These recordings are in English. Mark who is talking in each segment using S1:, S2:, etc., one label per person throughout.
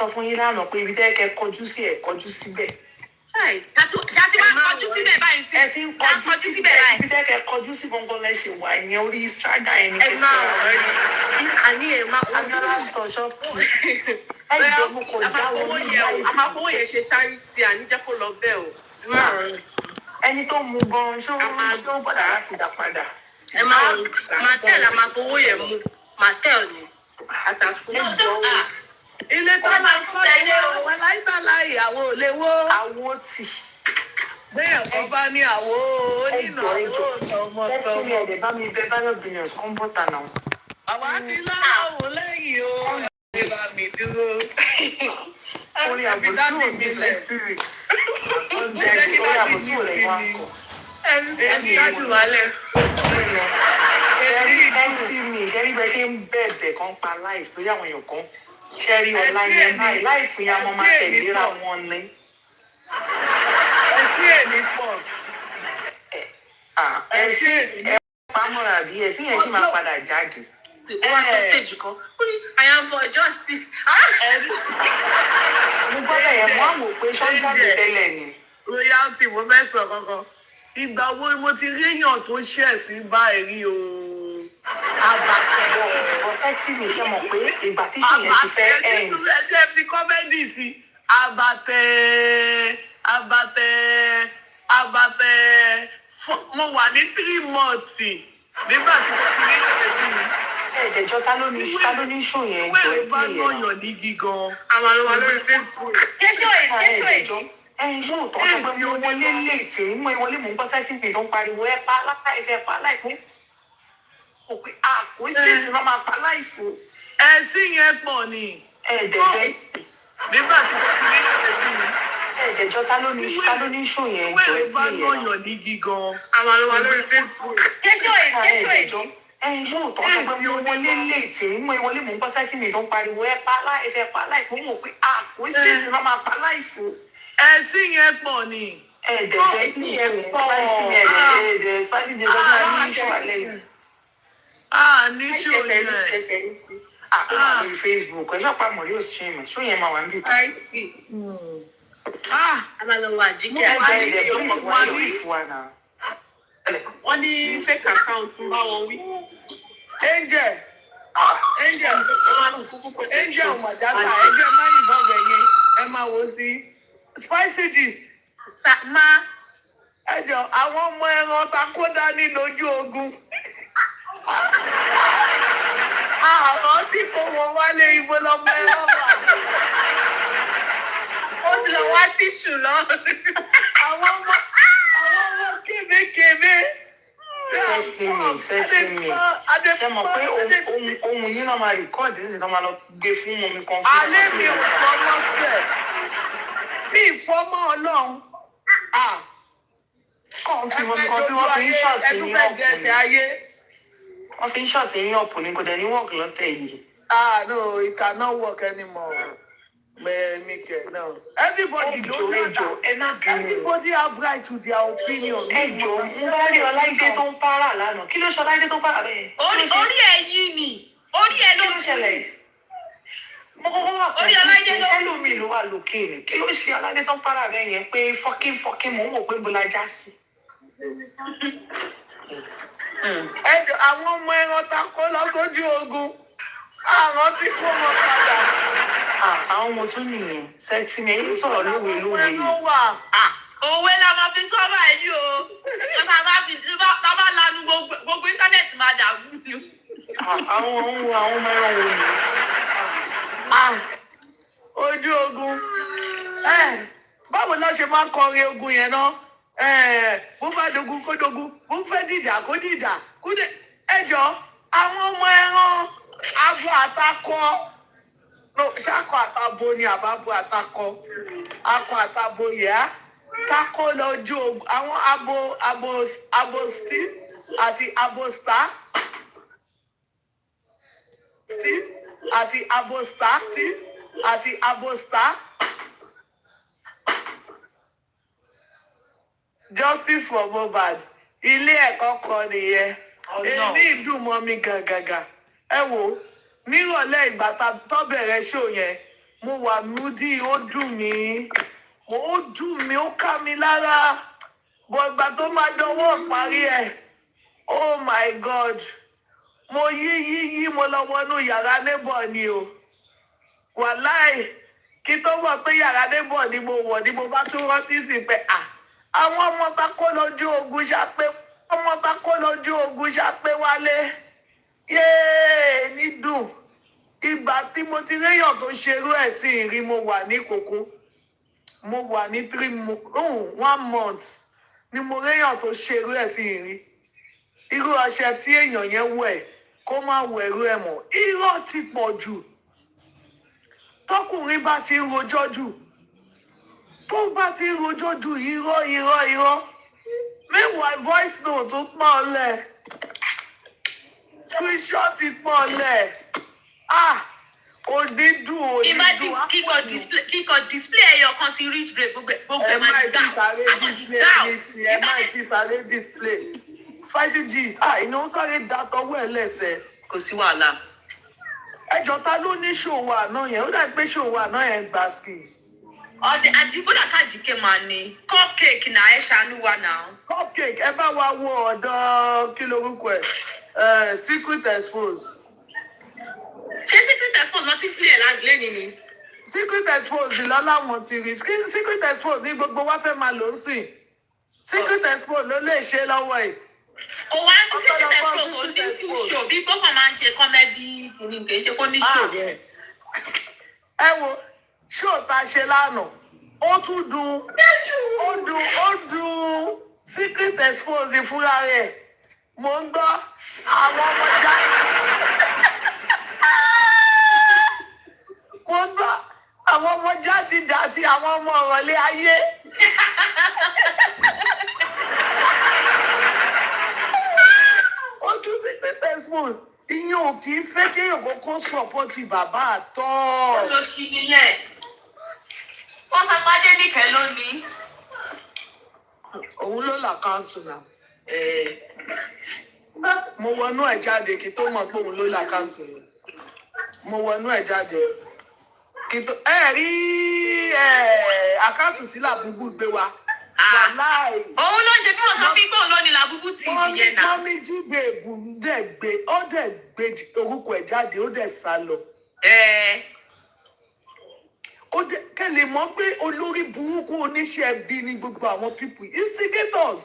S1: sọ fún yín lánàá pé ibi tẹ́ kẹ́ kọjú sí ẹ̀ kọjú síbẹ̀.
S2: Jàtí máa kọjú síbẹ̀ báyìí sí.
S1: Ẹ ti ń kọjú síbẹ̀ báyìí. Ibi tẹ́ kẹ́ kọjú sí gbọ̀ngàn lẹ́sìn wà ìyẹn orí Strada ẹni kẹ́kẹ́.
S2: Ẹ máa wọ̀ ẹ́ àní ẹ̀ máa kọjú.
S1: Another store shop key. Ẹ jọ mo kò jáwọ́ ní báyìí.
S2: A máa fowó yẹn ṣe charity àníjẹ́ kó lọ bẹ́ẹ̀ o.
S1: Ẹni tó mu gan ṣó gbọ́dọ̀ láti dá padà.
S2: Ẹ máa Martel a máa fowó yẹn mu. Martel ni. Àtàkùn.
S3: Ilé tó máa ń kọ́ ilé òun láìpàlà ìyàwó ò lè wó.
S1: Àwo tì.
S3: Béèyàn kan bá ní àwo onínà àwo tọmọtọmọ.
S1: Sẹ́sìn mi ẹ̀dẹ̀ bá mi bẹ Báyọ̀ Billions kọ́ ń bọ̀tà náà.
S3: Àwa ti láwọ̀ lẹ́yìn o. Ẹ bá mi dúró.
S1: Orí àbòsí ò ní sẹ́sìrì. Orí àbòsí ò lè wá kọ̀.
S2: Ẹni dájú wálẹ̀.
S1: Sẹ́sì mi ìṣẹ́rí bẹ́ẹ̀ ṣe ń bẹ̀bẹ̀ kan pa láì tó yàwọn èèyàn kan. Ṣẹ́rí ọ̀la yẹn báyìí láì fún ya mo máa tẹ̀léra wọn ní.
S3: Ẹsí èmi pọ̀.
S1: Ẹsí ẹ̀ pamọ́ra bí ẹsí yẹn sì máa padà jáde.
S2: Ó wá sọ stage kan. Ó ní I am for justice.
S1: Mo gbọ́dọ̀ yẹn mọ́ àmọ̀ pé sọ́jáde tẹ́lẹ̀ ni.
S3: Royalty mo fẹ́ sọ kankan. Ìgbà wo mo ti ríyàn tó ṣẹ̀ sí báyìí rí o?
S1: Àbàtẹ̀ ọ̀ sẹ́ksì mi ṣe mọ̀ pé ìgbà tí ṣì yẹn ti fẹ́ end.
S3: Ẹ fi kọ́mẹ́dì sí. Àbàtẹ̀ mo wà ní 3 months nígbà tí mo ti rí ìrẹsì mi.
S1: Ẹ̀ẹ́dẹ̀jọ́ ta ló ní ṣò yẹn jọ
S3: Ìwé bá lọ́yàn ní gígan.
S2: Àwọn àlọ́ lórí Facebook.
S1: ẹ̀ẹ́dẹ̀jọ́ ẹ̀yin yóò tọ́ sọ pé mo wọlé léètì mo wọlé mò ń gbọ́ sẹ́sì mi tó ń pariwo ẹ pa láìfẹ́ pa láìpẹ́. Kò pé kò ń ṣe ìsìn náà máa pa láìfò.
S3: Ẹ̀sìn yẹn pọ̀ ni.
S1: Ẹ̀ẹ́dẹ̀jọ́
S3: Nígbà tí mo ti rí ìrẹsì mi.
S1: ẹ̀ẹ́dẹ̀jọ́ ta ló ní ṣò yẹn jọ
S3: Ìwé bá lọ́yàn ní gígan.
S2: Àwọn àlọ́ lórí Facebook.
S1: ẹ̀ẹ́dẹ̀jọ́ ẹ̀yin yóò tọ́ sọ pé mo wọlé léètì mo wọlé mò ń gbọ́ sẹ́sì mi tó ń pariwo ẹ pa láìpẹ́ mo pé kò ń ṣe ìsìn náà máa pa láìfò.
S3: Ẹ̀sìn yẹn pọ̀ ni.
S1: Ẹ̀ẹ́dẹ̀jọ́ ní ẹ̀ẹ́dẹ̀ spicy jẹ́ sọ́dọ̀ ní ṣò alẹ́ yìí.
S3: Ní ṣò yẹn.
S1: Wà lórí Facebook ẹ ṣọ́pá mọ̀rí ò stream ṣó yẹn máa wà níbi kan.
S2: Àbálọ̀wọ̀ àjíkẹ́
S1: brief wa náà.
S2: Wọ́n ní fake account bá wọn wí.
S3: Angel Majasa, Angel máa ń bọ̀ bẹ̀yẹn, ẹ máa wo ti spicy gist. Ẹjọ́ àwọn ọmọ ẹran ta kó dání lójú ogun. Àwọn tí kò wọ́n wálé ibo lọ́mọ ẹran wà.
S2: Ó ti lọ wá tíṣù lọ.
S3: Àwọn ọmọ kébékébé.
S1: Sẹ́sì mi. Ṣé mọ̀ pé ohun yín náà máa rìkọ́ọ̀dì nígbà tó máa lọ gbé fún omi kan fún
S3: alẹ́ mi ò fọmọ́ sẹ̀. Mi ìfọmọ́ Ọlọ́run.
S1: Kàn fi omi kan tí wọ́n fi ń ṣọ̀tì yín ọ̀pọ̀. Wọ́n fi ń ṣọ̀tì yín ọ̀pọ̀ ní kò dẹ̀ ní wọ́ọ̀kì lọ́tẹ̀ yìí.
S3: No, it cannot work anymore. No. Everybody everybody have right to their opinion.
S1: Ẹjọ́ ń bá rí Ọláìdé tó ń para lánàá. Kí ló ṣe Ọláìdé tó ń para bẹ́ẹ̀?
S2: Orí ẹ̀ yìí ni. Orí ẹ̀ ló
S1: ń ṣẹlẹ̀. Mo kọ́kọ́ wà pé ẹlòmíì ló wà lókè ni. Kí ló ṣe Ọláìdé tó ń para bẹ́ẹ̀ yẹn pé fọ́kín mò ń wò pé bọ́lá já sí.
S3: Àwọn ọmọ ẹran ta kó lọ sójú ogun. Àwọn tí kò mọ padà.
S1: Àwọn ọmọ tún nìyẹn. Sẹ́tì mi èyí sọ̀rọ̀ lówe yìí.
S2: Òwe la máa fi sọ́rọ̀ ẹ̀ yìí o. Tá bá lanu gbogbo íńtánẹ́ẹ̀tì máa dàrú ni.
S1: Àwọn ọmọ ẹran wo ni?
S3: Ojú ogun. Báwo ló ṣe máa ń kọrin ogun yẹn náà? Bó bá dogun kó dogun, bó fẹ́ dìjà kó dìjà. Ẹjọ́ àwọn ọmọ ẹran abo àtakọ. Ṣáko àtabo ni àbábo àtakọ. Akọ àtabo yá. Takọ lọ́jọ́ ogun. Àwọn abo steve àti abo star. Steve àti abo star. Steve àti abo star. Justice for Mohbad. Ilé ẹ̀kọ́ kan nìyẹn. Èmi ìdùnmọ́ mi gàgàgà. Ẹ wo nírọ̀lẹ́ ìgbà tó bẹ̀rẹ̀ ṣó yẹn mo wà moody, ó dùn mí, ó ká mi lára. But ìgbà tó máa dánwọ́ parí ẹ̀, oh my God, mo yí mo lọ wọnú yàrá neighbor ni o. Wàláì, kí tó mọ̀ pé yàrá neighbor ni mo wọ̀ ni mo bá tún rántí sí pé àwọn ọmọ ta kó lójú ogun ṣàpé wálé. Yéé ní dùn. Ìgbà tí mo ti réyàn tó ṣerú ẹ̀ sí ìrí, mo wà ní Kòkó. Mo wà ní 1 month ni mo réyàn tó ṣerú ẹ̀ sí ìrí. Irú ọṣẹ tí èèyàn yẹn wẹ̀ kó má wẹ̀rú ẹ̀ mọ́. Irọ́ ti pọ̀ jù. Tọkùnrin bá ti rojọ́ jù, tó bá ti rojọ́ jù, irọ́. Meanwhile, voice note tó pọ̀ lẹ̀. Screenshot ti pọ̀ lẹ̀. Onídùn.
S2: Kíkọ display ẹyọ kan ti reach grade gbogbo
S3: ẹ
S2: máa
S3: má
S2: ti
S3: ti
S2: down.
S3: sáré display ní ti ẹ má ti sáré display. Spicy gist iná sáré dàtọwọ́ ẹ lẹ́sẹ̀.
S2: Kò sí wàhálà.
S3: Ẹjọ́ ta ló ní ṣòwò àná yẹn? Ó dà pé ṣòwò àná yẹn gbà ski.
S2: Ọdẹ àdìbòdà kájíkẹ́ máa ní cupcake náà ẹ ṣàánú wa náà.
S3: Cupcake ẹ bá wa wo ọ̀dọ̀ kí lorúkọ ẹ̀ Secret Expose.
S2: Ṣé Secret Expose lọ ti play ẹ̀ lẹ́ni ni?
S3: Secret Expose lọ́lá wọn ti rí. Secret Expose ní gbogbo wa fẹ́ máa lò ó sìn. Secret Expose ló lè ṣe lọ́wọ́ ẹ̀.
S2: Kò wá ní Secret Expose ó ní full show bí bọ́kàn máa ń ṣe comedy kìíní kì í ṣe kó ní show yẹn.
S3: Ẹ wo show tá a ṣe lánàá, ó tún dùn. Ó dùn Secret Expose fúnra rẹ̀. Mo ń gbọ́ àwọn ọmọ jáde àwọn ọmọ ọ̀rọ̀lé ayé. Ojú Secret Expose ìyẹn ò kì í fẹ́ kéèyàn kọ́kọ́ sọ̀pọ̀tì bàbá àtọ́.
S2: Lọ sí nìyẹn. Wọ́n sọ pé Adéníkẹ́ ló ní.
S3: Òun ló làkáǹtì náà. Mo wọnú ẹ̀ jáde kí tó mọ̀ pé òun ló làkáǹtì yẹn. Mo wọnú ẹ̀ jáde kí tó rí àkáǹtì tí làbúgbù gbé wa. Wàláì.
S2: Òun ló ṣe bí wọ́n sọ pé kóun ló ní làbúgbù tì í yẹn náà.
S3: Mọ́mí jíbe èbù ó dẹ̀ gbé orúkọ ẹ̀ jáde ó dẹ̀ sá lọ. Kẹ́lẹ̀ mọ̀ pé olórí burúkú oníṣẹ́ bí ní gbogbo àwọn people instigators.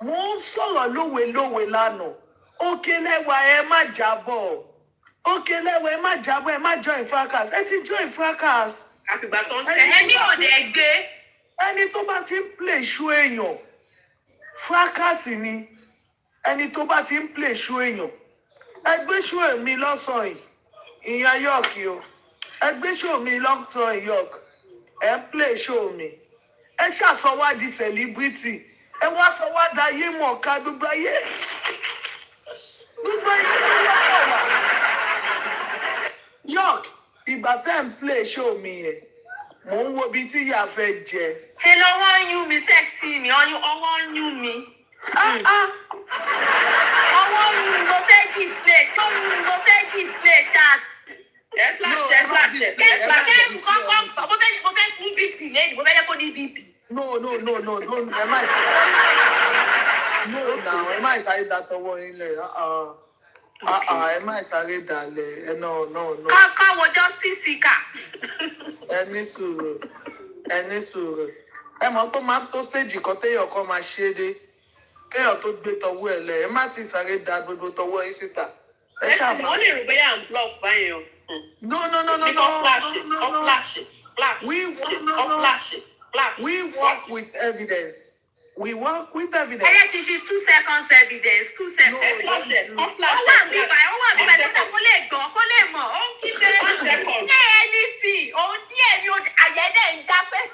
S3: Mo ń sọ̀rọ̀ lówe lánàá. Òkèlẹ́wà ẹ má jábọ̀. Ẹ má join fracas. Ẹ ti join fracas.
S2: Àfìgbà tó ń ṣe ẹni ọ̀dẹ̀ gbé.
S3: Ẹni tó bá ti ń play show èèyàn, fracas ni. Ẹni tó bá ti ń play show èèyàn. Ẹgbẹ́ show èmi lọ́sàn-án yìí, ìyẹn York o. Ẹgbẹ́ show mi lọ́sàn-án York. Ẹ ń play show mi. Ẹ ṣàsọwá di celebrity. Ẹ wá sọ wá da ayé mọ̀ ká gbogbo ayé. Gbogbo ayé ló lọ́wọ́ wà. York, ìgbà tẹ́ ń play show mi yẹn, mò ń wo ibi tí ìyá fẹ́ jẹ.
S2: Ṣé lọ́wọ́ ń yún mi sẹ́ẹ̀sì mi, ọwọ́ ń yún mi. Ọwọ́ ń yún mi, mo fẹ́ display chat. Mo fẹ́ fún BP lẹ́yìn, mo fẹ́ yẹ kó ní BP.
S3: No, ẹ má ìsáré. No, now, ẹ má ìsáré dàtọwọ́ yín lẹ̀. Ẹ má ìsáré dàlẹ̀. No.
S2: Káwọ justice seeker.
S3: Ẹ ní sùúrù. Ẹ mọ̀ pé máa tó stage kan téèyàn kan máa ṣe dé. Kéèyàn tó gbé tọwọ́ ẹ lẹ̀. Ẹ má ti sáré da gbogbo tọwọ́ yín síta. Ẹ ṣàmà.
S2: Wọ́n lè rò bóyá à ń bluff báyìí o.
S3: No. We work with evidence. We work with evidence.
S2: Ẹ yẹ ti ṣe 2 seconds evidence, 2 seconds. Ó wà bíbá tó kó lè gbọ́, kó lè mọ̀, ó ń kí ṣe ní anything, òun díẹ̀ ni àyẹ̀dẹ̀ ń dápẹ́.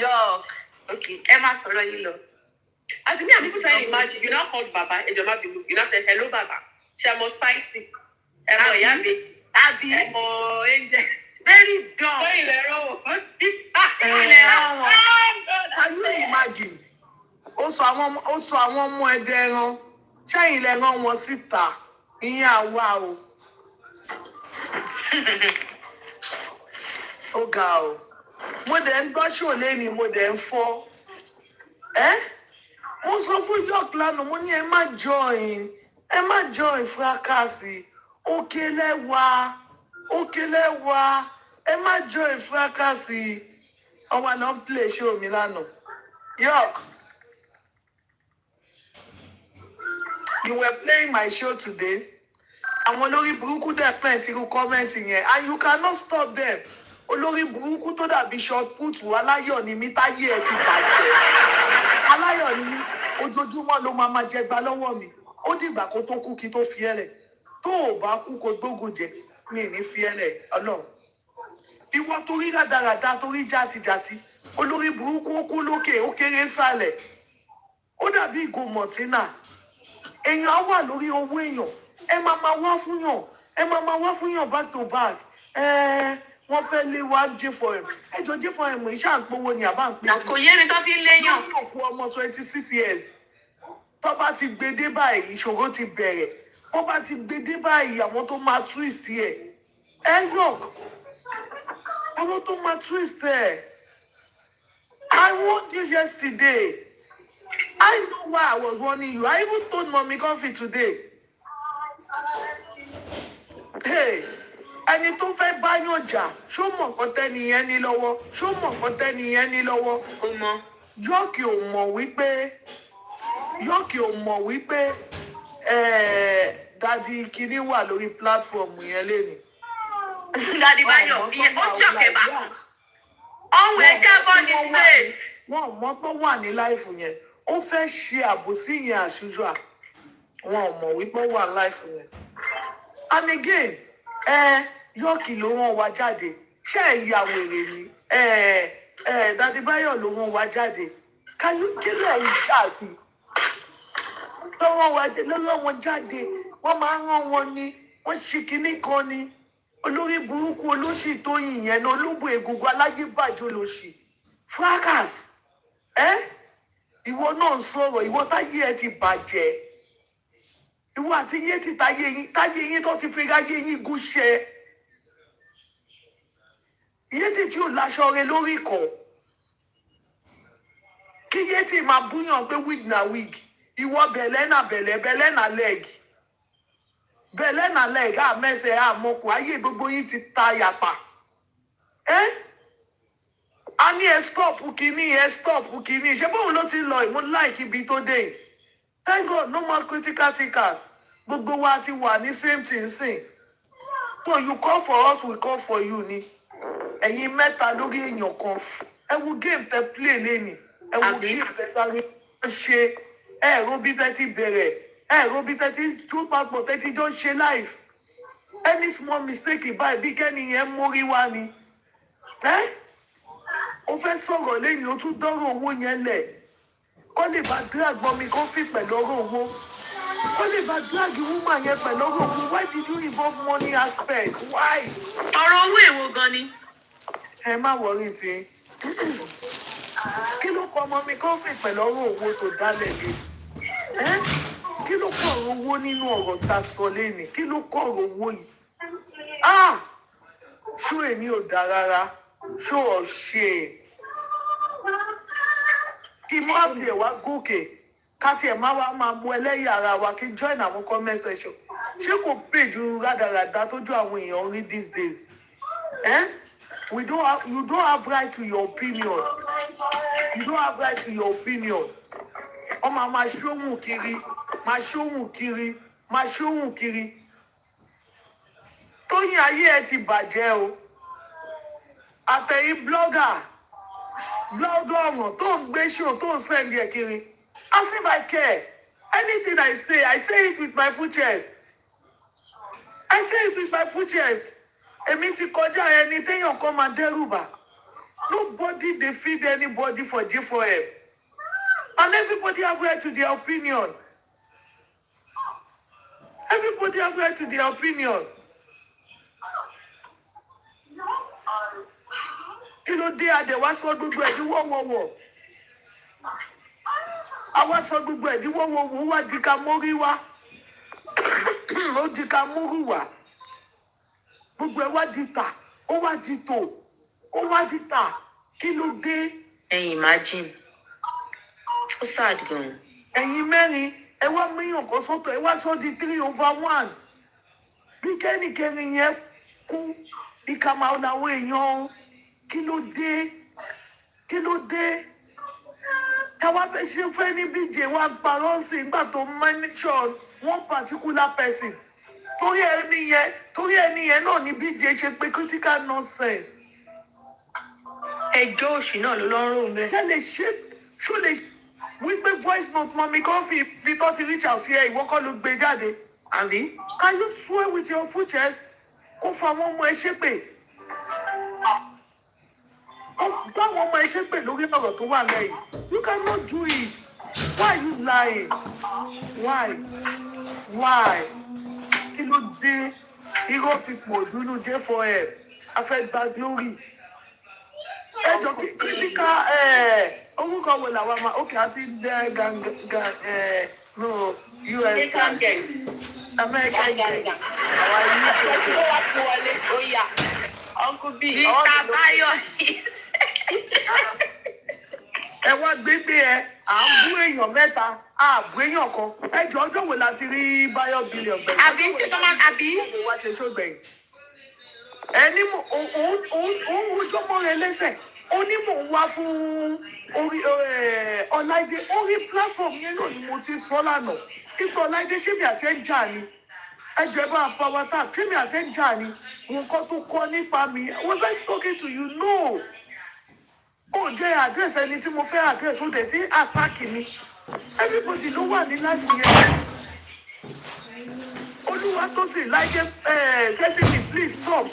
S2: York. Okay, ẹ má sọ̀rọ̀ yìí lọ. As me and people say imagine, you now call Baba, Ejoma Bilu, you now say hello Baba. Ṣé mo spicy? Ẹ mọ̀ ìyá mi. Àbí ẹ mọ̀ angel. Very dumb.
S3: Can you imagine? Ó sọ àwọn ọmọ ẹdẹ ẹran. Ṣẹ́yìn lẹ rán wọn síta. Ìyẹn àwa o. Ó ga o. Mo dẹ̀ ń gbọ́ ṣòlé ni mo dẹ̀ ń fọ́. Mo sọ fún York lánàá, mo ní ẹ má join fracasi. Òkè lẹ́wà, ẹ má join fracasi. Ọwọ́ ló ń play show mi lánàá. York, you were playing my show today. Àwọn olórí burúkú dẹ̀ plenty irú kọ́mẹ́ǹtì yẹn, and you cannot stop them. Olórí burúkú tó dàbí short put aláyọ̀ ni mí táyé ẹ ti bàjẹ́. Aláyọ̀ ni mí, ojoojúmọ́ ló máa jẹgba lọ́wọ́ mi. Ó dìgbà kó tó kú kí tó fi ẹ́ lẹ̀. Tó o bá kú kó gbógun jẹ, mi ì ní fi ẹ́ lẹ̀, Ọlọ́run. Ìwọ torí rádaràda torí játijàti, olórí burúkú ó kú lókè ó kéré sálẹ̀. Ó dàbí ìgò mọ̀tínà. Èèyàn á wà lórí owó èèyàn. Ẹ máa wá fún yàn back to back. Wọ́n fẹ́ lé wa J4M. Ẹjọ́ J4M iṣẹ́ àpòwò ni àbá ń pè é.
S2: Kò yé mi tó fi ń léyàn.
S3: Wọ́n yóò fún ọmọ 26 years. Tó bá ti gbé dé báyìí, ìṣòro ti bẹ̀rẹ̀. Tó bá ti gbé dé báyìí, àwọn tó máa twist ẹ̀. York, àwọn tó máa twist ẹ̀. I warned you yesterday. I know why I was warning you. I even told Mommy Coffee today. Hey, ẹni tó fẹ́ báyàn jà, ṣó mọ̀ nǹkan tẹ́ni yẹn ní lọ́wọ́?
S2: Ó mọ̀.
S3: York ò mọ̀ wípé dadi kìíní wà lórí platform yẹn lénìí.
S2: Dadi Báyọ̀ bí ó ṣọ̀kẹ́ bá. Ọ̀hún ẹja bọ́ ní straight.
S3: Wọ́n mọ̀ pé wà ní láìfù yẹn. Ó fẹ́ ṣe àbòsí yẹn àṣùjọ. Wọn ò mọ̀ wípé ó wà láìfù yẹn. And again, York ló rán wa jáde. Ṣé ẹ̀yà wèrè ni? Dadi Báyọ̀ ló rán wa jáde. Can you kí ló ń jà sí? Lọ́wọ́ wọn jáde. Wọ́n máa ń rán wọn ni. Wọ́n ṣe kinní kan ni. Olórí burúkú olóṣì tó yìn yẹn ní olóbò egungun alájẹbàjẹ́ olóṣì. Fracas. Ìwọ náà sọ̀rọ̀, ìwọ táyé ẹ ti bàjẹ́. Ìwọ àti iye ti táyé yín tó ti fi ráyé yín gúnṣẹ́. Iye tí ò láṣọ rẹ lórí kan. Kí iye tí máa búyàn pé wig na wig. Ìwọ bẹ̀lẹ́ na leg. Bẹ̀lẹ́ na leg, mẹ́sẹ̀ àmọ́kù, ayé gbogbo yín ti ta yàpá. A ní ẹ stop kìíní. Ṣé bóun ló ti lọ ìmú láìkí ibi tó dé yìí? Thank God, no more critical thinker. Gbogbo wa ti wà ní same thing sìn. So you call for us, we call for you ni. Ẹ̀yin mẹ́ta lórí èèyàn kan. Ẹ wo game tẹ play lẹ́nìí. Ẹ wo game tẹ sáré ṣe. Ẹ̀rọ bí tẹ ti bẹ̀rẹ̀. Ẹ̀rọ bí tẹ ti tú papọ̀ tẹ ti jọ ṣe life. Any small mistake báyìí bí kẹ́ni yẹn mórí wá ni. Ó fẹ́ sọ̀rọ̀ lẹ́yìn ó tún dọ́rọ̀ owó yẹn lẹ̀. Kọ́ lè bá drag Mommy Coffee pẹ̀lú ọ̀rọ̀ owó. Kọ́ lè bá drag woman yẹn pẹ̀lú ọ̀rọ̀ owó. Why did you involve money aspect? Why?
S2: Ọ̀rọ̀ owó èwo gan ni?
S3: Ẹ má wọrí tí. Kí ló kọ Mommy Coffee pẹ̀lú ọ̀rọ̀ owó tó dálẹ̀ lé? Kí ló kọ ọ̀rọ̀ owó nínú ọ̀rọ̀ ta sọ lẹ́nìí? Kí ló kọ ọ̀rọ̀ owó yìí? Ṣó èmi ò dá rárá? Ṣó ọ̀ṣẹ́? Kí mọ́ àti ẹ̀ wá gòkè, ká tiẹ̀ máa mú ẹlẹ́yà ara wa kí join àwọn comment section. Ṣé kò pè ju rádaràda tójú àwọn èèyàn rí these days? You don't have right to your opinion. Ọmọ máa ṣóhùn kiri. Tóyìn ayé ẹ ti bàjẹ́ o. Àtẹ̀yìn blogger ọ̀ràn tó ń gbé show tó ń send ẹ̀ kiri. As if I care. Anything I say it with my full chest. Èmi ti kọjá ẹni téèyàn kan máa dẹ́rù bà. Nobody dey feed anybody for J4M. And everybody have right to their opinion. Kí ló dé adẹ̀ wá sọ gbogbo ẹ̀ di wọ́wọ́wọ́? Àwa sọ gbogbo ẹ̀ di wọ́wọ́wọ́ wá di ká mórí wá. Ó di ká múrù wá. gbogbo ẹ wá di tà ó wá di tò ó wá di tà kí ló dé.
S2: Imagine ó sad gan.
S3: ẹ̀yin mẹ́rin ẹ wá míyàn kan sọ́tọ̀ ẹ wá sọ di 3/1 bí kẹ́nìkẹ́ni yẹn kú ìkàmà làwọn èèyàn kí ló dé kí ló dé táwa fẹ́ ṣe fẹ́ ní bíjè wa parọ́ sí nígbà tó mention one particular person torí ẹni yẹn náà ní bíjè ṣe pé critical nonsense.
S2: ẹjọ́ òṣì náà ló lọ́rùn bẹ́ẹ̀.
S3: tẹ́lẹ̀ ṣó lè wípé voice note mọ́ mi kàn fi ibi tó ti reach out sí ẹ ìwọ kọ́ ló gbé jáde.
S2: àbí.
S3: Can you swear with your full chest kó fa àwọn ọmọ ẹ ṣépè kó bá àwọn ọmọ ẹ ṣépè lórí ọ̀rọ̀ tó wà lẹ́yìn. You cannot do it. Why are you lying? Why? Kí ló dé? Irọ́ ti pọ̀ jù nínú J4M. A fẹ́ gba glory. Ẹjọ́ critical orúkọ wo làwọn máa ókè àti no US
S2: American gang.
S3: American gang. Àwọn ayé
S2: ó wá fún wọlé ó yà. Uncle B. Mr. Bayo.
S3: ẹ wá gbégbé ẹ à ń bú èèyàn mẹ́ta à bú èèyàn kan ẹjọ́ ọjọ́ wo la ti rí Bayo billion gbẹ̀yìn.
S2: àbí ṣé tó máa àbí.
S3: wá ṣe ṣògbẹ̀yìn. ẹni òun ojú ọmọ rẹ lẹ́sẹ̀ onímọ̀ ń wá fún orí Ọláìdé orí platform yẹn náà ni mo ti sọ lánàá ipò Ọláìdé ṣé mi àti ẹ ń jà ni ẹjọ́ ẹ bá power tap ṣé mi àti ẹ ń jà ni nǹkan tó kọ nípa mi was I talking to you? No. Ó jẹ́ àdírẹ́sì ẹni tí mo fẹ́ àdírẹ́sì ó dẹ̀ tí àtàkì mi everybody ló wà ní láti yẹn. Olúwa tó sì láìjẹ sẹ́sìmì please stop.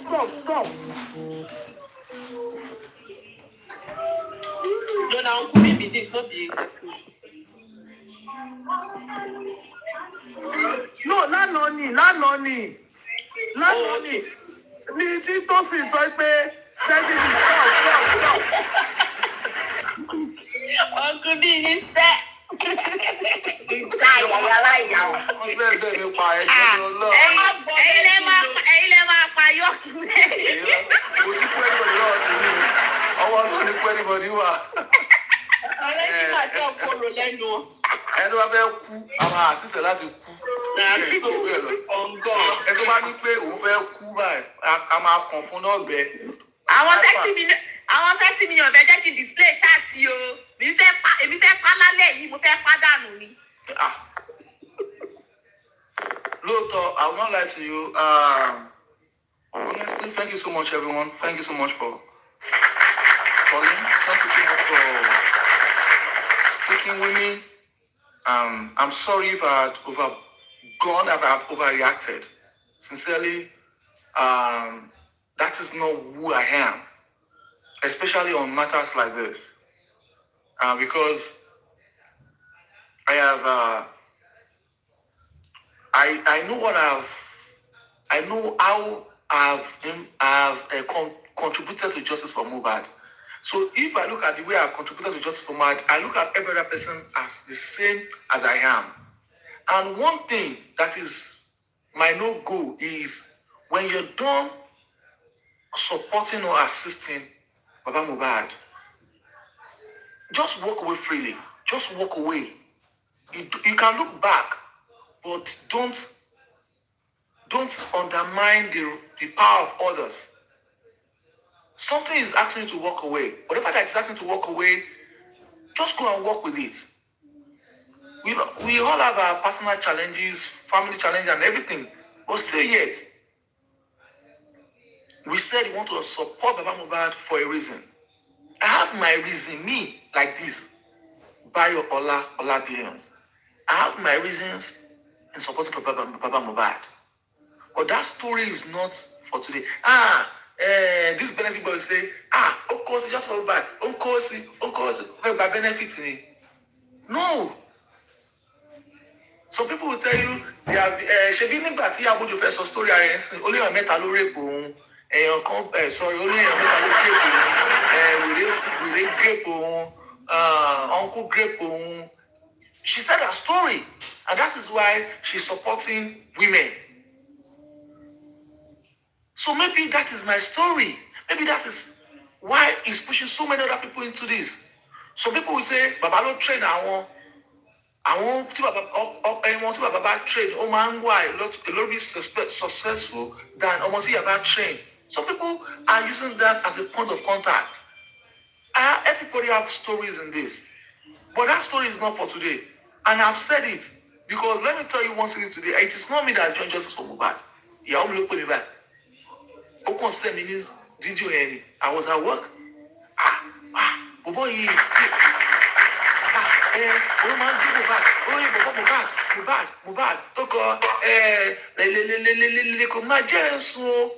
S2: No, na uncle me be this, no be
S3: no lánàá ni ní tí tó sì sọ pé sẹ́sìmì stop.
S2: Uncle B ní sẹ́. Ìjà ìyá láìyá o.
S4: Wọ́n fẹ́ bẹ̀ mí pa ẹjọ́ lọ́lọ́.
S2: Ẹ̀yin lẹ máa pa yọ̀kù rẹ̀.
S4: Kò sí pé ẹnìbọ̀dì náà ti ní ọwọ́ náà ní pé ẹnìbọ̀dì wà.
S2: Ọ̀rẹ́ tí màá tẹ̀ kóró lẹ́nu o.
S4: Ẹni tó bá fẹ́ kú, àwọn àṣìṣe láti kú. Ẹni tó bá ní pé òun fẹ́ kú báyìí, a máa kàn fún náà bẹ́ẹ̀.
S2: Àwọn sẹ́ksì mi yàn fẹ́ jẹ́ kí n display chat o. Èmi fẹ́ pa lálẹ́ yìí, mo fẹ́ pa dànù ni.
S4: Lóòótọ́, I will not lie to you. Honestly, thank you so much, everyone. Thank you so much for calling. Thank you so much for speaking with me. I'm sorry if I had if I have overreacted. Sincerely, that is not who I am, especially on matters like this. Because I have, I know what I know how I've contributed to justice for Mohbad. So if I look at the way I've contributed to justice for Mohbad, I look at every other person as the same as I am. And one thing that is my no-go is when you're done supporting or assisting Baba Mohbad, just walk away freely. Just walk away. You can look back, but don't undermine the power of others. Something is asking you to walk away. Whatever that is asking you to walk away, just go and walk with it. We all have our personal challenges, family challenges, and everything, but still yet, we said we want to support Baba Mohbad for a reason. I have my reason, me, like this, Bayo Ola Billions. I have my reasons in supporting Baba Mohbad. But that story is not for today. This benefit boy say, of course, it's just for bad. Of course, by benefits. No. Some people will tell you, they have, ṣebí nígbà tí Abuja fẹ́ sọ story ara ẹ̀ sìn, ó lé èèyàn mẹ́ta ló rape òun, èèyàn kan, ó lé èèyàn mẹ́ta ló grape òun, wèrè grape òun, uncle grape òun. She said her story, and that is why she's supporting women. So maybe that is my story. Maybe that is why he's pushing so many other people into this. Some people will say, Baba don't train àwọn tí bàbá bá train, ó máa ń wà a lot bit successful than ọmọ tí bàbá train. Some people are using that as a point of contact. Everybody have stories in this. But that story is not for today. And I've said it because let me tell you one thing today. It is not me that joined Justice for Mohbad. Ìyàwó mi ló pè mí back. Ó kàn send me this video yẹn ni. I was at work. Bọ̀bọ̀ yìí tí ó máa ń jí Mohbad tó kọ kò máa jẹ́ ẹ̀sùn o.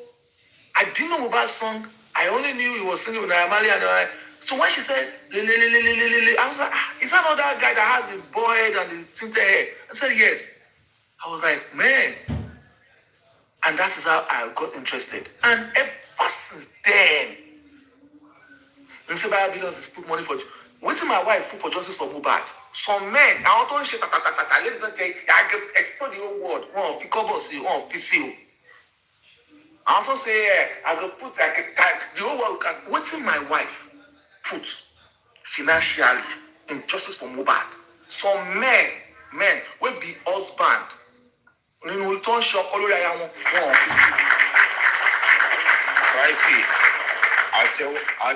S4: I didn't know Mohbad's song. I only knew he was singing with Naira Marley and so when she said I was like, is that not that guy that has the bald head and the tinted hair? I said yes. I was like, man. And that is how I got interested. And ever since then, Nsiba Billions is put money for. What did my wife put for justice for Mohbad? Some men, I don't shit. Let me say, I can explore the whole world. One of the covers, one of PCO. I don't say, I go put like the whole world. What did my wife put financially in justice for Mohbad? Some men will be husband. You will turn shock all over one of PCO.
S5: I see. I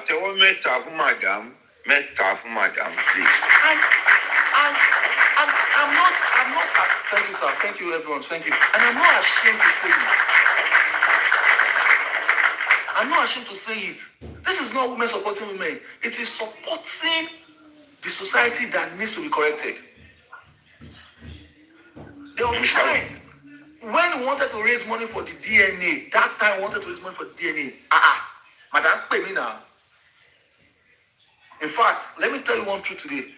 S5: tell you, meta for madam, please.
S4: I'm not. Thank you, sir. Thank you, everyone. Thank you. And I'm not ashamed to say it. I'm not ashamed to say it. This is not women supporting women. It is supporting the society that needs to be corrected. There was a time when we wanted to raise money for the DNA. That time we wanted to raise money for the DNA. Madam, pay me now. In fact, let me tell you one truth today.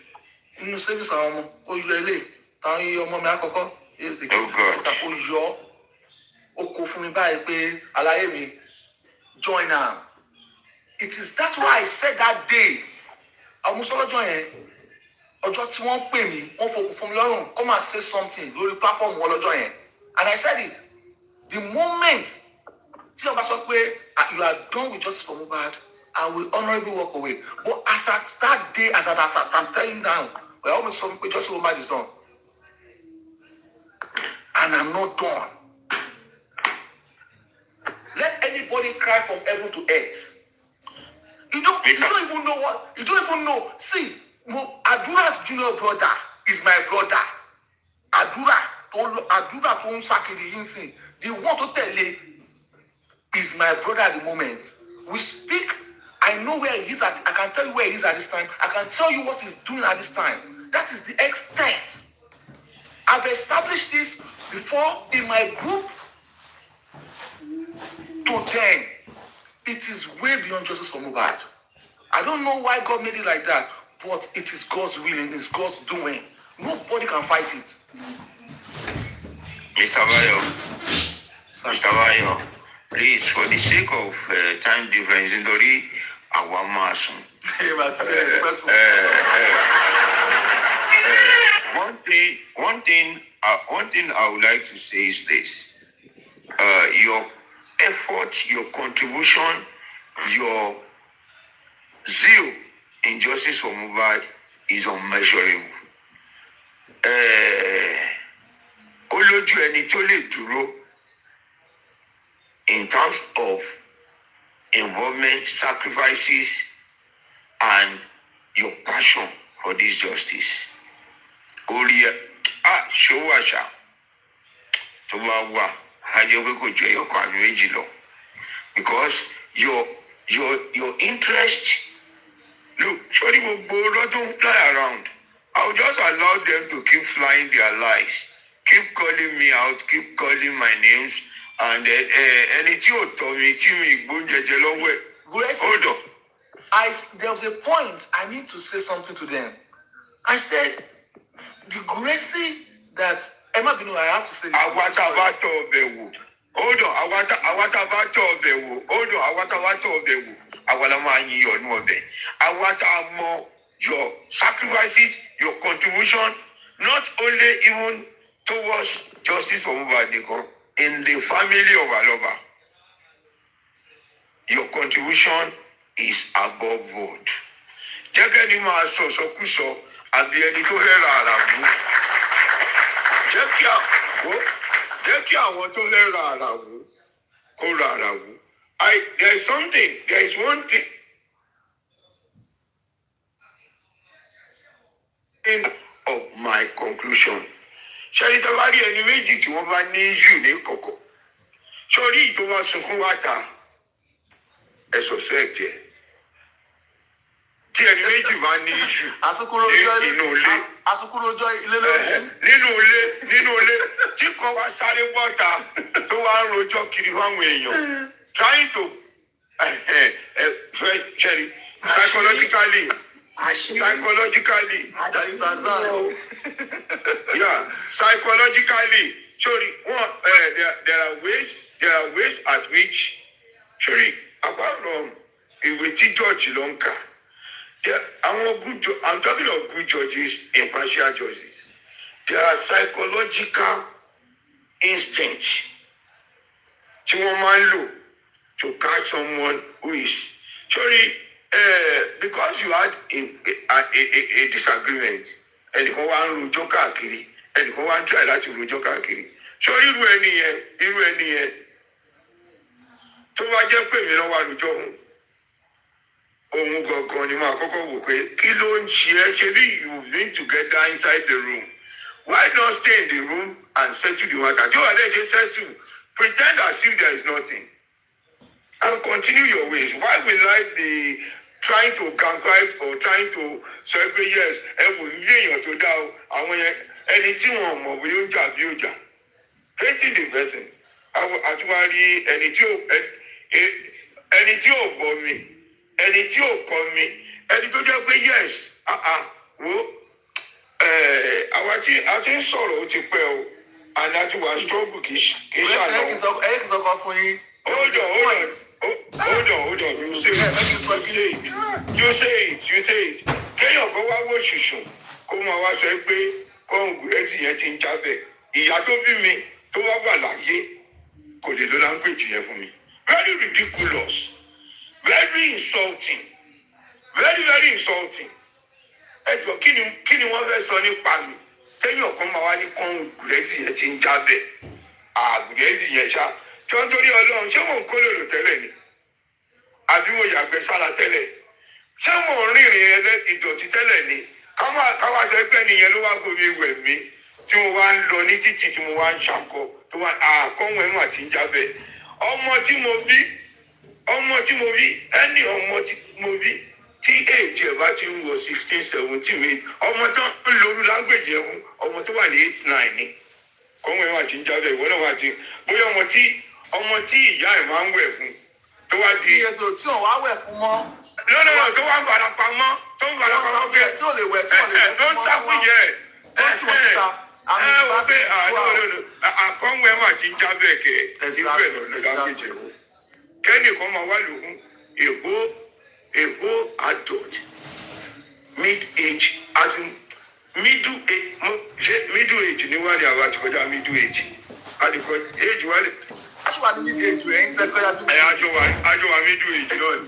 S4: In the service, is the join now. It is that's why I said that day. I must all join. Ọjọ́ tí wọ́n pè mí, wọ́n fòkùn fún mi lọ́rùn, come and say something lórí platform wọn lọ́jọ́ yẹn. And I said it. The moment tí ọba sọ pé you are done with justice for Mohbad, I will honorably walk away. But as at that day, as I'm telling you now, we're almost saying justice for Mohbad is done. And I'm not done. Let anybody cry from heaven to earth. You don't even know what. You don't even know. See, Adura's junior brother is my brother. Adura don't sakiri yinsin. The one to tell you is my brother at the moment. We speak. I know where he is at. I can tell you where he is at this time. I can tell you what he's doing at this time. That is the extent. I've established this before in my group. To them, it is way beyond justice for Mohbad. I don't know why God made it like that, but it is God's willing, it's God's doing. Nobody can fight it.
S5: Mr. Bayo, please, for the sake of time difference, nítorí àwa máa sùn. One thing I would like to say is this: your effort, your contribution, your zeal in justice for Mohbad is unmeasurable. Olójú ẹni tó lè dúró in terms of involvement, sacrifices, and your passion for this justice. Orí ṣòwò àṣà tó bá wà hajẹ́ pé kò jọ ẹyọkàn àmì méjì lọ, because your interest. Look, sorry, don't fly around. I'll just allow them to keep flying their lies, keep calling me out, keep calling my names, and anything you told me, hold on.
S4: There was a point I need to say something to them. I said, the Gracie that Emma Binu, I have to say this.
S5: Hold on, your sacrifices, your contribution, not only even towards justice for Mohbad in the family of Aloba. your contribution is above board. Jẹ́ kẹ́ni máa sọ sọkúsọ àbí ẹni tó fẹ́ ra àràbù. Jẹ́ kí àwọn tó fẹ́ ra àràbù kó ra àràbù. There is one thing of my conclusion. Ṣé tó bá rí ẹni méjì tí wọ́n bá ní jù ní kọ̀kọ̀? Sórí tó bá sunkún wá ta, ẹ suspect ẹ̀. Tí ẹni méjì bá ní jù nínú ilé.
S4: Asukurojọ́ ilé lójú.
S5: Nínú ilé tí kan wá sáré bọ́ta tó wá ń rojọ́ kiri fáwọn èèyàn. Trying to psychologically. Yeah, psychologically. Sorry, there are ways at which, sorry, apart from ìwé tí George ló ń kà, I'm talking of good judges, impartial judges. There are psychological instincts tí wọ́n máa ń lò to catch someone who is, sorry, because you had a disagreement, ẹnìkan wá ń rojọ́ káàkiri, ẹnìkan wá ń try láti rojọ́ káàkiri. Sorry, irú ẹni yẹn tó bá jẹ́ pé mi náà wá rojọ́ òun gangan ni máa kọ́kọ́ wò pé kí ló ń ṣe ẹ́, ṣe bí you've been together inside the room. Why not stay in the room and settle the matter? Tí wàá dẹ̀ ṣe settle, pretend as if there is nothing and continue your ways. Why will I be trying to conquer or trying to say pé yes, ẹ wò ní èèyàn tó dá o, àwọn yẹn ẹni tí wọn mọ̀ bóyá ó jà bí ó jà. Hating the person. Àtúwárí ẹni tí ò bọ̀ mi, ẹni tí ò kọ́ mi, ẹni tó jẹ́ pé yes, wo àwa tí a ti ń sọ̀rọ̀ ó ti pẹ́ o, and a ti wà struggle kì í ṣàlọ́.
S4: Ẹ̀yẹ́ kì í sọkọ fún yín.
S5: Hold on. You say it. Kéèyàn kan wá wò ṣùṣùn kó máa wá sọ pé kọ́ǹgùrẹ́tì yẹn ti ń jábẹ̀. Ìyá tó bí mi tó wá wà láyé kò lè lo language yẹn fún mi. Very ridiculous, very insulting, very insulting. Ẹ jọ kí ni wọ́n fẹ́ sọ nípa mi? Kéèyàn kan máa wá ní kọ́ǹgùrẹ́tì yẹn ti ń jábẹ̀. Àgùrẹ́tì yẹn ṣá. Tí wọ́n torí Ọlọ́run ṣé mò ń kó lòlò tẹ́lẹ̀ ni? Àbí mo yàgbẹ́ sára tẹ́lẹ̀? Ṣé mò ń rìnrìn ìdọ̀tí tẹ́lẹ̀ ni? Káwá sọ pé nìyẹn ló wá gomi wẹ̀ mí tí mo wá ń lọ ní títì tí mo wá ń ṣàkọ tó wá àkọ́wọ́n ẹ̀mọ́ àti ń jábẹ́. Ọmọ tí mo bí ẹni ọmọ tí mo bí tí èjì ẹ̀ bá ti ń wọ 16, 17 ọmọ tó ń lorú lágbèjì ẹ̀ fún ọmọ tó wà ní 8, 9 ni. Kọ́wọ́n ẹ̀mọ́ àti ń jábẹ́ ìwọ náà wà tí bóyá ọmọ tí ìyá ẹ̀ máa ń wẹ̀ fún tó wá di.
S4: Tí òun wá wẹ̀ fún mọ́.
S5: lọ́nà tó wá ń farapamọ́ bẹ́ẹ̀
S4: tí ò lè wẹ̀ tí ò lè wẹ̀
S5: tó
S4: fún
S5: ń
S4: mọ́.
S5: sákúnjẹ
S4: Tó ń tì wọ́n síta.
S5: wọ́n pé àkọ́wé wà tí ń jábẹ́ kẹ́ irú ẹ̀ lọ́nà lágbèjẹ́ o kẹ́ni kan máa wá lòun èbó adult mid-age as in middle age ni wọ́n ní àwọn àti kọjá middle age àdìkọ age wà lè.
S4: Aṣọ ní ní èjò ẹ̀ ń pẹ́ kọjá bí.
S5: Àjọ wa middle age náà ni.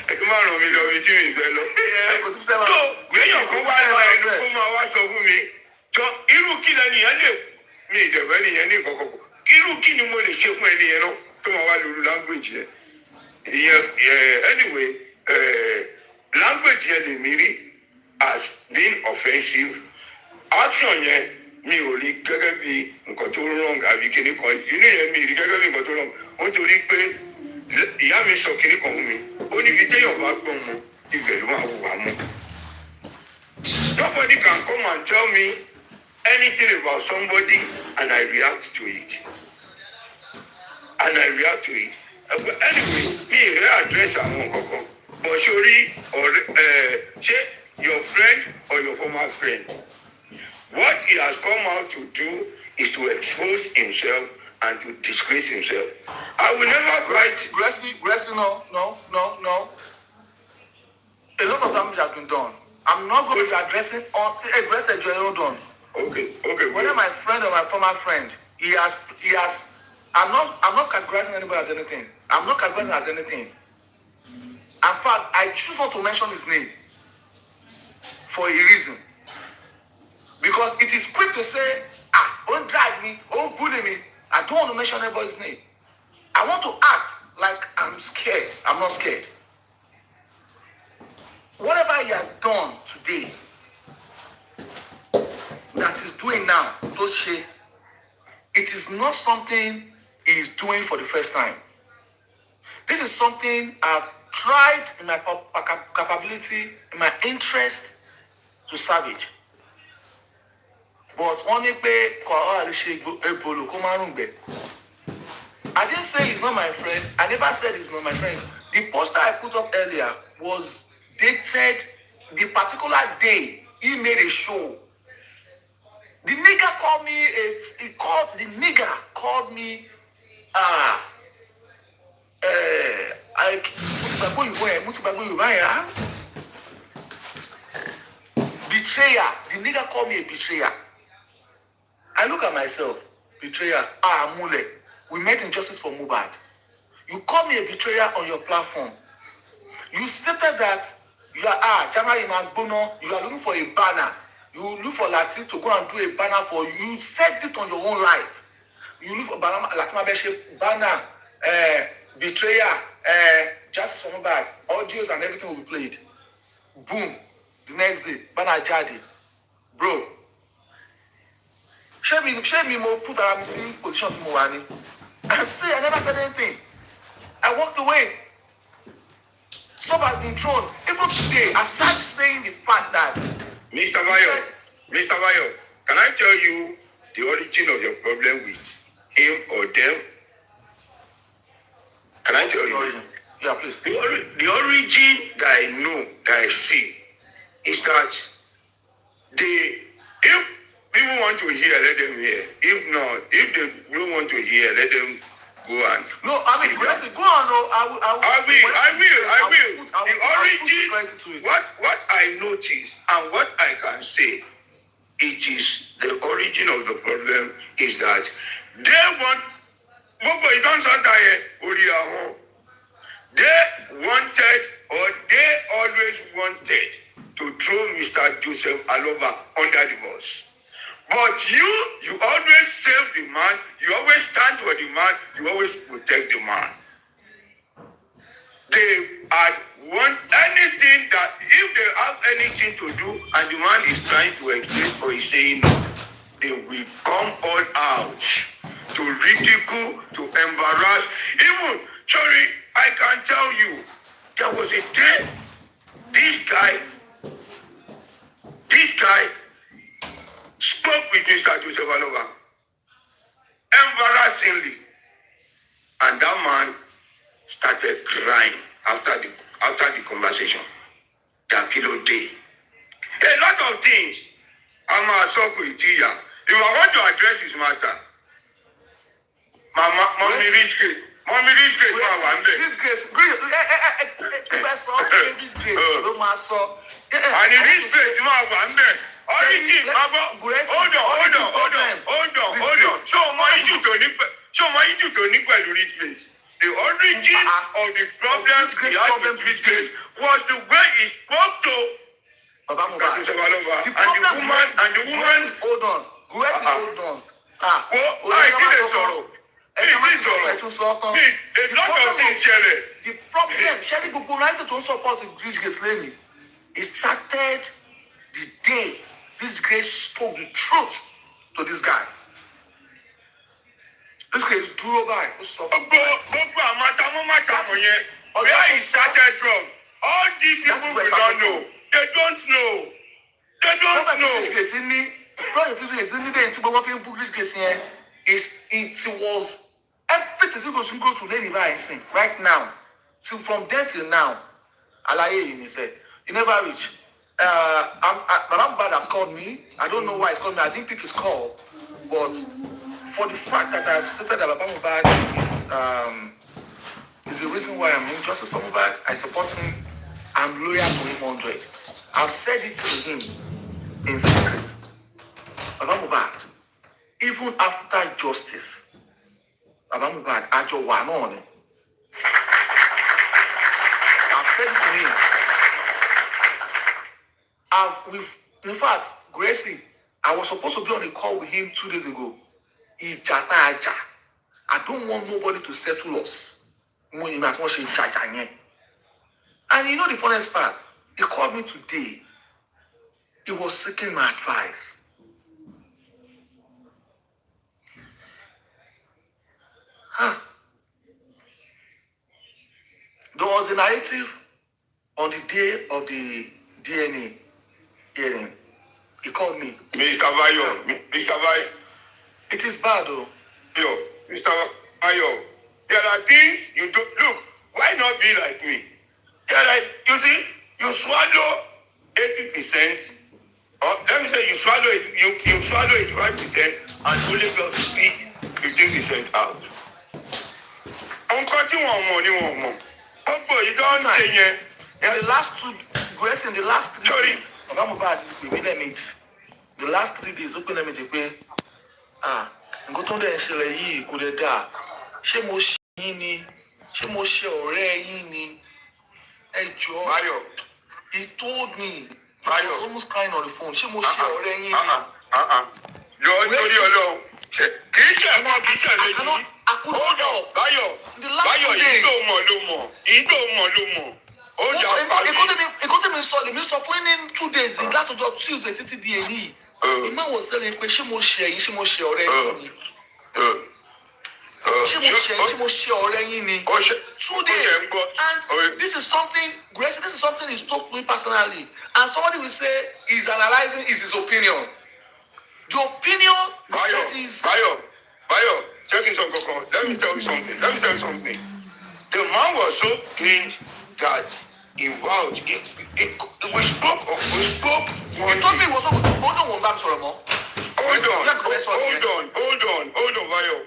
S5: Ẹ máa ràn mí lọ bí tí mi fẹ́ lọ.
S4: Kò sí tẹ́lẹ̀.
S5: So gbẹ̀yàn kan wá lọ ẹni kó máa wá sọ fún mi. Jọ irú kí lẹ́nìyẹn lè mi ìdẹ̀bẹ́ nìyẹn ní nǹkan kọ̀ọ̀kan. Irú kí ni mo lè ṣe fún ẹnìyẹn náà tó máa wá lóru language yẹn. Anyway, language yẹn lè mí rí as being offensive. Action yẹn mi ò rí gẹ́gẹ́ bí nǹkan tó wrong àbí kíní kan inú yẹn mi rí gẹ́gẹ́ bí nǹkan tó wrong ó torí pé ìyá mi sọ kíní kan fún mi ó níbi téèyàn bá gbọ́n mu ibẹ̀ ló máa wà mú. Nobody can come and tell me anything about somebody and I react to it. Anyway, mi ì rí address àwọn nǹkan kan but sórí ṣé your friend or your former friend. What he has come out to do is to expose himself and to disgrace himself. I will never fight.
S4: Gracie, no. A lot of damage has been done. I'm not going to be addressing on Gracie. Hold on.
S5: Okay.
S4: Whether my friend or my former friend, he has I'm not categorizing anybody as anything. I'm not categorizing as anything. In fact, I choose not to mention his name for a reason. Because it is quick to say, don't drag me, don't bully me. I don't want to mention anybody's name. I want to act like I'm scared. I'm not scared. Whatever he has done today, that he's doing now, it is not something he's doing for the first time. This is something I've tried in my capability, in my interest to salvage. But only I didn't say he's not my friend. I never said he's not my friend. The poster I put up earlier was dated the particular day he made a show. The nigger called me betrayer. The nigger called me a betrayer. I look at myself, betrayer. Mule. We met in Justice for Mohbad. You call me a betrayer on your platform. You stated that you are January Magbono, you are looking for a banner. You look for Latin to go and do a banner for you. You said it on your own life. You look for Latin banner, betrayer, Justice for Mohbad, audios and everything will be played. Boom. The next day, banner jadi. Bro. Shame me more put around missing positions in Mowani. And still, I never said anything. I walked away. Stuff has been thrown. Even today, aside saying the fact that
S5: Mr. Bayo, can I tell you the origin of your problem with him or them? Can I tell you?
S4: Yeah, please.
S5: The origin that I know, that I see, is that if people want to hear, let them hear. If not, if they don't want to hear, let them go on.
S4: No, I mean, Gracie, go on. No, I
S5: will. The origin, what I notice and what I can say, it is the origin of the problem is that they want, they wanted or they always wanted to throw Mr. Joseph Aloba under the bus. But you always save the man, you always stand for the man, you always protect the man. They want anything that, if they have anything to do and the man is trying to explain or is saying no, they will come all out to ridicule, to embarrass. Even, sorry, I can tell you, there was a day, this guy spoke with Mr. Joseph Alova, embarrassingly, and that man started crying after the conversation. That kilo day. A lot of things. I'm a so with you. If I want to address this matter, mommy rich grace,
S4: this grace,
S5: and in this place, origin, hold on. Show my issue to Nipa rich place. The origin of the problem he had with rich place was the way he spoke to and the woman.
S4: Hold on. Hold on. The problem, Sherry Bukunai to support the Rich Grace Lady, it started the day this Grace spoke the truth to this guy. This guy is duro by.
S5: Where he started from, all these people we don't know. They don't know. It
S4: was everything goes to go to Lenny right now. So from then till now, Alaye, he said, he never reached. Madame Bad has called me. I don't know why he's called me. I didn't pick his call. But for the fact that I've stated that Madame Bad is the reason why I'm in Justice for Mohbad. I support him. I'm loyal to him 100. I've said it to him in secret. Madame Bad, even after justice, Baba Mohbad, àjọ wà náà ni. I've said it to him. In fact, Gracie, I was supposed to be on a call with him 2 days ago. I don't want nobody to settle us. And you know the funniest part? He called me today. He was seeking my advice. There was a narrative on the day of the DNA hearing. He called me.
S5: Mr. Bayo, Mr. Bayo.
S4: It is bad though.
S5: Yo, Mr. Bayo, there are things you don't look. Why not be like me? You see, you swallow 80%. Or let me say you swallow it. You swallow 85% and only just spit 15% out. I'm cutting one more. You don't say yeah.
S4: In the last 3 days, Baba Mohbad is with them. The last 3 days, open them to pay. Nǹkan tó ń dẹ̀ ń ṣẹlẹ̀ yìí kò lè dáa. Ṣé mo ṣe yín ni? Ṣé mo ṣe ọ̀rẹ́ yín ni? Ẹ jọ̀ọ́.
S5: Bayo.
S4: He told me.
S5: Bayo.
S4: He was almost crying on the phone. Ṣé mo ṣe ọ̀rẹ́ yín ni?
S5: Lórí Ọlọ́run. Kì í ṣe ẹ̀kọ́ kì í ṣe ẹ̀lẹ́yìn.
S4: Hold on.
S5: Bayo.
S4: In the last 2 days.
S5: Ìdó mọ̀. Ó jà parí.
S4: Èkó tèmi sọ lèmi sọ fún yín ní 2 days látọjọ́ Tuesday títí di èyí. Ìmọ̀ wò sẹ́ni pé ṣé mo ṣe ẹ̀yin ṣé mo ṣe ọ̀rẹ́ yín ni? Ṣé mo ṣe ọ̀rẹ́ yín ni? 2 days. And this is something, Grace, this is something he's told me personally. And somebody will say he's analyzing is his opinion. The opinion that is...
S5: Bayo, check this out, Coco. Let me tell you something. The man was so keen that he vowed. We spoke one
S4: He told me he was so good. Hold on,
S5: Bayo.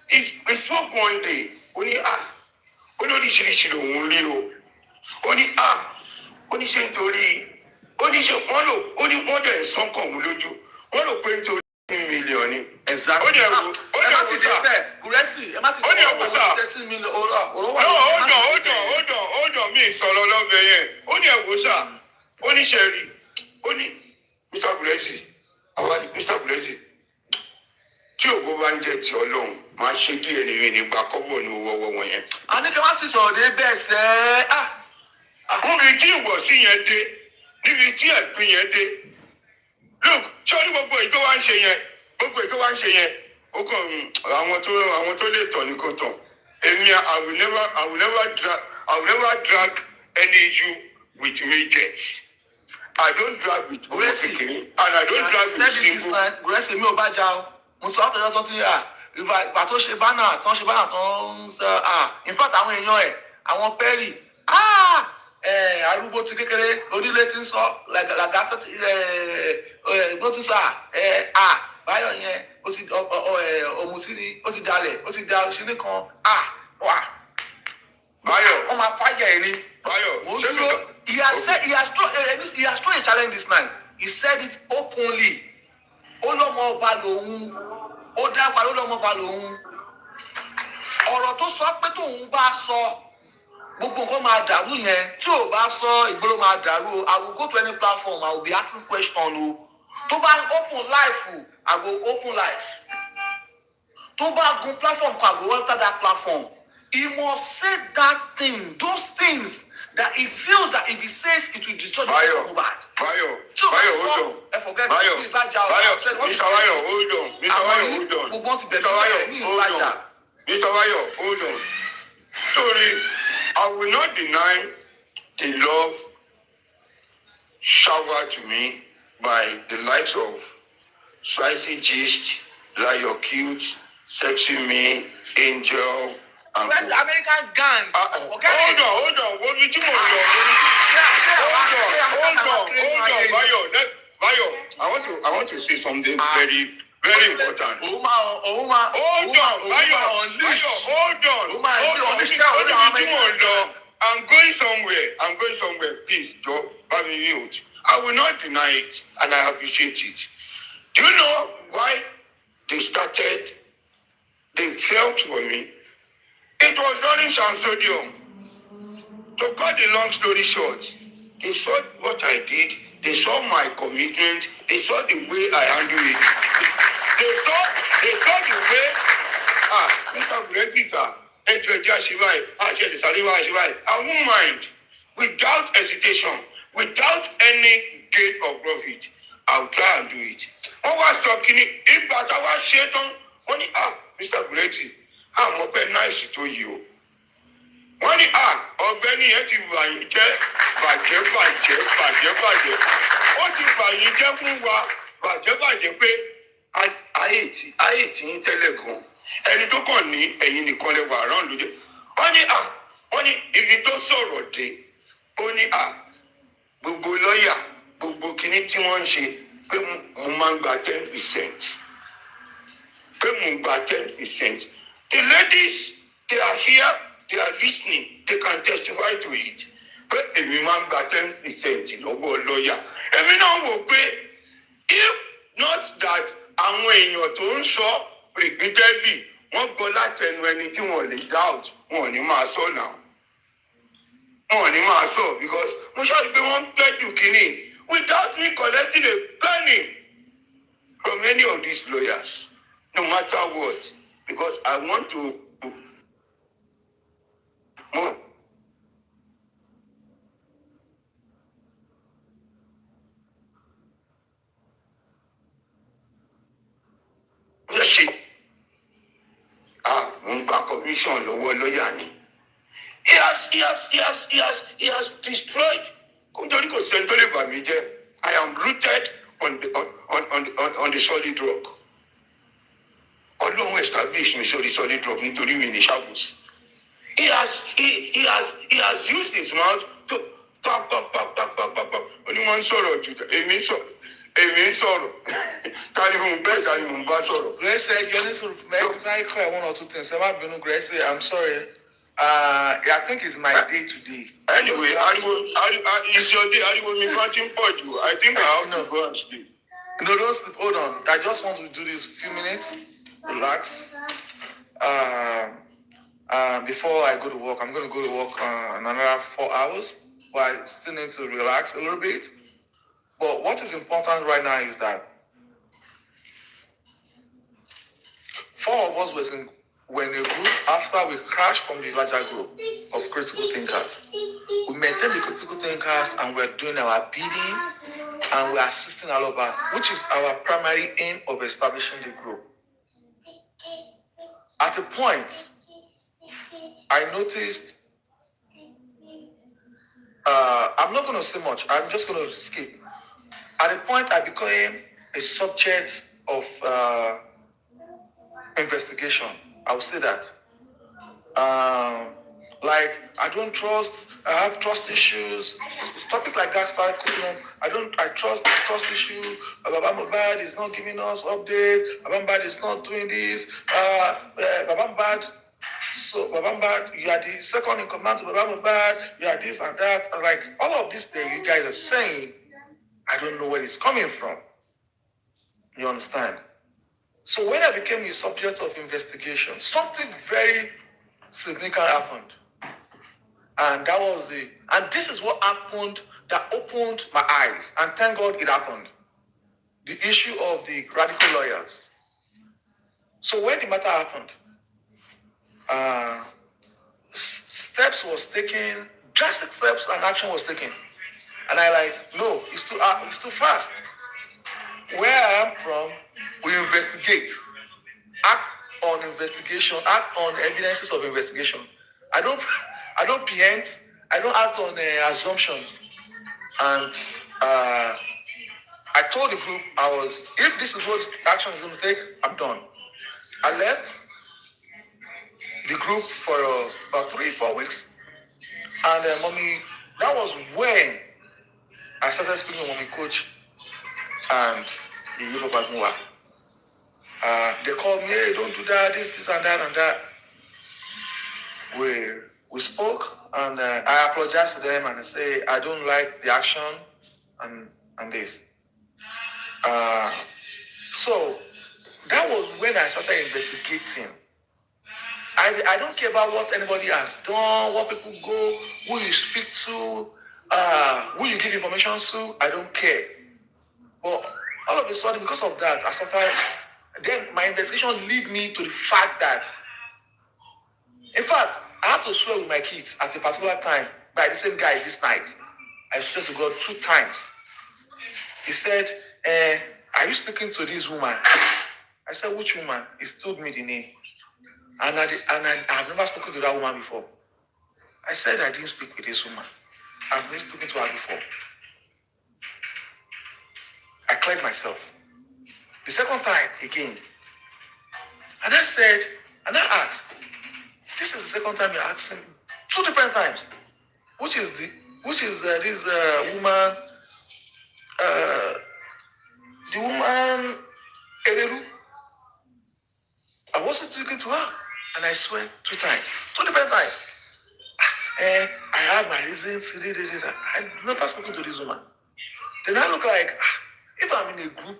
S5: He spoke one day. Oríṣiríṣi lòun rí o. Ṣé nítorí wọ́n dẹ̀ sọ́kàn òun lójú. Wọ́n rò pé nítorí million ni.
S4: Exactly. Ẹ má ti dé bẹ́ẹ̀, Gúrẹ́sì, ẹ má ti dé bẹ́ẹ̀, 13 million.
S5: Hold on, mi sọ̀rọ̀ lọ́bẹ̀ yẹn. Ó ní ẹ̀wò sà, ó ní ṣẹ̀rí, ó ní Mr. Gúrẹ́sì, Mr. Gúrẹ́sì, tí ògo bá ń jẹ ti Ọlọ́run, máa ṣe díẹ̀ nínú ìnípa kọ́bọ̀ ní owó wọn yẹn.
S4: A ní kí wọ́n sì sọ̀rọ̀ dé bẹ́ẹ̀ sẹ́.
S5: Níbi tí ìwọ̀sí yẹn dé, níbi tí ẹ̀gbin yẹn dé. Look, ṣé o ní gbogbo èyí tó wá ń ṣe yẹn, ó kàn àwọn tó lè tàn ní kò tàn. Èmi, I will never drag any issue with rejects. I don't drag with Gúrẹ́sì, and I don't drag with single.
S4: Gúrẹ́sì mi ò bá jà o. Mo sọ àtẹ̀jọ́ tó ti ìgbà tó ṣe bánà tó ń sọ in fact àwọn èèyàn ẹ̀ àwọn pẹ́rì arúgbó ti kékeré onílé ti ń sọ làgàtà bó ti sọ Báyọ̀ yẹn ó ti òmùsí ni ó ti dalẹ̀ ó ti da òṣèré kan wà.
S5: Báyọ̀
S4: wọ́n máa fàyà ẹ̀ ni.
S5: Báyọ̀
S4: mo dúró he has thrown a challenge this night. He said it openly. Ó lọ́mọ ọba lòun ó dápá ló lọ́mọ ọba lòun. Ọ̀rọ̀ tó sọ pé tóun bá sọ gbogbo nǹkan máa dàrú yẹn tí ò bá sọ ìgboro máa dàrú. I will go to any platform, I will be asking question o. Tó bá open life I go open life. Tó bá gun platform kan I go enter that platform. He must say that thing, those things that he feels that if he says it will destroy the people bad.
S5: Bayo,
S4: hold on. I forget.
S5: Bayo, hold on. Sorry, I will not deny the love showered to me by the likes of Spicy Gist, Layo Cute, Sexy Me, Angel, and
S4: where's the American gang?
S5: Hold on. What did you want? Hold on. Bayo, I want to say something very, very important. Hold on. I'm going somewhere. Please, Joe, have me mute. I will not deny it, and I appreciate it. Do you know why they started They felt for me. It was during Samsodium. To cut the long story short, they saw what I did. They saw my commitment. They saw the way I handle it. They saw the way, Mr. Brady, sir, I won't mind. Without hesitation, without any gain of profit, I'll try and do it. Wọ́n wá sọ kínní, ìgbà tá a wá ṣe tán, wọ́n ní, Mr. Brady, àwọn ọpẹ́ náìsì tó yìí o. Wọ́n ní ọ̀gbẹ́ni yẹn ti bàyìn jẹ́ bàjẹ́. Ó ti bàyìn jẹ́ fún wa bàjẹ́ pé ayé tí yín tẹ́lẹ̀ gan. Ẹni tó kàn ní ẹ̀yin nìkan lè wà rán lóde. Wọ́n ní ibi tó sọ̀rọ̀ dé. Ó ní gbogbo lọ́ọ̀yà gbogbo kinní tí wọ́n ń ṣe pé mo máa ń gba 10%. Pé mo ń gba 10%. The ladies, they are here. They are listening. They can testify to it. Pé èmi máa ń gba 10% lọ́wọ́ lọ́ọ̀yà. Èmi náà wò pé if not that àwọn èèyàn tó ń sọ repeatedly wọ́n gbọ́ látẹnu ẹni tí wọ́n lè doubt wọn ò ní máa sọ náà. Wọn ò ní máa sọ because mo ṣáà pé wọ́n ń pẹ́jù kínní without me collecting a penny from any of these lawyers, no matter what, because I want to more. Mo ń gba commission lọ́wọ́ lọ́ọ̀yà ni. He has destroyed. Nítorí kò sẹ́ni tó lè bà mí jẹ́. I am rooted on the solid rock. Ọlọ́run establish me sórí solid rock nítorí mi ní ṣàbùsì. He has used his mouth to talk. Onímọ̀ ń sọ̀rọ̀ jù èmi ń sọ̀rọ̀. Tani mo ń bá sọ̀rọ̀.
S4: Grace, you need to make clear one or two things. Grace, I'm sorry. I think it's my day today.
S5: Anyway, it's your day. Ariwo mi kan ti ń pọ̀ jù. I think I have to go and sleep.
S4: No, don't sleep. Hold on. I just want to do this few minutes. Relax. Before I go to work, I'm going to go to work in another 4 hours. But I still need to relax a little bit. But what is important right now is that 4 of us were in a group after we crashed from the larger group of critical thinkers. We maintained the critical thinkers and we're doing our bidding and we're assisting all over, which is our primary aim of establishing the group. At a point, I noticed, I'm not going to say much, I'm just going to skip. At a point, I became a subject of investigation. I will say that. Like, I don't trust, I have trust issues. Topic like that started coming up. I trust issue. Baba Mohbad is not giving us updates. Baba Mohbad is not doing this. Baba Mohbad, you are the second in command to Baba Mohbad. You are this and that. Like, all of this thing you guys are saying, I don't know where it's coming from. You understand? So when I became the subject of investigation, something very significant happened. And this is what happened that opened my eyes. And thank God it happened. The issue of the radical lawyers. So when the matter happened, steps was taken, drastic steps and action was taken. And no, it's too fast. Where I am from, we investigate, act on investigation, act on evidences of investigation. I don't preempt, I don't act on assumptions. And I told the group if this is what action is going to take, I'm done. I left the group for about 3-4 weeks. And mommy, that was when I started speaking with mommy coach and the Yoruba Bagua. They called me, hey, don't do that, this and that and that. We spoke and I apologized to them and I say I don't like the action and this. So that was when I started investigating I don't care about what anybody has done, what people go, who you speak to, who you give information to. I don't care. But all of a sudden, because of that, I started. Then my investigation lead me to the fact that, in fact, I had to swear with my kids at a particular time by the same guy this night. I swear to God 2 times. He said, "Are you speaking to this woman?" I said, "Which woman?" He told me the name. And I have never spoken to that woman before. I said I didn't speak with this woman. I've been speaking to her before. I cleared myself. The second time again. And I said, and I asked, this is the second time you're asking 2 different times. Which is this woman, the woman, Ereru. I wasn't speaking to her. And I swear 2 times. 2 different times. I have my reasons. I've never spoken to this woman. Then I look like, if I'm in a group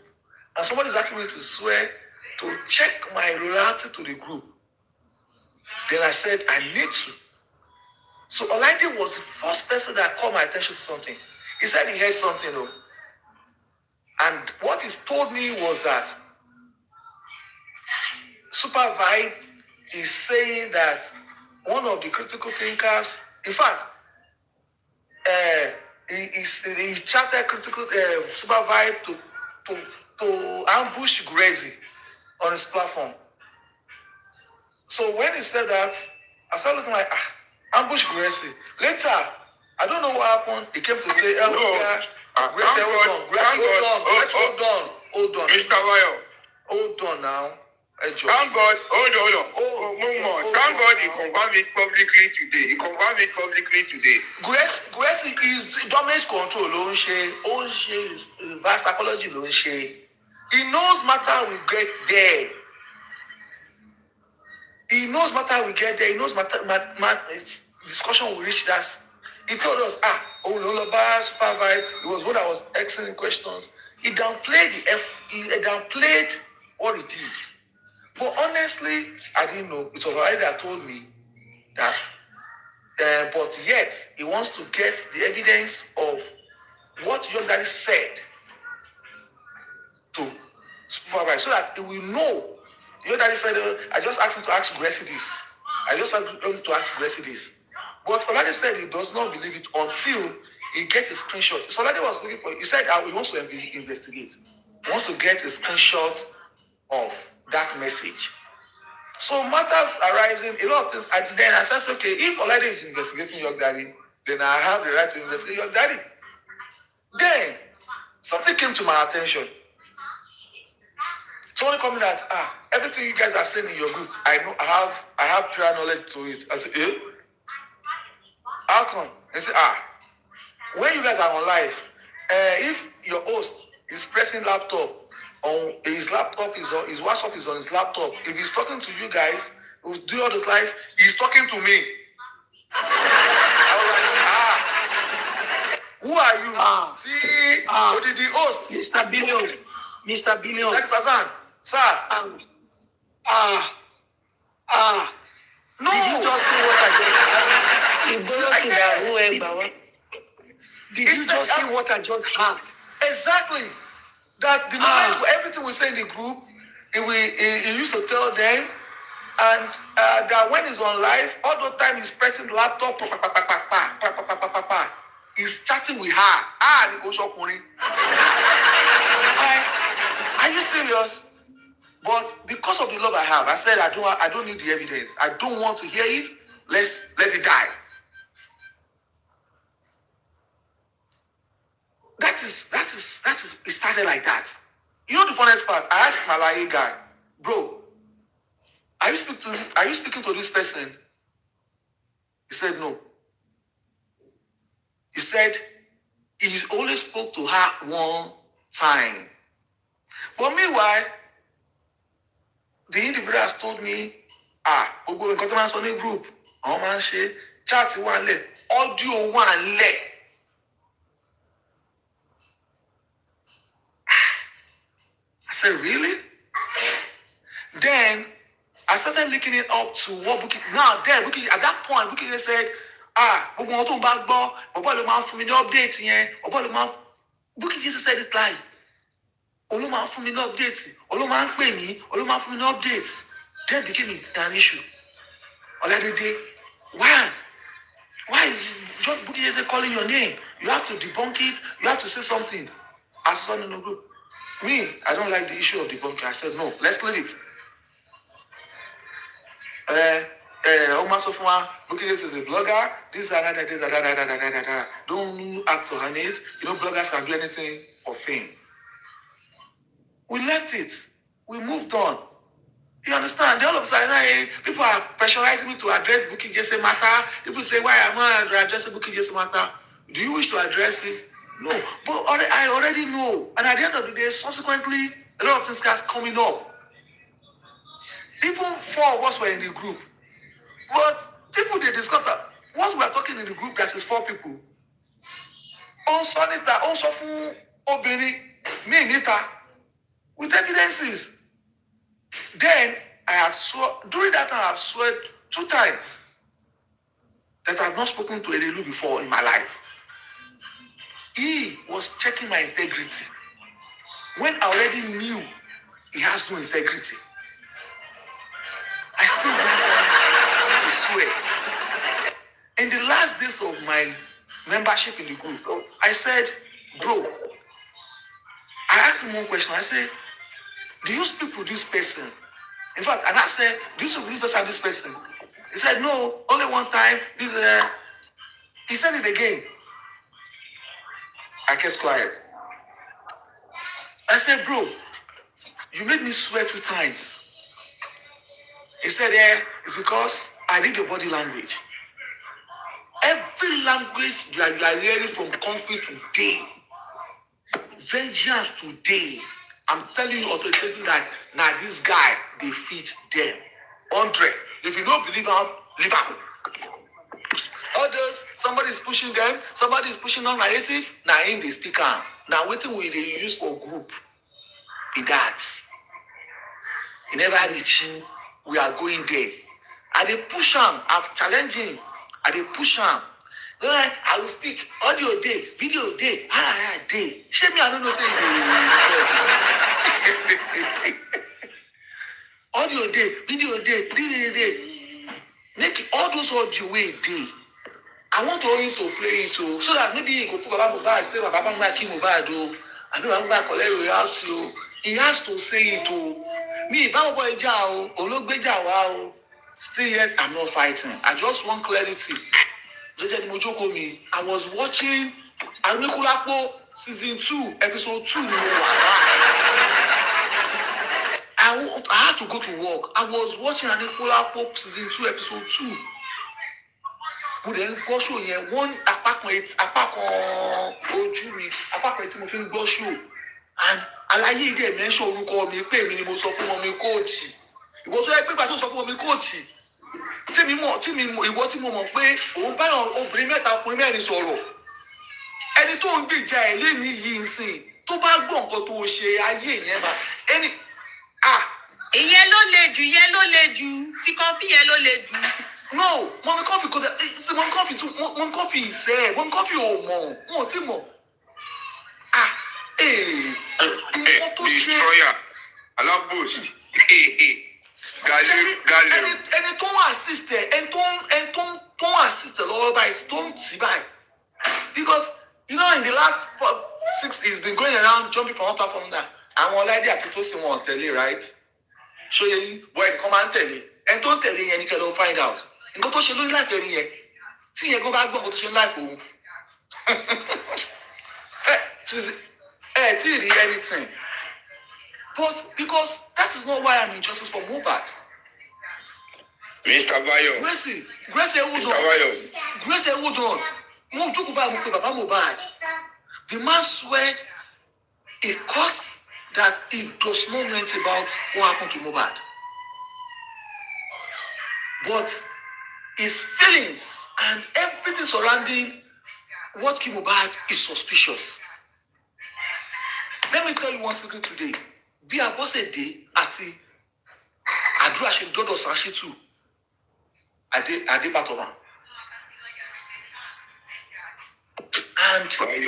S4: and somebody's asking me to swear to check my loyalty to the group, then I said, I need to. So Olaide was the first person that called my attention to something. He said he heard something. And what he told me was that Super Vibe is saying that one of the critical thinkers, in fact, he chatted critical Super Vibe to ambush Gracie on his platform. So when he said that, I started looking like, ambush Gracie. Later, I don't know what happened. He came to say, Gracie, hold on.
S5: Mr. Wayo.
S4: Hold on now.
S5: Thank God, hold on. Thank God he confirmed it publicly today.
S4: Gracie is damage control, reverse psychology. He knows matter we get there. He knows discussion will reach that. He told us, Super Vibe. It was what I was asking questions. He downplayed what he did. But honestly, I didn't know. It was already that told me that. But yet, he wants to get the evidence of what Young Daddy said to supervise so that he will know. Young Daddy said, I just asked him to ask Gracie this. But Olade said he does not believe it until he gets a screenshot. So Olade was looking for, he said he wants to investigate. He wants to get a screenshot of that message. So matters arising, a lot of things. And then I said, okay, if Olade is investigating Young Daddy, then I have the right to investigate Young Daddy. Then something came to my attention. Someone told me that everything you guys are saying in your group, I know I have prior knowledge to it. I said, how come? They say, when you guys are on live, if your host is pressing laptop on his laptop, his WhatsApp is on his laptop. If he's talking to you guys, who do all this live, he's talking to me. I was like, who are you? See, the host.
S3: Mr. Billion.
S4: Next person, sir. No.
S3: Did you just see what I just Did you just see what I just heard?
S4: Exactly. That the moment everything we say in the group, he used to tell them, and that when he's on live, all the time he's pressing the laptop, he's chatting with her. Are you serious? But because of the love I have, I said I don't need the evidence. I don't want to hear it. Let it die. That is. It started like that. You know the funniest part? I asked my Malayi guy, bro, are you speaking to this person? He said no. He said he only spoke to her one time. But meanwhile, the individual has told me, Ogo Nkotoman Sony group, chat one leg, audio one leg. I said, really? Then I started linking it up to what Bukky. Now, then, Bukky, at that point, Bukky just said, gbogbo wọn tó ń bá gbọ́, bàbá ló máa ń fún mi ní update yẹn, bàbá ló máa ń. Bukky just said it live. Olú máa ń fún mi ní update, Olú máa ń pè mí, Olú máa ń fún mi ní update. Then became an issue. Ọládédé, why? Why is just Bukky just calling your name? You have to debunk it, you have to say something. I saw in the group. Me, I don't like the issue of debunking. I said, no, let's leave it. Oma Sofuma, Bukky is a blogger. This and that. Don't act to her needs. You know, bloggers can do anything for fame. We left it. We moved on. You understand? Then all of a sudden, people are pressurizing me to address Bukky Jesse matter. People say, why am I addressing Bukky Jesse matter? Do you wish to address it? No. But I already know. And at the end of the day, subsequently, a lot of things start coming up. Even 4 of us were in the group. But people, they discuss that. Once we are talking in the group, that is 4 people. On Sonita, on Sofu, Obini, me, Nita, with evidences. Then, I have during that time, I have sworn 2 times that I have not spoken to Elelu before in my life. He was checking my integrity when I already knew he has no integrity. I still want to swear. In the last days of my membership in the group, I said, bro, I asked him one question. I said, do you speak to this person? In fact, and I said, do you speak to this person and this person? He said, no, only one time. He said it again. I kept quiet. I said, bro, you made me swear 2 times. He said, it's because I read your body language. Every language you are hearing from conflict today, vengeance today, I'm telling you authoritatively that now this guy, they feed them. 100. If you don't believe him, leave him. Others, somebody is pushing them, somebody is pushing on narrative, now him they speak on. Now waiting will they use for group. Be that. He never reach. We are going there. And they push him, I'm challenging. And they push him. I will speak audio day, video day, day. Shame me, I don't know say audio day, video day, day. Make all those audio way day. I want him to play it too, so that maybe he go put Baba Mohbad, say Baba Mohbad kill Mohbad o, I know Baba Mohbad collect royalty o. He has to say it o. Me, Baba Boy ja o, Ologbeja wa o. Still yet, I'm not fighting. I just want clarity. I was watching Anikulapo season 2, episode 2. I had to go to work. I was watching Anikulapo season 2, episode 2. But then go show one apartment ojú mi, apartment tí mo fi ń gbọ́ show. And àlàyé ide mention orúkọ mi pé mi ni mo sọ fún wọn mi coach. Ìwọ tó yẹ pé pàtó sọ fún wọn mi coach. Tí mi ìwọ tí mo mọ̀ pé òun bá obìnrin mẹ́ta ọkùnrin mẹ́rin sọ̀rọ̀. Ẹni tó ń gbìjà ẹ̀ lẹ́ni yìí ń sìn tó bá gbọ́ nǹkan tó ṣe ayé yẹn mà ẹni
S2: ìyẹn ló le jù tí kọfí yẹn ló le jù.
S4: No, Mommy Coffee could see Mommy Coffee too. Mommy Coffee is there. Mommy Coffee oh Timo.
S5: Destroyer. Alabos. Galileo.
S4: And don't assist there. And don't assist the Lord by don't see by. Because you know in the last 6 he's been going around jumping from one platform that I'm already at it to one tell you, right? So you boy come and tell you. And don't tell you and you can find out. Nǹkan tó ṣe lórí láìpẹ́ rí yẹn tí yẹn gan bá gbọ́ nǹkan tó ṣe ní láìpẹ́ òun tí rí anything but because that is not why I'm in justice for Mohbad.
S5: Mr. Bayo.
S4: Grace hold on mo jókòó báyìí mo pe bàbá Mohbad. The man swear a cause that he does not know anything about what happened to Mohbad, but his feelings and everything surrounding what killed Mohbad is suspicious. Let me tell you one secret today. Bí a bọ́ ṣe dé àti àdúrà ṣe dọ́dọ̀ Sàṣítù Adébátọ́ba. And secretly,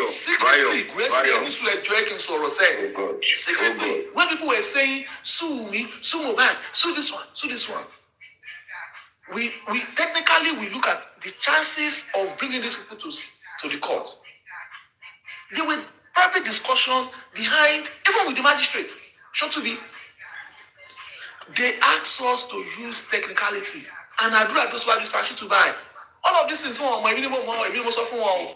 S4: secretly, when people were saying, sue me, sue Mohbad, sue this one. We technically look at the chances of bringing these people to the court. There were private discussion behind, even with the magistrate. Shotubi, they asked us to use technicality. And I do like those who are researching to buy. All of these things, my minimum stuff for one.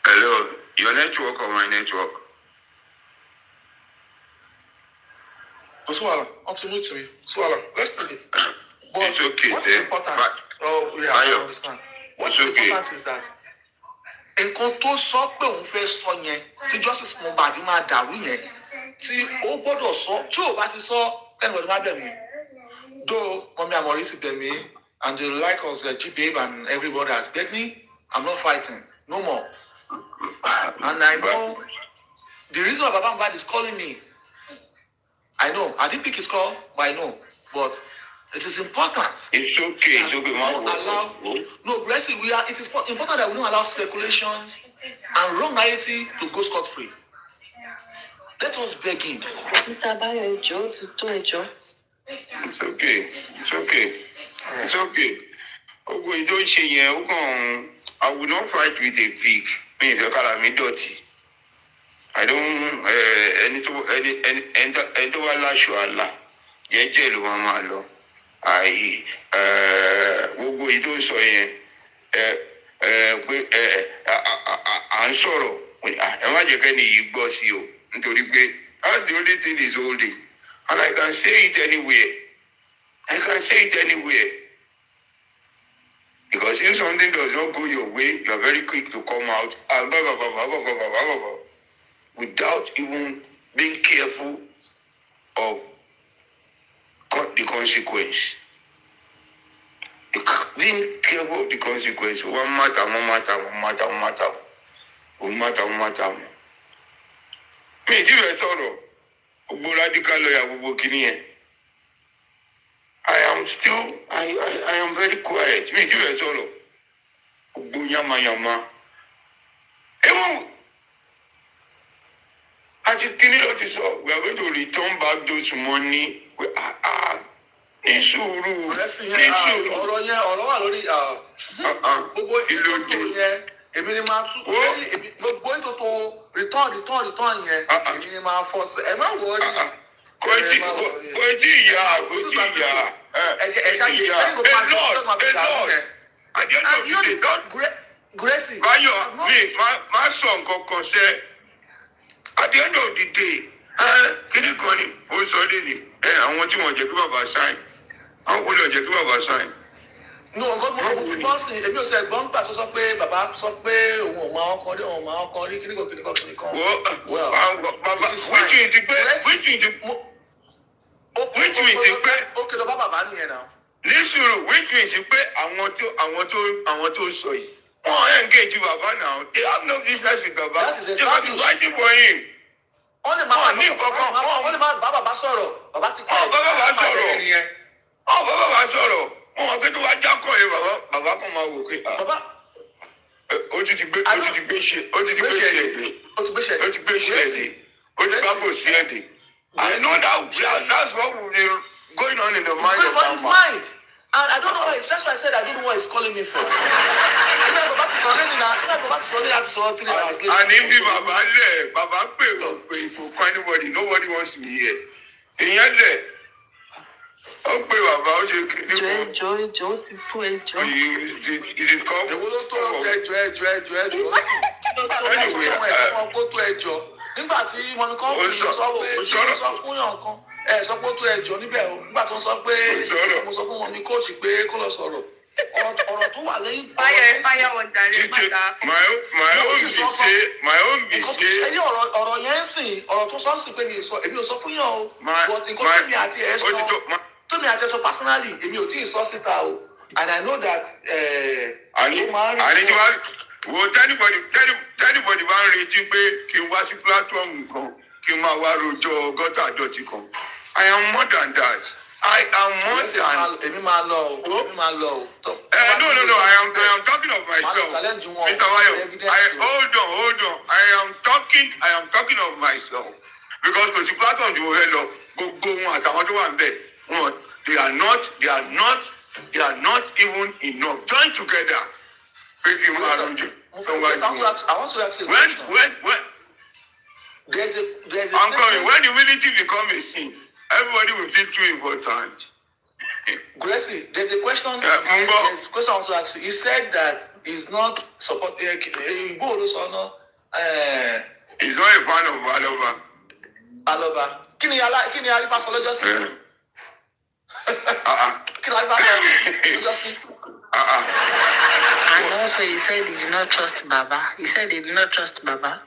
S5: Hello, your network or my network?
S4: Swallow, ultimately to me. Swallow, let's take it. But
S5: it's okay.
S4: What's important? I understand. What's important is that nǹkan tó sọ pé òun fẹ́ sọ yẹn tí Justice Mohbad máa dàrú yẹn tí ó gbọ́dọ̀ sọ tí ò bá ti sọ kẹ́nìbọ̀dì má bẹ̀ mí. Though Mọ́mí Àmọ̀rí ti bẹ̀ mí and the like of G-Babe and everybody has begged me, I'm not fighting. No more. And I know the reason why Baba Mohbad is calling me. I know. I didn't pick his call, but I know. But it is important.
S5: It's okay. It's okay.
S4: No, Gracie, it is important that we don't allow speculations and wrong narrative to go scot-free. Let us beg him.
S2: Mr. Bayo, Joe.
S5: It's okay. It's okay. It's okay. I will not fight with a pig. I don't any laṣọ àlà jẹ́jẹ́ ló máa lọ. Gbogbo èyí tó ń sọ yẹn pé à ń sọ̀rọ̀ ẹ má jẹ́ kẹ́ni yìí gbọ́ sí o nítorí pé that's the only thing is holding and I can say it anywhere. Because if something does not go your way, you are very quick to come out without even being careful of the consequence. Being careful of the consequence. One matter. Me, if you sorrow, radical lawyer, I am very quiet. Me, if you sorrow, yama. As you can notice, we are going to return back those money.
S4: Èmi ni máa tún gbogbo ètò return yẹn èmi ni máa fọ́ sí ẹ má wọrí.
S5: Kò tí ìyá.
S4: Gracie.
S5: Báyọ̀ mi máa sọ nǹkan kan sẹ́. At the end of the day, kíni kan ni ó sọ dé ni àwọn tí wọ́n jẹ́ kí bàbá sign àwọn kò lè jẹ́ kí bàbá sign.
S4: No, ọgọ́dún mo fi bọ́ sí èmi ò sẹ́ gbọ́n gbà tó sọ pé bàbá sọ pé òun ò máa ọkọ rí kíní kan.
S5: Bàbá which means pé
S4: ó kìlọ̀ bá bàbá nìyẹn náà.
S5: Ní sùúrù which means pé àwọn tó sọ yìí wọ́n engage bàbá now. They have no business with bàbá.
S4: That is
S5: they have been fighting for him.
S4: Wọ́n lè máa bá bàbá sọ̀rọ̀. Bàbá ti kọ́
S5: bàbá sọ̀rọ̀. Wọ́n gbé tó wá jákọ̀ yìí bàbá kan máa wò pé.
S4: Bàbá.
S5: Ó ti gbé ṣe ẹ̀dẹ̀. I know that's what will be going on in the mind of
S4: his mind. And I don't know why. That's why I said I don't know what he's calling me for. And
S5: if Baba pay for anybody, nobody wants to hear. Ìyẹn dẹ̀, ó pè bàbá ó ṣe kíni.
S2: Jọ ti tó ẹjọ́.
S5: It is called.
S4: Èwo ló tó ẹjọ́. Nígbà tí mọ̀mí kan fi sọ fún yàn kan. Sọ pé ó tó ẹjọ́ níbẹ̀ o nígbà tó ń sọ pé mo sọ fún mọ̀mí kóòtù pé kó lọ sọ̀rọ̀ ọ̀rọ̀ tó wà lẹ́yìn
S2: Fire on direct
S5: Títí
S2: matter.
S5: my own be
S4: nǹkan tó
S5: say
S4: ṣe ní ọ̀rọ̀ yẹn ń sìn ọ̀rọ̀ tó sọ ń sìn pé mi ò sọ èmi ò sọ fún yàn o but nǹkan tó mi àti ẹ̀ sọ tó mi àti ẹ̀ sọ personally èmi ò tí ì sọ síta o and I know that
S5: wo tẹ́nibọ̀dì bá ń retí pé kí n wá sí platform kan kí n máa wá rojọ́ gọ́tà àdọ̀tí kan I am more than that. I am more than.
S4: èmi máa lọ o.
S5: No. I am talking of myself. Mr. Wayo, hold on. I am talking of myself. Because kò sí platform tí mo fẹ́ lọ, gbogbo wọn àtàwọn tó wà ń bẹ̀, wọn, they are not even enough. Join together. Make him arrange.
S4: I want to ask you a question.
S5: When?
S4: There's a
S5: I'm coming. When humility become a sin, everybody will feel too important.
S4: Gracie, there's a question. There's a question I want to ask you. He said that he's not supporting.
S5: He's not a fan of
S4: Aloba. Kí ni Arifa sọ lọ́jọ́ sí? Kí ni Arifa sọ lọ́jọ́ sí?
S1: And also he said he did not trust Baba. He said he did not trust Baba.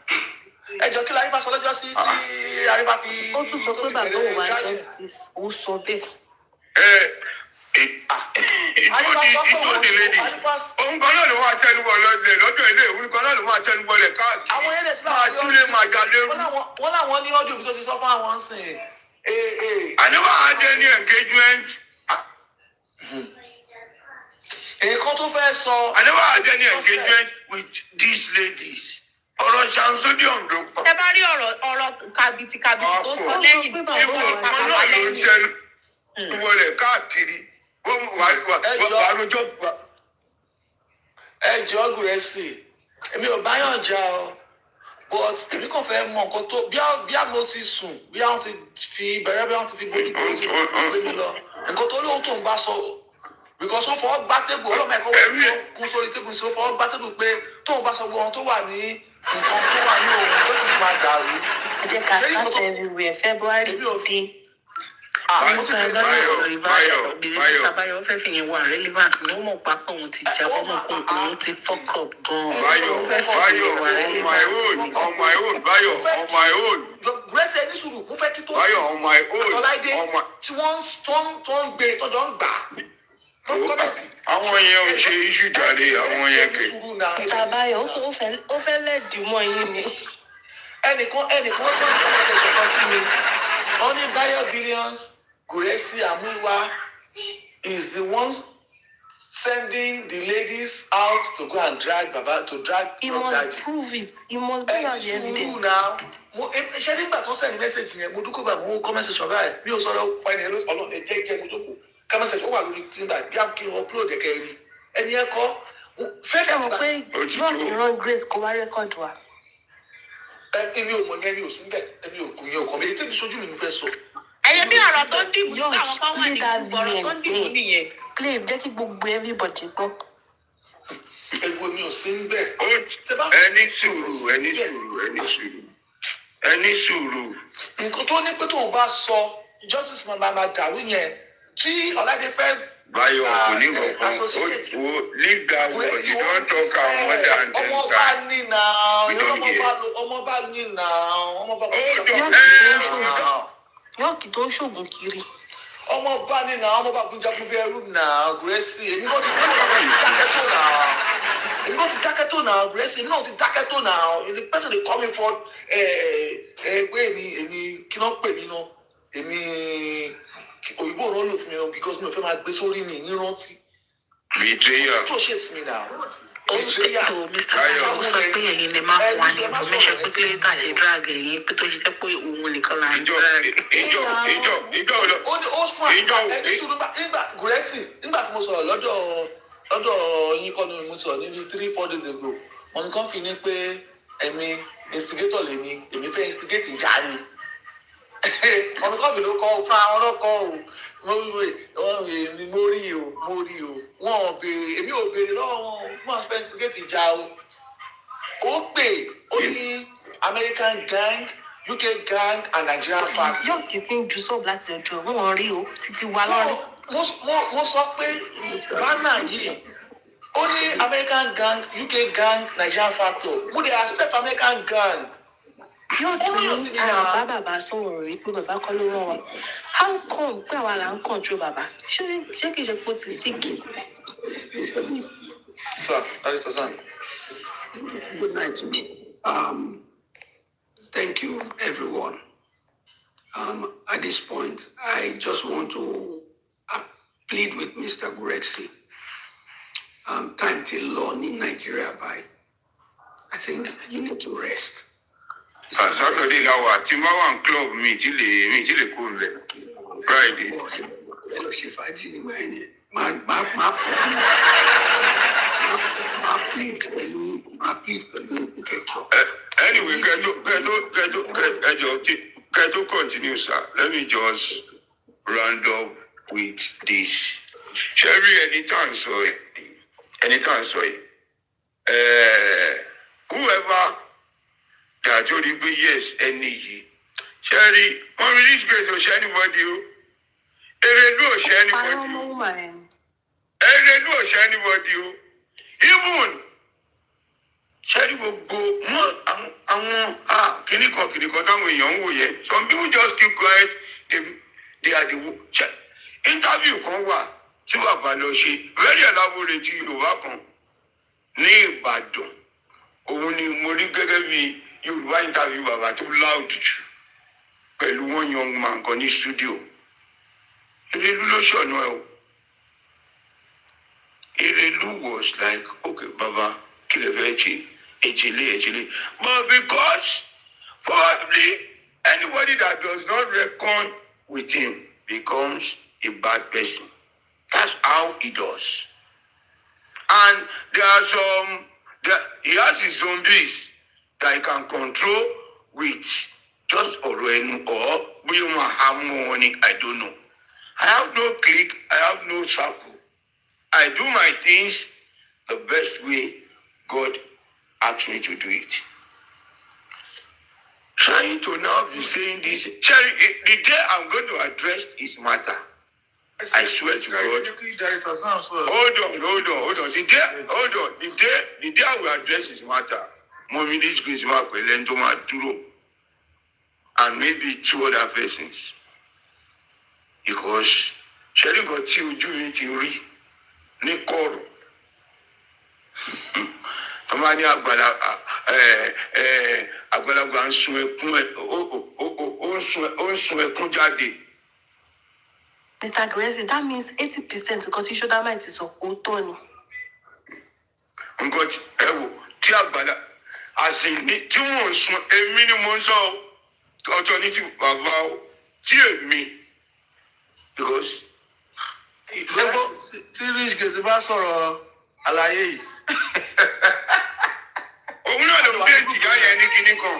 S4: Ẹjọ́ kí ni Arifa sọ lọ́jọ́ sí tí Arifa fi.
S1: Ó tún sọ pé bàbá òun wá justice. Ó sọ bẹ́ẹ̀.
S5: He told the ladies. Òun kan náà ló máa tẹnubọ̀ lọ́dọ̀ ilé ìwé kan náà ló máa tẹnubọ̀ lẹ̀ káàkiri.
S4: Àwọn yẹn lè sí
S5: máa túlé máa jalè.
S4: Wọ́n láwọn ní ọ́díò bí tó ti sọ fún àwọn sìn.
S5: I never had any engagement.
S4: Èèkan tó fẹ́ sọ.
S5: I never had any engagement with these ladies. Ọ̀rọ̀ ṣàǹsódì ọ̀dọ́ pọ̀.
S2: Ẹ bá rí ọ̀rọ̀ kàbìtì tó sọ lẹ́yìn tó sọ
S5: ìwọ̀n kan náà ló ń tẹnu wọlé káàkiri. Wà lójó gbà.
S4: Ẹ jọ Gracie, èmi ò báyọ̀ jà o, but èmi kàn fẹ́ mọ nǹkan tó bí àmọ́ ti sùn, bí àwọn ti fi bẹ̀rẹ̀ bí àwọn ti fi gbójú gbé mi lọ. Nǹkan tó lóhùn tó ń bá sọ, because ó fọwọ́ gbá tébù, ọlọ́mọ ẹ̀kọ́ wọ́n tó kún sórí tébù sí ó fọwọ́ gbá tébù pé tóun bá sọ gbogbo ohun tó wà ní nǹkan tó wà ní òun tó ti máa dàrú.
S1: Ẹ jẹ́ ká start everywhere February 15. Báyọ̀ fẹ́ fi yẹn wà relevant ní ó mọ̀ pápá òun ti jà ọmọ kòkòrò òun ti fuck up gan-an.
S5: Báyọ̀ on my own Báyọ̀ on my own.
S4: Gracie ẹni sùúrù mo fẹ́ kí tó
S5: Báyọ̀ on my own.
S4: Àtọ́láìdé tí wọ́n ń gbé tọ́jọ́ ń gbà.
S5: Àwọn yẹn ò ṣe iṣu jáde àwọn yẹn kẹ.
S1: Báyọ̀ ó fẹ́ lẹ́ẹ̀dì mọ́ yín ni.
S4: Ẹnìkan sọ ní ọmọ ṣẹ̀ṣẹ̀ kan sí mi. Wọ́n ní Báyọ̀ Billions, Gracie Amuyiwa is the one sending the ladies out to go and drag Baba to drag.
S1: He must prove it. He must bring out the evidence.
S4: Ṣé nígbà tó send message yẹn mo dúkọ́ bá mo comment section báyìí mi ò sọ̀rọ̀ fún ẹni ẹlọ́sọ̀ ọlọ́run ẹ jẹ́ mo jókòó comment section ó wà lórí nígbà bí a kí n upload ẹ̀kẹ́ rí ẹni ẹ kọ́ fẹ́
S1: Ṣé mo pé yóò rán Grace kó wá rẹ́kọ̀dù wa?
S4: Èmi ò mọ̀ ní ẹni ò sí níbẹ̀ ẹni ò kù yẹn ò kọ́ mi èyí tẹ́bi sójú mi mo fẹ́ sọ.
S2: Ẹyẹ bí ọ̀rọ̀ tó ń dìbò sí àwọn kan wà ní ìgbọ̀rọ̀ tó ń dìbò nìyẹn.
S1: Clay jẹ́ kí gbogbo everybody gbọ́.
S4: Ewu mi ò sí níbẹ̀.
S5: Ẹni sùúrù.
S4: Nǹkan tó ní pé tóun bá sọ justice máa dàrú yẹn tí Ọ̀làdé fẹ́.
S5: Báyọ̀ kò ní kankan leave that word you don talk am more than 10 times.
S4: Ọmọ bá ní nà ọmọ bá ní nà ọmọ bá
S1: Yọ̀ọ̀kì tó ń ṣògùn kiri.
S4: Ọmọ bá ní nà ọmọ bá kún jagun bí ẹrú nà Gracie èmi kò ti dákẹ́ tó nà èmi kò ti dákẹ́ tó nà Gracie èmi náà ti dákẹ́ tó nà the person dey call me for pé èmi kí ló pè mí náà èmi òyìnbó ò rán lò fún mi o because mi ò fẹ́ máa gbé sórí mi ní rántí.
S5: Betrayal.
S4: Tó ṣe sí mi náà.
S1: Mr. Bayo sọ pé ẹ̀yin lè máa fún wa ní information pé kí lè tà ṣe drag ẹ̀yin pé tó ṣe jẹ́ pé òun nìkan là ń drag.
S4: Nígbà Gracie nígbà tí mo sọ̀rọ̀ lọ́dọ̀ yín kọ́ ni mo sọ̀rọ̀ níbi 3-4 days ago wọn ni kàn fi ní pé èmi instigator lèmi èmi fẹ́ instigate ìyá ni ọ̀nà kọ́bì ló kọ́ fún àwọn ọlọ́kọ́ o mo rí o wọn ò béèrè èmi ò béèrè lọ́wọ́ wọn fẹ́ instigate ìjà o ó pè ó ní American gang UK gang and Nigerian family.
S1: Yọ̀ọ̀kì ti ń ju sọ́ọ̀bù láti ọjọ́ wọn rí o títí wa lọ́rẹ́.
S4: mo sọ pé Ghana yìí ó ní American gang, UK gang, Nigerian factor. Would they accept American gang?
S2: Yóò tún àbá bàbá sọ̀rọ̀ rí pé bàbá kọ́ ló rán wa. How come pé àwa là ń control bàbá? Ṣé kìí ṣe pé ó ti tíìkì?
S4: Sir, that is Hassan.
S6: Good night to me. Thank you, everyone. At this point, I just want to plead with Mr. Gurexi. Time till law in Nigeria by. I think you need to rest.
S5: Saturday lawa tí máa wà ní club mi tí lè kó nlẹ̀ Friday.
S6: Hello, she fights in the way. My plead pẹ̀lú kẹjọ.
S5: Anyway, kẹ́tó continue, sir. Let me just round up with this. Sherry, anytime so whoever that told you yes, any Sherry, on this case, or anybody, anybody, even Sherry will go some people just keep quiet. They are the interview kan wà tí bàbá lọ ṣe very elaborate Yorùbá kan ní Ìbàdàn. Òun ni mo rí gẹ́gẹ́ bí Yorùbá interview bàbá tó loud jù pẹ̀lú one young man kan ní studio. Erelu ló ṣọ̀nà ẹ̀ o. Erelu was like, okay, Baba, kí lè fẹ́ ṣe? Ejele. But because probably anybody that does not reckon with him becomes a bad person. That's how he does. And there are he has his zombies that he can control with just Oroenu or Buyuma Harmony, I don't know. I have no clique, I have no circle. I do my things the best way God asked me to do it. Trying to now be saying this, Cherry, the day I'm going to address this matter, I swear to God. Hold on. The day I will address this matter, Mommy, this goes back with Lendoma Duro, and maybe two other persons. Because Cherry got you doing theory, Nicole. Amani àgbàlagbà ń sun ẹkún jáde.
S2: Mr. Gracie, that means 80% because Shoulder Might is of Tony.
S5: Nǹkan ẹ wò tí àgbàlá àsìní tí mò ń sun èmi ni mò ń sọ ọ̀tọ̀ ní ti bàbá o tí èmi because.
S4: Tí Rich Gate bá sọ̀rọ̀ àlàyé yìí.
S5: Òun náà ló dé ìtìyá yẹn ní kinní kan.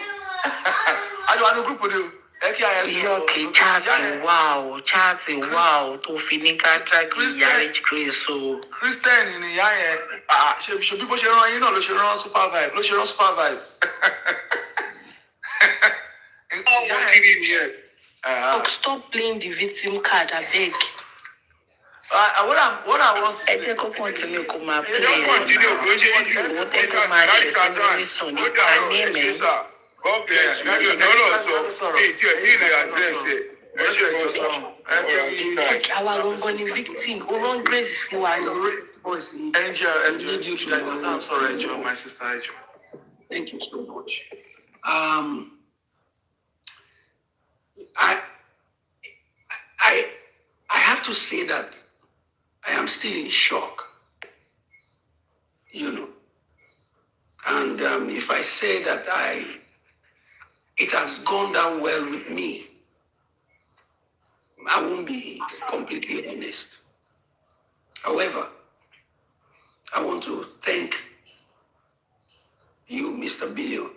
S4: Àjọ àdó gúrùpù ni o.
S1: Yọ̀kì chaati wáò tó fi ní kájáàgì ìyá Rich Grace o.
S4: Christian ni ìyá yẹn. Ṣebí bó ṣe rán yín náà ló ṣe rán Super Vibe.
S2: Stop playing the victim card, I beg.
S4: What I want to say.
S1: Ẹ jẹ́ kó continue kó máa play
S5: Don't continue, go
S1: owó tẹ́ kó máa ṣe sí lórí sùn ní àníẹ̀mẹ́.
S5: God bless you.
S2: Àwa gangan ni victim, ó rán Grace sí wa lọ.
S4: Angel, sorry, Angel, my sister Angel.
S6: Thank you so much. I have to say that I am still in shock, And if I say that it has gone down well with me, I won't be completely honest. However, I want to thank you, Mr. Billion.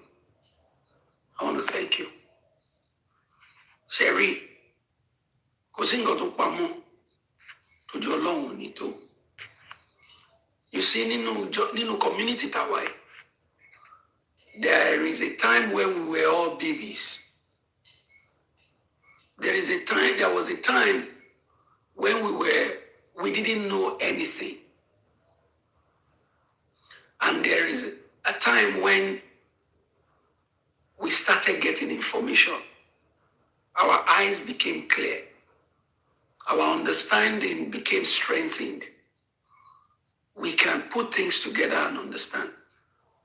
S6: I want to thank you. Sherry, kò sí nǹkan tó pamọ́ tójú Ọlọ́run ní tó. You see, nínú community tàwa yìí, there is a time where we were all babies. There was a time when we didn't know anything. And there is a time when we started getting information. Our eyes became clear. Our understanding became strengthened. We can put things together and understand.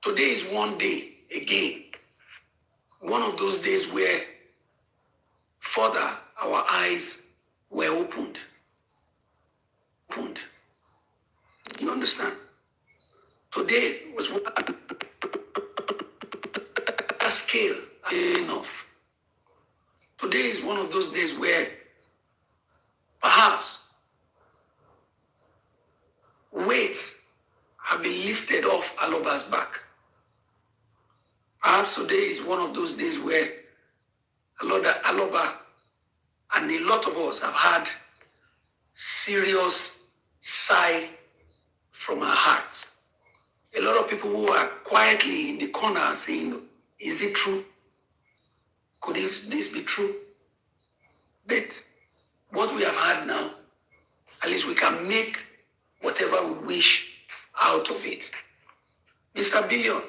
S6: Today is one day again. One of those days where further our eyes were opened. You understand? Today was one scale enough. Today is one of those days where perhaps weights have been lifted off Aloba's back. Perhaps today is one of those days where Aloba and a lot of us have had serious sigh from our hearts. A lot of people who are quietly in the corner saying, is it true? Could this be true? But what we have had now, at least we can make whatever we wish out of it. Mr. Billion,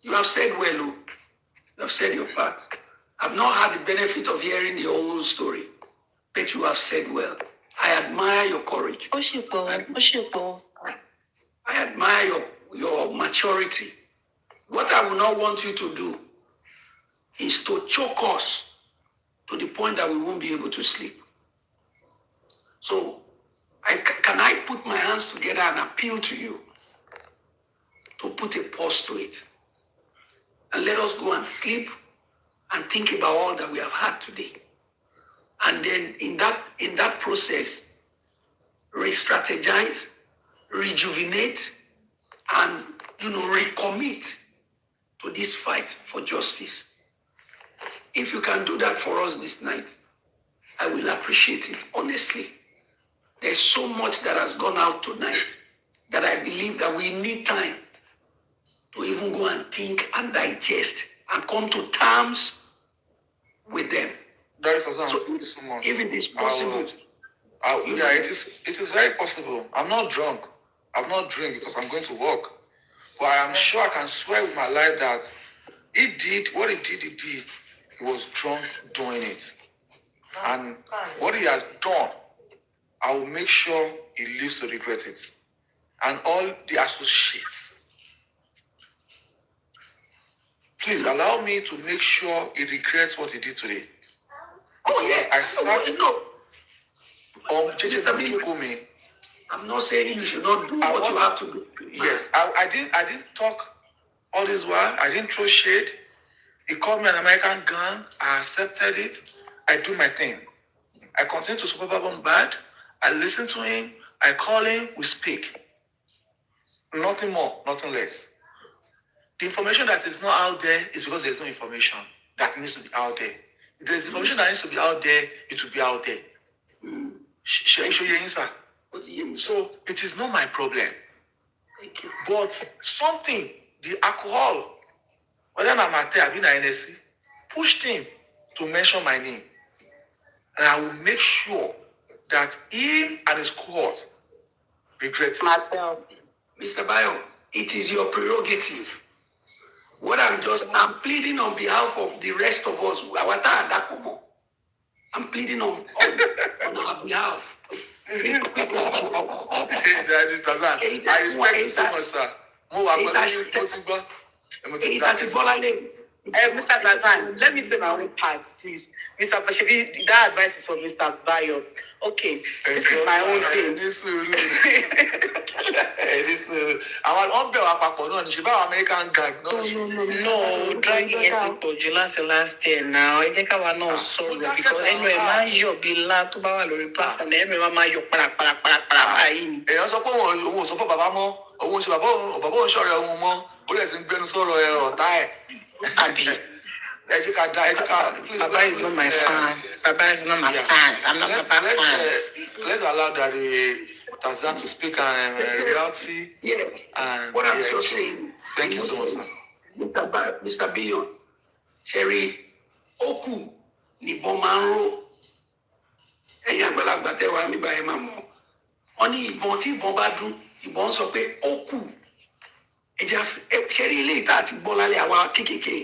S6: you have said well, you have said your part. I've not had the benefit of hearing the whole story, but you have said well. I admire your courage. I admire your maturity. What I will not want you to do is to choke us to the point that we won't be able to sleep. So, can I put my hands together and appeal to you to put a pause to it? And let us go and sleep and think about all that we have had today. And then in that process, re-strategize, rejuvenate, and recommit to this fight for justice. If you can do that for us this night, I will appreciate it, honestly. There's so much that has gone out tonight that I believe that we need time to even go and think and digest and come to terms with them.
S4: That is awesome. Thank you so much.
S6: If it is possible.
S4: Yeah, it is very possible. I'm not drunk. I'm not drinking because I'm going to work. But I am sure I can swear with my life that he did what he did. He was drunk doing it. And what he has done, I will make sure he lives to regret it. And all the associates. Please allow me to make sure he regrets what he did today. Because I sat on J4M.
S6: I'm not saying you should not do what you have to do.
S4: Yes, I didn't talk all this while. I didn't throw shade. He called me an American gun. I accepted it. I do my thing. I continue to support Baba Mohbad. I listen to him. I call him. We speak. Nothing more, nothing less. The information that is not out there is because there's no information that needs to be out there. If there's information that needs to be out there, it will be out there. So it is not my problem.
S6: Thank you.
S4: But something, the alcohol, whether I'm at the NSC, pushed him to mention my name. And I will make sure that him and his cohort regret it.
S6: Mr. Bayo, it is your prerogative. What I'm pleading on behalf of the rest of us. I'm pleading on our behalf.
S4: I respect you so much, sir.
S1: Mr. Tazan, let me say my own part, please. Mr. Bashevi, that advice is for Mr. Bayo. Okay, this is my own thing.
S4: Our uncle American gang.
S1: No, dragging it to last year now. I think I was not sorry because anyway, my job be la to Baba Lori Plus and everyone my job para.
S4: Èèyàn sọ pé òun ò sọ fún bàbá mọ́, òun ò ṣe bàbá òun ṣọ̀rẹ́ òun mọ́, ó lè ti ń gbẹnu sọ̀rọ̀ ọ̀tá ẹ̀.
S1: Abi.
S4: Please,
S1: Baba is not my fan. Baba is not my fan. I'm not Baba fan.
S4: Let's allow Tazan to speak and reality.
S6: Yes.
S4: And
S6: what I'm just saying.
S4: Thank you so much, sir.
S6: Mr. Billion, Sherry, Oku, ni Bomaro, ẹ̀yin àgbàlagbà tẹ́ wà níbà ẹ̀ máa mọ̀ wọ́n ní ìbọn tí ìbọn bá dún ìbọn sọ pé ó kù ẹ jẹ́ ṣe rí ilé ìta àti gbọ́ lálẹ́ àwa kéékèèké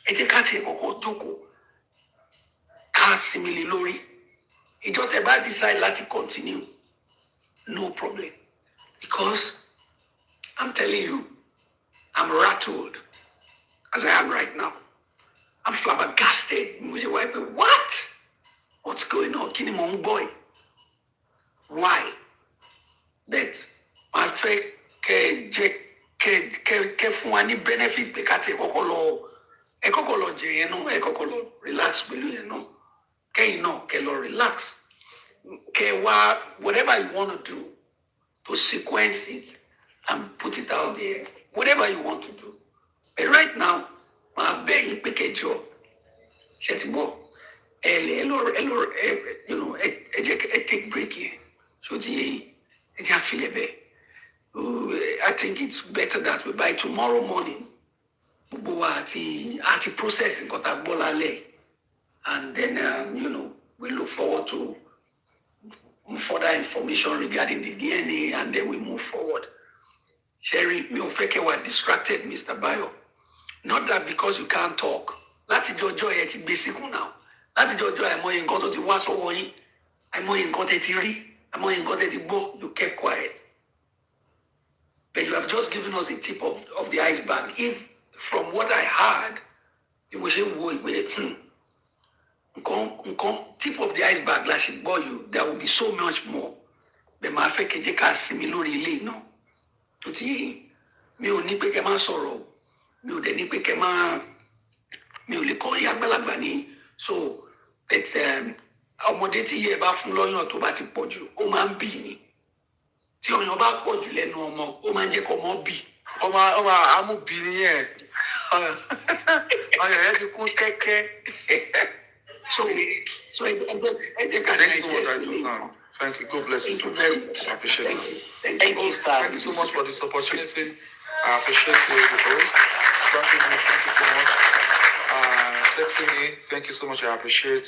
S6: ẹ jẹ́ ká tiẹ̀ kọ́kọ́ jókòó ká sinmi lé lórí ìjọ tẹ́ bá decide láti continue no problem because I'm telling you I'm rattled as I am right now. I'm flabbergasted. What's going on? Kini mo ń gbọ́ ẹ̀? Why? But my friend kẹ́ fún wa ní benefit pé ká ti kọ́kọ́ lọ jẹ yẹn náà, ẹ kọ́kọ́ lọ relax pẹ̀lú yẹn náà. Kẹ́yìn náà kẹ́ lọ relax. Kẹ́ wá whatever you want to do to sequence it and put it out there. Whatever you want to do. But right now, máa bẹ̀ yín pé kẹjọ ṣe ti gbọ́ ẹ jẹ́ ẹ take break yẹn ṣó ti yé yín ẹ jẹ́ àfilẹ̀ bẹ́ẹ̀ I think it's better that way by tomorrow morning gbogbo wa àti process nǹkan tá a gbọ́ lálẹ́ and then we look forward to further information regarding the DNA and then we move forward. Sherry, mi ò fẹ́ kẹ́ wà distracted Mr. Bayo. Not that because you can't talk. Láti jọjọ́ ẹ ti gbé síkùn náà. Láti jọjọ́ àìmọye nǹkan tó ti wá sọ́wọ́ yín. Àìmọye nǹkan tẹ́ ti rí. Àìmọye nǹkan tẹ́ ti gbọ́. You kept quiet. But you have just given us a tip of the iceberg. If from what I heard, you will say, tip of the iceberg la ṣe gbọ́ you. There will be so much more. Bẹ́ẹ̀ máa fẹ́ kẹ́jẹ́ ká sinmi lórí ilé náà. Tó ti mi ò ní pé kẹ́ máa sọ̀rọ̀ mi ò dẹ̀ ní pé kẹ́ máa mi ò lè kọ́ ìyá àgbàlagbà ní so ọmọdé tí iye bá fún lọ́yàn tó bá ti pọ̀ jù ó máa ń bì ní tí ọyàn bá pọ̀ jù lẹ́nu ọmọ ó máa ń jẹ́ kó ọmọ bì.
S4: ọmọ amúbi nìyẹn ọyàn yẹn ti kún kẹ́kẹ́.
S6: so ẹ jẹ́ ká digest ní.
S4: Thank you. God bless you.
S6: Thank you very much.
S4: I appreciate it.
S1: Thank you, sir.
S4: Thank you so much for this opportunity. I appreciate you, the host. Strategy, thank you so much. Sexy me, thank you so much. I appreciate.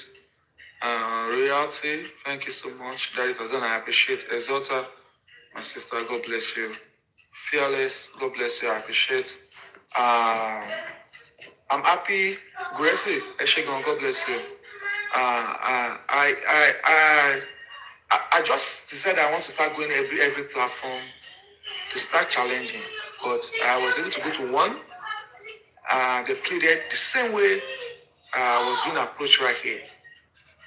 S4: Reality, thank you so much. That is Azan, I appreciate. Exalta, my sister, God bless you. Fearless, God bless you. I appreciate. I'm happy. Gracie, Eshegon, God bless you. I just decided I want to start going every platform to start challenging, but I was able to go to one. They played it the same way I was being approached right here,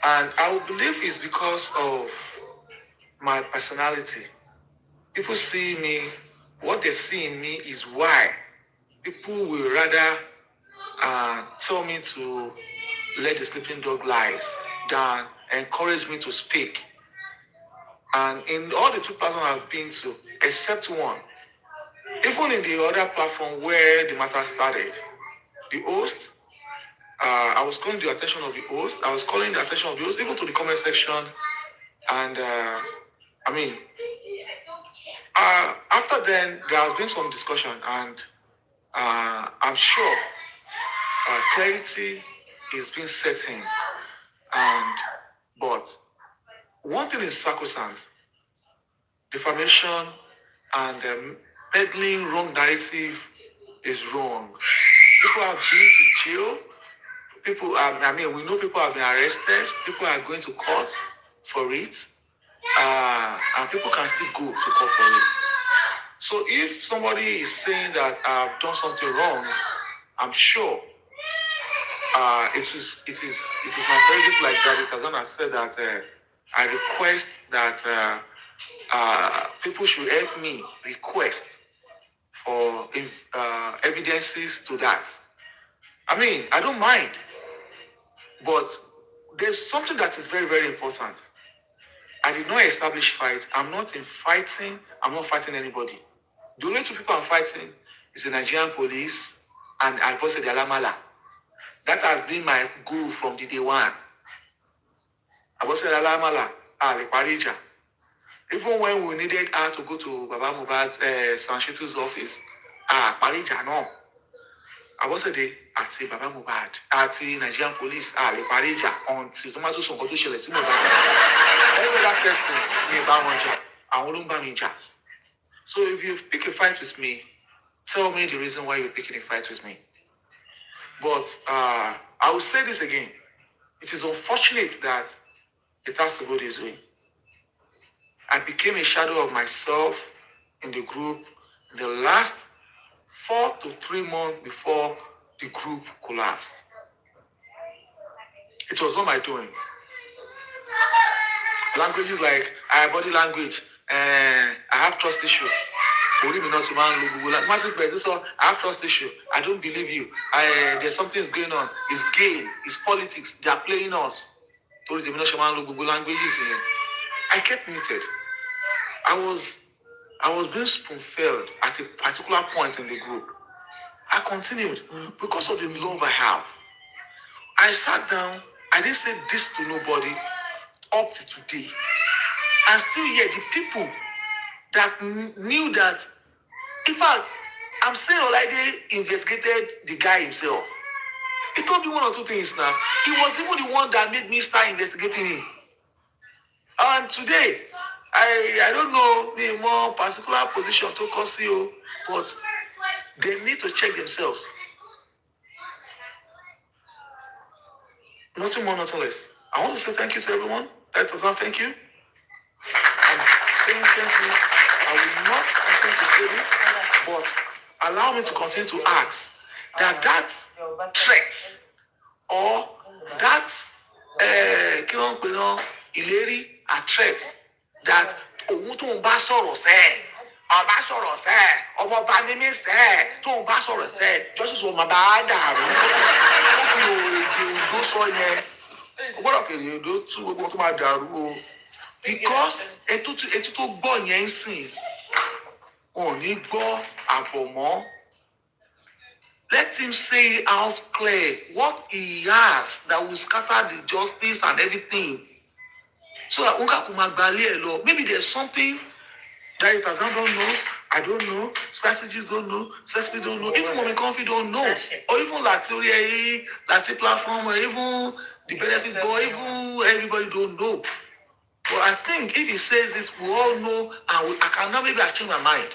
S4: and I would believe it's because of my personality. People see me, what they see in me is why people will rather tell me to let the sleeping dog lies than encourage me to speak. And in all the two platforms I've been to, except one, even in the other platform where the matter started, the host, I was calling the attention of the host, I was calling the attention of the host, even to the comment section. And after then, there has been some discussion, and I'm sure clarity is being set in. But one thing is sacrosanct: defamation and peddling wrong narrative is wrong. People have been to jail. We know people have been arrested. People are going to court for it. And people can still go to court for it. So if somebody is saying that I've done something wrong, I'm sure it is my privilege, like Daddy Tazana said, that I request that people should help me request for evidences to that. I don't mind, but there's something that is very, very important. I did not establish fights. I'm not fighting anybody. The only two people I'm fighting is the Nigerian police and Albose de Alamala. That has been my goal from the day one. Albose de Alamala, Parija. Even when we needed her to go to Baba Mubad's Sanchitu's office, Parija, no. Abọ́sẹ̀dé àti Baba Mohbad àti Nigerian police lè parí ìjà until tó máa tún sọ nǹkan tó ṣẹlẹ̀ sí Mohbad. Every other person ní bá wọn jà, àwọn ló ń bá mi jà. So if you pick a fight with me, tell me the reason why you're picking a fight with me. But I will say this again. It is unfortunate that it has to go this way. I became a shadow of myself in the group in the last 4 to 3 months before the group collapsed. It was not my doing. Languages like body language, I have trust issue. I have trust issue. I don't believe you. There's something going on. It's game. It's politics. They are playing us. Languages. I kept muted. I was being spoon-fed at a particular point in the group. I continued because of the love I have. I sat down. I didn't say this to nobody up to today. And still yet, the people that knew that, in fact, I'm saying Olaide investigated the guy himself. He told me 1 or 2 things now. He was even the one that made me start investigating him. And today, I don't know the more particular position to cause you, but they need to check themselves. Nothing more, nothing less. I want to say thank you to everyone. That does not thank you. I'm saying thank you. I will not continue to say this, but allow me to continue to ask that threat or that ìlérí a threat that òun tó ń bá sọ̀rọ̀ ọba sọ̀rọ̀ ọmọ ọba mímí tó ń bá sọ̀rọ̀ justice wọn máa bá dàrú tó fi èdè òǹdó sọ yẹn o gbọ́dọ̀ fi èdè òǹdó tú gbogbo tó máa dàrú o because ètò tó gbọ́ yẹn ń sìn wọn ò ní gbọ́ àbọ̀ mọ́. Let him say out clear what he has that will scatter the justice and everything. So that Unga Kumagbalie, maybe there's something that it has not don't know. I don't know. Strategies don't know. Sesame don't know. Even Mommy Comfy don't know. Or even Lati platform, or even the benefits boy, even everybody don't know. But I think if he says it, we all know, and I cannot maybe change my mind.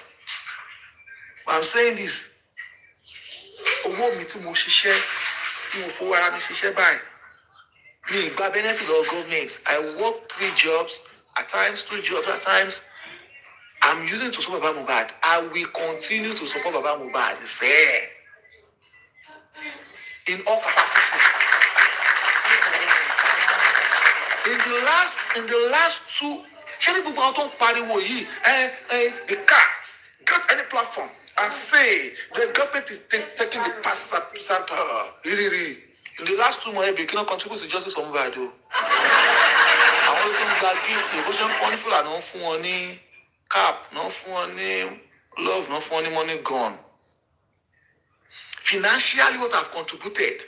S4: But I'm saying this. Owó mi tí mo ṣiṣẹ́ tí mo fowó ara mi ṣiṣẹ́ báyìí mi gba benefit of government. I work 3 jobs at times, 2 jobs at times. I'm using to support Baba Mohbad. I will continue to support Baba Mohbad. In all capacities. In the last 2, ṣé ní gbogbo àwọn tó ń pariwo yìí the cat got any platform and say the government is taking the past sample. In the last 2 months, they cannot contribute to justice for Mohbad. I want to give to Ocean Funny Full and no fún wọn ní cap, no fún wọn ní love, no fún wọn ní money gone. Financially, what I've contributed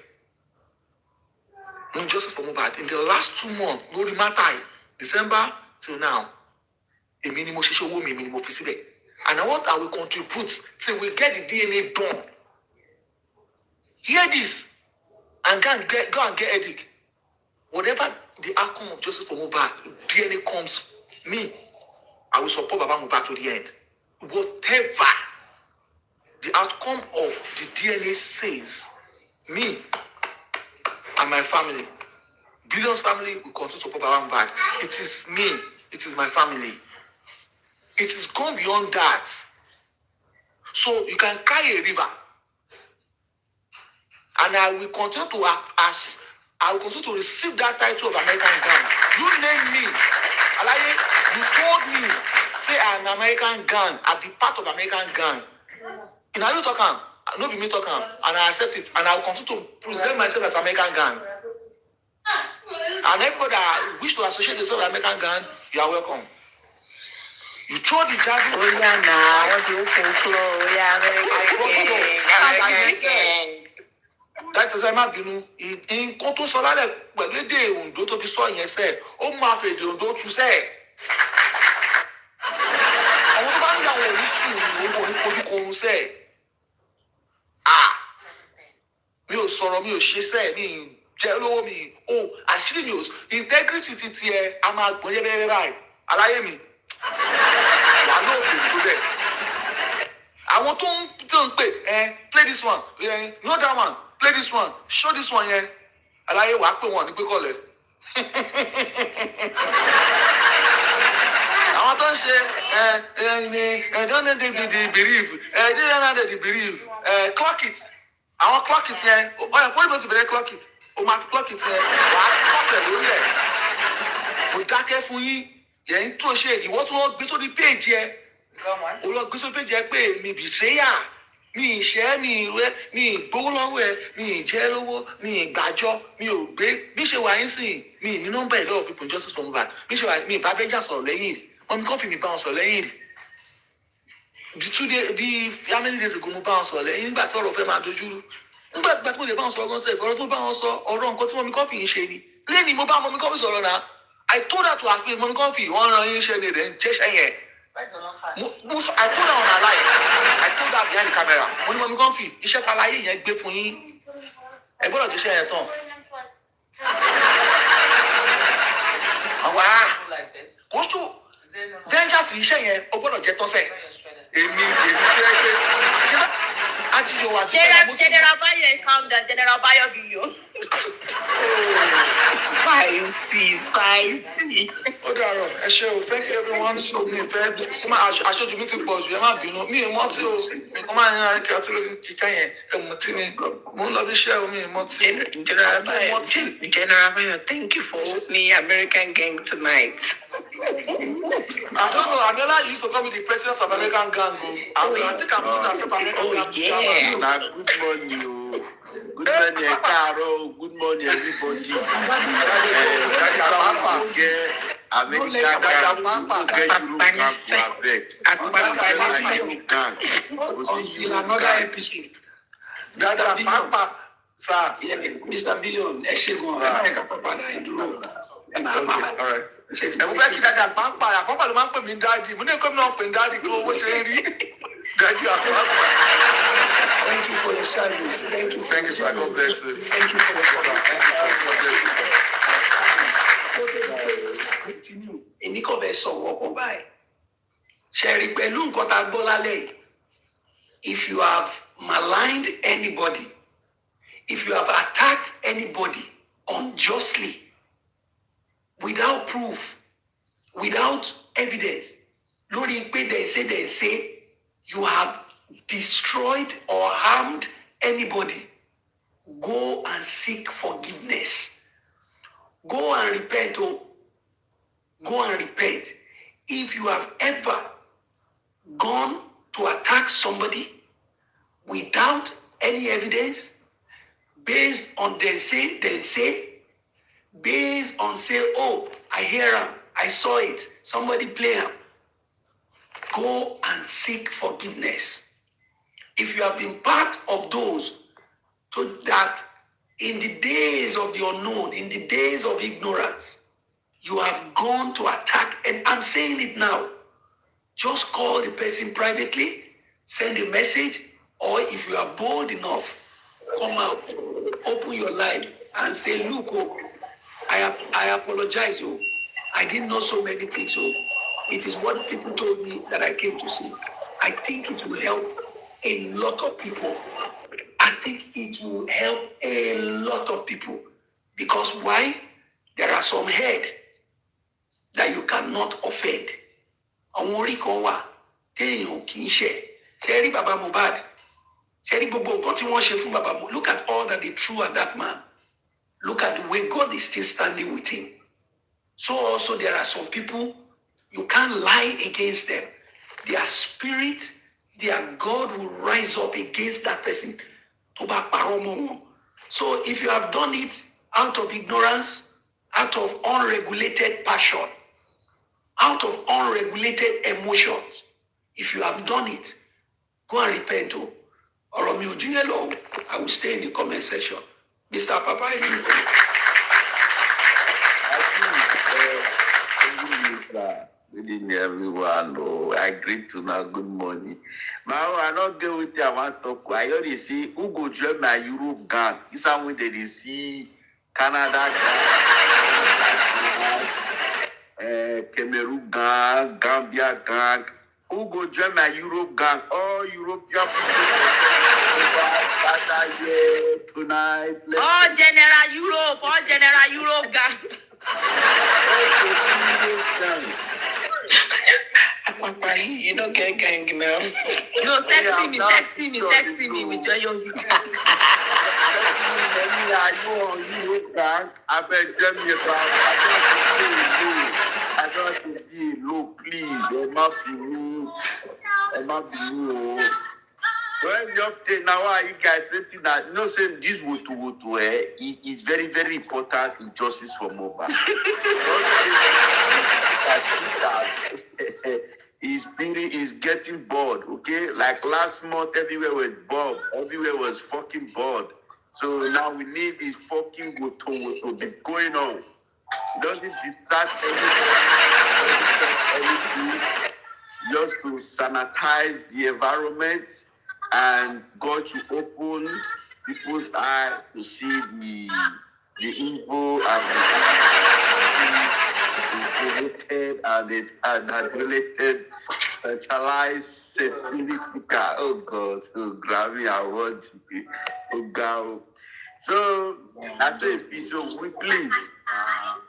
S4: no justice for Mohbad in the last 2 months, no matter December till now, a minimum ṣiṣẹ́ owó mi, minimum fi síbẹ̀. And what I will contribute till we get the DNA done. Hear this and go and get headache. Whatever the outcome of justice for Mohbad, DNA comes, me, I will support Baba Mohbad to the end. Whatever the outcome of the DNA says, me and my family, Billions family will continue to support Baba Mohbad. It is me. It is my family. It is gone beyond that. So you can carry a river. And I will continue to act as I will continue to receive that title of American gang. You named me. Alaye, you told me, say I'm an American gang. I'll be part of American gang. And are you talking? No be me talking. And I accept it. And I will continue to present myself as American gang. And everybody that wish to associate themselves with American gang, you are welcome. You throw the javelin.
S2: Oh yeah, now what's the open floor? Oh yeah, American gang.
S4: That is my binu. In konto solale pẹ̀lú èdè Ondo tó fi sọ yẹn ṣe. Ó máa fẹ́ èdè Ondo tú ṣe. Àwọn tó bá ní àwọn orísun ni owó ní fojú korun ṣe. mi ò sọ̀rọ̀ mi ò ṣe sẹ́ẹ̀ mi jẹ́ lówó mi o àṣírí mi ò integrity ti tiẹ̀ a máa gbọ́n yẹ́bẹ́yẹ́bẹ́ báyìí aláyé mi wà lóògùn tó bẹ́ẹ̀ àwọn tó ń pè play this one know that one play this one show this one yẹn aláyé wàá pè wọ́n ní pẹ́kọ̀lẹ̀ àwọn tó ń ṣe don't they believe they believe clock it àwọn clock it yẹn ọ̀yà pọ́lì ti bẹ̀rẹ̀ clock it o máa ti clock it yẹn wà á kọ́kẹ̀ lórí ẹ̀ mo dákẹ́ fún yín yẹn ń tó ṣe ìwọ́n tí wọ́n gbé sórí péèjì ẹ̀ o lọ gbé sórí péèjì ẹ̀ pé mi bìtẹ́yà mi ìṣẹ́ mi ìrẹ́ mi ìgbówó lọ́wọ́ ẹ̀ mi ìjẹ́ lówó mi ìgbàjọ́ mi ò gbé bí ṣe wà yín sìn mi ní nọ́mbà ìlọ́wọ́ people justice for Mohbad bí ṣe wà mi ìbá bẹ́jà sọ̀rọ̀ lẹ́yìn wọn mi kàn fi mi bá wọn sọ̀rọ̀ lẹ́yìn bí family days ago mo bá wọn sọ̀rọ̀ lẹ́yìn nígbà tí ọ̀rọ̀ fẹ́ máa dojúrú nígbà tí mo lè bá wọn sọ̀rọ̀ gan sẹ́ẹ̀fì ọ̀rọ̀ tó bá wọn sọ ọ̀rọ̀ nǹkan tí mọ̀mí kọ́fì ń ṣe ni lẹ́ni mo bá mọ̀mí kọ́fì sọ̀rọ̀ náà I told her to her face mọ̀mí kọ́fì wọ́n ran yín ṣe ni ẹ̀dẹ̀ ń jẹ́ṣẹ́ yẹn I told her on her life I told her behind the camera mo ní mọ̀mí kọ́fì iṣẹ́ ta láyé yẹn gbé fún yín ẹ gbọ́dọ̀ jẹ́ṣẹ́ yẹn tán àwa kò sùn vengeance iṣẹ́ yẹn o gbọ́dọ̀ jẹ́ tọ́sẹ̀ èmi tí ẹ pé ṣé bá ajíjọ wa ti bẹ́ẹ̀ mo ti.
S2: General Bayo calm down, General Bayo video. Spicy.
S4: Ó dàrọ̀ ẹ ṣé o thank you everyone mi fẹ́ aṣojú mi ti pọ̀ jù ẹ má bínú mi ì mọ́tí o mi kò máa ń rìn kí ọtí lórí kíkà yẹn ẹ mọ̀ tí mi mo ń lọ bí iṣẹ́ o mi ì mọ́tí.
S1: General Bayo, thank you for opening American Gang tonight.
S4: I don't know. Anela used to call me the president of American Gang. I think I'm doing that American Gang.
S1: Yeah.
S5: Good morning, oh. Good morning, Caro. Good morning, everybody. American
S6: Until another episode.
S4: Dada Papa, sir.
S6: Mr. Billion, ẹ ṣe gan-an, ẹ ká pàpà dá ìdúró.
S4: All right. Ẹ mo fẹ́ kí dada Papa, àkọ́kọ́ ló máa ń pè mí dáàdì. Mo ní kó mi náà pè mí dáàdì kí owó ṣe ń rí. Dáàdì Papa.
S6: Thank you for your service. Thank you,
S4: sir. God bless you.
S6: Thank you for your
S4: service. Thank you, sir. God bless you, sir.
S6: Continue. Èmi kò bẹ sọ̀rọ̀ ọkọ̀ báyìí. Ṣẹ̀rí pẹ̀lú nǹkan tá a gbọ́ lálẹ́ yìí. If you have maligned anybody, if you have attacked anybody unjustly, without proof, without evidence, lórí pé they say, you have destroyed or harmed anybody, go and seek forgiveness. Go and repent. Go and repent. If you have ever gone to attack somebody without any evidence, based on they say, based on say, oh, I hear him, I saw it, somebody play him, go and seek forgiveness. If you have been part of those so that in the days of the unknown, in the days of ignorance, you have gone to attack, and I'm saying it now, just call the person privately, send a message, or if you are bold enough, come out, open your line and say, look, oh, I apologize, oh, I didn't know so many things, oh, it is what people told me that I came to see. I think it will help a lot of people. I think it will help a lot of people. Because why? There are some head that you cannot offend. Àwọn orí kan wà téèyàn kì í ṣe. Ṣé rí bàbá Mohbad? Ṣé rí gbogbo nǹkan tí wọ́n ṣe fún bàbá Mohbad? Look at all that they threw at that man. Look at the way God is still standing with him. So also there are some people, you can't lie against them. Their spirit, their God will rise up against that person. So if you have done it out of ignorance, out of unregulated passion, out of unregulated emotions, if you have done it, go and repent. Or I will stay in the comment section. Mr. Papa,
S5: I think
S7: Good evening, everyone. Oh, I greet to now. Good morning. Now, I not go with you. I want to talk. I already see who go join my Europe gang. This one when they see Canada gang, Cameroon gang, Gambia gang. Who go join my Europe gang? All European people. Tonight.
S2: All General Europe gang.
S1: You don't get gang now.
S2: No, sexy me with your young people.
S7: I beg them, I don't to be low, please. Emma, when you update now, you guys saying that saying this would it is very, very important in justice for mobile. His spirit is getting bored, okay? Like last month, everywhere was bored. Everywhere was fucking bored. So now we need this fucking woto to be going on. Doesn't distract anything, just to sanitize the environment and God to open people's eyes to see the evil and the related centralized satanic. Oh God, oh Grammy, I want to be. Oh God. So after a piece of please,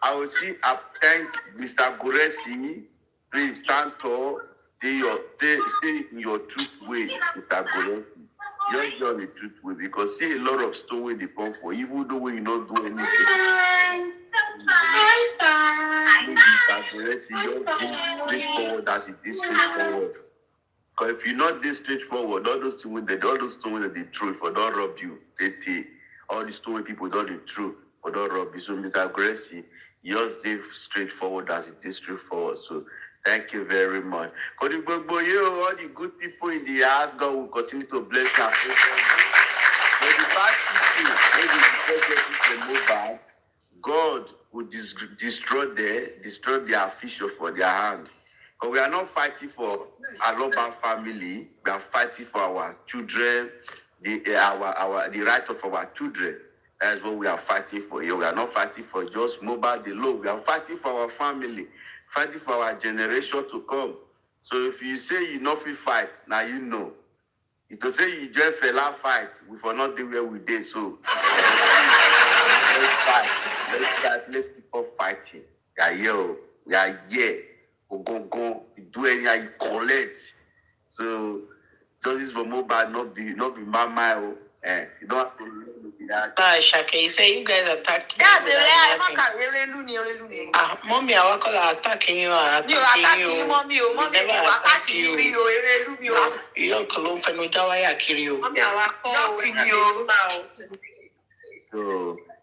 S7: I will see. I thank Mr. Guresi. Please stand tall. Stay in your truth way, Mr. Guresi. Just on the truth way, because see a lot of story they come for, even though we not do anything. Mr. Guresi, just be straightforward as it is straightforward. Because if you're not this straightforward, all those stories that they throw for don't rob you, they take. All the story people don't they throw for don't rob you. So Mr. Guresi, just stay straightforward as it is straightforward. So thank you very much. All the good people in the house, God will continue to bless and pray for you. But the bad people, mobile, God will destroy their official for their hand. But we are not fighting for our Loban family. We are fighting for our children, the right of our children. That's what we are fighting for here. We are not fighting for just mobile the law. We are fighting for our family, fighting for our generation to come. So if you say you not fit fight, now you know. If you say you just fella fight, we for not do where we did. So let's fight. Let's keep on fighting. We are here. We are here. We go. We do anything you collect. So justice for mobile not be mama. You don't have to look at that.
S1: Shaka, you say you guys attacked me.
S2: That's the
S1: Mommy, I will call attacking you.
S2: Mommy, you attacking you.
S1: You don't call for no Jawaya Kirio.
S2: Mommy, I will call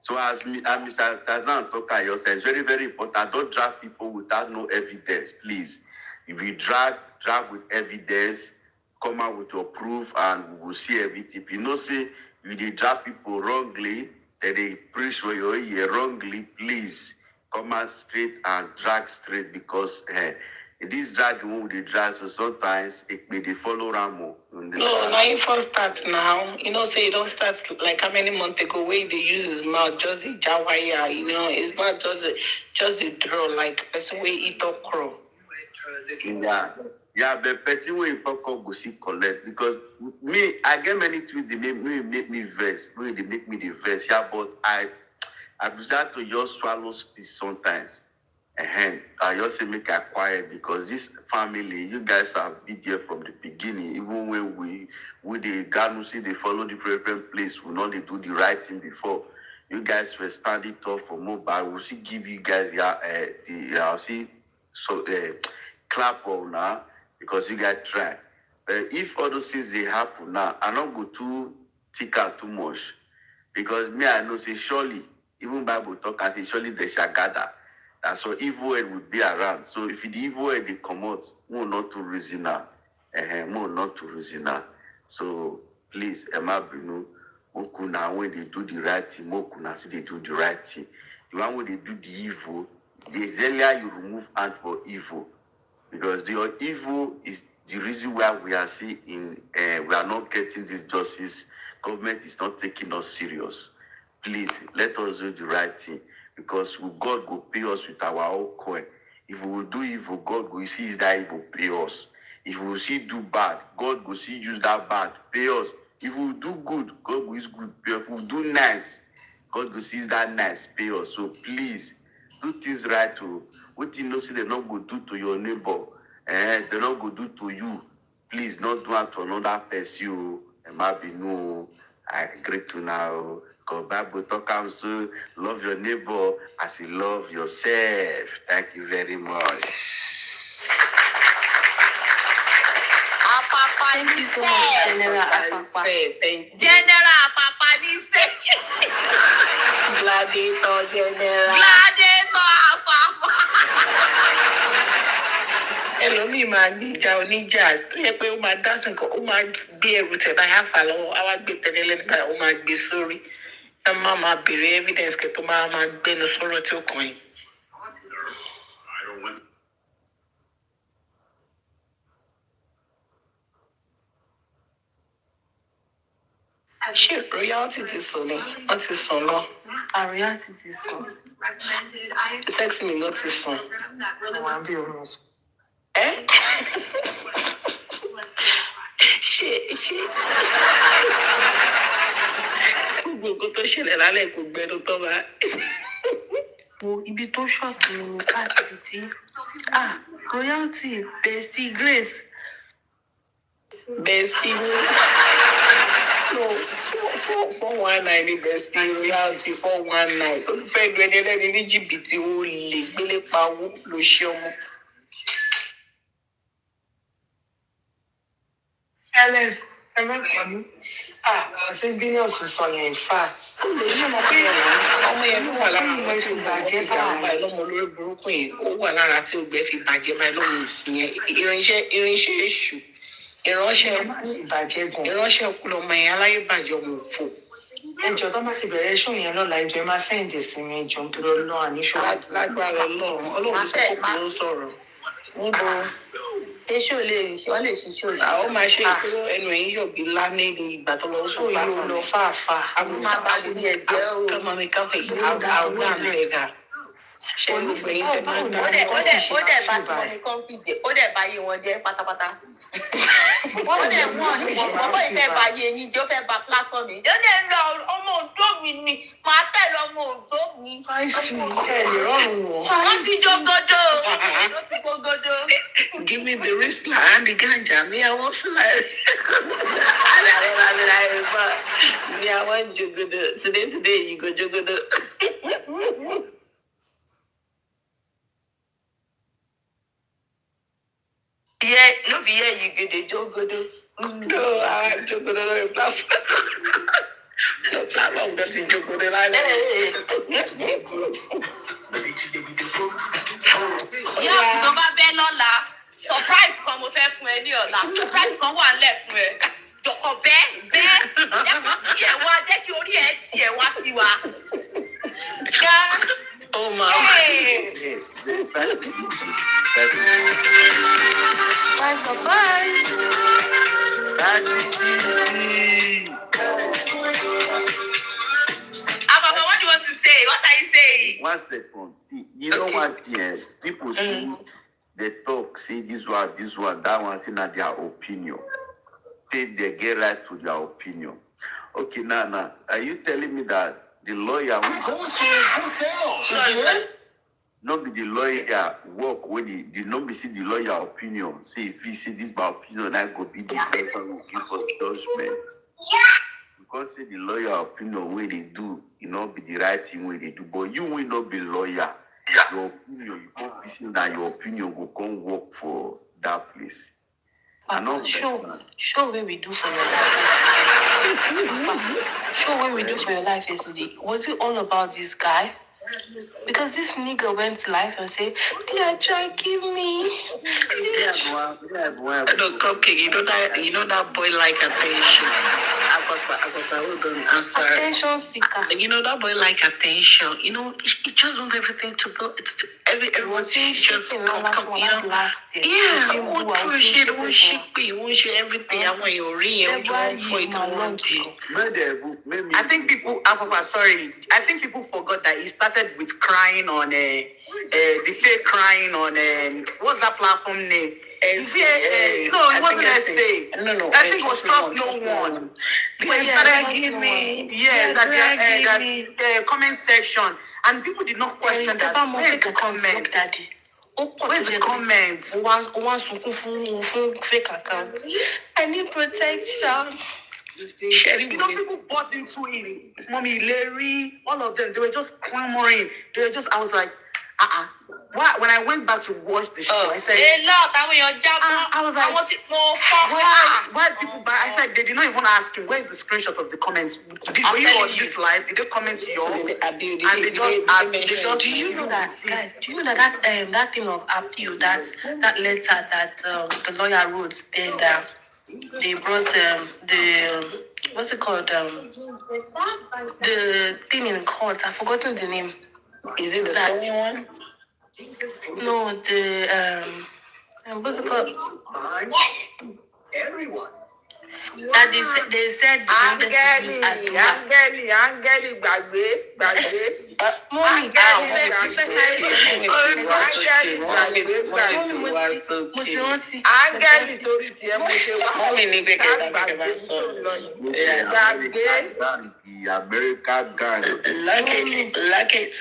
S7: So as Mr. Tazan talked about, it's very, very important. Don't drag people without no evidence, please. If you drag with evidence, come out with your proof and we will see everything. If you know say you did drag people wrongly, that they preach for you wrongly, please come out straight and drag straight, because this drag won't be drag, so sometimes it may follow Ramo.
S1: No, now you first start now. Say you don't start like how many months ago where they use his mouth, just the Jawaya, it's not just the draw, like person way eat up crow.
S7: Yeah, but person will fuck up go see collect, because me, I get many tweets they make me verse, they make me the verse, yeah, but I decided to just swallow speech sometimes. I just say make it quiet, because this family, you guys have been there from the beginning. Even when we the Ganusi, they follow different place, we know they do the right thing before. You guys were standing tough for mobile. We'll see give you guys clap on now, because you guys try. But if all those things they happen now, I don't go too thick and too much, because me I know say surely, even Bible talk and say surely they shall gather. And so evil head would be around. So if the evil head they come out, more not to reason now. So please, Emma Bruno, Mokuna, when they do the right thing, Mokuna see they do the right thing. The one when they do the evil, the earlier you remove hand for evil, because your evil is the reason why we are we are not getting this justice. Government is not taking us serious. Please let us do the right thing, because God will pay us with our own coin. If we will do evil, God will see that evil pay us. If we will see do bad, God will see use that bad pay us. If we will do good, God will use good pay us. If we will do nice, God will see that nice pay us. So please do things right too. What you know, say they not go do to your neighbor, they not go do to you. Please not do it to another person. And maybe no, I agree to now. Because Bible talk so love your neighbor as you love yourself. Thank you very much.
S2: Thank you so much, General Apapa.
S1: Thank you.
S2: General Apapa, this
S1: Gladiator General.
S2: Gladiator Apapa.
S1: Ẹlòmíì máa gbìjà oníjà tó yẹ pé ó máa dá sí nǹkan, ó máa gbé ẹrù tẹ̀ báyà fà lọ́wọ́, á wá gbé tẹ̀lé lẹ́nu báyà, ó máa gbé sórí. Ẹ máa béèrè evidence kẹ́ tó máa gbénu sọ̀rọ̀ tí ó kàn yín. Ṣé royalty ti sùn ni? Wọ́n ti sùn lọ.
S2: Royalty ti sùn.
S1: Sexy mi ló ti sùn. Àwọn àbí òun sùn. Ẹ́ ṣé gbogbo nǹkan tó ṣẹlẹ̀ lálẹ́ kò gbẹnu tán bá.
S2: Wo ibi tó ṣọ́ọ̀tì ni káàkiri tí. Royalty, Bestie Grace.
S1: Bestie no 419 ni bestie royalty 419. Ó fẹ́ lu ẹni ẹlẹ́ni ní jìbìtì ó lè gbélé pawó ló ṣe ọmọ. Alex, ẹ má kọ́ mi. Àti bílíọ̀nù sọ yẹn in fact. Ó lè ṣe ọmọ pé ọmọ yẹn ló wà lára àwọn tí ó bàjẹ́ báyìí lọ́mọ olórí burúkú yìí. Ó wà lára tí ògbẹ́ fi bàjẹ́ báyìí lọ́mọ yẹn. Irinṣẹ́ èṣù. Ìránṣẹ́ kú lọmọ yẹn aláyé bàjẹ́ ọmọ òfò. Ẹjọ́ tó bá ti bẹ̀rẹ̀ ṣó yẹn lọ́la ẹjọ́ ẹ máa sẹ́ǹdì sí mi ẹjọ́ nítorí Ọlọ́run àníṣó. Lágbára Ọlọ́run sọ pé ló sọ̀rọ̀. Níbo
S2: Èṣù lè ṣe, wọ́n lè ṣiṣẹ́ òṣì.
S1: Àwọn máa ṣe ìkúrò ẹnu ẹ̀yìn yọ̀bí lánàá ní ìgbà tó lọ sọ fáfá. Ó lọ fáfá.
S2: Àwọn máa bá mi ní ẹgbẹ́ o.
S1: Come on, make up a àwọn àmẹ́gà. Ṣé gbogbo ẹ̀yin tẹ̀ máa ń dá sí
S2: Ó dẹ̀ bá tí wọ́n ní kọ́ńfìdì, ó dẹ̀ bá yé wọn jẹ́ pátápátá. Ó dẹ̀ mú ọ̀sìn ọ̀pọ̀ ìfẹ́ bá yé yín jẹ́ ó fẹ́ ba platform yìí. Ó dẹ̀ ń lọ ọmọ òdó mi ni, màá tẹ̀lé ọmọ òdó mi.
S1: Spicy, ẹ lè rọrùn wọ̀.
S2: Wọ́n ti jogodo. Ló ti gogodo.
S1: Give me the wristler and the ganja. Me, I want to like. Me, I want jogodo. Today, you go jogodo.
S2: Yeah, no be here you go the jogodo.
S1: No, I want jogodo on the platform. The platform got in jogodo like
S2: Yeah, tó bá bẹ́ lọ́la. Surprise kan mo fẹ́ fún ẹ ní ọ̀la. Surprise kan wà nílẹ̀ fún ẹ. Jọ̀kọ̀ bẹ́ẹ̀. Jẹ́ wá jẹ́ kí orí ẹ tiẹ̀ wá sí wa.
S1: oh my.
S7: Yes, thank you.
S2: Surprise. Ababa, what do you want to say? What are you saying?
S7: 1 second. See, you know what? Yeah, people see they talk, say this one, that one, say not their opinion. Say they get right to their opinion. Okay, now, are you telling me that the lawyer not be the lawyer work when the not be see the lawyer opinion? Say if he say this my opinion, I go be the person who give us judgment. Because say the lawyer opinion where they do, it not be the right thing where they do. But you will not be lawyer. Your opinion, you can't be saying that your opinion will come work for that place.
S1: Show what we do for your life. Show what we do for your life yesterday. Was it all about this guy? Because this nigga went live and said, "Dear Joy, give me." Dear Joy.
S3: No, cupcake. You know that boy like attention. Hold on. I'm sorry.
S1: Attention seeker.
S3: You know that boy like attention. You know, he just wants everything to go. Everyone just come. You know,
S1: last year.
S3: yeah. Won't shit everything. I want your ring.
S2: I think people. Sorry. I think people forgot that he started with crying on the fake crying on what's that platform name? No, it wasn't essay.
S3: No.
S2: I think it was Trust No One. When he started giving me, that comment section, and people did not question that. Where's the comment? Where's the comment?
S1: One fake account. I need protection.
S2: You know, people bought into it. Mommy, Larry, all of them, they were just clamoring. I was like, Why? When I went back to watch the show, I said, I was like, why people buy? I said, they did not even ask him, where's the screenshot of the comments? Were you on this live? Did they comment your? And they just,
S1: do you know that, guys? Do you know that that thing of appeal, that letter that the lawyer wrote, then they brought the what's it called? The thing in court. I've forgotten the name.
S3: Is it the Sony one?
S1: No, the what's it called?
S6: Everyone.
S1: That they said they wanted to use
S2: Angeli,
S1: Mommy,
S7: America gang.
S3: Like it.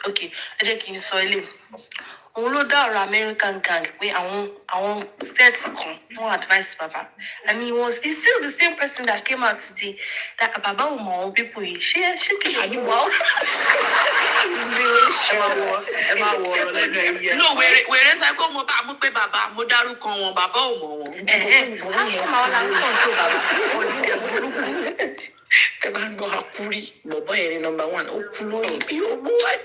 S1: Okay, òun ló dá ọ̀rọ̀ American gang pé àwọn set kan wọ́n advice bàbá, and he's still the same person that came out today that bàbá ò mọ àwọn people yìí ṣé kí ló wà ó.
S2: ẹ máa wọ ọ̀rọ̀ lẹ́nu ẹ̀yẹ. No, wèrè sọ pé mo bá mú pé bàbá mo dárúkọ wọn bàbá ò mọ wọn.
S1: How come àwọn làwọn control bàbá olùdẹ burúkú.
S3: Ẹ bá ń gbọ́ àkúrí bọ̀bọ́ yẹn ní number 1 ó kú lórí bí owó wáyé.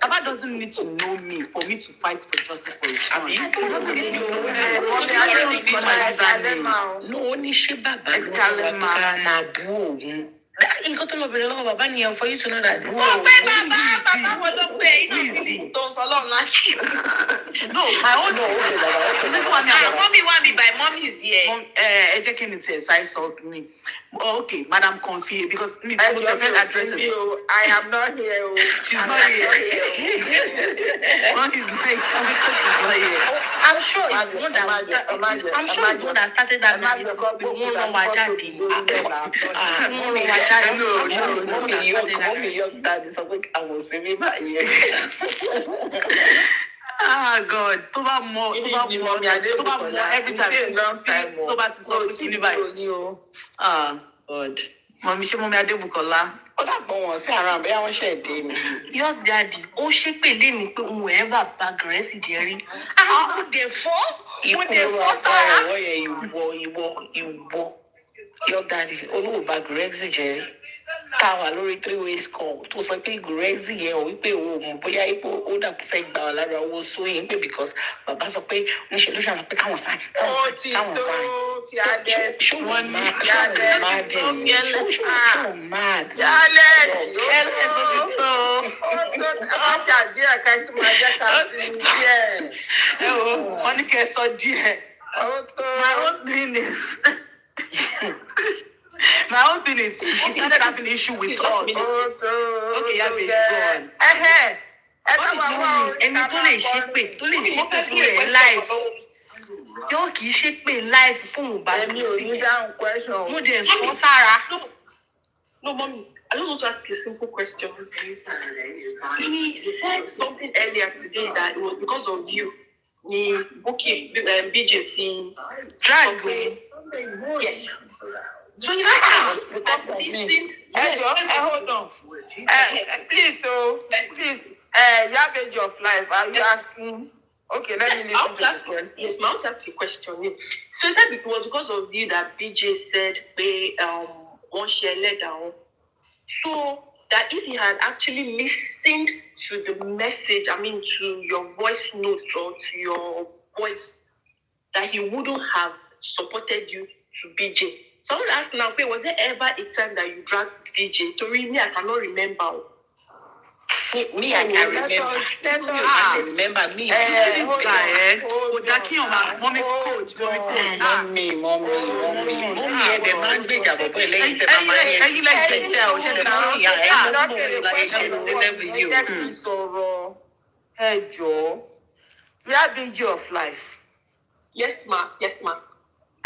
S2: Baba doesn't need to know me for me to fight for justice for his son. He doesn't need to know me.
S3: No, only she baba máa bú òun. Nǹkan tó lọ bẹ̀rẹ̀ lọ́wọ́ bàbá nìyẹn for you to know that.
S2: Wọ́n fẹ́ bàbá wọn ló pé inú tó ń sọ lọ́run láti. No, my own. Mommy want me by mommy is here. Ẹ jẹ́ kí ni tẹ̀ ṣáì sọ mi. Okay, Madam Confi, because me too much of address. I am not here. She's not here. One is like,
S1: I'm sure it's one that started that marriage. We won't know what Jadi.
S3: Mommy, your dad is something I will say me back here.
S2: God, tó bá mọ every time. So bá ti sọ kí ni báyìí. God. Mọ̀mí ṣé Mọ́mí Adébùkọ́lá.
S3: Ó dàgbọ́ wọn sí ara àbẹ́ àwọn ṣẹ̀ dé ni.
S1: Your daddy, ó ṣépè lé mi pé òun ever bá Gẹ̀rẹ́sì jẹ́ rí. Ó dẹ̀ fọ́ sára.
S3: Ìwọ. Your daddy, olówó bá Gẹ̀rẹ́sì jẹ́ rí. Ká wà lórí 3-way call tó sọ pé Gẹ̀rẹ́sì yẹn ò wípé òun ò mọ̀ bóyá ipò ó dàpọ̀ fẹ́ gbà wà lára owó sóyìn pé because bàbá sọ pé ń ṣe ló ṣàlọ́ pé káwọn sáyìn. Ṣé
S2: wọ́n ní kẹ́ sọ díẹ̀. My own thing is, he started having an issue with us. Okay, yeah, baby, go on.
S1: Ẹni tó lè ṣépè fún rẹ̀ live. Yóò kì í ṣépè live fún òun bá mi. Mo dẹ̀ fọ́ sára.
S2: No, mommy, I just want to ask a simple question. He said something earlier today that it was because of you. BJ thing.
S1: Drag.
S2: Yes. So you know,
S3: hold on. Please, Yabbage of life. Are you asking? Okay, let me listen to the question.
S2: Yes, I want to ask you a question. So you said it was because of you that BJ said, "One share let down." So that if he had actually listened to the message, to your voice notes or to your voice, that he wouldn't have supported you to BJ. Someone asked now, was there ever a time that you dragged BJ? To me, I cannot remember.
S1: Me, I can remember. I remember me. Mommy, the man be jabo boy lẹ́yìn tẹ́ bá máa yẹ. Ẹ̀yin lẹ́yìn tẹ́ o ṣe lè máa ń yà ẹ̀ lọ́dún òun la ṣe lè level you.
S3: Ẹ jẹ́ kí n sọ̀rọ̀ ẹ jọ̀ọ́. We are BJ of life.
S2: Yes, ma. Yes, ma.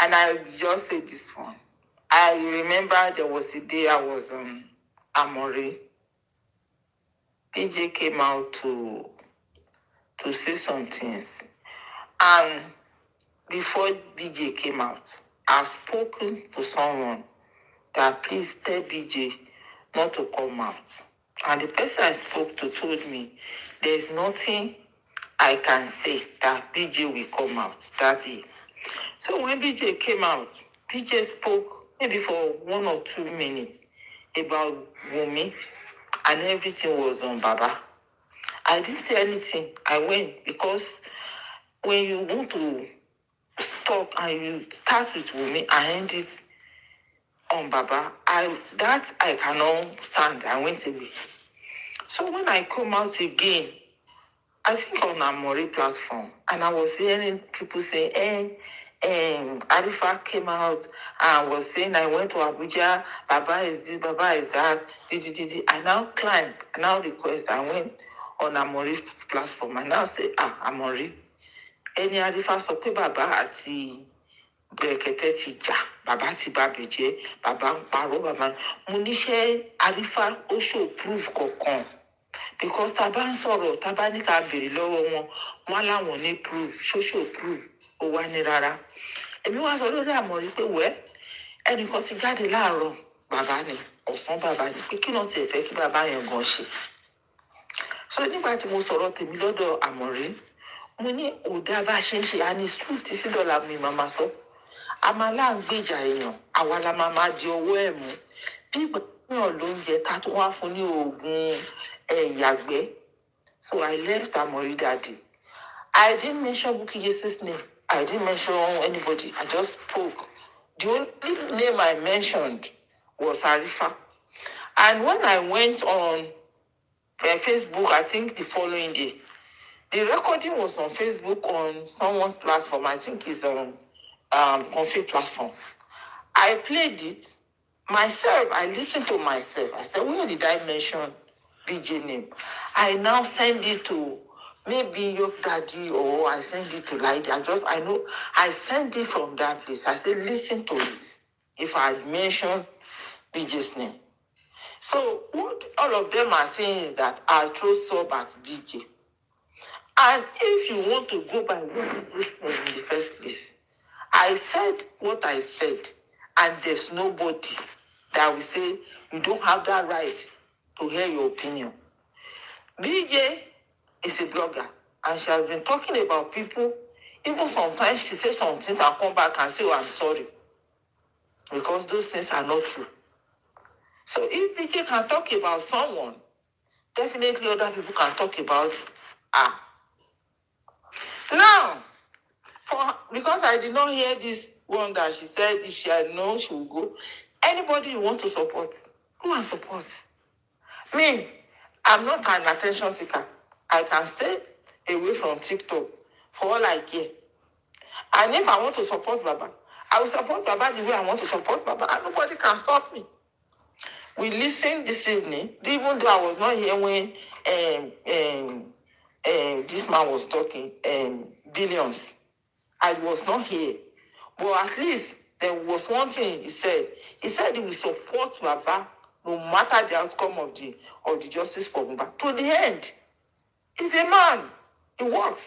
S3: And I just say this one. I remember there was a day I was on Amore. BJ came out to say some things. And before BJ came out, I've spoken to someone that please tell BJ not to come out. And the person I spoke to told me there's nothing I can say that BJ will come out that day. So when BJ came out, BJ spoke maybe for 1 or 2 minutes about Wumi, and everything was on Baba. I didn't say anything. I went because when you want to stop and you start with Wumi and end it on Baba, I cannot stand. I went away. So when I come out again, I think on Amore platform, and I was hearing people say, Arifa came out and was saying, I went to Abuja, Baba is this, Baba is that, I now climbed, I now request, I went on Amore's platform, and now say, Amore, any Arifa sọ pé Baba àti Brekete ti jà, Baba ti bá bèjẹ́, Baba ń parọ́, Baba mo níṣẹ́ Arifa ó show proof kankan. Because Taban sọ̀rọ̀, Tabani ká béèrè lọ́wọ́ wọn láwọn ní proof, social proof, ó wá ní rárá. Èmi wá sọ lórí Àmọ̀rí pé ẹnìkan ti jáde láàárọ̀, bàbá ni, ọ̀sán bàbá ni, pé kí náà tiẹ̀ fẹ́ kí bàbá yẹn gan ṣe. So nígbà tí mo sọ̀rọ̀ tèmi lọ́dọ̀ Àmọ̀rí, mo ní òdà bá ṣe ń ṣe, a ní street sí dọ́là mi màmá sọ. A máa láǹgbèjà èèyàn, àwa la máa di ọwọ́ ẹ̀ mú. Bí ìgbà èèyàn ló ń jẹ, ta tó wá fún ní oògùn Yagbe. So I left Amori that day. I didn't mention Bukky Jese's name. I didn't mention anybody. I just spoke. The only name I mentioned was Arifa. And when I went on Facebook, I think the following day, the recording was on Facebook on someone's platform. I think it's on Config platform. I played it myself. I listened to myself. I said, where did I mention BJ name? I now send it to maybe your daddy, or I send it to Lydie. I know I send it from that place. I say, listen to it. If I mention BJ's name. So what all of them are saying is that I throw sub at BJ. And if you want to go by what BJ said in the first place, I said what I said, and there's nobody that will say you don't have that right to hear your opinion. BJ is a blogger, and she has been talking about people. Even sometimes she says some things and come back and say, oh, I'm sorry. Because those things are not true. So if BJ can talk about someone, definitely other people can talk about her. Now, because I did not hear this one that she said if she had known, she would go. Anybody you want to support, go and support. Me, I'm not an attention seeker. I can stay away from TikTok for all I care. And if I want to support Baba, I will support Baba the way I want to support Baba, and nobody can stop me. We listened this evening, even though I was not here when this man was talking, billions. I was not here. But at least there was one thing he said. He said he will support Baba no matter the outcome of the justice for Baba. To the end. He's a man. He works.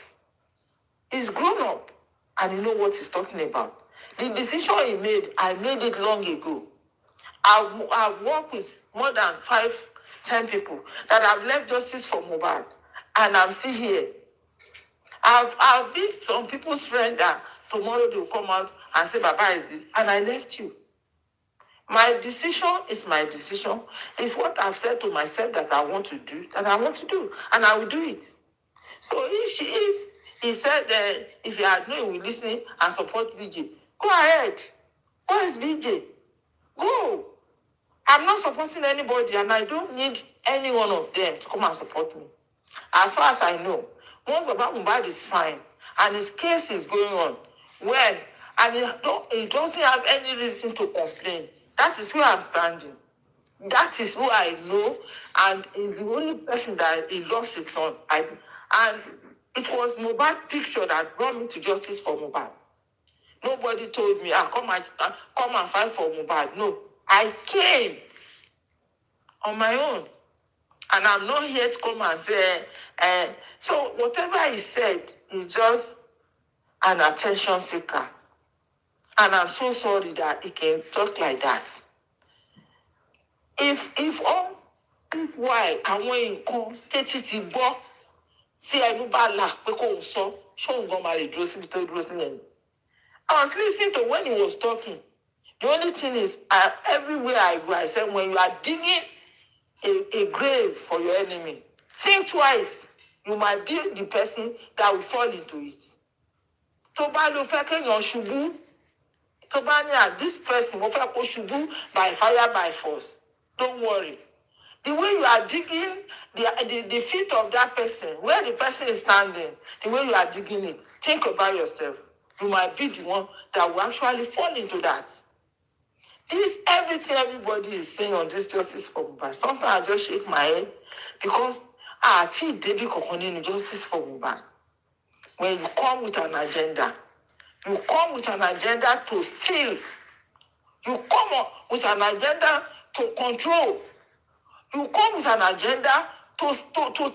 S3: He's grown up. And you know what he's talking about. The decision he made, I made it long ago. I've worked with more than 5-10 people that have left justice for Mohbad. And I'm still here. I've been some people's friend that tomorrow they will come out and say, Baba is this. And I left you.
S1: My decision is my decision. It's what I've said to myself that I want to do, and I want to do, and I will do it. So if he said if you had known we listening and support BJ, go ahead. Where is BJ? Go. I'm not supporting anybody, and I don't need any one of them to come and support me. As far as I know, once Baba Mohbad is fine and his case is going on, well, and he doesn't have any reason to complain. That is where I'm standing. That is who I know, and is the only person that he loves his son. And it was Mohbad picture that brought me to justice for Mohbad. Nobody told me, come and fight for Mohbad. No, I came on my own. And I'm not here to come and say, so whatever he said is just an attention seeker. And I'm so sorry that he can talk like that. If all this while àwọn nǹkan tẹ́tí ti gbọ́ tí ẹnu bá là pé kò ń sọ, ṣóun gan máa lè dúró síbi tó dúró sí yẹn. I was listening to when he was talking. The only thing is, everywhere I go, I said, when you are digging a grave for your enemy, think twice. You might be the person that will fall into it. Tó bá lọ fẹ́ kéèyàn ṣubú, tó bá ní this person mo fẹ́ kó ṣubú by fire by force. Don't worry. The way you are digging the feet of that person, where the person is standing, the way you are digging it, think about yourself. You might be the one that will actually fall into that. This everything everybody is saying on this justice for Mohbad. Sometimes I just shake my head because Debbie Kokoni justice for Mohbad. When you come with an agenda, you come with an agenda to steal. You come up with an agenda to control. You come with an agenda to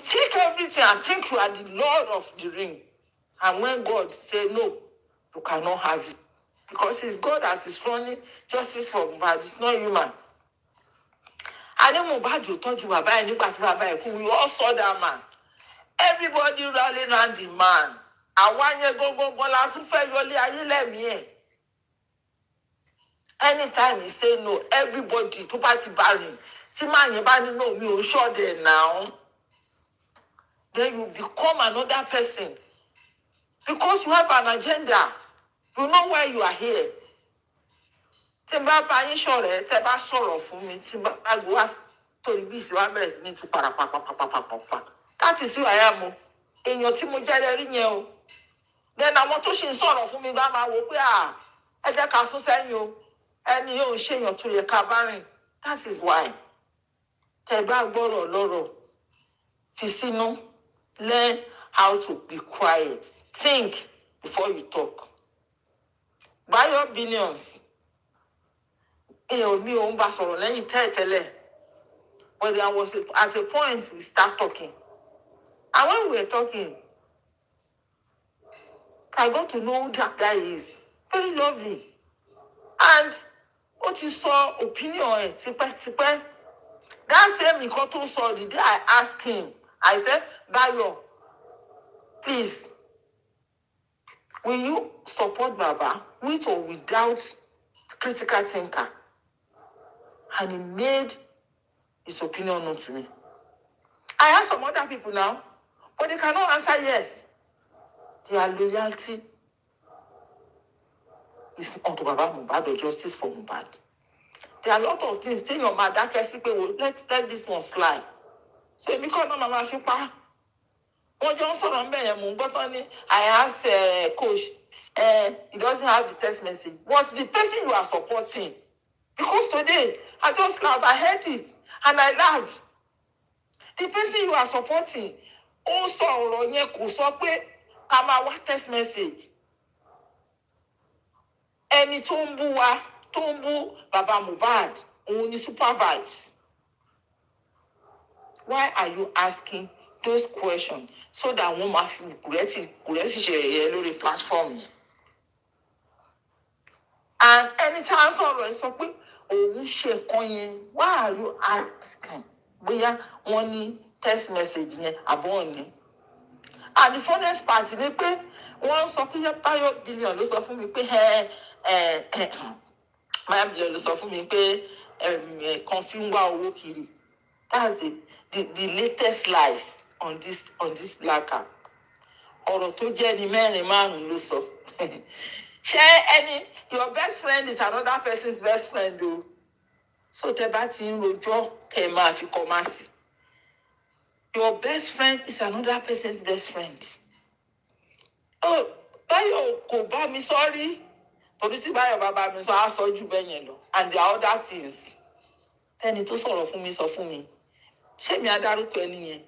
S1: take everything and think you are the Lord of the ring. And when God say no, you cannot have it. Because it's God that is running justice for Mohbad. It's not human. And then Mohbad, you told you Baba, we all saw that man. Everybody rallying around the man. Anytime he say no, everybody to party barring. No, we will show there now. Then you become another person. Because you have an agenda. You know why you are here. Timba buying sure, Teba sorrow for me, Timba was to release your address into para. That is who I am. In your Timo. Then I want to see sorrow for me, Gama, I just can't send you. And you shame your to your cabaret. That is why. Teba Boro Loro. Fisino, learn how to be quiet. Think before you talk. Buy your billions. But there was at a point we start talking. And when we were talking, I got to know who that guy is. Very lovely. And what you saw, opinion, that same Mikoto saw the day I asked him, I said, Bayo, please, will you support Baba with or without critical thinker? And he made his opinion known to me. I asked some other people now, but they cannot answer yes. Their loyalty is not to Baba Mohbad or justice for Mohbad. There are a lot of things. Say your mother can see people. Let this one slide. So because no mama fipa. I asked coach, he doesn't have the text message. What's the person you are supporting? Because today, I just laughed. I heard it. And I laughed. The person you are supporting also text message. Any tombu Baba Mohbad only supervise. Why are you asking those questions so that one must share the platform? And anytime someone so quick, why are you asking? We are only text message abon. And the funniest part is that one so billion those of me pay máa bí lọ sọ fún mi pé kan fi ń wá owó kiri. That's the latest lies on this black app. Ọ̀rọ̀ tó jẹ́ ni mẹ́rin márùn-ún ló sọ. Ṣé your best friend is another person's best friend o. So tẹ́ bá ti ń rojọ́ kẹ́ máa fi kọ́ máa sí. Your best friend is another person's best friend. Oh, Báyọ̀ kò bá mi sọ́rí. Torí tí Báyọ̀ bá bá mi sọ, á sọ jù bẹ́ẹ̀ yẹn lọ. And there are other things. Tẹ́ni tó sọ̀rọ̀ fún mi sọ fún mi. Ṣé mi adárúkọ ẹni yẹn?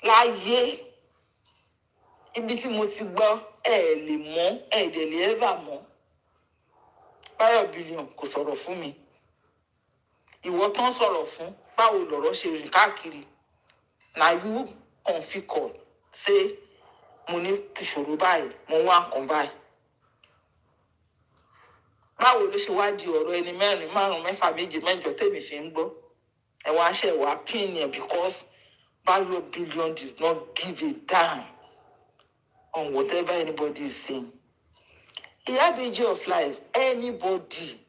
S1: Láyé. Ibi tí mo ti gbọ́ lè mọ̀, dẹ̀ lè ever mọ̀. Báyọ̀ Billion kò sọ̀rọ̀ fún mi. Ìwọ tán sọ̀rọ̀ fún, báwo lọ̀rọ̀ ṣe rìn káàkiri? Na you configure say mo ní ìṣòro báyìí, mo wá nǹkan báyìí. Báwo ló ṣe wá di ọ̀rọ̀ ẹni mẹ́rin márùn-ún mẹ́fà méje mẹ́jọ tèmi fi ń gbọ́? Ẹ wá ṣe wá pin yẹn because Báyọ̀ Billion does not give a damn on whatever anybody is saying. Ìyábẹ̀jì of life, anybody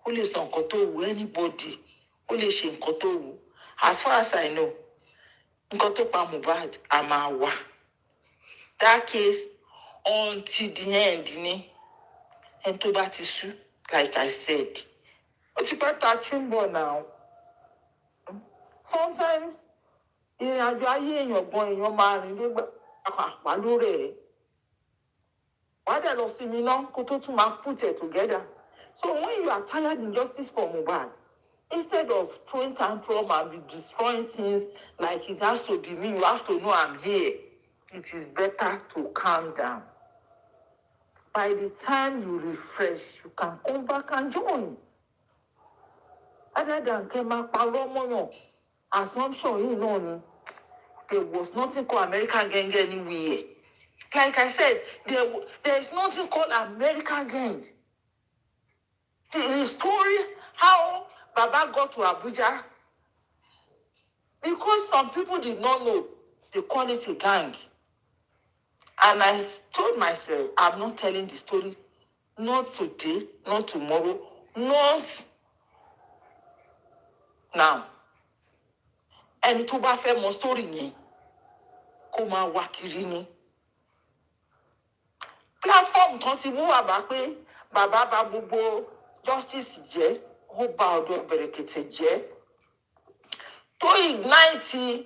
S1: who lè sọ nǹkan tó wù, anybody who lè ṣe nǹkan tó wù. As far as I know, nǹkan tó pa Mohbad a máa wà. That case until the end ni. And tó bá ti sú, like I said. Ó ti pẹ́ ta túnbọ̀ now. Sometimes ìrìn àjò ayé èèyàn gan èèyàn máa rìn dégbà àpá lórí ẹ̀. Why dẹ̀ lọ sí mi náà kó tó tún máa put it together? So when you are tired in justice for Mohbad, instead of throwing tantrum and be destroying things like it has to be me, you have to know I'm here. It is better to calm down. By the time you refresh, you can come back and join. Other than Kema Palomono, assumption you know, there was nothing called American gang anywhere. Like I said, there is nothing called American gang. The story how Baba got to Abuja, because some people did not know, they call it a gang. And I told myself, I'm not telling the story, not today, not tomorrow, not now. Ẹni tó bá fẹ́ mọ story yẹn, kó máa wá kiri ni. Platform kan ti wú bàbá pé bàbá bá gbogbo justice jẹ́, ó bá ọ̀dọ̀ Bẹ̀rẹ̀kẹ̀tẹ̀ jẹ́. Tó ignite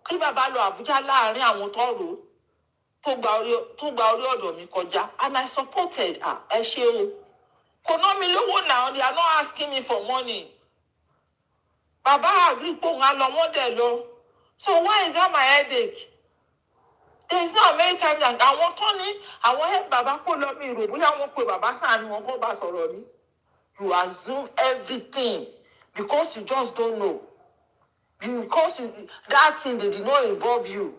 S1: kí bàbá lọ Àbújá láàrin àwọn tó rò tó gba orí ọ̀dọ̀ mi kọjá, and I supported her. Ẹ ṣé o. Kò ná mi lówó now, they are not asking me for money. Bàbá agree pé òun á lọ, wọ́n dẹ̀ lọ. So why is that my headache? There is no American gang. Àwọn tó ní àwọn help bàbá kó lọ mi rò bóyá wọ́n pe bàbá sáàni wọn kó bá sọ̀rọ̀ ni. You assume everything because you just don't know. Because that thing they did not involve you.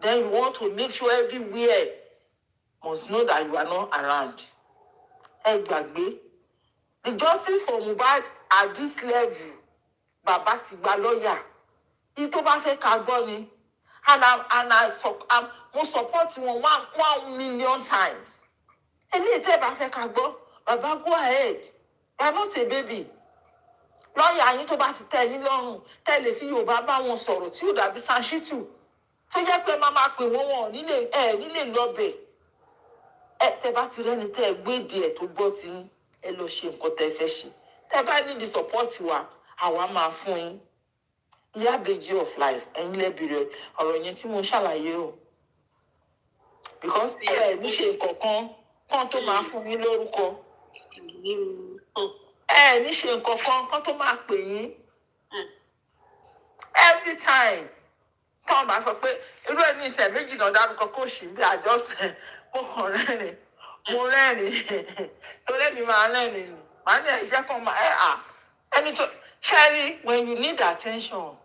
S1: Then you want to make sure everywhere must know that you are not around. Ẹ gbàgbé. The justice for Mohbad at this level, Bàbá ti gba lawyer. Ìtò bá fẹ́ ká gbọ́ ni. And I'm most support one 1 million times. Eléyìí tẹ́ bá fẹ́ ká gbọ́, Bàbá go ahead. You are not a baby. Lawyer yín tó bá ti tẹ́ yín lọ́rùn, tẹ́ lè fi Yorùbá bá wọn sọ̀rọ̀ tí ó dàbí Sanṣítù. Tó jẹ́ pé máa pè wọ́n nílé lọ́bẹ̀. Tẹ́ bá ti rẹ́ni tẹ́ gbé díẹ̀ tó gbọ́ tí ẹ lọ ṣe nǹkan tẹ́ fẹ́ ṣe. Tẹ́ bá ní the support wa, àwa máa fún yín. Ìyábẹ̀jì of life, ẹ̀yin lẹ bèrè ọ̀rọ̀ yẹn tí mo ṣàlàyé o. Because ní ṣe nǹkan kan tó máa fún yín lórúkọ. Ní ṣe nǹkan kan tó máa pè yín. Every time tọ́ bá sọ pé irú ẹni ìṣẹ̀ méjì náà dárúkọ kó ṣì bí àjọsẹ̀ mo kàn rẹ́rìn mo rẹ́rìn torí mi máa rẹ́rìn màá ní ẹ̀jẹ̀ kan máa ẹni tó ṣẹ́rí when you need attention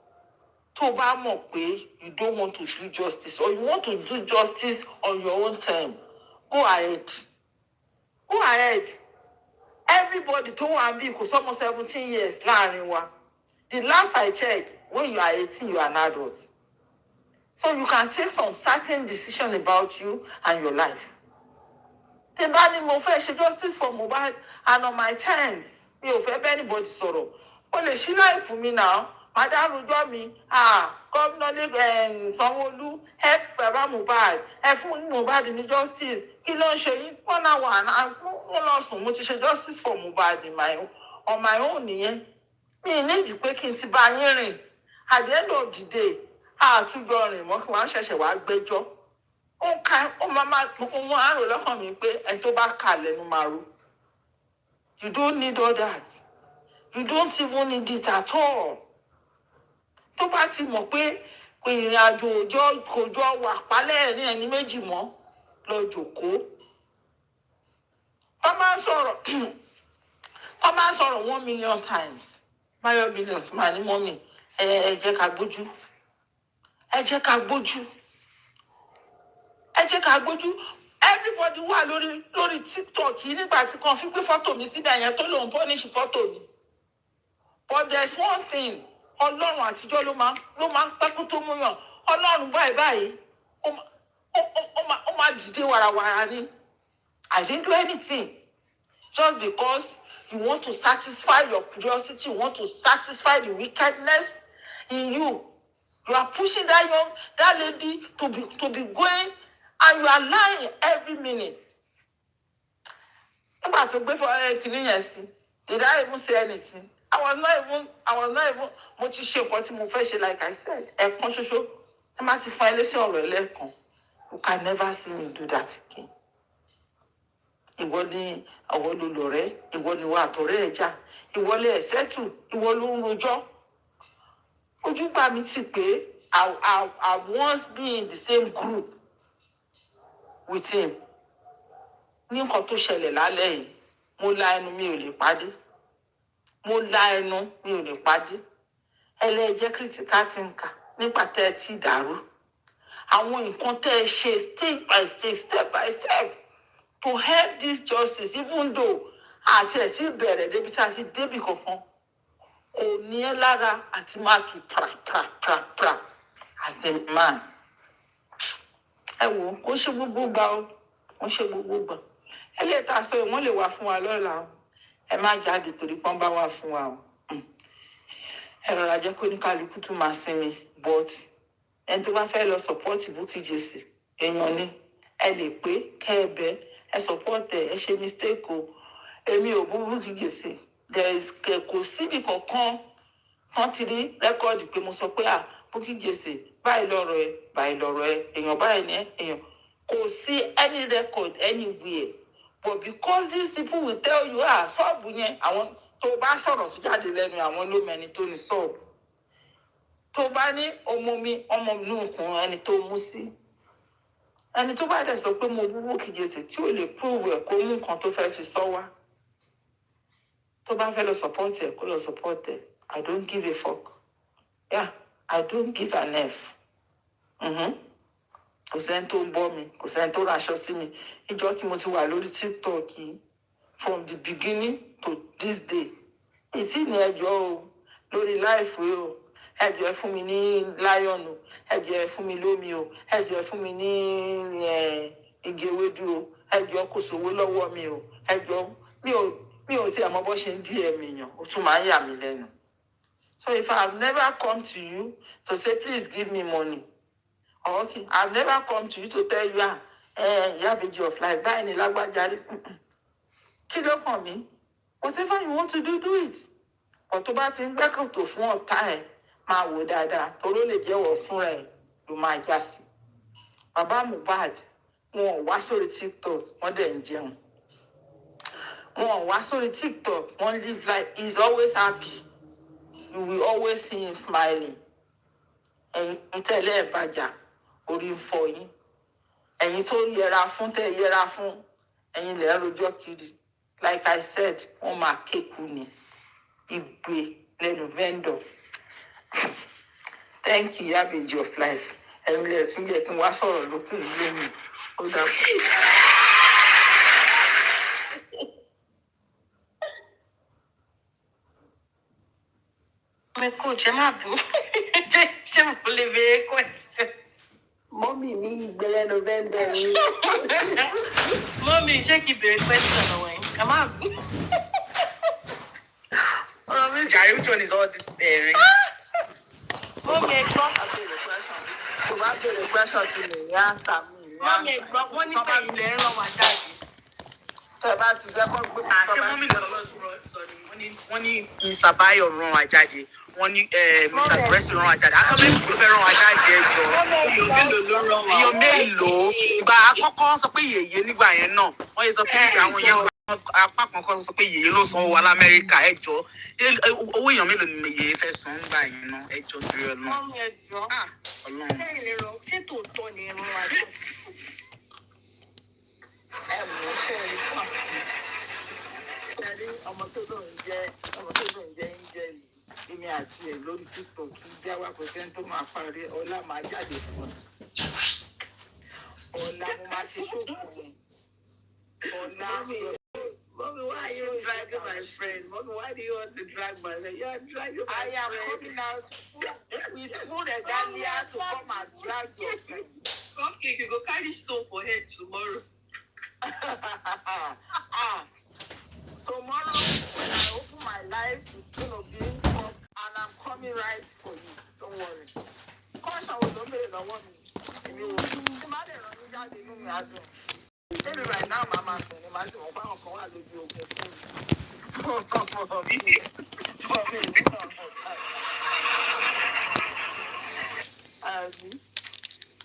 S1: tó bá mọ̀ pé you don't want to do justice or you want to do justice on your own time, go ahead. Go ahead. Everybody tó wà bí kò sọ́mọ 17 years láàrin wa. The last I checked, when you are 18, you are an adult. So you can take some certain decision about you and your life.
S3: tí bá ní mo fẹ́ ṣe justice for Mohbad and on my terms mi ò fẹ́ bẹ́ẹ̀ anybody sọ̀rọ̀ o lè ṣí láì fún mi náà má dárújọ́ mi gómìnà Sanwó-Olú help bàbá Mohbad ẹ fún Mohbad ní justice kí ló ń ṣe yín wọ́n náà wà wọ́n lọ sùn mo ti ṣe justice for Mohbad on my own nìyẹn mi ì nídìí pé kí n ti bá yín rìn at the end of the day àtúgbọ rìn mọ́ kí wọ́n ṣẹ̀ṣẹ̀ wá gbẹ́jọ́ ó máa àrò lọ́kàn mi pé ẹni tó bá kà lẹ́nu máa ro you don't need all that you don't even need it at all tó bá ti mọ̀ pé ìrìn àjò kò jọ wà pálẹ̀ ní ẹni méjì mọ́ lọ jòkó wọ́n máa ń sọ̀rọ̀ 1 million times Mayo Billions máa ní mọ́mì ẹ jẹ́ ká gbójú ẹ jẹ́ ká gbójú everybody wà lórí TikTok yìí nígbà tí kan fi gbé fọ́tò mi síbẹ̀ yẹn tó lòun pọ́níṣì fọ́tò mi but there's one thing ọlọ́run àtijọ́ ló máa ń pẹ́kú tó mú yàn ọlọ́run báyìí ó máa dìde wàràwàrà ni I didn't do anything just because you want to satisfy your curiosity you want to satisfy the wickedness in you. You are pushing that lady to be going, and you are lying every minute. Nígbà tó gbé fún kìnìún yẹn sí, did I even say anything? I was not even. Mo ti ṣe nǹkan tí mo fẹ́ ṣe like I said. Ẹ̀kan ṣoṣo, ẹ má ti fún ẹ lésì ọ̀rọ̀ ẹlẹ́kan. You can never see me do that again. Ìwọ ni àwọn olùlọ̀rẹ́, ìwọ ni wà àtọ̀rẹ́ ẹ̀já, ìwọ lè ẹ̀sẹ̀tù, ìwọ ló ń rojọ́. Ojúgbà mi ti pé I once been in the same group with him. Ní nǹkan tó ṣẹlẹ̀ lálẹ́ yìí, mo la ẹnu mi ò lè pàdé. Ẹlẹ́jẹ́ critical thinker nípa tẹ́ ẹ ti dàrú. Àwọn nǹkan tẹ́ ẹ ṣe step by step to help this justice even though àti ẹ̀ ti bẹ̀rẹ̀ débi tí a ti débi kankan. Kò ní ẹ lára àti máa tù pra as a man. Ẹ wò ó ṣe gbogbo gbà. Eléyìí tá a sọ wọ́n lè wá fún wa lọ́la o. Ẹ má jáde torí pọ́n bá wà fún wa o. Ẹ rọra jẹ́ kó ní kálukú tún máa sinmi but ẹni tó bá fẹ́ lọ support Bukky Jesse èèyàn ni ẹ lè pé kẹ́ ẹ bẹ́ ẹ support ẹ ṣe mistake o. Èmi ò bú Bukky Jesse. Kò síbi kankan wọ́n ti rí rẹ́kọ́ọ̀dì pé mo sọ pé Bukky Jesse báyìí lọ́rọ̀ ẹ èèyàn báyìí ni èèyàn kò sí any record anywhere but because these people will tell you ṣọ́ọ̀bù yẹn àwọn tó bá sọ̀rọ̀ sí jáde lẹ́nu àwọn ló mẹ́ni tó ní ṣọ́ọ̀bù tó bá ní ọmọ mi nùkún ẹni tó mú sí ẹni tó bá dẹ̀ sọ pé mo bú Bukky Jesse tí ò lè prove ẹ̀ kó mú nǹkan tó fẹ́ fi sọ wá. Tó bá fẹ́ lọ support ẹ̀ kó lọ support ẹ̀. I don't give a fuck. Yeah, I don't give an F. Kò sẹ́ni tó ń bọ́ mi, kò sẹ́ni tó raṣọ sí mi. Ìjọ́ tí mo ti wà lórí TikTok yìí from the beginning to this day. Ìtì ní ẹjọ́ o lórí life o. Ẹjọ́ ẹ fún mi ní lion o. Ẹjọ́ ẹ fún mi lómi o. Ẹjọ́ ẹ fún mi ní igi ewédú o. Ẹjọ́ kò sówó lọ́wọ́ mi o. Ẹjọ́ mi ò tí àmọ́ bó ṣe ń dí ẹ̀mí yàn ó tún máa ń yà mí lẹ́nu. So if I have never come to you to say please give me money or okay I have never come to you to tell you Ìyábẹ̀jì of life báyìí ni lágbájá rí kí ló kàn mí whatever you want to do it but tó bá ti ń gbẹ́kọ̀tò fún ọ̀tá ẹ̀ máa wò dáadáa toró lè jẹ́wọ́ fúnra ẹ̀ ló máa já sí. Bàbá Mohbad wọn ò wá sórí TikTok wọ́n dẹ̀ ń jẹun. Wọn wá sórí TikTok wọ́n live life he's always happy you will always see him smiling. Ẹ̀yin tẹ́lẹ̀ ẹ̀ bàjá orí ń fọ́ yín ẹ̀yin tó yẹra fún ẹ̀yin lè rojọ́ kiri like I said wọ́n máa kéku ni ìgbé lẹ́nu vendor. Thank you Ìyábẹ̀jì of life ẹ̀yin lè sún jẹ́ kí n wá sọ̀rọ̀ lókè ilé mi ó dàbọ̀.
S2: Me coach, má bú. Ṣé mo lè béèrè question? Mommy, me, Bella November.
S1: Mommy, ṣé kí bèrè question lọ́wọ́ yín? Come on. Jare, which one is all this ring? Mommy, I got a question. So I got a question to me. Answer me. Mommy, but one is the ilẹ̀ ń rán wa jáde. Tẹ́ bá ti jẹ́ kó gbé àṣẹ mọ́mí lọ́wọ́ sọ̀rọ̀ wọ́n ní Mr. Bayo rán wa jáde. Wọ́n ní Mr. Gressy rán wa jáde. Akọ́bí kò fẹ́ rán wa jáde ẹjọ́. Iyọ̀ mélòó? Ìgbà àkọ́kọ́ sọ pé yèyé nígbà yẹn náà. Wọ́n yẹ sọ pé àwọn yẹn apá kan kọ́ sọ pé yèyé ló san owó wa l'Amẹ́ríkà ẹjọ́. Owó èèyàn mélòó ni yèyé fẹ́ san nígbà yẹn náà ẹjọ́ torí Ọlọ́run. Mọ́mí ẹjọ́. Ọlọ́run. Ṣé tòótọ́ ni ẹ rán wa jáde? Ọmọ tó lóun jẹ́ ń jẹ́ èmi àti ẹ̀ lórí TikTok jáwá kò sẹ́ni tó máa parí ọlá máa jáde fún ọlá mo máa ṣe ṣòkò yẹn ọlá. Mommy, why are you dragging my friend? Mommy, why do you want to drag my friend? You are dragging my friend. I am coming out with food and Dahlia to come and drag your friend. Okay, you go carry stone for head tomorrow. Tomorrow, when I open my life, it's going to be up and I'm coming right for you. Don't worry. Caution will don't make no one. Maybe right now, Mama, imagine what I'm going to do.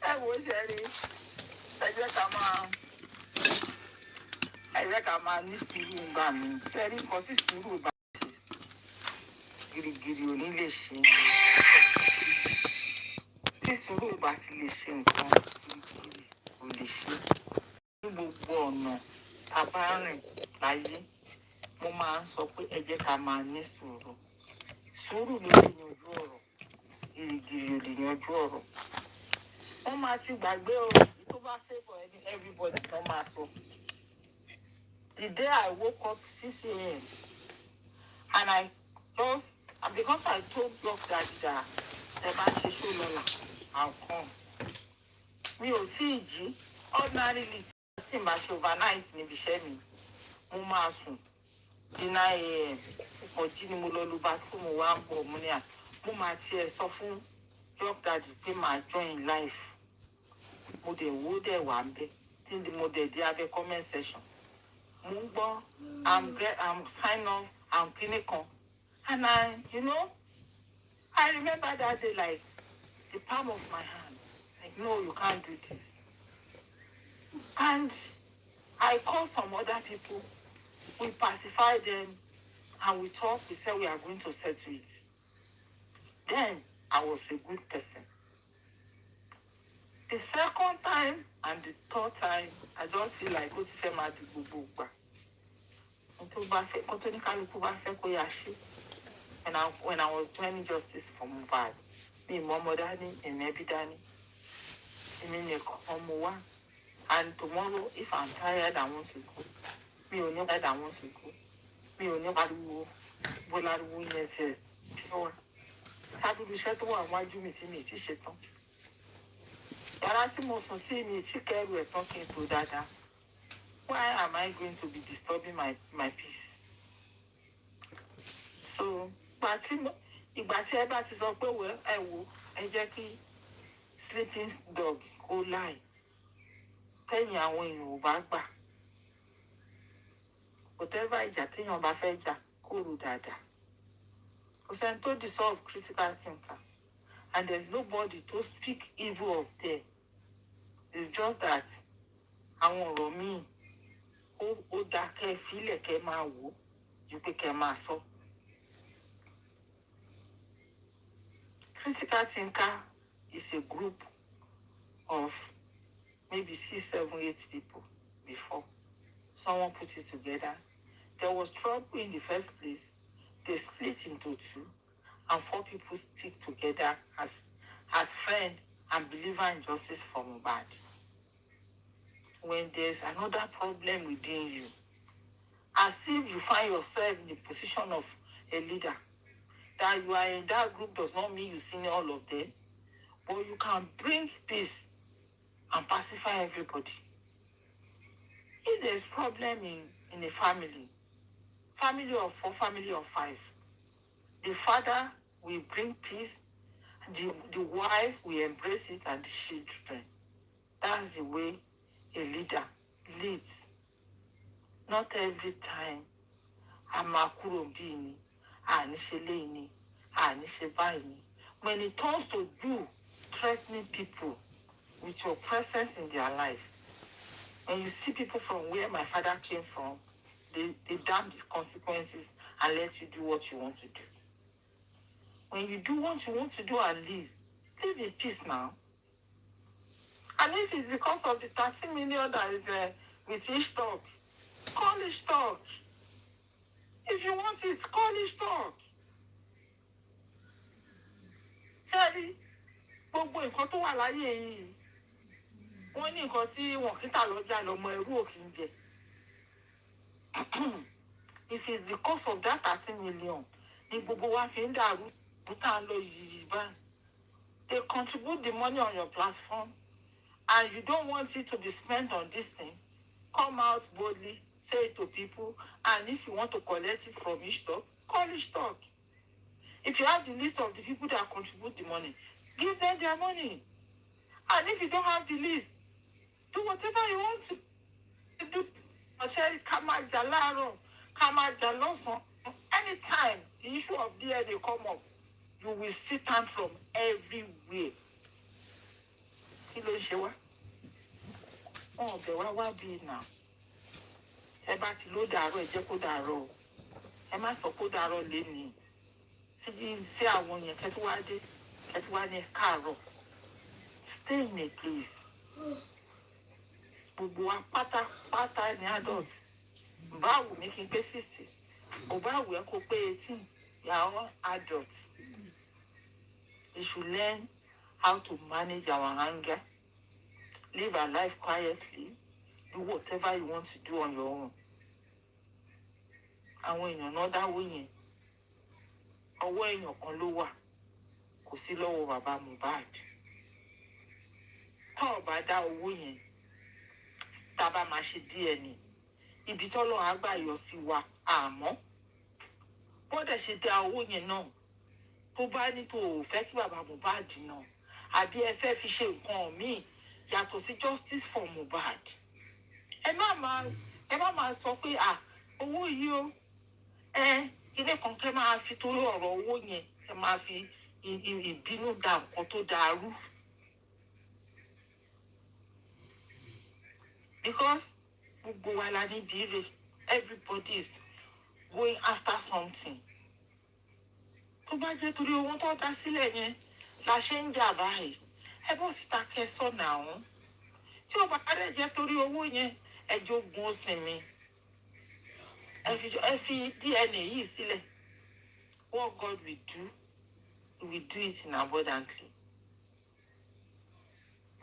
S1: I was ready. I jẹ́ ká máa ní sùúrù ńgbà mi. Sẹ́rí nǹkan tí sùúrù bá ṣe gìrìgìrì ò ní lè ṣe. Tí sùúrù bá ti lè ṣe nǹkan gìrìgìrì ò lè ṣe. Ní gbogbo ọ̀nà tá a bá rìn láyé, mo máa ń sọ pé ẹ jẹ́ ká máa ní sùúrù. Sùúrù ló lè yanjú ọ̀rọ̀. Gìrìgìrì ò lè yanjú ọ̀rọ̀. Wọ́n máa ti gbàgbé o, tó bá favour everybody kan máa sọ. The day I woke up 6 a.m. and because I told Block Daddy that the man should show Lola, I'll come. Mi ò tíì jí, ordinarily tí màá ṣe overnight níbi iṣẹ́ mi, mo máa sùn di 9 a.m. Mo jí ni mo lọ lu bathroom wá ń bọ̀ mo ní à, mo máa tiẹ̀ sọ fún Block Daddy pé màá join live. Mo dẹ̀ wó dẹ̀ wà ń bẹ́, tí mo dẹ̀ dé abẹ́ comment section. Mungbo, I'm sign off, I'm clinical. And I remember that day like the palm of my hand. Like, no, you can't do this. And I called some other people. We pacified them and we talked. We said we are going to settle it. Then I was a good person. The second time and the third time, I just feel like go to Fema di gbogbo. When I was joining justice for Mohbad, me Momo Dani and Ebi Dani, and tomorrow if I'm tired I want to go. Me only that I want to go. Me only Bariwo, Bolariwo yẹn ṣe. Tábìlì iṣẹ́ tó wà wájú mi tí mi ti ṣe tán. Yàrá tí mo sùn sí mi tí kẹ́rù ẹ̀ tán kí n tó dáadáa. Why am I going to be disturbing my peace? So, ìgbà tí ẹ bá ti sọ pé ẹ wò ẹ jẹ́ kí sleeping dog kó láì tẹ̀yìn àwọn èèyàn ò bá gbà. Whatever ìjà téèyàn bá fẹ́ jà kó rò dáadáa. Kò sẹ́ni tó dissolve critical thinker. And there's nobody to speak evil of them. It's just that àwọn ọ̀rọ̀ míì ó dá kẹ́ fílẹ̀ kẹ́ máa wò ju pé kẹ́ máa sọ. Critical thinker is a group of maybe 6, 7, 8 people before someone put it together. There was trouble in the first place. They split into 2 and 4 people stick together as friends and believer in justice for Mohbad. When there's another problem within you, as if you find yourself in the position of a leader, that you are in that group does not mean you see all of them, but you can bring peace and pacify everybody. If there's problem in a family of 4, family of 5, the father will bring peace, the wife will embrace it, and the children. That's the way a leader leads. Not every time. Amakuro bini, anisheleni, anishebaini. When it comes to you threatening people with your presence in their life, when you see people from where my father came from, they damn the consequences and let you do what you want to do. When you do what you want to do and live in peace now. And if it's because of the 30 million that is with each stock, call each stock. If you want it, call each stock. Ṣẹ́rí, gbogbo nǹkan tó wà láyé yìí, wọ́n ní nǹkan tí wọ́n kí tà lọ́jà lọ́mọ ẹrú òkè ń jẹ. If it's because of that 30 million, ní gbogbo wa fi ń dàrú, bùtà ń lọ yìí báyìí. They contribute the money on your platform, and you don't want it to be spent on this thing. Come out boldly, say it to people, and if you want to collect it from each stock, call each stock. If you have the list of the people that contribute the money, give them their money. And if you don't have the list, do whatever you want to do. Anytime the issue of DNA come up, you will see tantrum everywhere. Kí ló ń ṣe wá? Wọn ò bẹ̀ wá bí náà. Ẹ bá ti ló dàárọ̀, ẹ jẹ́ kó dàárọ̀ o. Ẹ má sọ kó dàárọ̀ lénìí. Sí àwọn yẹn kẹ́tí wá dé, kẹ́tí wá ní káàárọ̀. Stay in a place. Gbogbo wa pátápátá ní adult. Báwo ni kí n pé 60? Ò báwo ẹ kó pé 18? You are all adults. We should learn how to manage our anger, live our life quietly, do whatever you want to do on your own. Àwọn èèyàn náà dáwó yẹn, ọwọ́ èèyàn kan ló wà, kò sí lọ́wọ́ bàbá Mohbad. Tá ò bá dá owó yẹn, tá bá máa ṣe DNA, ibi tọ́lọ́ àgbà yọ sí wa àmọ́. Bọ́dẹ̀ ṣe dá owó yẹn náà, tó bá ní tó fẹ́ kí bàbá Mohbad náà, àbí ẹ fẹ́ fi ṣe nǹkan míì yàtọ̀ sí justice for Mohbad. Ẹ má máa sọ pé owó yìí o, ilé kan kẹ́ máa fi torí ọ̀rọ̀ owó yẹn, ẹ máa fi ìbínú da nǹkan tó dàrú. Because gbogbo wa la ní bírè, everybody is going after something. Tó bá jẹ́ torí owó tó dá sílẹ̀ yẹn la ṣe ń jà báyìí, ẹ bọ́ síta kẹsàn náà. Tí ó bá rẹ̀ jẹ́ torí owó yẹn, ẹ jogun òsìnmi. Ẹ fi DNA yìí sílẹ̀. What God will do, He will do it in abundantly.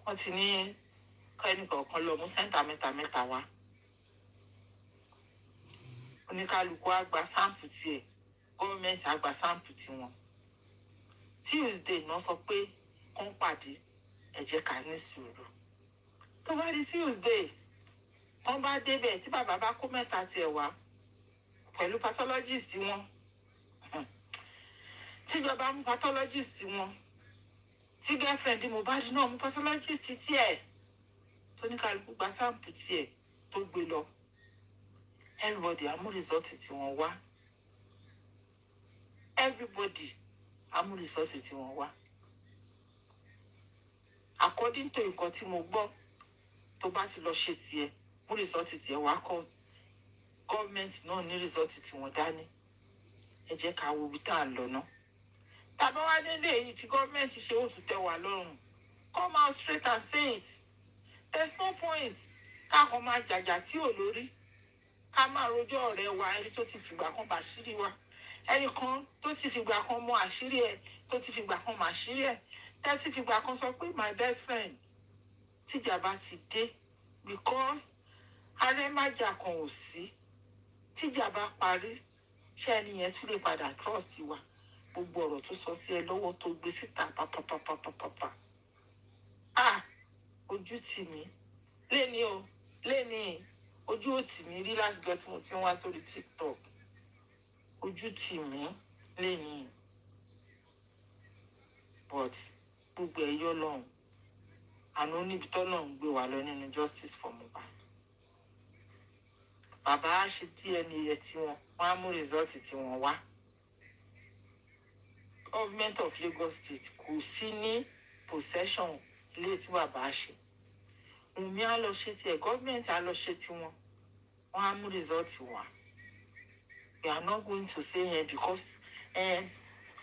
S1: Wọ́n ti ní kẹ́ni kọ̀ọ̀kan lọ mú sẹ́ńtà mẹ́ta wá. Oníkálukú á gba sáǹpù tiẹ̀, gọ́ọ̀mẹ̀ntì á gba sáǹpù tiwọn. Tuesday náà sọ pé kán pàdé, ẹ jẹ́ ká ní sùúrù. Tó bá di Tuesday, wọ́n bá débẹ̀ tí bàbá bá kó mẹ́ta tiẹ̀ wá pẹ̀lú pathologist wọn. Tíjọba mú pathologist wọn. Tí girlfriend Mohbad náà mú pathologist tiẹ̀. Tóníkálukú gba sáǹpù tiẹ̀ tó gbé lọ. Everybody á mú result tiwọn wá. Everybody á mú result tiwọn wá. According to nǹkan tí mo gbọ́, tó bá ti lọ ṣe tiẹ̀, mú result tiẹ̀ wá kọ́. Government náà ní result tiwọn dání. Ẹ jẹ́ ká wo ibi tá à ń lọ náà. Tàbá wá nílé èyí tí government ṣe ó tún tẹ́ wa lọ́rùn. Come out straight and say it. There's no point. Ká kàn máa jàjà tí ò lórí. Ká máa rojọ́ ọ̀rẹ́ wa ẹni tó ti fìgbà kan bàṣírí wa. Ẹnìkan tó ti fìgbà kan mọ àṣírí ẹ̀, tó ti fìgbà kan mọ àṣírí ẹ̀, tẹ́ ti fìgbà kan sọ pé my best friend. Tíjà bá ti dé, because arẹ́májà kan ò sí. Tíjà bá parí, ṣé ẹni yẹn tún lè padà trust wa. Gbogbo ọ̀rọ̀ tó sọ sí ẹ lọ́wọ́ tó gbé síta pàpàpàpàpàpà. ojú tì mí lẹ́ni ojú ò tì mí rí láti gbọ́ tí mo ti ń wá sórí TikTok ojú tì mí lẹ́ni but gbogbo ẹ̀ yọ lọ́hùn àná níbi tọ́lọ́hùn gbé wa lọ nínú justice for Mohbad bàbá á ṣe DNA tí wọ́n á mú rìsọ́ọ̀tì tí wọ́n wá government of Lagos State kò sí ní possession ilé tí bàbá ṣe Wùmí á lọ ṣe tiẹ̀ government á lọ ṣe tiwọn wọ́n á mú rìsọ́ọ̀tì wá we are not going to say here because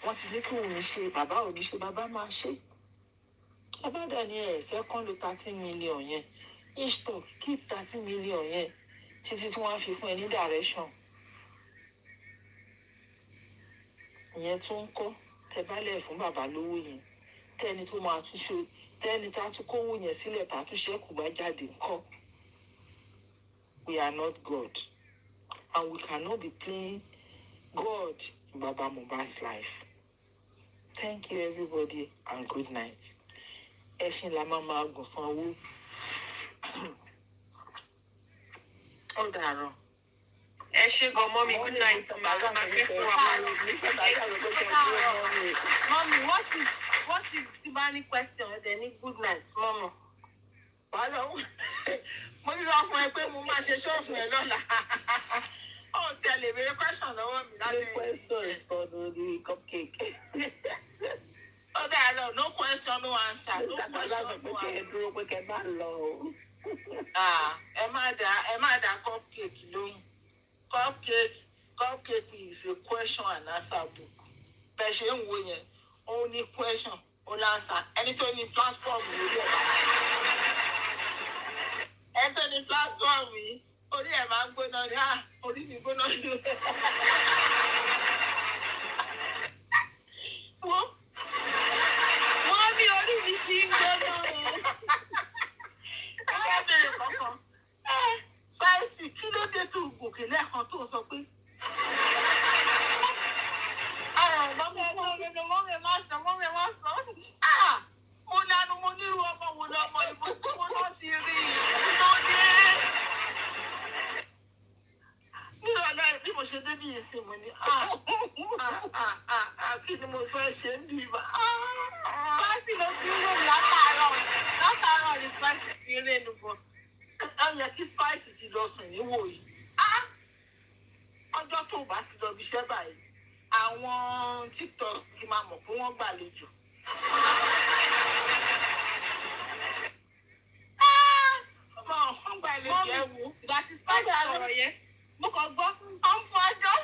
S1: wọ́n ti ní kí Wùmí ṣe bàbá ò ní ṣe bàbá máa ṣe bàbá dẹ̀ ní ẹ̀ fẹ́ kán lo 13 million yẹn each stock keep 13 million yẹn títí tí wọ́n á fi fún ẹ ní direction ìyẹn tó ń kọ́ tẹ bá lẹ̀ fún bàbá lówó yẹn tẹ́ni tó máa tún ṣe tẹ́ni tá a tún kówó yẹn sílẹ̀ tá a tún ṣẹ́kù bá jáde ńkọ́ we are not God and we cannot be playing God in Baba Mohbad's life. Thank you everybody and good night. Ẹṣin la máa gùn fún owó. Ó dàárọ̀.
S2: Ẹ ṣé gan mọ́mí good night ma pẹ́ fún wa
S1: Mọ́mí what is tí bá ní question ẹ̀dẹ̀ ní good night mọ́mí. Wàhálà mo ní sọ fún ẹ pé mo máa ṣe ṣọ́ọ̀fù ẹ lọ́la. Ó tẹ̀lé béèrè question lọ́wọ́ mi láti. No question for the cupcake. Ó dàárọ̀ no question no answer no question no answer. Dúró pé kẹ́ bá lọ o. Ẹ má dá cupcake lóhùn. Cupcake is a question and answer book. Bẹ́ẹ̀ ṣe ń wo yẹn, ó ní question, ó lánsà. Ẹni tó ní platform lórí ẹ̀ ẹni tó ní platform yìí, orí ẹ̀ máa ń gbóná ní orí mi gbóná ní. Wọ́n bí orí mi ti ń gbóná. Ẹ bá bèrè kankan. Fáìsì kí ló dé tó gòkè lẹ́ẹ̀kan tó sọ pé. Mo lanu mo nírú ọmọ wo lọmọ ìbò tí mo náà ti rí lóde. Nínú ọ̀la bí mo ṣe débí ìsìn mo ní kí ni mo fẹ́ ṣe ń bí ibà. Fáìsì ló ti ń rò látàárọ̀ ní Fáìsì ti rí ẹnu bọ̀. Ó yẹ kí Spice ti lọ sùn níwò yìí. Ọjọ́ tó bá ti lọ bí iṣẹ́ báyìí, àwọn TikTok kì máa mọ̀ pé wọ́n gbàlejò. Wọ́n gbàlejò ẹ̀ wò. Ìgbà tí Spice sọ̀rọ̀ yẹn, mo kàn gbọ́ ọ̀nfọ̀ ọjọ́.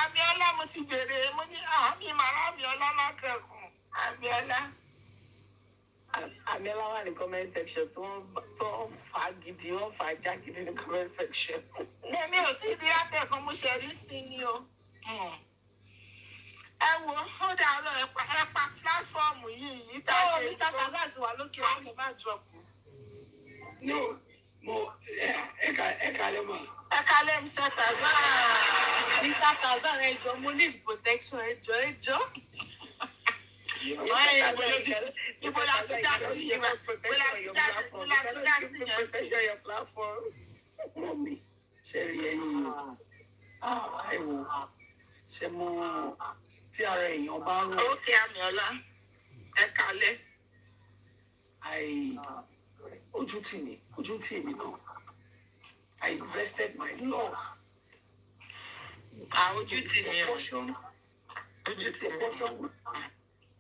S1: Abíọ́lá mo ti bèrè mo ní mi màrá Abíọ́lá lákẹ́kùn Abíọ́lá. Abíọ́lá wà ní comment section tó ń fa gidi wọ́n fa já gidi ní comment section. Èmi ò tí ì rí àtẹ̀kùn mo ṣe rí sí ni o. Ẹ wo ó dà lọ ẹ̀pà pílátífọ̀mù yìí tá a ṣe. Mr. Kazaz wà lókè ọ̀hún mo bá drop.
S6: No, ẹ̀ka lẹ́mọ̀.
S1: Ẹ̀ka lẹ́mọ̀ Mr. Kazaz. Mr. Kazaz ẹjọ́ mo need protection ẹjọ́. Ibo la ti dá sí yẹn.
S6: Protect your platform. Mọ́mí, ṣe rí ẹyin ẹ wò ṣe mọ tí ara èèyàn bá rò.
S1: Ókè Àmìọlá, ẹ kalẹ̀.
S6: Ojú tì mí náà. I invested my love.
S1: Ojú tì mí.
S6: Ojú tì mí.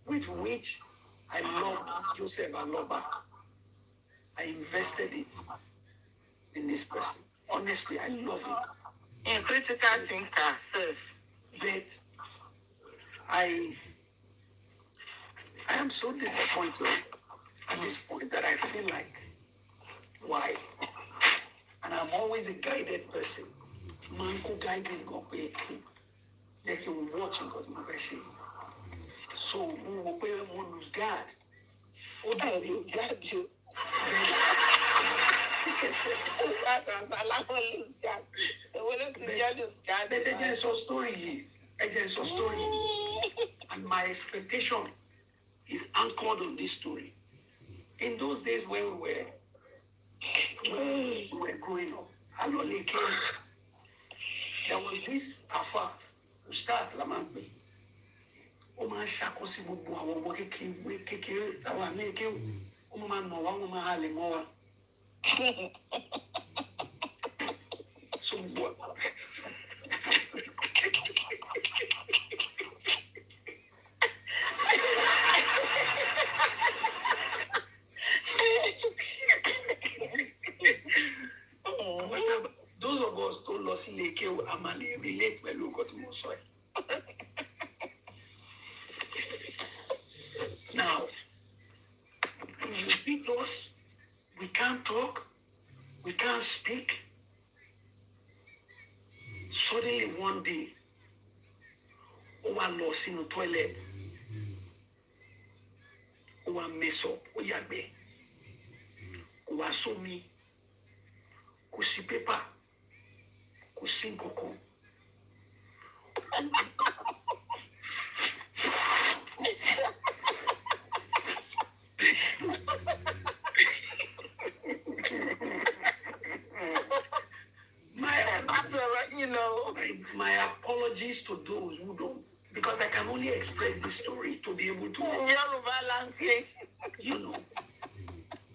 S6: With which I loved Joseph Aloba. I invested it in this person. Honestly, I love him.
S1: In critical thinker, self.
S6: But I am so disappointed at this point that I feel like, why? And I'm always a guided person. Man who guided God, they can watch God in the so we will pay one lose God. Oh, that you God you. story. And my expectation is anchored on this story. In those days when we were growing up, there was this Afa, Whst Lamangbe. Ó máa ń ṣàkóso gbogbo àwọn ọmọ kékeré táwọn àmì kéwù. Ó máa ń nà wá, ó máa halẹ̀ mọ́ wa. So what? Those of us tó lọ sí ilé kéwù a máa lè relate pẹ̀lú nǹkan tí mo sọ yìí. Now, you beat us, we can't talk, we can't speak. Suddenly one day, ó wá lọ sínú toilet, ó wá mess up, ó yàgbẹ́, kò wá sómi, kò sí paper, kò sí nǹkankan. My apologies to those who don't, because I can only express this story to be able to, you know,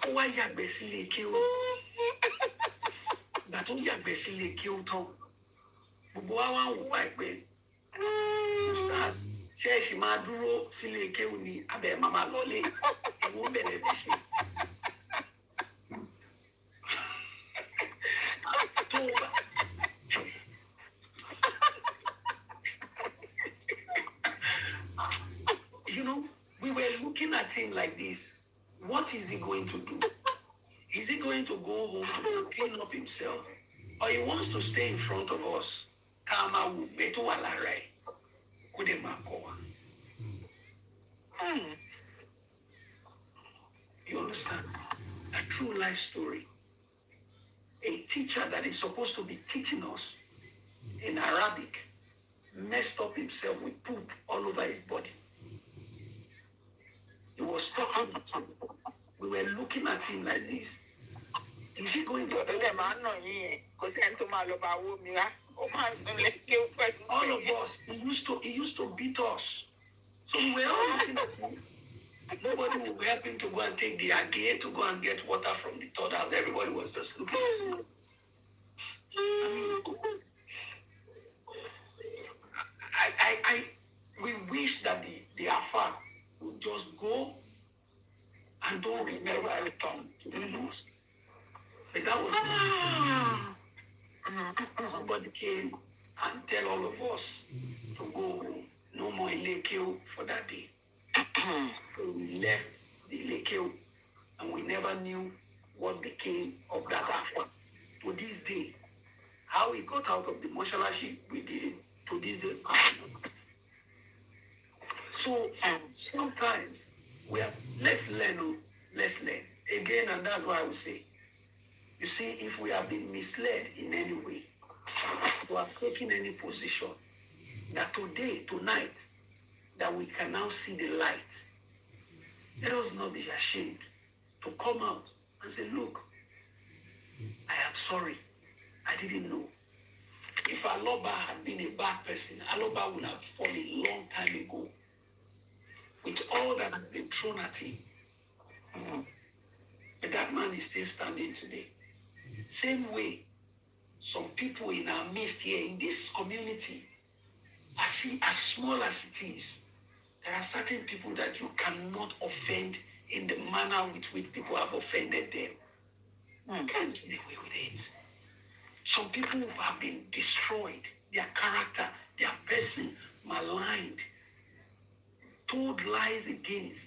S6: ó wá yàgbẹ́ sílé kéwù. Ìgbà tó yàgbẹ́ sílé kéwù tán, gbogbo wa wá ń wò wá pé stars ṣé ẹ ṣì máa dúró sílé kéwù ni abẹ́ màmá lọlé ìwọ bẹ̀rẹ̀ fi ṣe. You know, we were looking at him like this. What is he going to do? Is he going to go home to clean up himself? Or he wants to stay in front of us? Kama wu beto wala rai. Kude makowa. You understand? A true life story. A teacher that is supposed to be teaching us in Arabic messed up himself with poop all over his body. He was talking to, we were looking at him like this. Is he going to all of us, he used to beat us. So we were all looking at him. Nobody would help him to go and take the agate to go and get water from the third house. Everybody was just looking at him. We wish that the Afa would just go and don't remember return to the mosque. But that was not somebody came and tell all of us to go home. No more Ilekeo for that day. So we left the Ilekeo and we never knew what became of that Afa. To this day, how we got out of the moshalaship, we didn't. To this day, so sometimes let's learn again, and that's why I would say, you see, if we have been misled in any way, to have taken any position, that today, tonight, that we can now see the light, let us not be ashamed to come out and say, look, I am sorry, I didn't know. If Aloba had been a bad person, Aloba would have fallen a long time ago. With all that has been thrown at him. But that man is still standing today. Same way, some people in our midst here, in this community, as small as it is, there are certain people that you cannot offend in the manner with which people have offended them. You can't get away with it. Some people who have been destroyed, their character, their person, maligned, told lies against,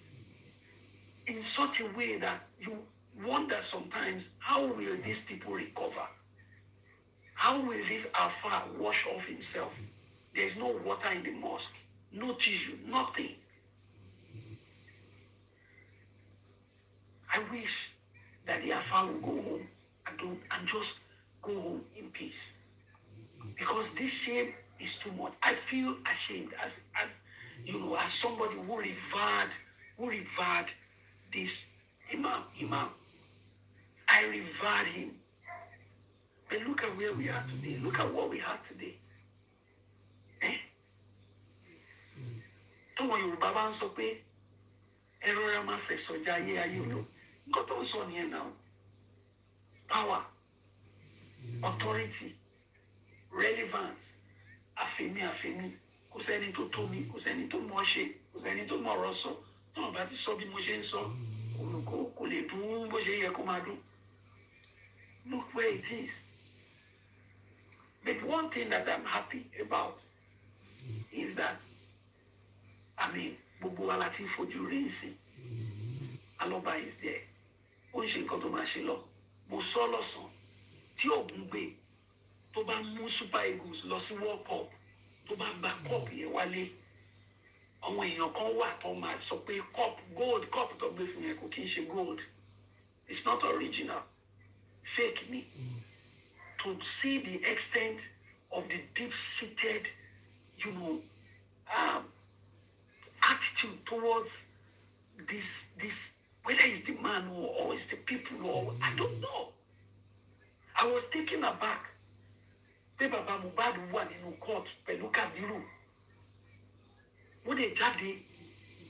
S6: in such a way that you wonder sometimes, how will these people recover? How will this Alpha wash off himself? There's no water in the mosque, no tissue, nothing. I wish that the Alpha would go home and just go home in peace. Because this shame is too much. I feel ashamed as as somebody who revered this Imam. I revered him. But look at where we are today. Look at what we have today. Tọ́wọ́n Yorùbá bá ń sọ pé ẹ rọra máa fẹ̀sọ̀ já ayé lọ. Nǹkan tó ń sọ nìyẹn náà. Power, authority, relevance, àfẹ́mí. Kò sẹ́ni tó tó mi, kò sẹ́ni tó mọ̀ ṣe, kò sẹ́ni tó mọ̀ ọ̀rọ̀ sọ. Tọ́wọ́n bá ti sọ bí mo ṣe ń sọ, kò lè dún bó ṣe yẹ kó máa dún. Look where it is. But one thing that I'm happy about is that, gbogbo wa láti fojú rí ìsìn. Aloba is there. Ó ń ṣe nǹkan tó máa ṣe lọ. Mo sọ lọ́sàn-án tí ògùn gbé tó bá mú Super Eagles lọ sí World Cup tó bá gba cup yẹn wálé. Àwọn èèyàn kan wà tó máa sọ pé gold cup tó gbé fún yẹn kò kí ń ṣe gold. It's not original. Fake ni. To see the extent of the deep-seated, attitude towards this, whether it's the man or it's the people or I don't know. I was taken aback. Pé Baba Mohbad wà nínú court pẹ̀lú Kabiru. When they jáde,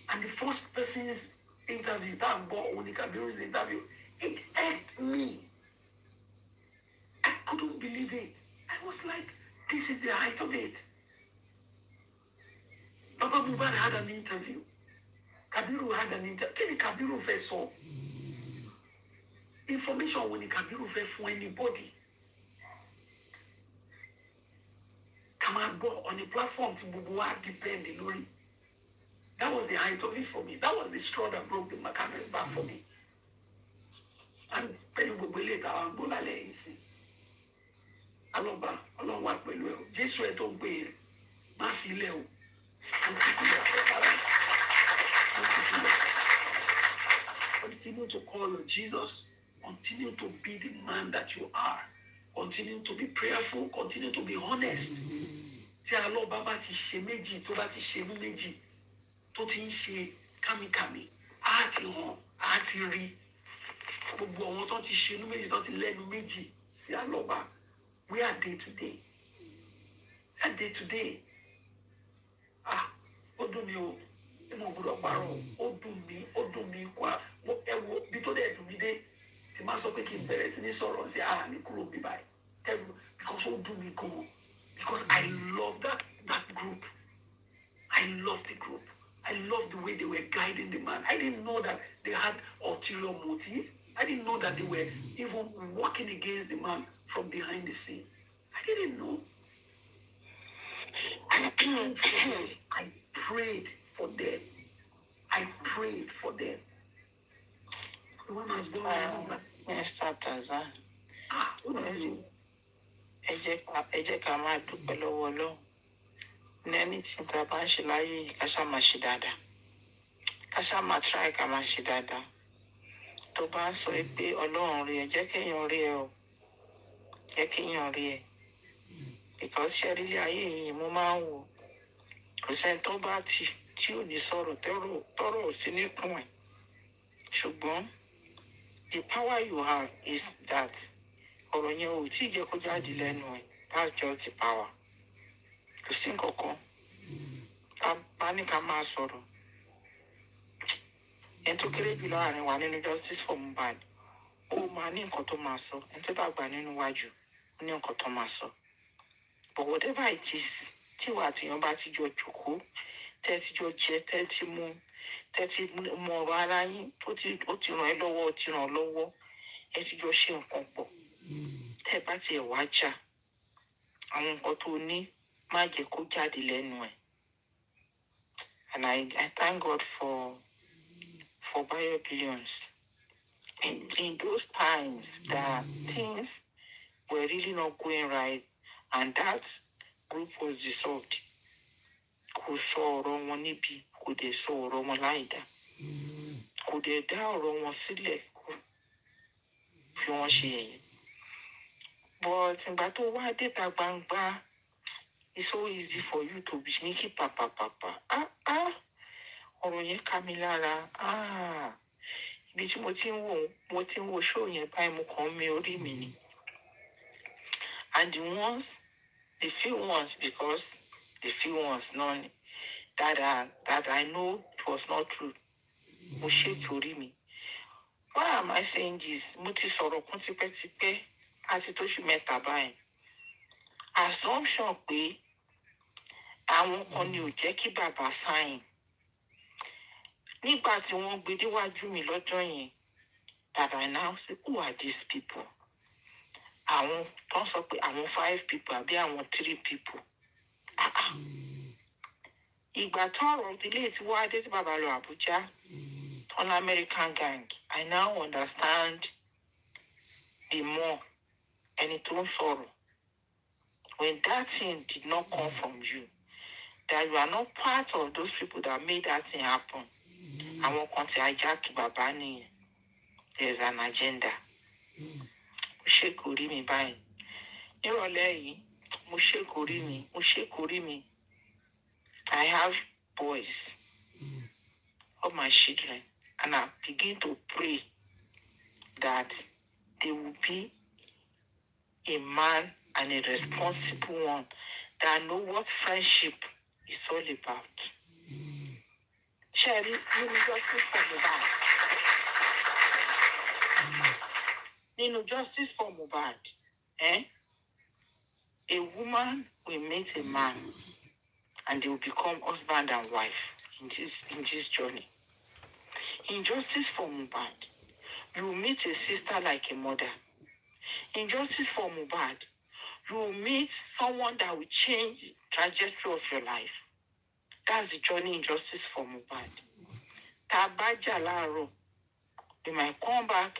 S6: and the first person's interview that bought only Kabiru's interview, it hurt me. I couldn't believe it. I was like, this is the height of it. Baba Mohbad had an interview. Kabiru had an interview. Kí ni Kabiru fẹ́ sọ? Information wo ni Kabiru fẹ́ fún anybody? Ká máa gbọ́ on a platform tí gbogbo wa depend lórí. That was the height of it for me. That was the straw that broke the camel's back for me. And pẹ̀lú gbogbo ilé ìta àwọn gbólálẹ̀ yìí sí. Alọ́ba Ọlọ́run wà pẹ̀lú ẹ̀ o. Jésù ẹ̀ tó ń gbé yẹn má fi ilẹ̀ o. Continue to call on Jesus. Continue to be the man that you are. Continue to be prayerful. Continue to be honest. Tí Alọ́ba bá ti ṣe méjì tó bá ti ṣe mú méjì tó ti ń ṣe kámikàmí á ti hàn á ti rí. Gbogbo àwọn tó ti ṣe inú méjì tó ti lẹ́nu méjì sí Alọ́ba. We are day to day. And day to day. Ó dùn mí o. Mo gbọ́dọ̀ parọ́. Ó dùn mí kwa. Ẹ wo bí tó dẹ̀ dùn mí dé. Tí máa sọ pé kí n bẹ̀rẹ̀ sí ní sọ̀rọ̀ sí ní kúrò bí báyìí. Because ó dùn mí gan. Because I love that group. I love the group. I love the way they were guiding the man. I didn't know that they had ulterior motive. I didn't know that they were even working against the man from behind the scene. I didn't know. I prayed for them. I prayed for them.
S1: Mr. Tazan, ẹ jẹ́ ká máa dúpẹ́ lọ́wọ́ Ọlọ́run. Ní ẹni tí nǹkan bá ń ṣe láyé yìí ká ṣáà máa ṣe dáadáa. Ká ṣáà máa try ká máa ṣe dáadáa. Tó bá ń sọ pé Ọlọ́run rí ẹ, jẹ́ kéèyàn rí ẹ o. Jẹ́ kéèyàn rí ẹ. Because ṣe rí ayé yìí mo máa ń wò. Kò sẹ́ni tó bá tí ò ní sọ̀rọ̀ tọ́rọ̀ ò sí níkùn ẹ̀. Ṣùgbọ́n the power you have is that ọ̀rọ̀ yẹn ò tí ì jẹ́ kó jáde lẹ́nu ẹ̀. That's just the power. Kò sí nǹkan kan. Ká bá ní ká máa sọ̀rọ̀. Ẹni tó kéré jù láàrin wa nínú justice for Mohbad. Ó máa ní nǹkan tó máa sọ. Ẹni tó bá gbà nínú wájú ó ní nǹkan tó máa sọ. But whatever it is, tí wà àtìyàn bá ti jọ jókòó, tẹ́ ti jọ jẹ, tẹ́ ti mú, tẹ́ ti mọ ọ̀rọ̀ ara yín, ó ti ràn ẹ́ lọ́wọ́, ó ti ràn ọ́ lọ́wọ́, ẹ ti jọ ṣe nǹkan pọ̀. Tẹ́ bá tiẹ̀ wá jà, àwọn nǹkan tó ní má jẹ́ kó jáde lẹ́nu ẹ̀. And I thank God for Bayo Billions. In those times that things were really not going right, and that group was dissolved. Kò sọ ọ̀rọ̀ wọn níbi, kò dẹ̀ sọ ọ̀rọ̀ wọn láìdá. Kò dẹ̀ dá ọ̀rọ̀ wọn sílẹ̀ kó fi wọ́n ṣe ẹ̀yìn. But ìgbà tó wá déta gbangba It's so easy for you to be sneaky papa. Ọ̀rọ̀ yẹn ká mi lára. Ibi tí mo ti ń wo show yẹn báyìí mo kàn ń mì orí mi ni. And the few ones, because the few ones none that I know it was not true. Mo shake orí mi. Why am I saying this? Mo ti sọ̀rọ̀ kún tipẹ́tipẹ́ àti tóṣù mẹ́ta báyìí. Assumption pé àwọn kan ni ò jẹ́ kí bàbá sign. Nígbà tí wọ́n gbé déwájú mi lọ́jọ́ yẹn, that I now say, who are these people? Àwọn tó ń sọ pé àwọn 5 people àbí àwọn 3 people. Ìgbà tó ọ̀rọ̀ ìdílé tí wọ́n á dé tí bàbá lọ Àbújá, on American gang, I now understand the more ẹni tó ń sọ̀rọ̀. When that thing did not come from you, that you are not part of those people that made that thing happen. Àwọn kan tí hijack bàbá nìyẹn. There's an agenda. Mo ṣe kò rí mi báyìí. Nírọ̀lẹ́ yìí, mo ṣe kò rí mi. I have boys, all my children, and I begin to pray that they will be a man and a responsible one that know what friendship is all about. Sherry, nínú justice for Mohbad. Nínú justice for Mohbad, a woman will meet a man and they will become husband and wife in this journey. In justice for Mohbad, you will meet a sister like a mother. In justice for Mohbad, you will meet someone that will change the trajectory of your life. That's the journey in justice for Mohbad. Tabaja Laro, you might come back,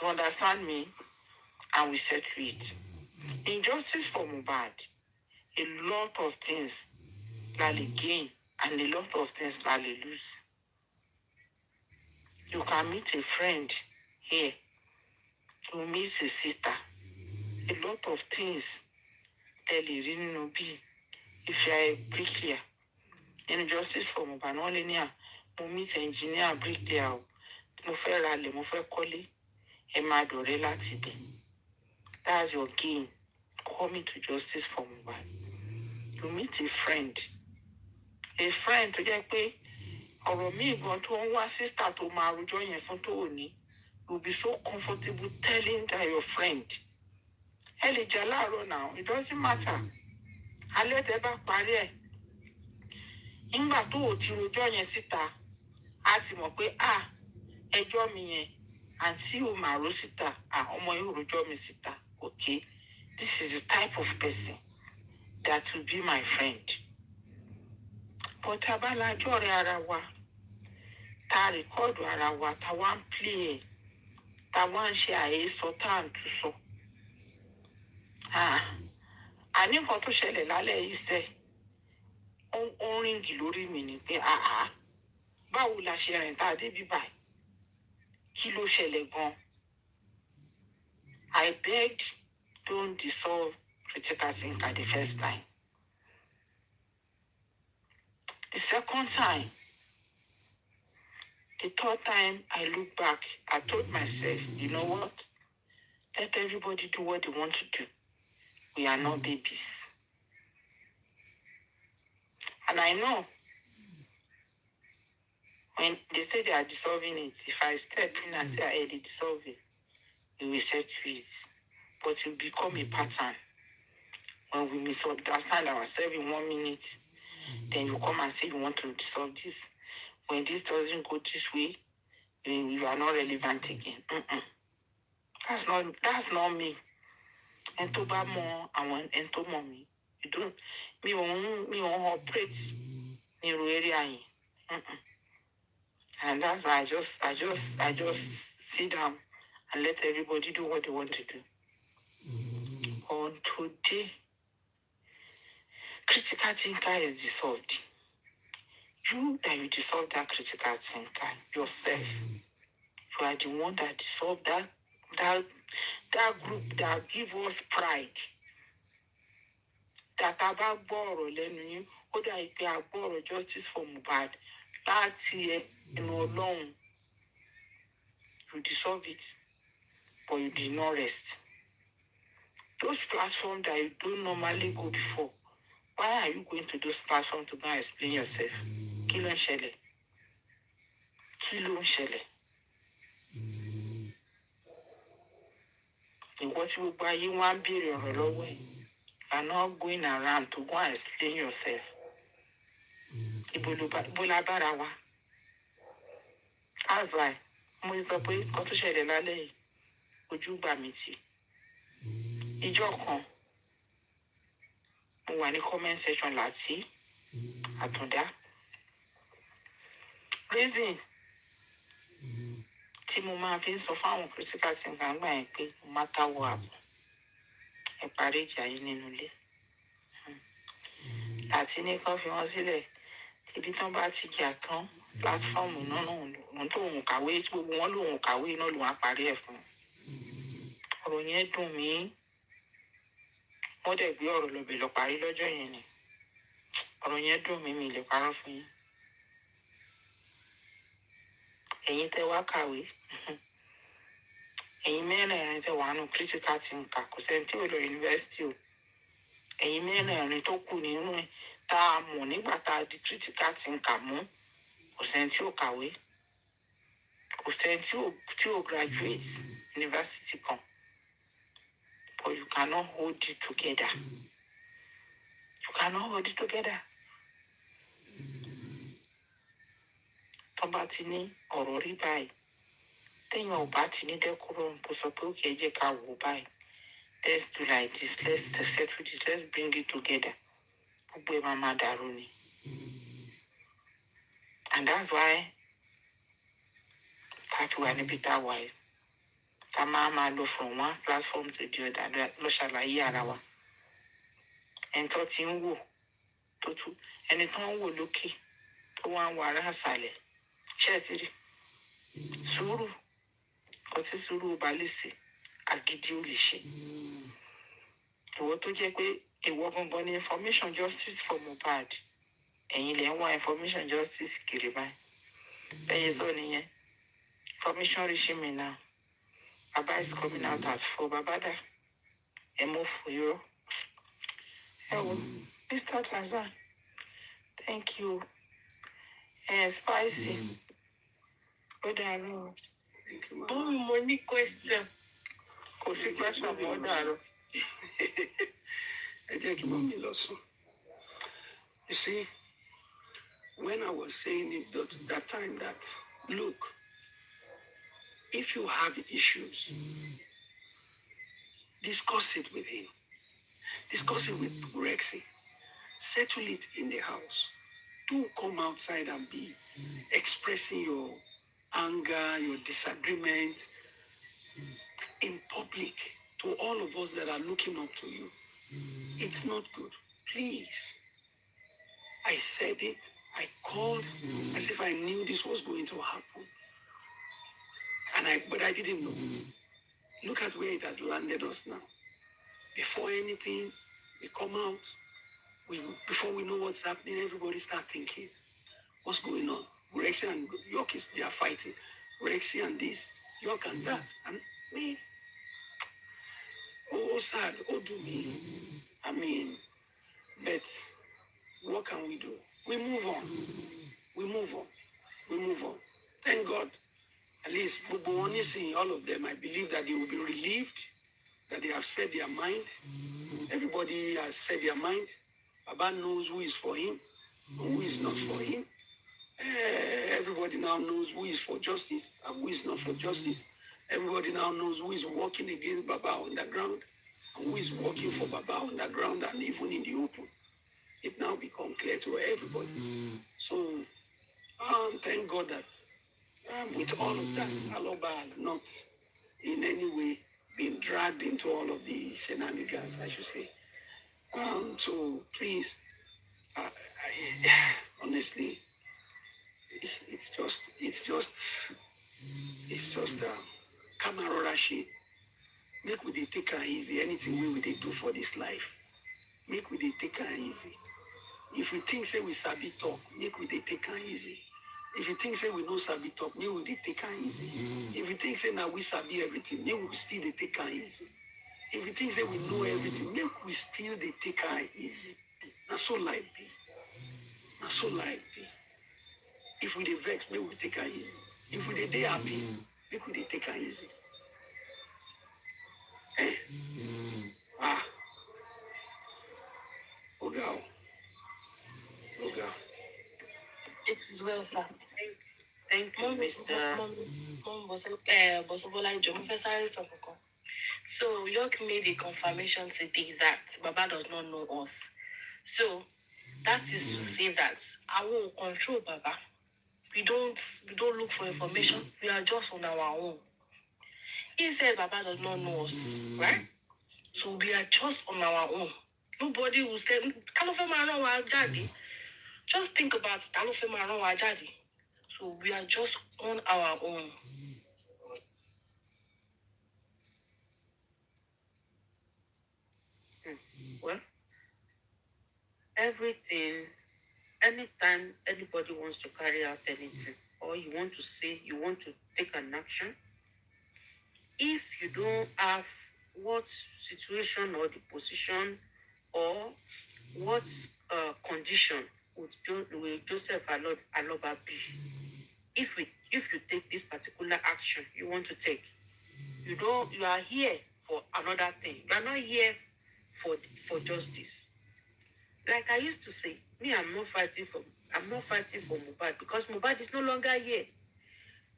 S1: you understand me, and we settle it. In justice for Mohbad, a lot of things Lali gain and a lot of things Lali lose. You can meet a friend here. You meet a sister. A lot of things Lali really know be. If you are a bricklayer, in justice for Mohbad, no linear, mo meet engineer bricklayer, mo fẹ́ ra lẹ̀, mo fẹ́ kọ́lé, ẹ máa dọ̀rẹ́ láti bẹ̀. That's your gain. Coming to justice for Mohbad. You meet a friend tó jẹ́ pé ọ̀rọ̀ míì gan tó ń wá sister tó máa rojọ́ yẹn fún tó ò ní. You'll be so comfortable telling that your friend. Ẹ lè jà láàárọ̀ now, it doesn't matter. Alẹ́ tẹ́ bá parí ẹ̀. Nígbà tó ò ti rojọ́ yẹn síta, a ti mọ̀ pé ẹjọ́ mi yẹn àǹtí ò máa ro síta, ọmọ yóò rojọ́ mi síta. Okay, this is the type of person that will be my friend. But abalajọ́ rẹ̀ ara wa, ta rìkọ́ọ̀dù ara wa, ta wá ń play ẹ̀, ta wá ń ṣe àhesọ tá à ń tú sọ. Àní nǹkan tó ṣẹlẹ̀ lálẹ́ yìí sẹ́, ó ń ríngì lórí mi ni pé báwo la ṣe rìn tá a débi báyìí? Kí ló ṣẹlẹ̀ gan? I begged, don't dissolve critical thinker the first time. The second time, the third time I look back, I told myself, you know what? Let everybody do what they want to do. We are not babies. And I know when they say they are dissolving it, if I step in and say they dissolve it, we will set to it. But it will become a pattern. When we misunderstand ourselves in 1 minute, then you come and say you want to dissolve this. When this doesn't go this way, then you are not relevant again. That's not me. And to buy more, I want and to mommy. You don't me on operate in your area. And that's why I just sit down and let everybody do what they want to do. On today, critical thinker is dissolved. You dissolve that critical thinker yourself. You are the one that dissolved that group that give us pride. dàtà bá gbọ́ ọ̀rọ̀ lẹ́nu yín ó dà pé a gbọ́ ọ̀rọ̀ justice for Mohbad láti ẹnu Ọlọ́run. You deserve it, but you did not rest. Those platforms that you don't normally go before, why are you going to those platforms to go and explain yourself? Kí ló ń ṣẹlẹ̀? Kí ló ń ṣẹlẹ̀? Ìwọ tí gbogbo ayé wá ń béèrè ọ̀rọ̀ lọ́wọ́ ẹ̀, you are not going around to go and explain yourself. Ibo la bára wa? That's why mo sọ pé nǹkan tó ṣẹlẹ̀ lálẹ́ yìí ojú gbà mí tì. Ìjọ kan mo wà ní comment section láti Àtúndá. Reason tí mo máa fi ń sọ fáwọn critical thinker gbà yẹn pé no matter what happen, ẹ parí ìjà yìí nínú ilé. Àti ní kán fi wọ́n sílẹ̀ ibi tán bá ti jà tán platform náà lòun tóun kàwé tí gbogbo wọn lòun kàwé náà lòun á parí ẹ̀ fún un. Ọ̀rọ̀ yẹn dùn mí. Wọ́n dẹ̀ gbé ọ̀rọ̀ lọ́bẹ̀ lọ parí lọ́jọ́ yẹn ni. Ọ̀rọ̀ yẹn dùn mí, mi lè parọ́ fún yín. Ẹ̀yin tẹ́ wá kàwé. Ẹ̀yin mẹ́rẹ̀ẹ̀rin tẹ́ wà nù critical thinker kò sẹ́ni tí ò lọ yunifásitì o. Ẹ̀yin mẹ́rẹ̀ẹ̀rin tó kù nínú ẹ̀ tá a mọ̀ nígbà tá a di critical thinker mú kò sẹ́ni tí ò kàwé. Kò sẹ́ni tí ò graduate university kan. But you cannot hold it together. You cannot hold it together. Tó bá ti ní ọ̀rọ̀ rí báyìí, téèyàn ò bá ti ní decorum kó sọ pé okay, ẹ jẹ́ ká wò báyìí. Let's do like this, let's settle this, let's bring it together. Gbogbo ẹ̀ máa dàrú ni. And that's why that wà níbi tá a wà yìí. Ká máa lọ from one platform to the other lọ ṣàlàyé ara wa. Ẹni tó ti ń wò tó tú ẹni tó ń wò lókè tó wá ń wà ará àṣàlẹ̀ ṣé ẹ ti rí sùúrù ọtí sùúrù ò bá lè ṣe àgídí ò lè ṣe. Ìwọ tó jẹ́ pé ìwọ gangan ní information justice for Mohbad ẹ̀yin lè ń wá information justice kiri báyìí. Bẹ́ẹ̀ sọ nìyẹn information reaching me now. Baba is coming out at 4. Baba da. Emo for you. Hello, Mr. Tazan. Thank you. Spicy. Good afternoon. Money question. Kò sí question mo dàrú.
S6: Ẹ jẹ́ kí mọ́mí lọ sùn. You see, when I was saying it that time that, look, if you have issues, discuss it with him. Discuss it with Rexy. Settle it in the house. Don't come outside and be expressing your anger, your disagreement in public to all of us that are looking up to you. It's not good. Please. I said it. I called as if I knew this was going to happen. But I didn't know. Look at where it has landed us now. Before anything, we come out. Before we know what's happening, everybody start thinking, what's going on? Rexy and York they are fighting. Rexy and this, York and that. And me, oh sad, oh do me. I mean, but what can we do? We move on. We move on. We move on. Thank God. At least all of them, I believe that they will be relieved, that they have said their mind. Everybody has said their mind. Baba knows who is for him, and who is not for him. Everybody now knows who is for justice and who is not for justice. Everybody now knows who is working against Baba on the ground and who is working for Baba on the ground and even in the open. It now becomes clear to everybody. So, thank God that with all of that, Aloba has not in any way been dragged into all of the shenanigans, I should say. So please, honestly, it's just Camarora shit. Make we dey take her easy. Anything we do for this life, make we dey take am easy. If we think say we sabi talk, make we dey take am easy. If you think say we no sabi talk, make we dey take am easy. If you think say na we sabi everything, make we still dey take am easy. If you think say we know everything, make we still dey take am easy. Na so life be. Na so life be. If we dey vex, make we take am easy. If we dey happy, make we dey take am easy. Eh? Ah. Oga o. Oga.
S1: It is well, sir.
S2: Thank you, Mr.
S1: Bosobola Professor Sokoko. So York made a confirmation today that Baba does not know us. So that is to say that I will control Baba. We don't look for information. We are just on our own. He said Baba does not know us, right? So we are just on our own. Nobody will say, just think about it. So we are just on our own.
S2: Well, everything, anytime anybody wants to carry out anything, or you want to say, you want to take an action, if you don't have what situation or the position or what condition would Joseph Aloba be, if you take this particular action you want to take, you are here for another thing. You are not here for justice. Like I used to say, I'm not fighting for Mohbad because Mohbad is no longer here.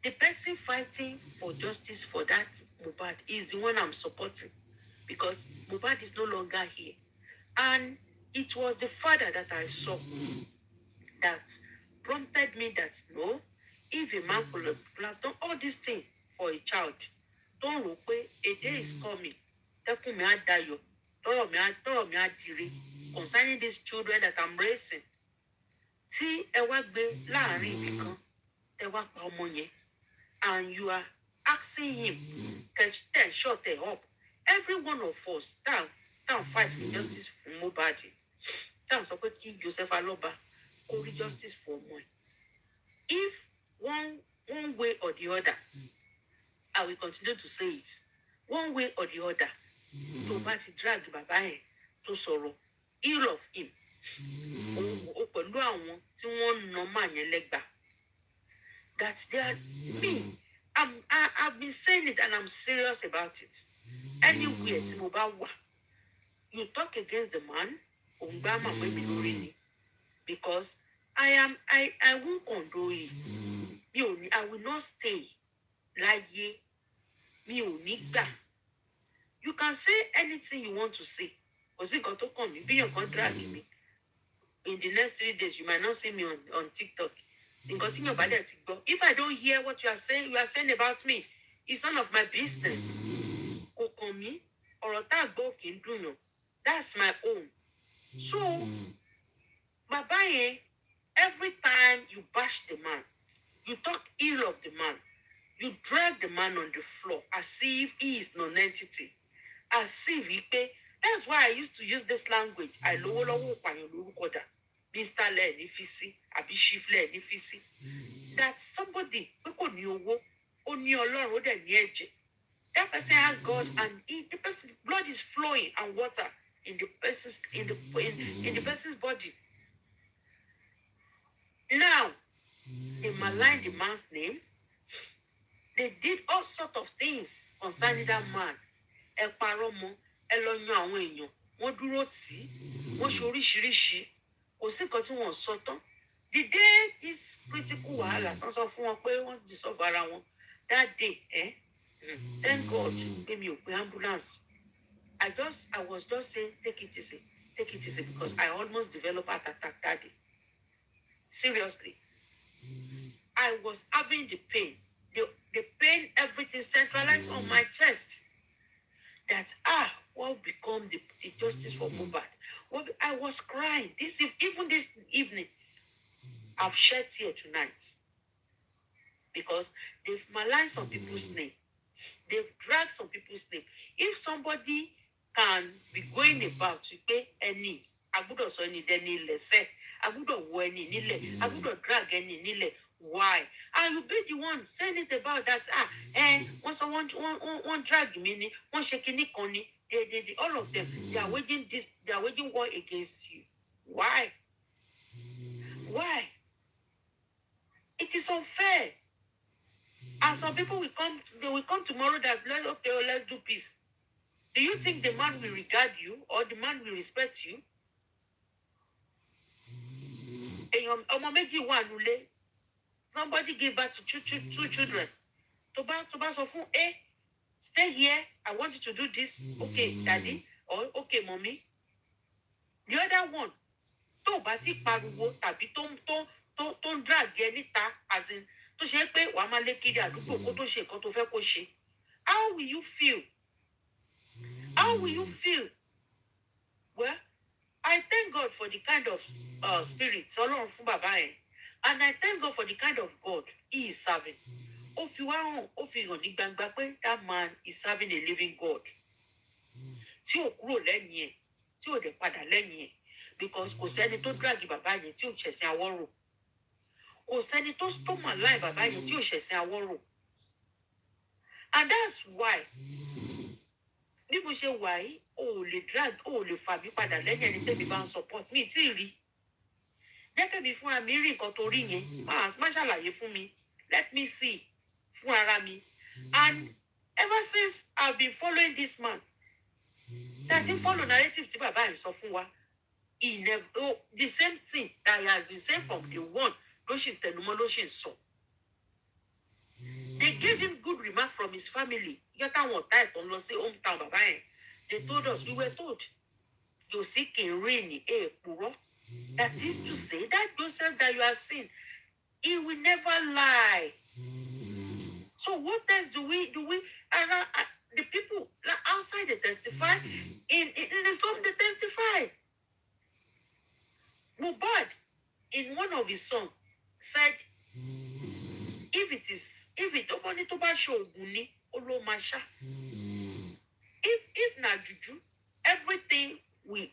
S2: The person fighting for justice for that Mohbad is the one I'm supporting because Mohbad is no longer here. And it was the father that I saw that prompted me that no, if a man could have done all these things for a child, don't look way, a day is coming. Concerning these children that I'm raising. See, and you are asking him to shut it up. Every one of us down fight for justice for nobody. Down support Joseph Aloba, only justice for one. If one way or the other, I will continue to say it. One way or the other, to drag Baba to sorrow, ill of him. That they are me. I've been saying it and I'm serious about it. Anywhere, you talk against the man, because I won't condone it. I will not stay like ye. You can say anything you want to say. Because it got to come, be your contract with me. In the next 3 days, you might not see me on TikTok. If I don't hear what you are saying about me, it's none of my business. That's my own. So, Baba, every time you bash the man, you talk ill of the man, you drag the man on the floor as if he is non-entity. As if he pay. That's why I used to use this language. I Mr. Lenifisi, Abishif Lenifisi. That somebody that person has God and the person's blood is flowing and water in the person's body. Now, they malign the man's name. They did all sorts of things concerning that man. The day this critical that day, thank God, gave me an ambulance. I was just saying, take it easy, because I almost developed an attack that day. Seriously. I was having the pain. The pain, everything centralized on my chest. That, what become the justice for Mohbad? I was crying. Even this evening, I've shed tears tonight. Because they've maligned some people's name. They've dragged some people's name. If somebody can be going about wípé ẹni agbọ́dọ̀ sọ ẹni dẹni ilẹ̀ sẹ́ agbọ́dọ̀ wọ ẹni nílẹ̀ agbọ́dọ̀ drag ẹni nílẹ̀ why and you be the one saying it about that wọ́n sọ wọ́n drag mi ni wọ́n ṣe kinní kan ni they all of them they are waging war against you why it is unfair and some people will come tomorrow that let's do peace. Do you think the man will regard you or the man will respect you? Ọmọ méjì wà nílé. Somebody gave birth to two children. Tó bá sọ fún stay here, I want you to do this. Okay, daddy, or okay, mommy. The other one, tó bá ti pariwo tàbí tó ń drag ẹ níta, as in, tó ṣe pé wàá máa lé kiri àdúgbò kó tó ṣe nǹkan tó fẹ́ kó ṣe. How will you feel? How will you feel? Well, I thank God for the kind of spirit Ọlọ́run fún bàbá yẹn. And I thank God for the kind of God he is serving. Ó fi wá hàn, ó fi hàn ní gbangba pé that man is serving a living God. Tí ò kúrò lẹ́yìn ẹ̀, tí ò dẹ̀ padà lẹ́yìn ẹ̀. Because kò sẹ́ni tó drag bàbá yẹn tí ò ṣẹ̀sìn awọ́rò. Kò sẹ́ni tó mọ̀ láì bàbá yẹn tí ò ṣẹ̀sìn awọ́rò. And that's why bí mo ṣe wà yìí o ò lè drag o ò lè fà mí padà lẹ́yìn ẹni tẹ́mi bá ń support mi tí ì rí jẹ́ kẹ́mi fúnra mi rí nǹkan tó rí yẹn má ṣàlàyé fún mi let me see fún ara mi and ever since I've been following this man that he follow narrative tí bàbá yìí sọ fún wa he never the same thing that he has been saying from the one ló ṣì ń tẹnumọ́ ló ṣì ń sọ. They gave him good remark from his family. Yet I want that on lo say hometown baba yẹn. They told us, we were told, Joseph can reign puro. That is to say that Joseph that you have seen, he will never lie. So what else do we the people outside they testify, in the song they testify. Mohbad, in one of his songs, said, if it only to ba show ni olomasha. If na juju, everything we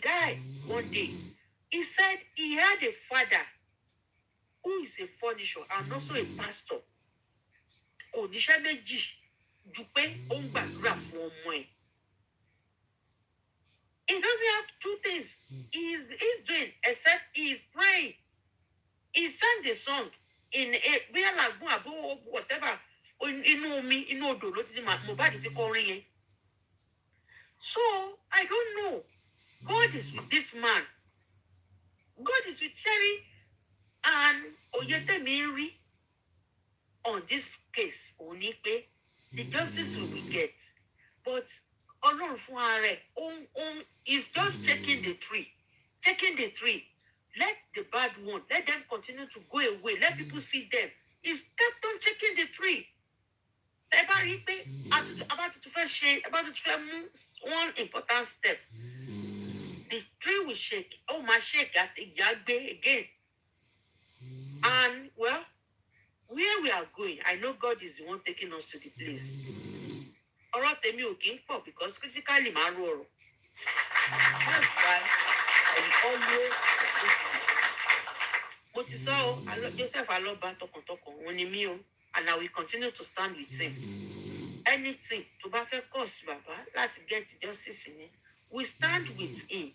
S2: die one day. He said he had a father who is a furnisher and also a pastor. Oníṣẹ́ méjì ju pé ó ń gbàdúrà fún ọmọ ẹ̀. He doesn't have two things he's doing except he is praying. He sang the song in a real lagoon abo whatever inú omi inú odò ló ti di Mohbad ti kọrin yẹn. So I don't know. God is with this man. God is with Sherry and Oyetemi rí on this case. Òní pé the justice we will get, but Ọlọ́run fún ara ẹ̀ is just taking the tree. Let the bad one, let them continue to go away. Let people see them. He's kept on checking the tree. Ẹ bá rí pé about to move one important step. The tree will shake. Oh, my shake at Ijagbe again. And well, where we are going, I know God is the one taking us to the place. Ọ̀rọ̀ tèmi ò kí ń pọ̀ because critically máa ń ro ọ̀rọ̀. That's why I always mo ti sọ ọ́ Joseph Alọ́ba tọkàntọkàn òun ni mí o and I will continue to stand with him. Anything tó bá fẹ́ cause bàbá láti get justice ni we stand with him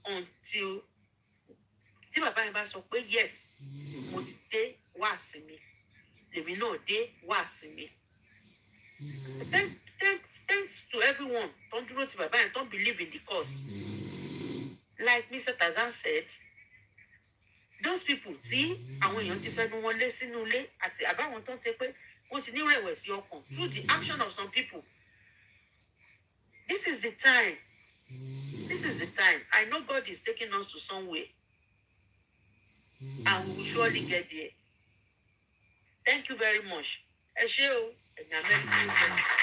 S2: until tí bàbá yẹn bá sọ pé yes mo ti dé wá sí mi lèmi náà dé wá sí mi. Thanks to everyone tó ń dúró ti bàbá yẹn tó ń believe in the cause. Like Mr. Tazan said, those people tí àwọn èèyàn ti fẹnu wọn lé sínú ilé àti àbáwọn tó ń ṣe pé wọ́n ti ní rẹ̀wẹ̀sì ọkàn through the action of some people. This is the time. I know God is taking us to somewhere. And we will surely get there. Thank you very much. Ẹ ṣé o, ẹ̀yin Amẹ́ríkà.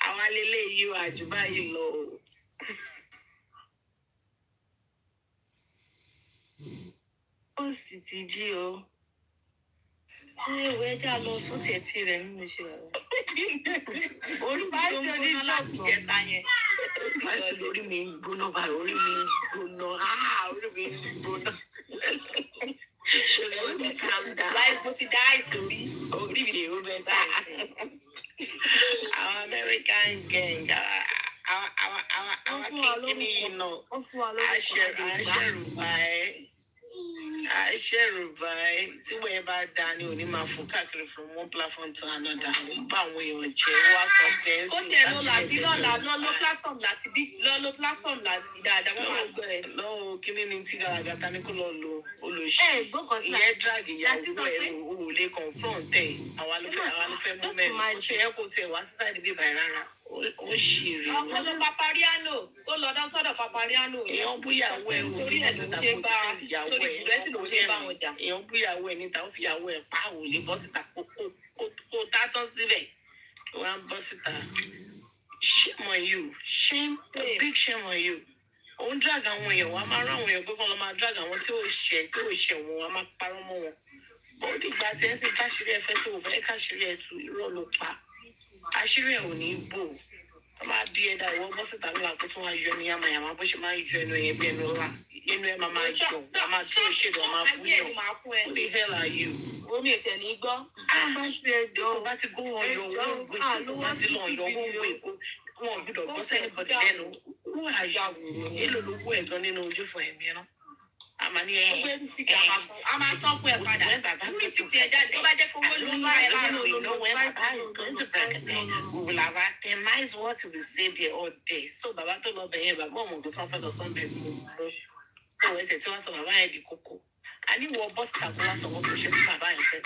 S2: Àwa lélẹ̀ yìí wà jù báyìí lọ. Whst ti jí o. ìwé ẹja lọ sóòtì ẹtì rẹ nínú iṣẹ́ rẹ. Orí
S3: Bá
S2: tó ń
S3: ṣe ní
S2: gbóná láti
S3: jọ̀gbọ̀n.
S2: jẹta yẹn. Orí mi ń gbóná báyìí, orí mi ń gbóná, orí mi ń gbóná. Orí mi calm down. Láìsí mo ti dá àìsàn orí mi ò bẹ báyìí. Àwọn American gang, àwọn kékeré yìí náà, àṣẹrùbá ẹ tí wọ́n ẹ bá dá ní òní máa fò káàkiri from one platform to another. Bá àwọn èèyàn jẹ́ wá sọ fẹ́. Ó tẹ̀ lọ láti lọ́ọ́ platform láti bí lọ́ọ́ platform láti dáadáa wọ́n máa gbọ́ ẹ. Lọ́wọ́ kíní ni tí gàràgàtà ní kó lọ lo olóṣì. Ìyẹn drag ìyàwó ẹ̀ ò lè confront ẹ̀. Àwa ló fẹ́ mú mẹ́rin. Ó ṣe é kó tiẹ̀ wá sí sáìdì bí bàí rárá. Ó ṣì rí. Ọkọ ló Papariano tó lọ dán sọ́dọ̀ Papariano. Èèyàn búyàwó ẹ̀ wò ní ẹ̀dùn ṣe bá ìyàwó ẹ̀ ìrẹsì ló ṣe bá wọn jà. Èèyàn búyàwó ẹ̀ níta ó fi ìyàwó ẹ̀ pa òòlì bọ́ síta kó tátọ́ síbẹ̀. Wọ́n á bọ́ síta. Shame on you. Shame, a big shame on you. Òun drag àwọn èèyàn wá máa rán àwọn èèyàn pé kọ́ lọ́ máa drag àwọn tí ò ṣẹ̀ wọn wá máa parọ́ mọ́ wọn. Ó dìgbà tí ẹ ti káṣírí ẹ fẹ́ tó o fẹ́ káṣírí ẹ tu irọ́ ló pa. Àṣírí ẹ̀ ò ní bò. Wọ́n máa bí ẹ̀dá ìwọ bọ́ síta nígbà tó tún wá yọ ní yamayama bó ṣe máa ń yọ ẹnu yẹn bí ẹnu ọlá. Inú ẹ̀ máa jọ, a máa tó ìṣèlú, a máa fún yàn. Who the hell are you?
S3: Omi ètè ní gbọ́.
S2: Bá ti ẹjọ́ bá ti gbọ́ ọ̀yọ́ owó gbé bá ti lọ ọ̀yọ́ owó gbé wọn ò gbúdọ̀ bọ́ sẹ́ni bọ̀dì lẹ́nu. Who are you? Èlò ló wú ẹ̀gbọ́n nínú ojú fún ẹ̀mí rán. Àmà ní a máa sán fún ẹ padà. Wúrí ti tiẹ̀ jáde. Tó bá jẹ́ kó wọ́n ló ń bá ẹ láàrin ìnáwó ẹ̀ bàbá ìgbọ́n tó bẹ̀rẹ̀. We will have optimized what we say there all day. So bàbá tó lọ bẹ̀yẹn bàbá ọmọ tó tán fẹ́ lọ sọ́n bẹ̀ mú. Tó wọ́n ẹsẹ̀ tí wọ́n sọ bàbá yẹn di kókó. A ní wọ bọ́sì tàbí wọ́n sọ wọ́n tó ṣe fún bàbá yẹn fẹ́.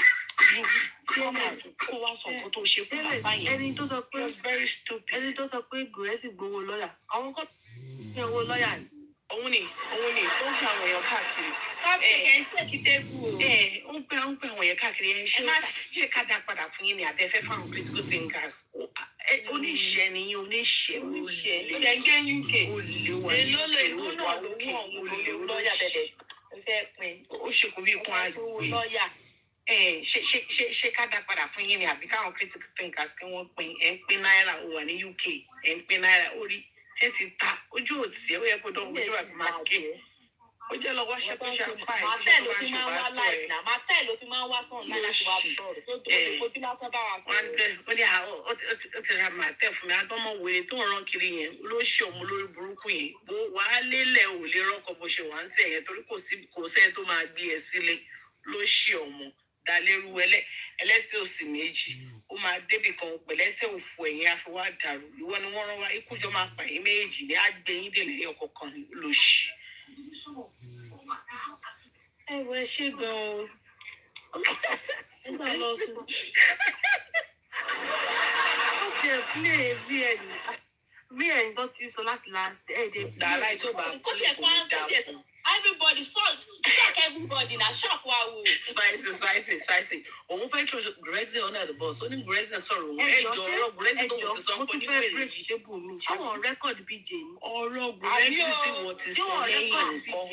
S2: Tí wọ́n máa tún kó wá sọ wọ́n tó ṣe fún bàbá yẹn.
S3: Ẹni tó sọ pé
S2: very stupid.
S3: Ẹni tó sọ pé Gùrẹ́sì gbowó lọ́yà. Àwọn kan ní owó lọ́yà ni.
S2: Òun ni tó ń fi àwọn èèyàn káàkiri.
S3: Ẹ̀ ń ṣèkìtẹ́kù o.
S2: Ó ń pè àwọn èèyàn káàkiri ẹ̀ ṣé má ṣe ká dá padà fún yín ni àbẹ́fẹ́ fáwọn critical thinkers. Oníṣẹ́ ni yín oníṣẹ́.
S3: Ó lè ń gé UK.
S2: Èló lè ìlú náà ló wù ọ̀hún lọ́yà bẹ̀bẹ̀.
S3: Ó fẹ́ pin.
S2: Ó ṣe kò bí ikún àgbè.
S3: Lọ́yà.
S2: Ṣé ká dá padà fún yín ni àbí káwọn critical thinkers kí wọ́n pin ẹ̀ ń pin náírà ó wà ní UK ẹ̀ ń pin náírà ó rí ẹ̀ ti ta ojú òtí ẹ̀ ó yẹ kó dán ojú àbí máa ké. Ó jẹ́ lọ wáṣẹ́ tó ṣe àpá ẹ̀
S3: Màtẹ́ ló fi máa ń wá láì náà. Màtẹ́ ló fi máa ń wá sàn láì láti wá sọ̀rọ̀. Tó tó lè fojú lásán bá wa sọ̀rọ̀.
S2: Ó ní ó ti ra màtẹ́ fún mi. Agbọ́mọ wèrè tó ń rán kiri yẹn ló ṣe ọmọ lórí burúkú yẹn. Bó wàá lélẹ̀ ò lè rọ́kọ̀ bó ṣe wà ń tẹ̀ yẹn torí kò sẹ́ni tó máa gbé ẹ sílé ló ṣe ọmọ. Dalérú ẹlẹ́sẹ̀ òsì méjì. Ó máa débì kan pẹ̀lẹ́sẹ̀ òfò ẹ̀yìn àfiwá dàrú. Ìwọ ni wọ́n rán wa ikú jọ máa pa ẹ̀yìn méjì ní àgbẹ̀yìn dèlè ẹ̀yọ̀ kọ̀ọ̀kan lóṣì.
S3: Ẹ̀wọ̀ ẹ ṣe gan-an o. Nígbà lọ sùn. Ó jẹ́ play VN tó ti sọ láti la ẹ̀ẹ́dẹ̀.
S2: Dàrá tó bá kó tẹ̀ kó dà fún.
S3: Everybody shock everybody na shock wa wo.
S2: Spicy. Òun fẹ́ tó Gùrẹ́sì ọ̀nà the boss. Ó ní Gùrẹ́sì sọ̀rọ̀ òun. Ẹjọ́ ọ̀rọ̀ Gùrẹ́sì tó wọ́n ti sọ fún níwèrè yìí.
S3: Ṣébù mi. Àwọn rẹ́kọ̀dì BJ ni.
S2: Ọ̀rọ̀ Gùrẹ́sì tí wọ́n ti sọ lẹ́yìn nǹkan.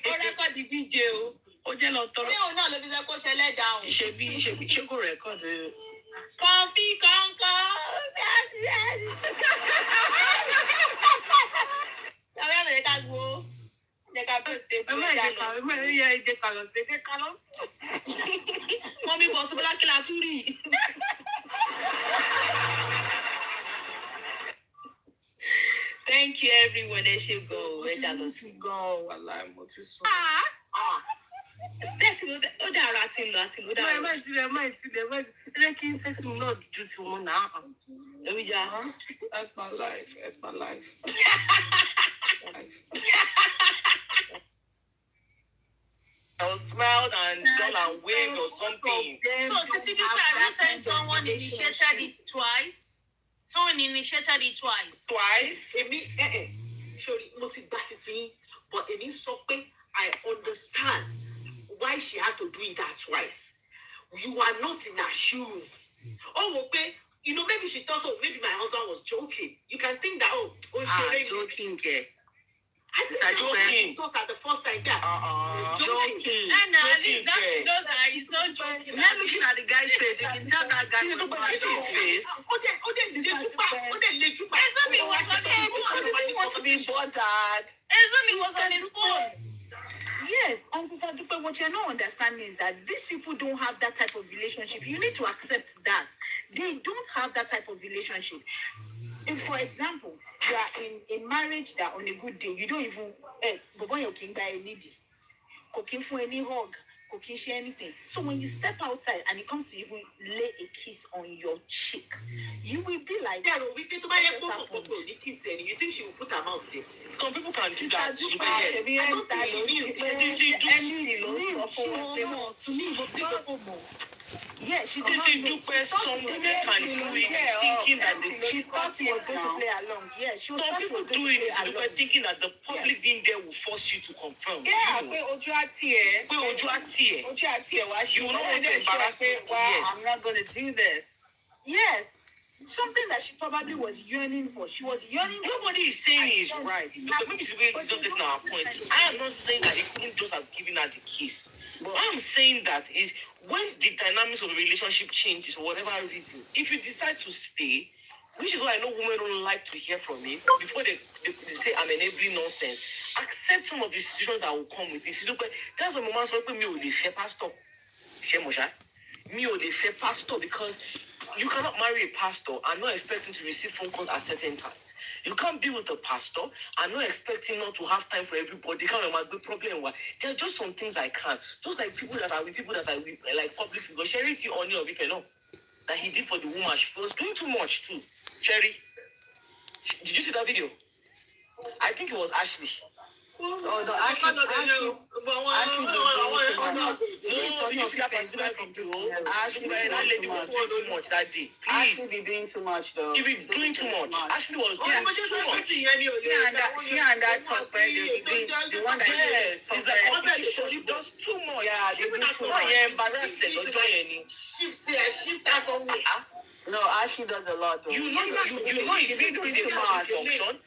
S3: Ó rẹ́kọ̀dì BJ o.
S2: Ó jẹ́ lọ tọrọ.
S3: Bí òun náà ló fi sẹ́ kó ṣẹlẹ̀ dáhùn.
S2: Ṣé kò rẹ́kọ̀dì?
S3: Kọ̀ǹfì kọ̀ǹkọ̀. Ṣàbẹ̀ mi ká gbó. Jẹ́ ká bẹ̀rẹ̀ ṣe gbó ìdáná. Ẹ̀jẹ̀ ká lọ sí ẹ̀jẹ̀ ká lọ. Wọ́n mi bọ̀ síbí lákìlá tún rí. Thank you everyone. Ẹ ṣe gan-an. Ẹ jà lọ sí.
S4: Gan-an wà láì mo ti sùn.
S3: Bẹ́ẹ̀ tí ó dára àti lọ dára. Ẹ má tilẹ̀. Ẹ kí sẹ́sì mi náà ju ti wọn náà. Ẹ̀mí jà.
S4: That's my life.
S1: I'll smile and done and wave or something.
S3: So, Titi Dupe, have you sent someone initiated it twice? Someone initiated it twice.
S1: Twice?
S2: Sorry, mo ti gbà títí yín, but èmi sọ pé I understand why she had to do it that twice. You are not in her shoes. Oh, okay. You know, maybe she thought, maybe my husband was joking. You can think that, joking, I think I joking. Talk at the first time there. Joking. And at least that she knows that he's not joking. Not looking at the guy's face. You can tell that guy.
S1: Look at his face.
S2: Exactly. He wants to be bothered.
S8: Exactly, was on his phone. Yes, and Sister, what you're not understanding is that these people don't have that type of relationship. You need to accept that. They don't have that type of relationship. If, for example, you are in a marriage that on a good day, you don't even, but you're king by a lady, cooking for any hug, cooking share anything. So when you step outside and it comes to even lay a kiss on your cheek, you will be like,
S2: you think she will put her mouth there? Some people can see that.
S8: Yeah, she
S2: did some women can do it thinking that
S8: she thought she was going to play along. Yeah, she was
S2: some people do it thinking that the public being there will force you to confirm.
S8: Yeah,
S2: you will not want to embarrass people.
S8: I'm not going to do this. Yes. Something that she probably was yearning for. She was yearning.
S2: Nobody is saying is right. Because maybe she's going to just get our point. I am not saying that they couldn't just have given her the kiss. But what I'm saying that is when the dynamics of the relationship changes for whatever reason, if you decide to stay, which is why I know women don't like to hear from me, before they say I'm enabling nonsense, accept some of the situations that will come with this. That's why Mama said, me only fair pastor. Me only fair pastor, because you cannot marry a pastor and not expecting to receive phone calls at certain times. You can't be with a pastor and not expecting not to have time for everybody. Can't remember the problem. There are just some things I can't. Just like people that are with like public figures. Charity on your know that he did for the woman. She was doing too much too. Cherry, did you see that video? I think it was Ashley.
S8: Oh no, Ashley.
S2: No, you see that particular video? Ashley, that lady was doing too much that day. Please.
S8: Ashley be doing too much though.
S2: She be doing too much. Ashley was doing too much.
S8: She and that top the one that
S2: yes, it's like competition. She does too much.
S8: Yeah, they do too much.
S2: Shift that somewhere.
S8: No, Ashley does a lot though.
S2: You know if you do the function,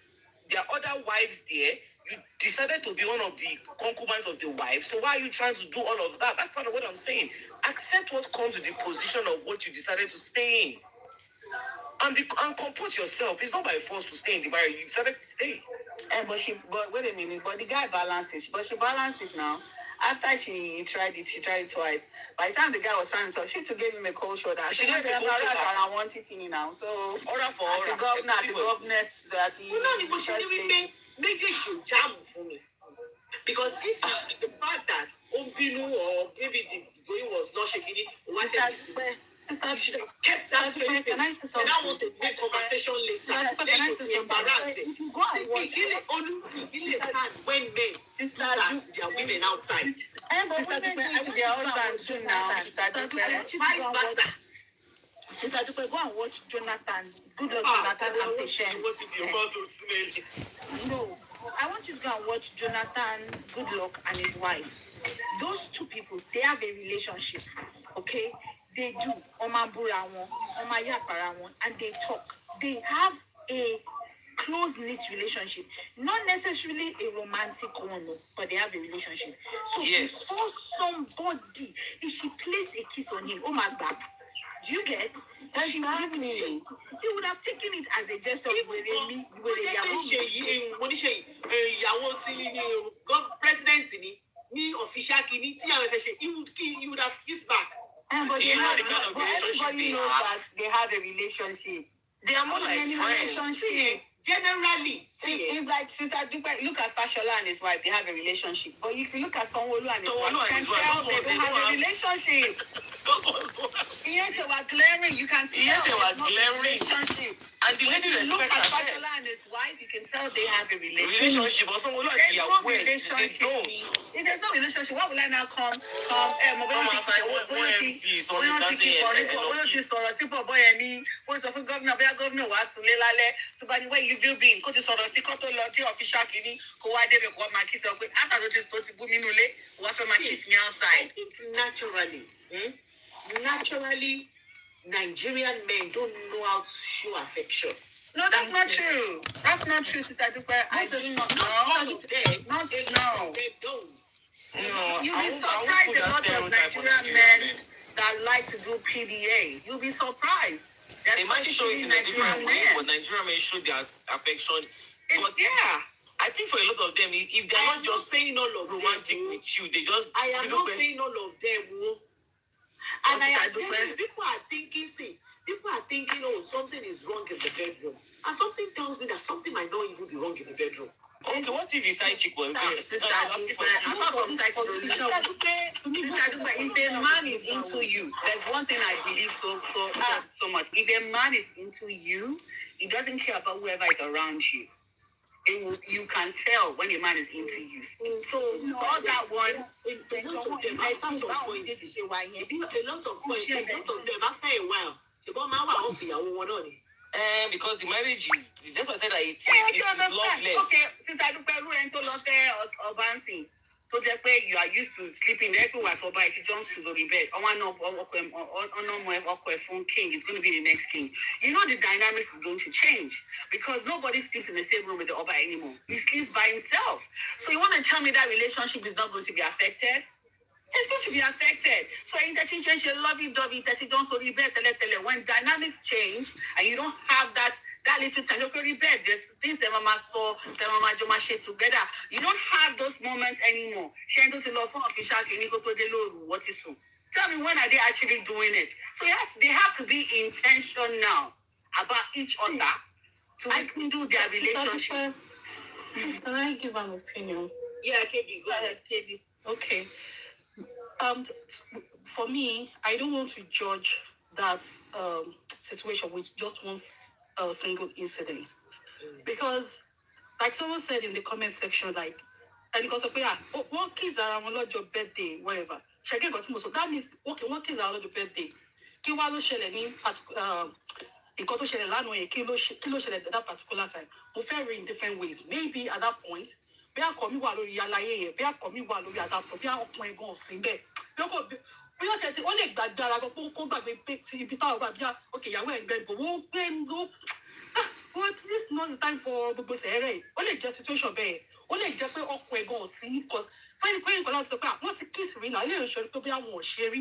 S2: there are other wives there. You decided to be one of the concubines of the wife. So why are you trying to do all of that? That's part of what I'm saying. Accept what comes with the position of what you decided to stay in. And comport yourself. It's not by force to stay in the marriage. You decided to stay.
S8: But wait a minute. But the guy balances. But she balanced it now. After she tried it twice. By the time the guy was trying to talk, she too gave him a cold shoulder. She didn't embarrass her and I want it in now. So the governor, that he
S2: maybe you should jam for me. Because if the fact that Ombinu or maybe the going was not shaking it, why you should have kept that straight face. And I want to make conversation later. Then you will embarrass them.
S8: If you go and watch
S2: Only stand when men stand their women outside.
S8: But women do their husbands too now. Sister Dupe, go and watch Jonathan. Good luck, Jonathan and Patience. No, I want you to go and watch Jonathan Goodluck and his wife. Those two people, they have a relationship, okay? They do. And they talk. They have a close-knit relationship. Not necessarily a romantic one, but they have a relationship. So
S2: yes.
S8: For somebody, if she placed a kiss on him, oh my God. Do you get? He would have taken it as a gesture of
S2: president official he would have kissed back.
S8: But everybody knows that they have a relationship.
S2: They are more like
S8: relationship.
S2: Generally,
S8: it's like Sister Dupe, look at Fashola and his wife, they have a relationship. But if you look at Sanwo-Olu and his wife, you can tell they don't have a relationship. Yes, they were glaring. You can tell
S2: they were
S8: glaring. Relationship.
S2: And the lady
S8: look at Fashola and his wife, you can tell they have a
S2: relationship.
S8: There's no relationship. If there's no relationship, why will I now come? So by the way, you do being go to sort of official kini, go why they go my kiss after that is supposed to boom in what my kiss me outside.
S2: I think naturally, Nigerian men don't know how to show affection.
S8: No, that's not true. That's not true, Sister Dupe. I do not know. Not no.
S1: They don't.
S8: You'll be surprised a lot of Nigerian men that like to do PDA. You'll be surprised.
S1: They might show it in a different way, but Nigerian men show their affection. But
S8: yeah.
S1: I think for a lot of them, if they're not just saying all of romantic with you, they just.
S2: I am not saying all of them. And I am people are thinking, oh, something is wrong in the bedroom. And something tells me that something might not even be wrong in the bedroom.
S1: Okay, what if his side chick was there?
S8: If a man is into you, there's one thing I believe so much. If a man is into you, he doesn't care about whoever is around you. You can tell when a man is into you. So all that one,
S2: a lot of them after some point, this is why a lot of them after a while,
S1: because the marriage is, that's what I said, that it's loveless.
S8: Okay, since I do Obansi, so that way you are used to sleeping everywhere for by Jones to the bed. King is going to be the next king. You know the dynamics is going to change because nobody sleeps in the same room with the Oba anymore. He sleeps by himself. So you want to tell me that relationship is not going to be affected? It's going to be affected. So in that situation, lovey-dovey, that you don't so when dynamics change and you don't have that little time, there's things that mama saw, that mama joma share together. You don't have those moments anymore. What is so? Tell me, when are they actually doing it? So they have to be intentional about each other to rekindle their relationship.
S9: Can I give an opinion?
S2: Yeah, KB, go ahead, KB.
S9: Okay. For me, I don't want to judge that situation with just one single incident. Because, like someone said in the comment section, like, and because of one kids are on your birthday, whatever. So that means, okay, one kids are on your birthday. Because to share kilo share at that particular time. We vary in different ways. Maybe at that point, bí àkọ́mí wà lórí aláyé yẹn bí àkọ́mí wà lórí àdàpọ̀ bí ọkùnrin gan ọ̀sìn bẹ́ẹ̀ bí ó tẹ̀sí ó lè gbàgbé ara gan kó gbàgbé pé ti ibi táwọn bá bí òkè ìyàwó ẹ̀gbẹ́ ìbò wọ́n gbé ń lọ this is not the time for gbogbo sẹ́rẹ̀ ó lè jẹ́ situation bẹ́ẹ̀ ó lè jẹ́ pé ọkùnrin gan ọ̀sìn because fẹ́ni nǹkan láti sọ pé wọ́n ti kiss rí náà ilé ìṣòro pé bí àwọn ò ṣe rí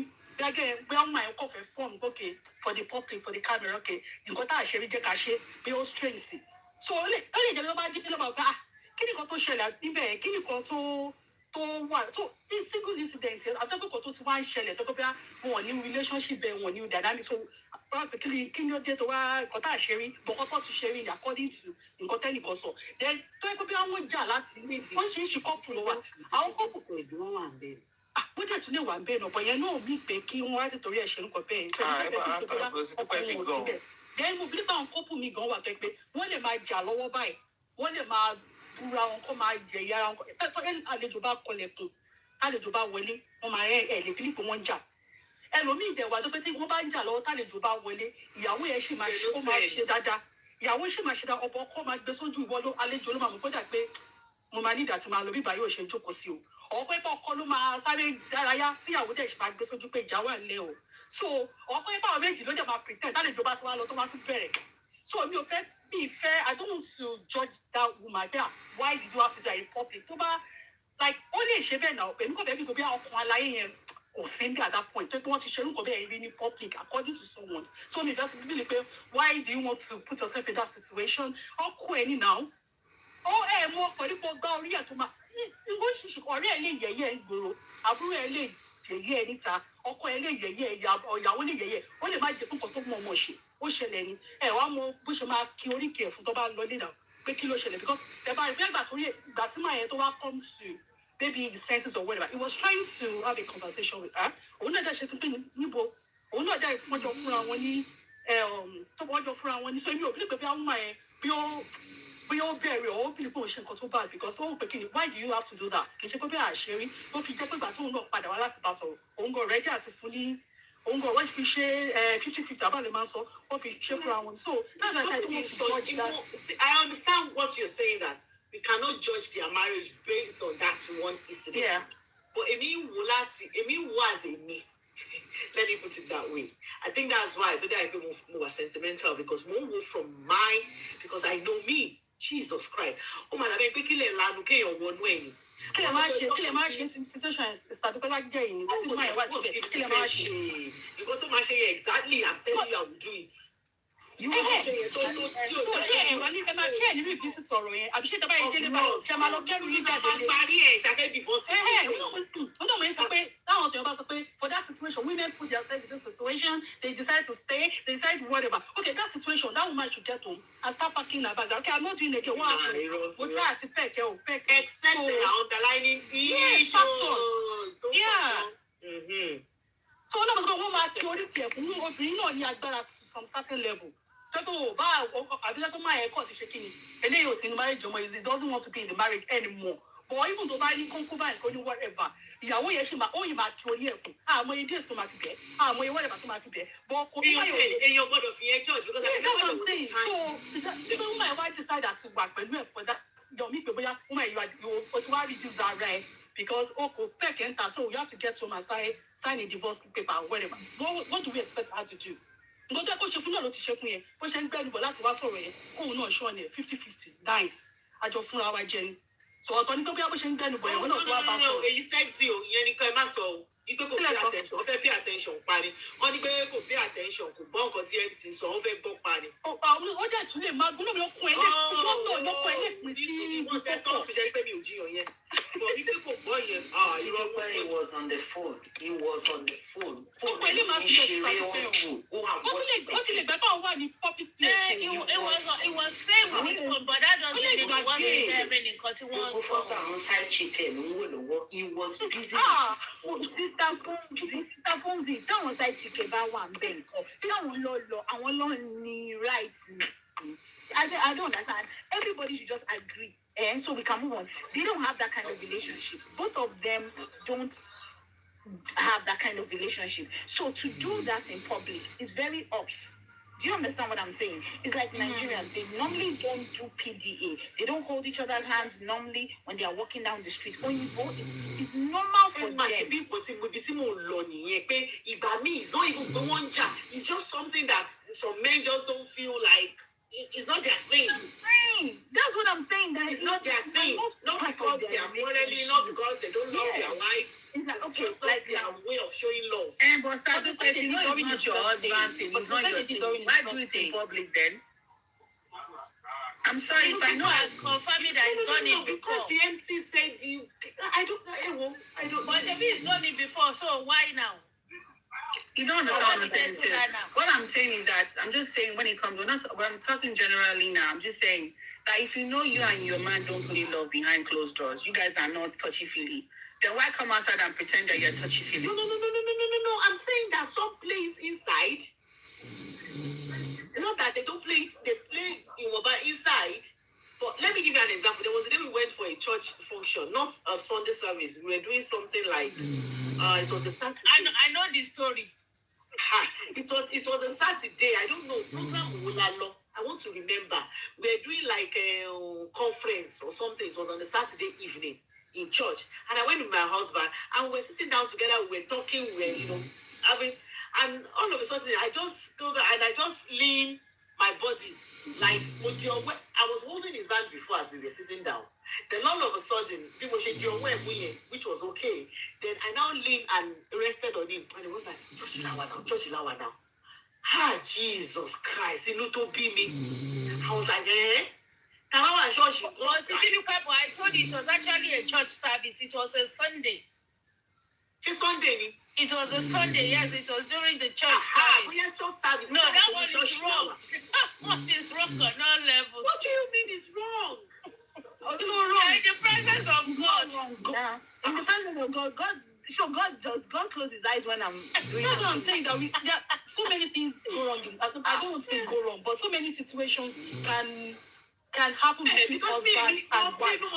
S9: bí àwọn máa ń kọ́ fẹ́ fọ́ọ̀mù okay for the public for the camera okay nǹkan tá à ṣe rí jẹ́ ká ṣe bí ó strange sí so ó lè jẹ́ bí wọ́n bá dín lọ́wọ́ bá kí ni kan tó ṣẹlẹ̀ níbẹ̀ kí ni kan tó wà tó single incident àtọ́kùnkàn tó ti wá ń ṣẹlẹ̀ tó kọ́ bí wọn ní relationship bẹ́ẹ̀ wọn ní dynamic so wọ́n pè kí ni ó dé tó wá nǹkan tá à ṣe rí bọ̀kọ́ tó ti ṣe rí according to nǹkan tẹ́nìkan sọ then tó yẹ kó bí wọ́n jà láti wọ́n ṣe é ṣe couple ló wà àwọn couple kò ìdí wọn wà ń bẹ̀rẹ̀ wọ́n dẹ̀ tún lè wà ń bẹ̀rẹ̀ náà bọ̀ yẹn náà mí pé kí wọ́n wá tìtorí ẹ̀ ṣe nǹkan bẹ́ẹ̀ then mo bí báwọn couple mi gan wà tó pé wọ́n lè máa jà lọ́wọ́ báyìí wọ́n lè máa búra wọn kó máa yẹ̀yẹ́ ara wọn tọ́jú àlejò bá kọlẹ̀kùn àlejò bá wọlé wọn máa lè fi pé wọ́n ń jà ẹlòmíì ìdẹ̀wà tó pé tí wọ́n bá ń jà lọ́wọ́ tàlejò bá wọlé ìyàwó yẹn ṣì máa ṣe dáadáa ìyàwó ṣì máa ṣe dáadáa ọ̀pọ̀ ọkọ máa gbé sójú ìwọ ló àlejò ló máa mú kódà pé mo máa ní ìdá tí máa lọ bíbá yóò ṣe jókòó sí o ọ̀pọ̀ ẹ̀pọ̀ ọkọ ló máa sáré dárayá tíyàwó dẹ̀ ṣì máa gbé sójú pé ìjà wà nílẹ̀ o so ọ̀pọ̀ ẹ̀pọ̀ àwọn méjì ló dẹ̀ máa pretend tàlejò bá ti wá lọ tó máa tún bẹ̀rẹ̀ so mi ò fẹ́ I don't want to judge that woman there. Why did you have to do that in public? So, like, only a shebe now, but because everybody be out on lying or saying at that point. So, want to share in public according to someone. So, me just really pay. Why do you want to put yourself in that situation? Or any now? Oh, more for the poor girl here to my. English is already guru. Abu ele yeye níta ọkọ ele yeye ìyàwó le yeye ó lè má jẹ fún kan tó mọ ọmọ ṣe ó ṣẹlẹ̀ ni ẹ wá mọ bó ṣe máa kí oríkèé fún tó bá lọ nílà pé kí ló ṣẹlẹ̀ because ẹ bá rí bí ẹgbà torí ìgbà tí màá yẹn tó wá come to maybe the senses or whatever he was trying to have a conversation with her òun náà dẹ̀ ṣe pé níbo òun náà dẹ̀ wọ́n jọ fúnra wọn ní tó wọ́n jọ fúnra wọn ní so èmi ò bí pé bí àwọn máa yẹn bí ó bẹ̀rẹ̀ ọ̀ bí pé òun ṣe nǹkan tó bad because ó pè kí ni why do you have to do that kì í ṣe pé bí àṣírí ó fi jẹ́ pé ìgbà tóun náà padà wá láti bá sọ̀rọ̀ òun gan rẹ́dí àti fún ní òun gan wọ́n fi ṣe 50-50 àbálẹ̀ máa ń sọ wọ́n fi ṣe fúnra wọn so that's why I don't want to judge that.
S2: I understand what you're saying that we cannot judge their marriage based on that one incident.
S9: Yeah.
S2: But èmi wò as a me
S1: Let me put it that way. I think that's why today I feel more sentimental because more from mine, because I know me. Jesus Christ. Oh man, I mean, quickly learn okay on one way.
S9: Kí lè máa ṣe situation ìsàdúpẹ́ bá jẹ́ ìní tí máa wá síbẹ̀ kí lè máa ṣe.
S1: Nǹkan tó máa ṣe yẹ exactly, I'm telling you I will do it.
S9: Ṣé ẹ̀rọ ní ẹ máa ṣe ẹ̀ nínú ìbísí sọ̀rọ̀ yẹn àbí ṣé tọ́ba yẹn délé bá ṣe máa lọ kẹ́rù ní jáde lé.
S1: Parí ẹ̀ ṣàfẹ́ divorce.
S9: Ó dọ̀ mọ̀ ẹ́ sọ pé táwọn ọ̀tọ̀ yẹn bá sọ pé for that situation women put themselves in this situation they decide to stay they decide whatever okay that situation that woman should get home and start packing her bag okay I'm not doing again what happen mo try àti pẹ̀kẹ́ o pẹ̀kẹ́.
S1: Except the underlining issues.
S9: Yeah. So wọ́n náà mọ̀ sọ pé wọ́n máa kí orí tiẹ̀ fún obìnrin náà ní agbára to some certain level. Tó bá àbíjá tó máa ẹ̀kọ́ ti ṣe kí ni eléyìí ò sí ní marriage ọmọ he doesn't want to be in the marriage anymore but even tó bá ní concubine kò ní whatever ìyàwó yẹn ṣe máa ó yìí máa kí orí ẹ̀kún àmọ́ iye days tó máa fi bẹ̀ àmọ́ iye whatever tó máa fi bẹ̀ but kò ní báyọ̀
S1: èèyàn gbọ́dọ̀ fi yẹn judge because I
S9: that's what I'm saying so ṣé woman ẹ̀ wá decide àti wà pẹ̀lú ẹ̀ for that yọ̀ mí pé bóyá woman yóò o ti wá reduce ara ẹ̀ because o kò pẹ̀ kẹ́ńtà so you have to get home and sign a divorce paper or whatever what do we expect her to do? Nǹkan tó kó ṣe fún náà ló ti ṣe fún yẹn bó ṣe ń gbẹ́nu bọ̀ láti wá sọ̀rọ̀ yẹn kóun náà ṣọ́ ni 50-50 nice àjọ fúnra wa jẹ ni sọ̀rọ̀ tọ́ ní pé bóyá bó ṣe ń gbẹ́nu bọ̀ yẹn wọ́n náà tó wá bá sọ̀rọ̀.
S1: èyí sẹ́ẹ̀tì o ìyẹn ni kọ́ ẹ má sọ o ipe kò pay attention ó fẹ́ pay attention parí wọ́n ní pé kò pay attention kò gbọ́ nǹkan tí MC sọ ó fẹ́ gbọ́ parí.
S9: ó dẹ̀ tún lè máa gbóná mi ó kún ẹ lé mọ́tò ló kún ẹ lé pín sí
S1: wọ́n fẹ́ sọ́ọ̀sì jẹ́ pé mi ò jiyàn yẹn bọ̀ wípé kò gbọ́ yẹn.
S3: irọ́ pé he was on the phone.
S9: ọkọ̀ ilé máa fi ṣeré ó ti lè gbẹ́bà wà ní public place.
S2: It was same with him, but that doesn't mean it wasn't hearing nǹkan tí wọ́n sọ.
S3: Fọ́tò àwọn side chicken ń wò lọ́wọ́ he was busy.
S8: Sister Ponzi táwọn side chicken bá wà ń bẹ̀ nǹkan táwọn àwọn lọ ní right ni. I don't understand. Everybody should just agree. And so we can move on. They don't have that kind of relationship. Both of them don't have that kind of relationship. So to do that in public is very off. Do you understand what I'm saying? It's like Nigerians, they normally don't do PDA. They don't hold each other's hands normally when they are walking down the street. It's normal for them.
S1: It's not even the one job. It's just something that some men just don't feel like it's not their thing.
S8: That's what I'm saying. That
S1: it's not their thing. Not because they are morally, not because they don't love their wife.
S8: It's like, okay,
S1: it's like their way of showing love.
S3: But Sadu said, you know, it's not your husband thing. It's not your thing. Why do it in public then? I'm sorry if I know
S2: I'm confirming that he's done it before.
S1: Because the MC said you. I don't know.
S2: But if he's done it before, so why now?
S3: You don't understand what I'm saying. What I'm saying is that I'm just saying when it comes, when I'm talking generally now, I'm just saying that if you know you and your man don't play love behind closed doors, you guys are not touchy-feely, then why come outside and pretend that you're touchy-feely?
S1: No. I'm saying that some play it inside. Not that they don't play it, they play inside. But let me give you an example. There was a day we went for a church function, not a Sunday service. We were doing something like, it was a Saturday.
S2: I know the story.
S1: It was a Saturday. I don't know. Program Ulalo. I want to remember. We were doing like a conference or something. It was on a Saturday evening in church. And I went with my husband and we were sitting down together. We were talking. We were, having, and all of a sudden I just go and I just lean my body like I was holding his hand before as we were sitting down. Then all of a sudden, which was okay. Then I now leaned and rested on him. And it was like, church now. Jesus Christ, it looked to be me. I was like,
S2: I told you it was actually a church service. It was a Sunday.
S1: Sunday.
S2: It was a Sunday, yes, it was during the church service.
S1: Yes, church service.
S2: No, that one is wrong. What is wrong on all levels?
S1: What do you mean is wrong?
S2: Wrong. In the presence of God.
S8: In the presence of God, God closes his eyes when I'm doing
S9: that's what I'm saying, that there are so many things go wrong. I don't say go wrong, but so many situations can happen between husband and wife.
S1: We were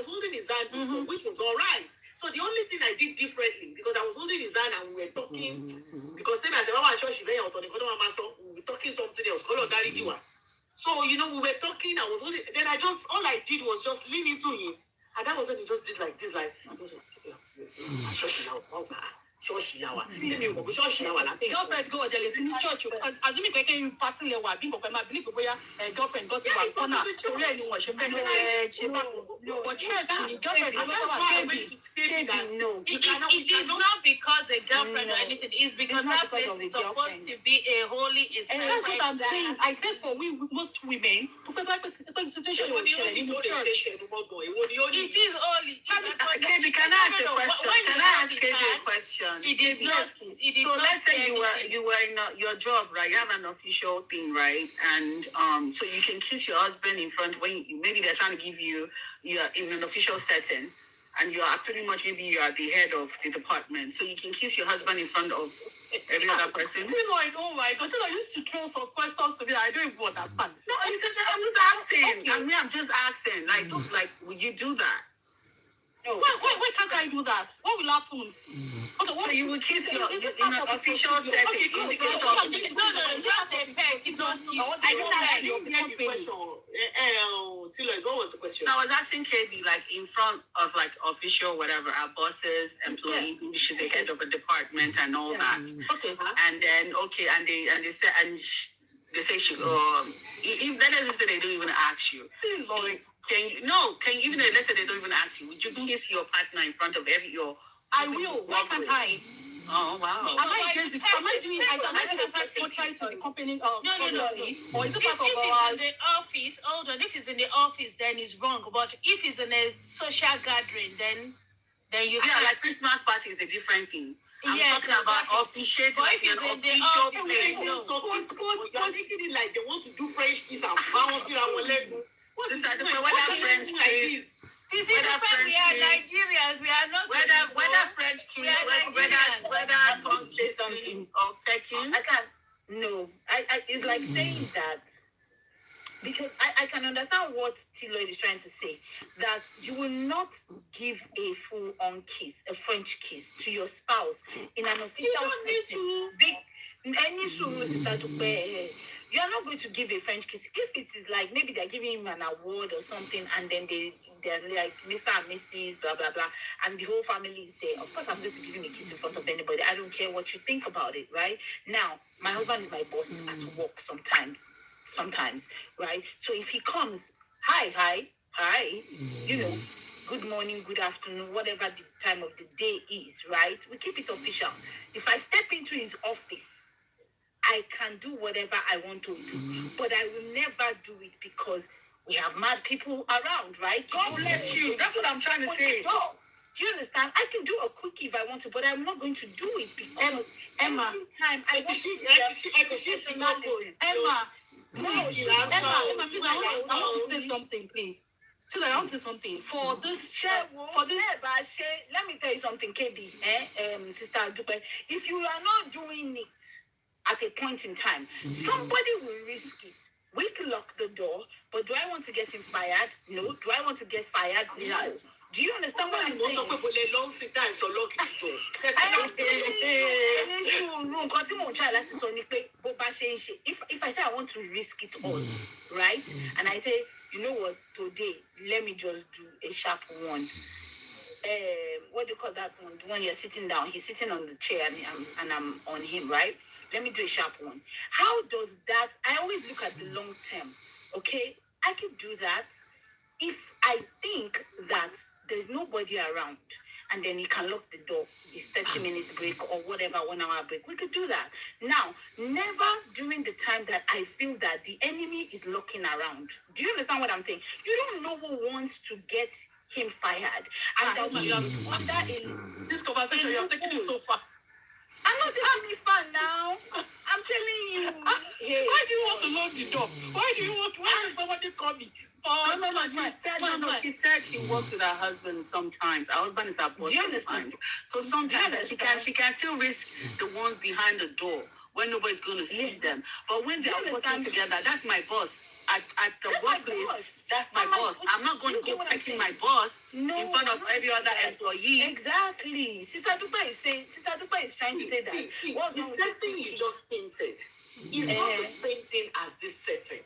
S1: holding his hand, which was all right.
S9: So the only thing I did differently, because I was holding his hand and we were talking, because then I said, Mama, church, we were talking something else. So, you know, we were talking, I was holding, then all I did was just lean into him. And that was when he just did like this, like, girlfriend go there in church. Assuming we can party there, we go my believe girlfriend got to our corner. So really, what she been but church, girlfriend no. It is not because a girlfriend or anything. It's because that place is supposed to be a holy. That's what I'm saying. I said for most women, because like the situation in church. It is holy.
S2: Katie, can I ask a question? Can I ask Katie a question?
S9: It did not.
S2: So let's say you were in your job, right? You have an official thing, right? And so you can kiss your husband in front when maybe they're trying to give you're in an official setting, and you are pretty much maybe you are the head of the department, so you can kiss your husband in front of every other person.
S9: I used to throw some questions to me. I don't even understand.
S2: No, I'm just asking. Okay. I'm just asking. Like, would you do that?
S9: No. Why can't I do that? What will happen? Okay,
S2: so you will kiss in an official setting.
S9: No, just a pet. I don't have your question. What was the question?
S2: No, I was asking Katie, like in front of like official whatever, our bosses, employees, she's the head of a department and all that.
S9: Okay.
S2: And then they say she if that doesn't say they don't even ask you. Can you even let's say they don't even ask you, would you kiss your partner in front of
S9: I will. Why can't I?
S2: Oh wow.
S9: Am I doing to the company no. Or is it part of our... in the office, hold on, if it's in the office then it's wrong. But if it's in a social gathering then you
S2: like Christmas party is a different thing. I'm talking about officiating like an official place.
S9: You're making it like they want to do French kiss and bounce around our leg.
S2: What is that? Whether French kiss,
S9: we are Nigerians. We are not.
S2: Whether French kiss, whether tongue kissing or pecking.
S8: I can't. No, I it's like saying that because I can understand what Tilo is trying to say, that you will not give a full-on kiss, a French kiss, to your spouse in an official setting. You are not going to give a French kiss. If it is like maybe they're giving him an award or something, and then they're like Mr. and Mrs. blah blah blah, and the whole family is there. Of course, I'm going to give him a kiss in front of anybody. I don't care what you think about it, right? Now, my husband is my boss at work sometimes, right? So if he comes, hi, you know, good morning, good afternoon, whatever the time of the day is, right? We keep it official. If I step into his office, I can do whatever I want to do, but I will never do it because we have mad people around, right?
S2: God bless you. That's what I'm trying to say.
S8: Do you understand? I can do a quickie if I want to, but I'm not going to do it because
S9: Emma,
S8: every time I want to
S9: Emma, please, I want to say something, please. So I want to say something for this.
S8: Let me tell you something, KB, Sister Dupe. If you are not doing it at a point in time, somebody will risk it. We can lock the door, but do I want to get him fired? No. Do I want to get fired? No. Do you understand what I'm saying? If I say I want to risk it all, right? And I say, you know what, today, let me just do a sharp one. What do you call that one? When you're sitting down, he's sitting on the chair and I'm on him, right? Let me do a sharp one. How does that? I always look at the long term. Okay, I could do that if I think that there's nobody around, and then you can lock the door. It's 30 minutes break or whatever, 1 hour break. We could do that. Now, never during the time that I feel that the enemy is looking around. Do you understand what I'm saying? You don't know who wants to get him fired, and that you are under
S9: this conversation you are taking it so far.
S8: I'm not taking it far now. I'm telling you.
S9: Hey, why do you want to lock the door? Why did somebody call me?
S2: She said she works with her husband sometimes. Her husband is her boss sometimes. So sometimes she can still risk the ones behind the door when nobody's going to see them. But when they are working together, that's my boss. at the
S8: That's my
S2: workplace,
S8: boss.
S2: that's my boss. I'm not going to go pecking my boss in front of every other employee.
S8: Exactly. Sister Dupa is trying to say that.
S1: See,
S8: What's
S1: the
S8: wrong with
S1: setting you just painted is not the same thing as this setting.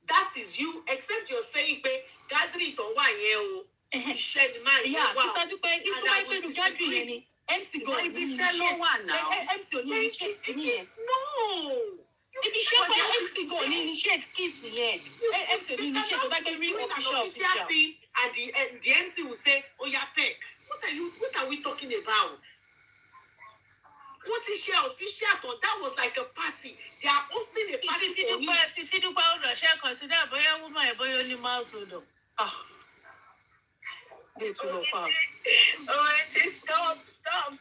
S1: That is you, except you're saying, gathering to one year.
S9: Yeah, Sister Dupa, if you like to gathering, MC go
S2: Ibi iṣẹ́ ló wà now.
S9: MC ò ní initiate ní ẹ̀.
S1: No.
S9: Ibi iṣẹ́ kọ́ MC go ní initiate kiss yẹn. MC ò ní initiate tó bá gbé rí official.
S1: And the MC will say, oh yeah, peck. What are we talking about? What is your official? That was like a party. They are hosting a party for me.
S8: Sisi Dupa ọ̀rọ̀ ṣe consider bóyá woman ẹ̀ bóyá ó ní mouth odò.
S9: They too low far.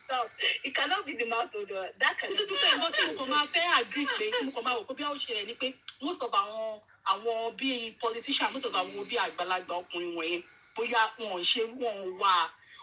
S8: Stop. It cannot be the mouth odor. That can
S9: Sister Dupa ẹ̀gbọ́n tí mo kàn máa fẹ́ agree pé tí mo kàn máa wò pé bí àwọn ṣẹlẹ̀ ni pé most of àwọn bíi politician, most of àwọn bíi àgbàlagbà ọkùnrin wọ̀nyẹn bóyá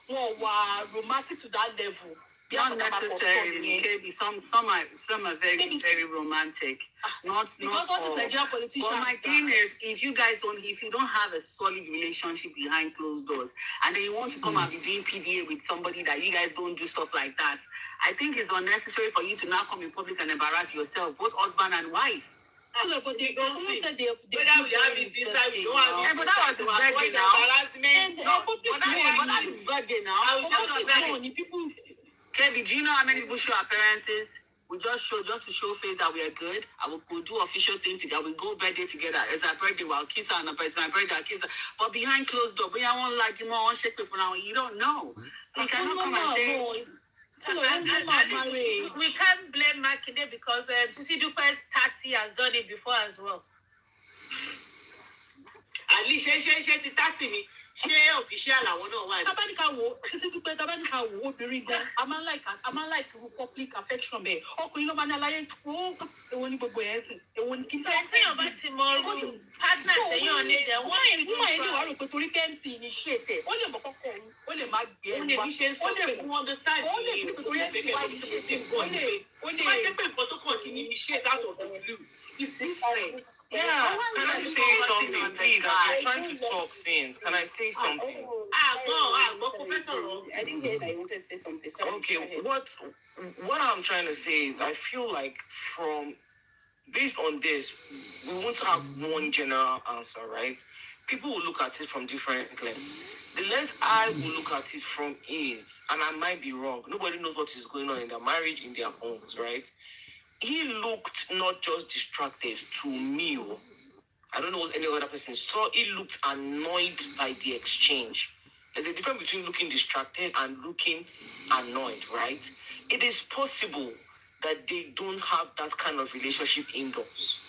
S9: wọn wà romantic to that level.
S2: Not necessarily. Maybe some are very, very romantic. Not
S9: because all
S2: for.
S9: the Nigerian politicians.
S2: But my thing is, if you don't have a solid relationship behind closed doors, and then you want to come and be doing PDA with somebody that you guys don't do stuff like that, I think it's unnecessary for you to now come in public and embarrass yourself, both husband and wife.
S9: But they don't say they
S1: whether we have it this time, we don't have it.
S2: But that was his birthday now.
S1: Embarrassment.
S2: But that is his birthday now.
S9: People.
S2: Kevin, do you know how many people show appearances? We just to show face that we are good. We'll do official things together. We go birthday together. It's our birthday. We'll kiss her, and it's my birthday. I'll kiss her. But behind closed door, we won't like you more. Shake people now. You don't know. You cannot come and say.
S8: We can't blame Makinde because Sisi Dupa's 30 has done it before as well.
S1: At least she 30 me. Ṣé official àwọn náà wà ní?
S9: Tabanika wo, Sisi Dupa tabanika wo obìnrin gan. A máa like public affection bẹ́ẹ̀. Ọkùnrin ló máa ní aláyé tó èwo ní gbogbo ẹ̀ sìn. Èwo ní kí n fẹ́.
S8: Téèyàn bá ti mọ ọrùn partner téèyàn ní ìdẹ̀ wọ́n
S9: ẹni wàá rò pé torí kẹ́ǹtì initiate ẹ̀. Ó lè mọ̀ kọ́kọ́ òun, ó lè má gbé ẹ̀ wá.
S1: Ó lè bí ṣe ń sọ pé wọ́n understand
S9: ó lè bí torí ẹ̀ ti wá
S1: Má jẹ́ pé nǹkan tó kàn kí ni initiate out of the blue. It's different.
S4: Yeah, can I say something, please? I'm trying to talk since. Can I say something?
S2: Professor. I didn't hear that you wanted to say something.
S4: Okay, what I'm trying to say is I feel like based on this, we won't have one general answer, right? People will look at it from different lenses. The lens I will look at it from is, and I might be wrong, nobody knows what is going on in their marriage, in their homes, right? He looked not just distracted to me. I don't know what any other person saw. He looked annoyed by the exchange. There's a difference between looking distracted and looking annoyed, right? It is possible that they don't have that kind of relationship indoors.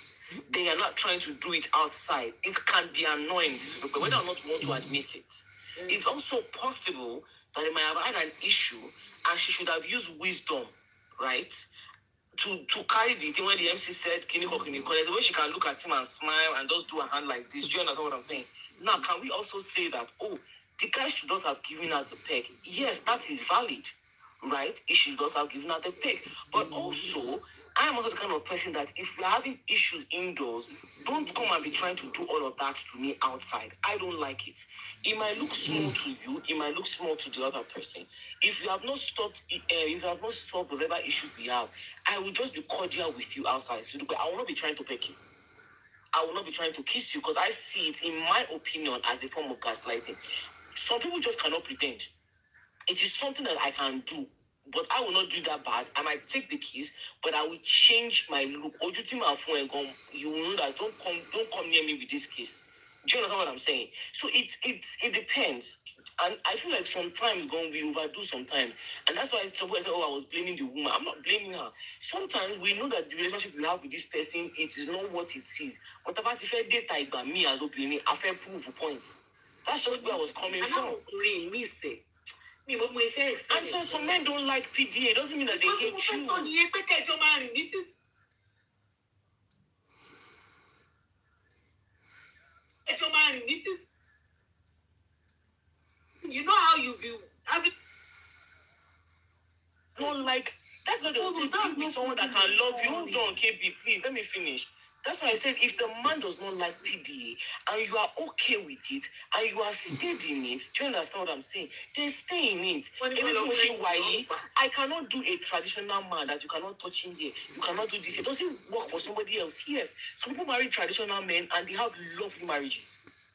S4: They are not trying to do it outside. It can be annoying, but whether or not you want to admit it. It's also possible that they might have had an issue and she should have used wisdom, right? To carry the thing when the MC said, there's a way she can look at him and smile and just do a hand like this. Do you understand what I'm saying? Now, can we also say that, the guy should just have given her the peg? Yes, that is valid, right? He should just have given her the peg. But also, I am also the kind of person that if you're having issues indoors, don't come and be trying to do all of that to me outside. I don't like it. It might look small to you. It might look small to the other person. If you have not stopped, if you have not solved whatever issues we have, I will just be cordial with you outside. So I will not be trying to peck you. I will not be trying to kiss you because I see it, in my opinion, as a form of gaslighting. Some people just cannot pretend. It is something that I can do, but I will not do that bad. I might take the kiss, but I will change my look. You will know that don't come near me with this kiss. Do you understand what I'm saying? So it depends. And I feel like sometimes we overdo sometimes. And that's why somebody said, I was blaming the woman. I'm not blaming her. Sometimes we know that the relationship we have with this person, it is not what it is. But about if I date by me as opinion, I feel proof points. That's just where I was coming from. And so some men don't like PDA. It doesn't mean that they hate you.
S1: You know how you be having.
S4: Don't like. That's what they say. Be with someone that can love you. Hold on, KB, please. Let me finish.
S1: That's why I said if the man does not like PDA and you are okay with it and you are stayed in it, do you understand what I'm saying? Then stay in it. I cannot do a traditional man that you cannot touch in there. You cannot do this. It doesn't work for somebody else. Yes. Some people marry traditional men and they have lovely marriages.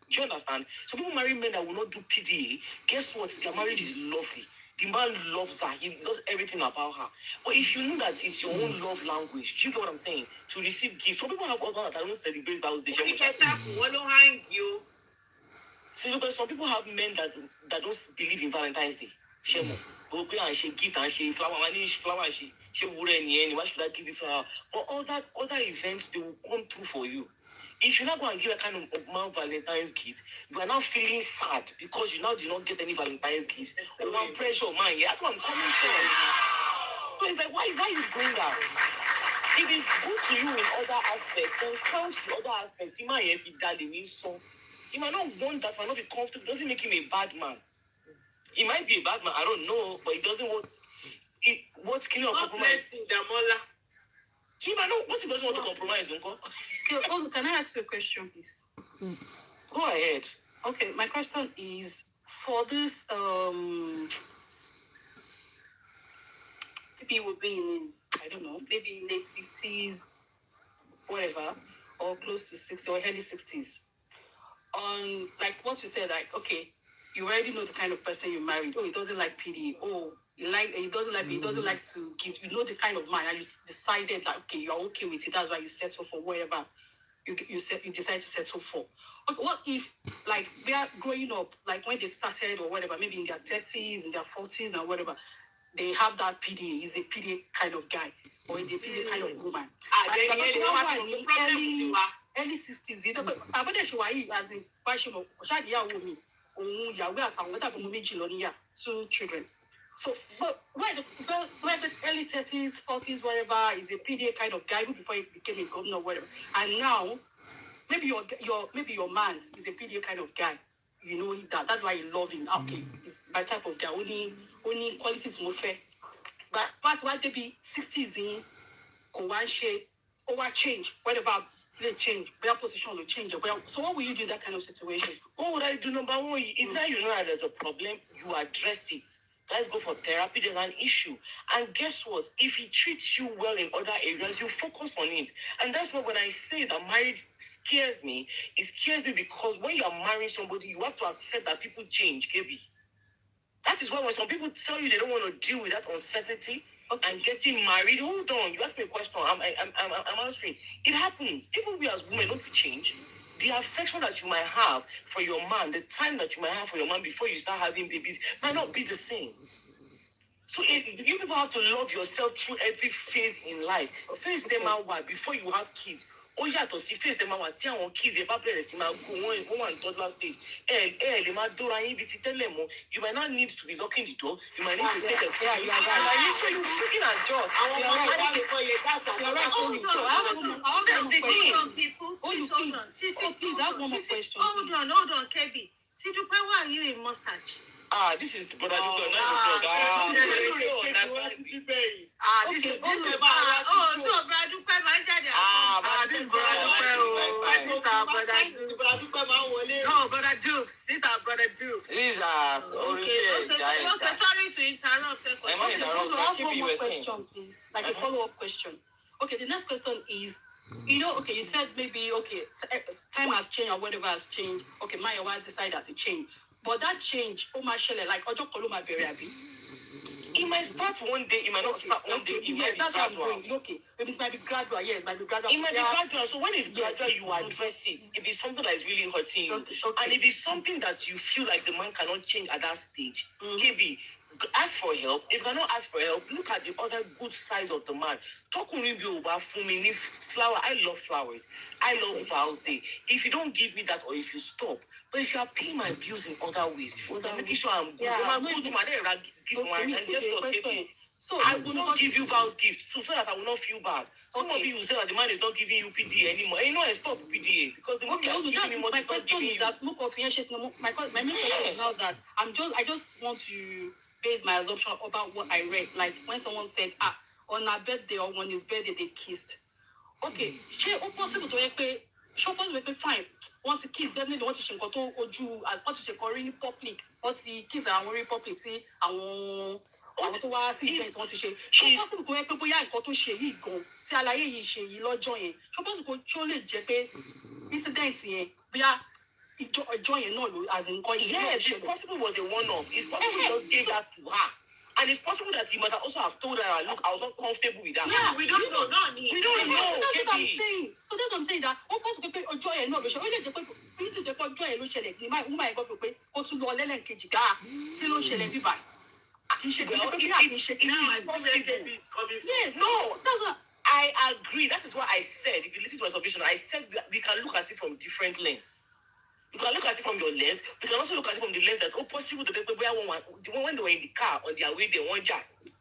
S1: Do you understand? Some people marry men that will not do PDA. Guess what? Their marriage is lovely. The man loves her. He does everything about her. But if you know that it's your own love language, do you know what I'm saying? To receive gifts. Some people have husbands that don't celebrate birthday. See, but some people have men that don't believe in Valentine's Day. Shemo. Okay, and she gift and she flower. She would any. Why should I give you flower? But all that other events they will come through for you. If you're not going to give a kind of man Valentine's gift, you are now feeling sad because you now did not get any Valentine's gifts. So one pressure, man. Yeah, that's what I'm coming from. So it's like, why are you doing that? If it's good to you in other aspects, then count the other aspects. He might be daddy means so. He might not want that, might not be comfortable. It doesn't make him a bad man. He might be a bad man, I don't know, but he doesn't want it. What's killing or compromise? He might not. What if he doesn't want to compromise, Uncle?
S9: Okay, can I ask you a question, please?
S1: Go ahead.
S9: Okay, my question is for this maybe he will be in his, I don't know, maybe late 50s, whatever, or close to 60 or early 60s. On like what you said, like, okay, you already know the kind of person you married. Oh, he doesn't like PDA. Oh, he doesn't like to give. You know the kind of man, and you decided that okay, you are okay with it. That's why you settle for whatever you decide to settle for. But what if like they are growing up, like when they started or whatever, maybe in their 30s, in their 40s, and whatever, they have that PDA. He's a PDA kind of guy, or he's a PDA kind of woman. Early 60s, you know, but as in fashion of woman, two children. So, but why the early 30s, 40s, whatever, is a PDA kind of guy before he became a governor or whatever. And now, maybe your man is a PDA kind of guy. You know that's why you love him. Okay, my type of guy, only qualities more fair. But why they be 60s in or one shape, or what change, whatever. They change, their position will change. So what will you do in that kind of situation?
S1: What would I do? Number one is that you know that there's a problem, you address it. Let's go for therapy. There's an issue. And guess what? If he treats you well in other areas, you focus on it. And that's why when I say that marriage scares me, it scares me because when you are marrying somebody, you have to accept that people change, KB. That is why when some people tell you they don't want to deal with that uncertainty, and getting married, hold on. You asked me a question. I'm answering. It happens. Even we as women don't change. The affection that you might have for your man, the time that you might have for your man before you start having babies, might not be the same. So you people have to love yourself through every phase in life. Face them out before you have kids. Oh yeah, to see face them out. Tell on kids about parents. Go one toddler stage. You might not need to be locking the door. You might need to take a key. So you freaking adjust.
S8: Hold on, Kevin. See, why are you in mustache?
S1: This is the brother.
S8: So brother Dukes. These are brother Dukes.
S1: These are
S8: okay, sorry to interrupt.
S9: One more question, please. Like a follow-up question. Okay, the next question is, you know, okay, you said maybe, okay, time has changed or whatever has changed. Okay, my wife decided to change. But that change, like, Ojo Koloma Beriabi.
S1: It might start one day, it might not start one day. It might be gradual.
S9: Okay, maybe it might be gradual. Yes, it might be gradual.
S1: It might be gradual. So when it's gradual, you address it. If it's something that is really hurting you, and if it's something that you feel like the man cannot change at that stage, KB, ask for help. If you cannot ask for help, look at the other good sides of the man. Talk to me about flower. I love flowers. I love vows day. If you don't give me that, or if you stop, but if you are paying my bills in other ways, making sure I'm good, so I will not give you vows gifts so that I will not feel bad. Some of you will say that the man is not giving you PDA anymore. And you know, I stop PDA because the man is giving me more.
S9: My question is that my main question is now that I just want to base my assumption about what I read. Like when someone said, on her birthday or on his birthday they kissed. okay, ṣé ó possible tó yẹ pé ṣé ó possible pé fine wọ́n ti kiss definitely wọ́n ti ṣe nǹkan tó ojú wọ́n ti ṣe nǹkan rí ní public wọ́n ti kiss àwọn orí public tí àwọn tó wá sí event wọ́n ti ṣe ṣé ó possible tó yẹ pé bóyá nǹkan tó ṣe yìí gan tí àlàyé yìí ṣe yìí lọ́jọ́ yẹn ṣé ó possible tó lè jẹ́ pé incident yẹn bóyá ìjọ yẹn náà ló as in nǹkan yìí.
S1: Yes, it's possible was a one-off. It's possible he just gave that to her. And it's possible that he might also have told her, look, I was not comfortable with that.
S9: Yeah, we don't know.
S1: We don't know.
S9: That's what I'm saying. So that's what I'm saying that ó possible pé ọjọ́ yẹn náà ló ṣe ó lè jẹ́ pé bí ti jẹ́ pé ọjọ́ yẹn ló ṣẹlẹ̀ ní woman yẹn gbọ́ pé ó tún lọ lẹ́lẹ́kejì gáà kí ló ṣẹlẹ̀ bíbá kì í ṣe pé kí àkì í ṣe kí
S1: It is possible. Yes, no, that's what I agree. That is what I said. If you listen to my submission, I said we can look at it from different lenses. You can look at it from your lens. You can also look at it from the lens that possible to when they were in the car on their way, they want jack. Do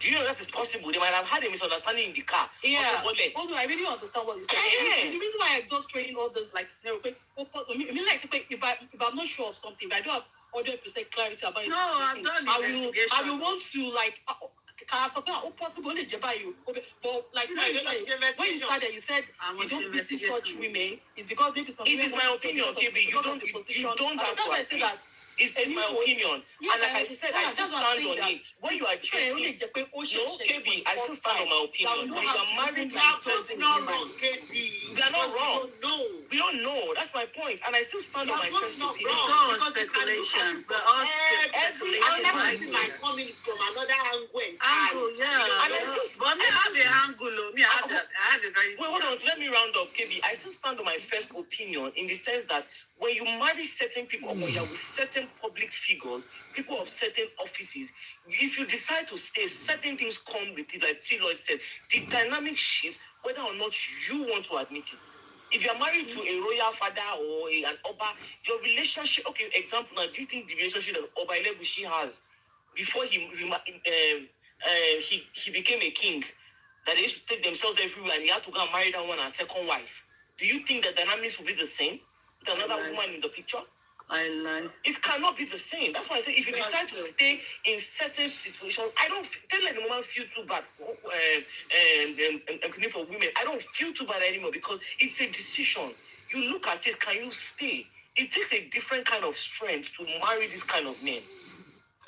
S1: you know that is possible? They might have had a misunderstanding in the car.
S9: Yeah. Although I really understand what you said. The reason why I just training all this like scenario, I mean, like if I'm not sure of something, if I don't have 100% clarity about it, I will want to like. Possible only you. But like when you started, you said you don't visit such women. It's because maybe some.
S1: It is my opinion, KB. You don't have to agree. It's my opinion, and like I said, I still stand on it. When you are dating, no, KB, I still stand on my opinion. When you are married to a certain woman, we are not wrong. We don't know. That's my point, and I still stand on my first opinion.
S3: It's all speculation, but all speculation
S2: might come in from another angle.
S3: Yeah.
S1: And I still,
S3: but me have the angle. I have a very.
S1: Wait, hold on. Let me round up, KB. I still stand on my first opinion in the sense that when you marry certain people or when you're with certain public figures, people of certain offices, if you decide to stay, certain things come with it. Like T. Lloyd said, the dynamic shifts whether or not you want to admit it. If you're married to a royal father or an Oba, your relationship, okay, example now, do you think the relationship that Oba Elegushi has before he became a king, that they used to take themselves everywhere and he had to go and marry that one and second wife? Do you think the dynamics will be the same with another woman in the picture?
S3: I lie.
S1: It cannot be the same. That's why I say if you decide to stay in certain situations, I don't let the woman feel too bad for women. I don't feel too bad anymore because it's a decision. You look at it, can you stay? It takes a different kind of strength to marry this kind of men.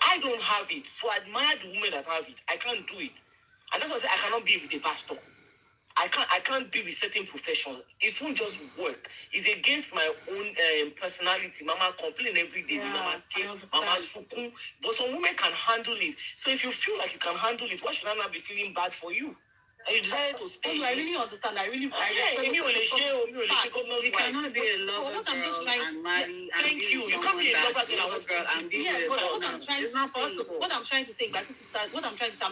S1: I don't have it, so I admire the women that have it. I can't do it. And that's why I say I cannot be with a pastor. I can't be with certain professions. It won't just work. It's against my own personality. Mama complain every day. Mama take, Mama sukun. But some women can handle it. So if you feel like you can handle it, why should I not be feeling bad for you? And you decided to stay.
S9: I really understand. I
S1: We cannot
S3: be a lover girl and marry.
S1: Thank you. You can't be a lover girl
S3: and be
S9: yes,
S3: with
S9: but
S3: a
S9: what I'm trying to say, I'm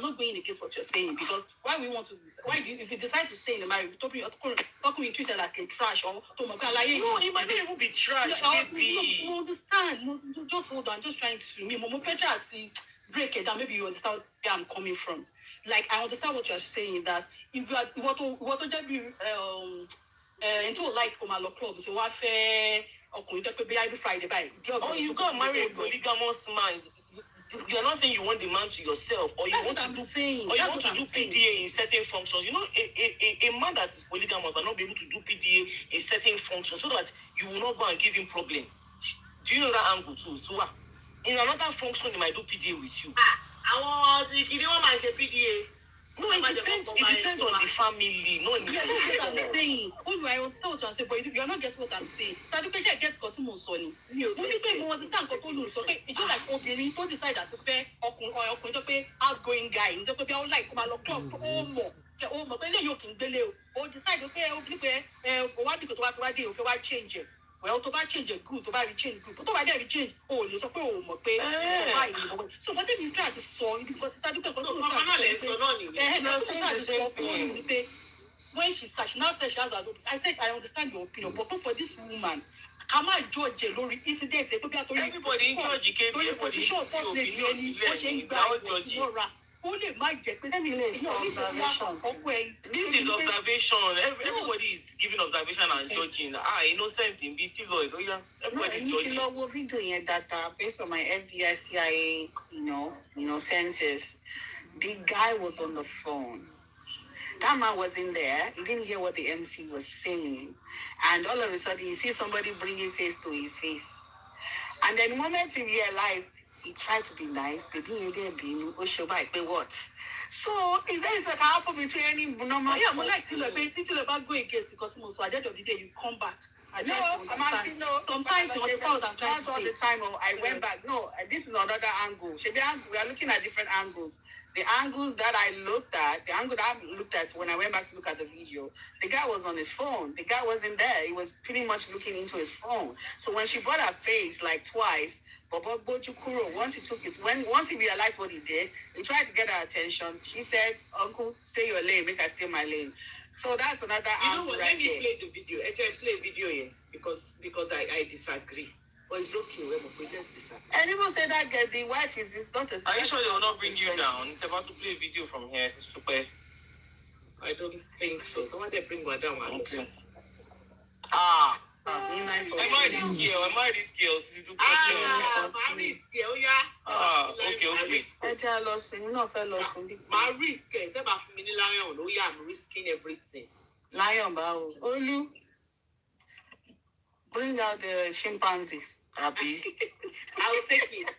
S9: not going against what you're saying because if you decide to stay in the marriage, talking you treat her like a trash or
S1: no, it might not even be trash, baby.
S9: No, understand. No, just hold on. I'm just trying to break it down. Maybe you understand where I'm coming from. Like I understand what you're saying that if you are what to just be into like club, so what fair or every Friday by.
S1: Oh, you got married a polygamous man. You're not saying you want the man to yourself, or you want to do PDA in certain functions. You know, a man that is polygamous will not be able to do PDA in certain functions, so that you will not go and give him problem. Do you know that angle too? So, in another function, he might do PDA with you.
S2: Àwọn ti kiri wọn máa ṣe PDA.
S1: No, it depends on the family. No,
S9: that's what I'm saying. I understand what you're saying, but you're not getting what I'm saying. So I get got more sunny. You understand what you say. It's just like obìnrin tó decide that to pay ọkùnrin tó pay outgoing guy. Tó pay all like come along club more. But then you can delay. Or decide to pay one because what day okay why change it. Well, to buy change good, to buy change good. But to buy there change, you so pay so what if you try to solve because start doing when she now says she has I said I understand your opinion, but for this woman, am I judge Lori incident?
S1: Everybody in judge came here for the
S9: only my
S1: This is observation. Everybody is giving observation and judging. Innocent in BT Lloyd. Everybody is judging.
S3: Based on my FBI CIA, senses, the guy was on the phone.
S8: That man was in there. He didn't hear what the MC was saying. And all of a sudden, you see somebody bringing face to his face. And then the moment he realized, he tried to be nice. Baby, you didn't be what? So, is there a happen between any normal?
S9: Yeah, more like till about go against because most at the end of the day you come back.
S8: No,
S9: sometimes
S8: not all the time. I went back. No, this is another angle. We are looking at different angles. The angles that I looked at, the angle that I looked at when I went back to look at the video, the guy was on his phone. The guy wasn't there. He was pretty much looking into his phone. So when she brought her face like twice, once he realized what he did, he tried to get her attention. She said, "Uncle, stay your lane, make I stay my lane." So that's another angle right there.
S2: Let me play the video. I can play video here because I disagree. But it's okay, we just disagree.
S8: And even say that the wife is his daughter.
S1: Are you sure they will not bring you down? They're about to play a video from here, it's super.
S2: I don't think so. Don't want to bring her down.
S1: Okay.
S8: Am
S1: I this girl?
S2: Okay. My risk is about lion. Oh yeah, I'm risking everything.
S8: Lion, Bao. Olu, bring out the chimpanzee.
S1: Happy?
S2: I'll take it.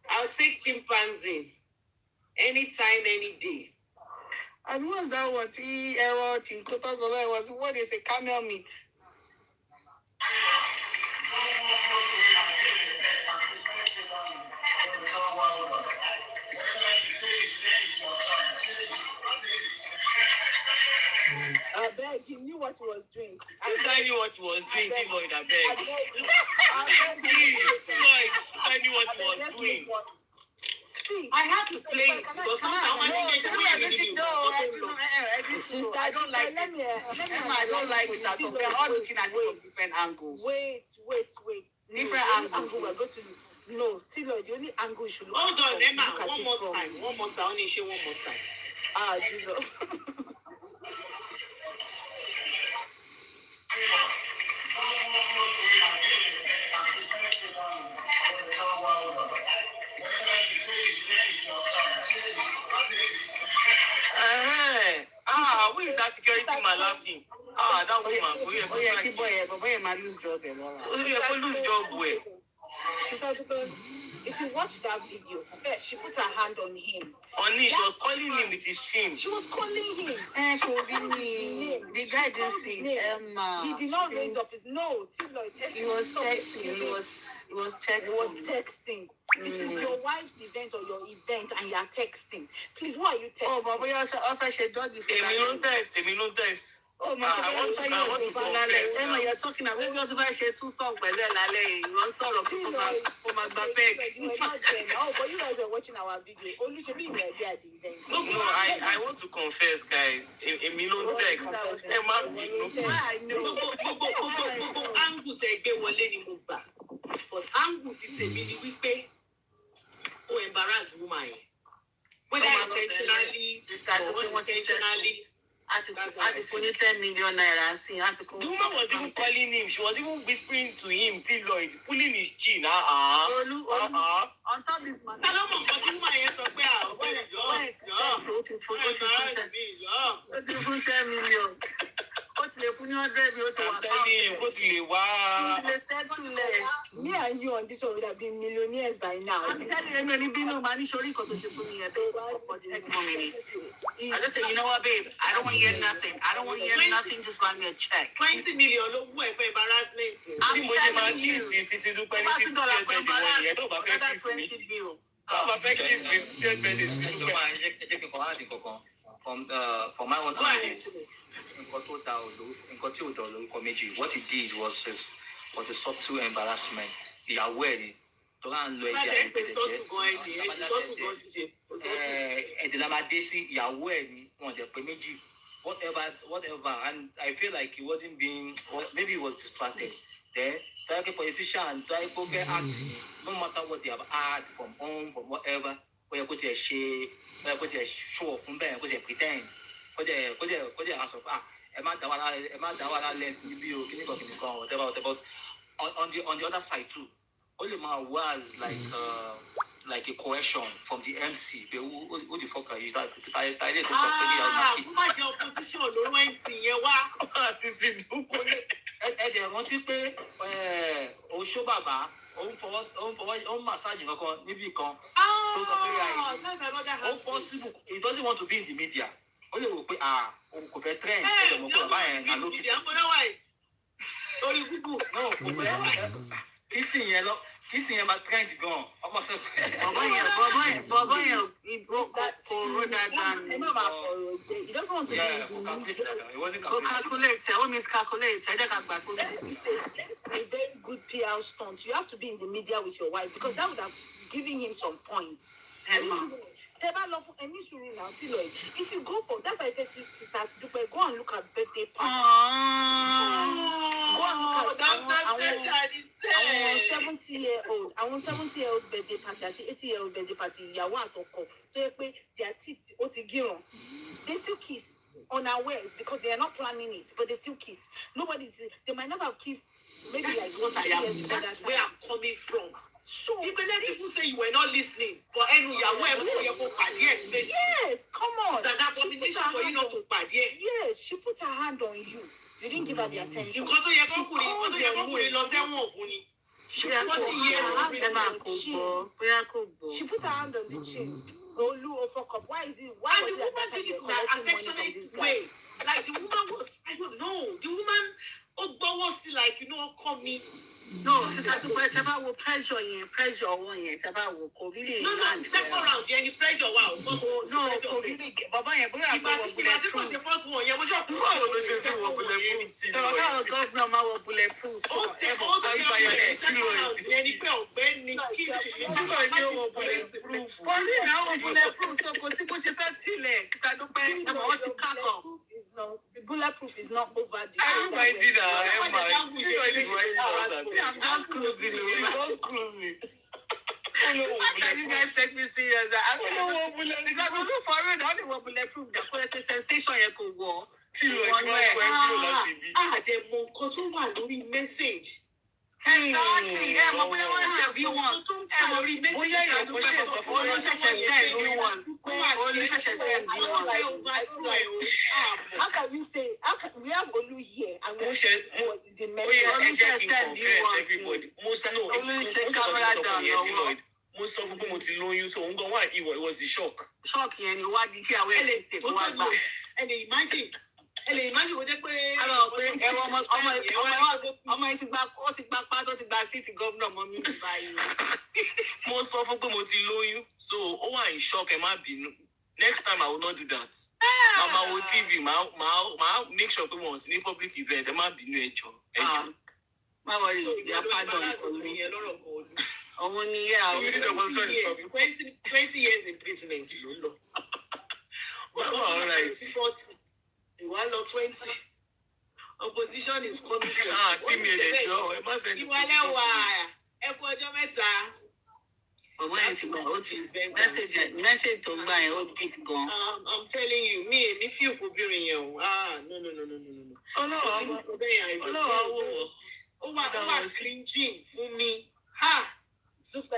S2: I'll take chimpanzee. Anytime, any day.
S8: And what's that? What is a camel meat? I beg, he knew what he was doing.
S1: I knew what he was doing, Lloyd, I beg.
S2: I knew what he was doing. I have to play it because sometimes
S8: I don't like it. I don't like it at all. We're all looking at it from different angles.
S9: Wait.
S8: Different angles.
S9: We're going to no, Tilo, the only angle you should look
S2: hold on,
S9: at.
S2: Emma, one more time. One more time.
S8: Ah, Jesus.
S1: Who is that security man laughing? That woman.
S8: Boy, might lose job.
S1: Lose job where?
S9: If you watch that video, first she put her hand on him.
S1: She was calling him with his chin.
S9: She was calling him.
S8: The guy didn't see Emma.
S9: He did not raise up his nose.
S8: He was texting. He was texting.
S9: This is your wife's event or your event and you are texting. Please, why are you texting?
S8: Oh, but we also offer she dog.
S1: Èmi ló text.
S8: Oh my God! Emma, you're talking about maybe also buy share 2 songs by then. You want sort of for my back.
S9: Oh, but you guys were watching our video. Only should be there at the event.
S1: No, I want to confess, guys. Èmi ló text. Emma,
S9: I know.
S2: Angle tẹ gbé wọlé ni mo gbà. But angle ti tèmi ni wípé ó embarrass woman yẹn. Whether intentionally or unintentionally.
S8: I just put 10 million naira and see how to come.
S1: The woman was even calling him. She was even whispering to him, till Lloyd, pulling his chin.
S8: On top this man.
S9: Me and you on this one would have been millionaires by now.
S8: I'm telling you, money I just say, you know what, babe? I don't want to hear nothing. Just write me a check.
S2: 20 million for embarrassment.
S8: I'm telling you.
S10: From my own what he did was a subtle embarrassment. He aware whatever, and I feel like he wasn't being, maybe he was distracted. Then, like a politician, try to get acting, no matter what they have had from home, from whatever, where you put a share, where you put a show from there, put a pretend, put a answer, whatever. On the other side too, Olima was like like a coercion from the MC. Who the fuck are you? That I did to
S2: má jẹ́ opposition lóró MC yẹn wá.
S3: Àti Siduko.
S10: Ẹ̀dẹ̀ rántí pé Oṣó bàbá òun massage kankan níbì kan. Tó sọ pé ó possible. He doesn't want to be in the media. Ó lè wò pé òun kò fẹ́ trend. Ẹ̀dẹ̀ mọ̀ pé bàbá yẹn nà ló ti tẹ̀.
S2: Lórí Google.
S10: No, kò fẹ́ kìsìn yẹn máa trend gan. Ọmọ sọ pé.
S8: Bọ̀bọ̀ yẹn kò ró dáadáa ni. He doesn't want to be in the media. Go calculate, ó miscalculate, ẹ jẹ́ ká gbà tó. A very good PR stunt. You have to be in the media with your wife because that would have given him some points. Tẹ́bá lọ fún ẹni sùúrù náà tí lọ yìí. If you go for that, I said to Sister Dupe, go and look at birthday party. Go and look at àwọn 70-year-old, àwọn 70-year-old birthday party àti 80-year-old birthday party ìyàwó àtọkọ tó yẹ pé their teeth ó ti gíràn. They still kiss unawares because they are not planning it, but they still kiss. They might not have kissed maybe
S2: That's
S8: like
S2: what I am. That's where I'm coming from. So even if people say you were not listening, but
S8: yes, come on.
S2: That abomination for you not to pàdé.
S8: Yes, she put her hand on you. You didn't give her the attention.
S2: Nǹkan tó yẹ kọ́kùnrin lọ sẹ́wọ̀n ògùn ni.
S8: She put her hand on the chin. Olu Ofokop. Why was it that time you're collecting money from this guy?
S2: Like the woman was, I don't know. The woman was like, call me.
S8: No, Sister Dupe, tẹ́bá wo pressure ọwọ́ yẹn, tẹ́bá wo kò really land.
S2: Second round yẹn ni pressure wà.
S8: No, kò really bàbá yẹn bóyá kò wọ bulletproof.
S2: Ìgbà tí first one yẹn, mo ṣe kúrò
S3: Báwo ló ṣe tún wọ bulletproof tí lọ
S8: Tọ́wọ́ káwọn gọ́ọ̀nà máa wọ bulletproof.
S2: Ó tẹ̀ second round yẹn ni pé ọ̀gbẹ́ni kí
S3: tí lọ yẹ wọ bulletproof.
S8: Kò sí ìnáwó bulletproof, so kò sí bó ṣe fẹ́ sílẹ̀. Sister Dupe, ẹ̀mọ̀ wọ́n ti kákọ̀. The bulletproof is not over the.
S3: I don't mind it now, Emma. I'm just cruising. She's just cruising.
S8: How can you guys take me serious? I don't know what bulletproof. Because we look for it, only what bulletproof. The sensation you could go.
S2: Àdèmọ̀ nǹkan tó wà lórí message.
S8: Exactly. Mo bóyá wọ́n ṣe bí wọn.
S3: Bóyá èèyàn kò ṣe sọ fún
S8: Olùṣẹ̀ṣẹ̀ send new ones. Olùṣẹ̀ṣẹ̀ send new ones. How can you say? We have Olu here and we have the message. Olùṣẹ̀ṣẹ̀ send new ones. Olùṣẹ̀ camera down lọ́wọ́.
S3: Mo sọ fún pé mo ti lóyún, so òun gan wà ìwọ, it was the shock.
S8: Shock yẹn ni wá di kí àwọn ẹlẹ́sìn kó wá gbà.
S2: Ẹ lè imagine kó jẹ́ pé.
S8: Ọmọ yẹn ti gba pátó ti gba síìtì gómìnà mọ́ mi ní báyìí.
S3: Mo sọ fún pé mo ti lóyún, so ó wà in shock, ẹ má bínú. Next time I will not do that. Màmá wo TV, màá make sure pé wọ́n sì ní public event, ẹ má bínú ẹjọ́.
S8: Má wọrí ìyá pardon for me. Ọmọ ni yẹ àwọn
S2: 20 years imprisonment ló lọ.
S3: All right.
S2: 40. Ìwà lọ 20. Opposition is coming.
S3: Tí mi lè jọ, ẹ má fẹ́ ní.
S2: Ìwàlẹ́wà ẹ kú ọjọ́ mẹ́ta.
S8: Ọmọ yẹn ti gbà ó ti message tó gbà yẹn ó big gan.
S2: I'm telling you, mi feel for obìnrin yẹn o. No. Ó wà cringing fún mi.
S8: There's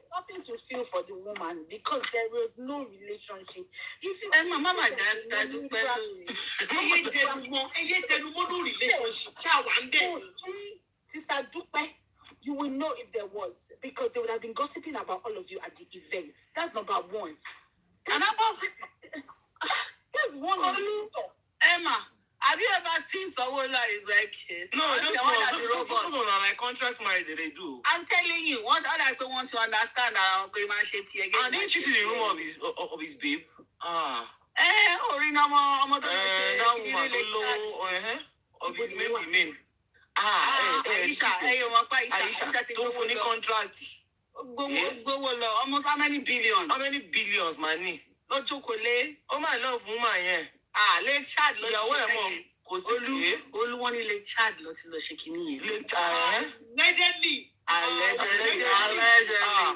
S8: nothing to feel for the woman because there was no relationship. If you
S2: Mama just tẹnumọ́ no relationship.
S8: See, Sister Dupe, you will know if there was because they would have been gossiping about all of you at the event. That's number one. And there's one. Emma, have you ever seen someone like this?
S3: No, those are my contract marriage they do.
S8: I'm telling you, what other people want to understand that I'm again.
S3: And didn't you see the room of his babe?
S8: That
S3: woman of his name. Aisha, tó fún ní contract.
S8: Almost how many billions?
S3: How many billions, money? Oh my love, woman, yeah.
S8: Lake Chad lọ
S3: ìyàwó ẹ̀ mọ̀ kò sí pé
S8: Olúwọ́n ní Lake Chad lọ sí lọ ṣe kìíní yẹn.
S2: Allegedly.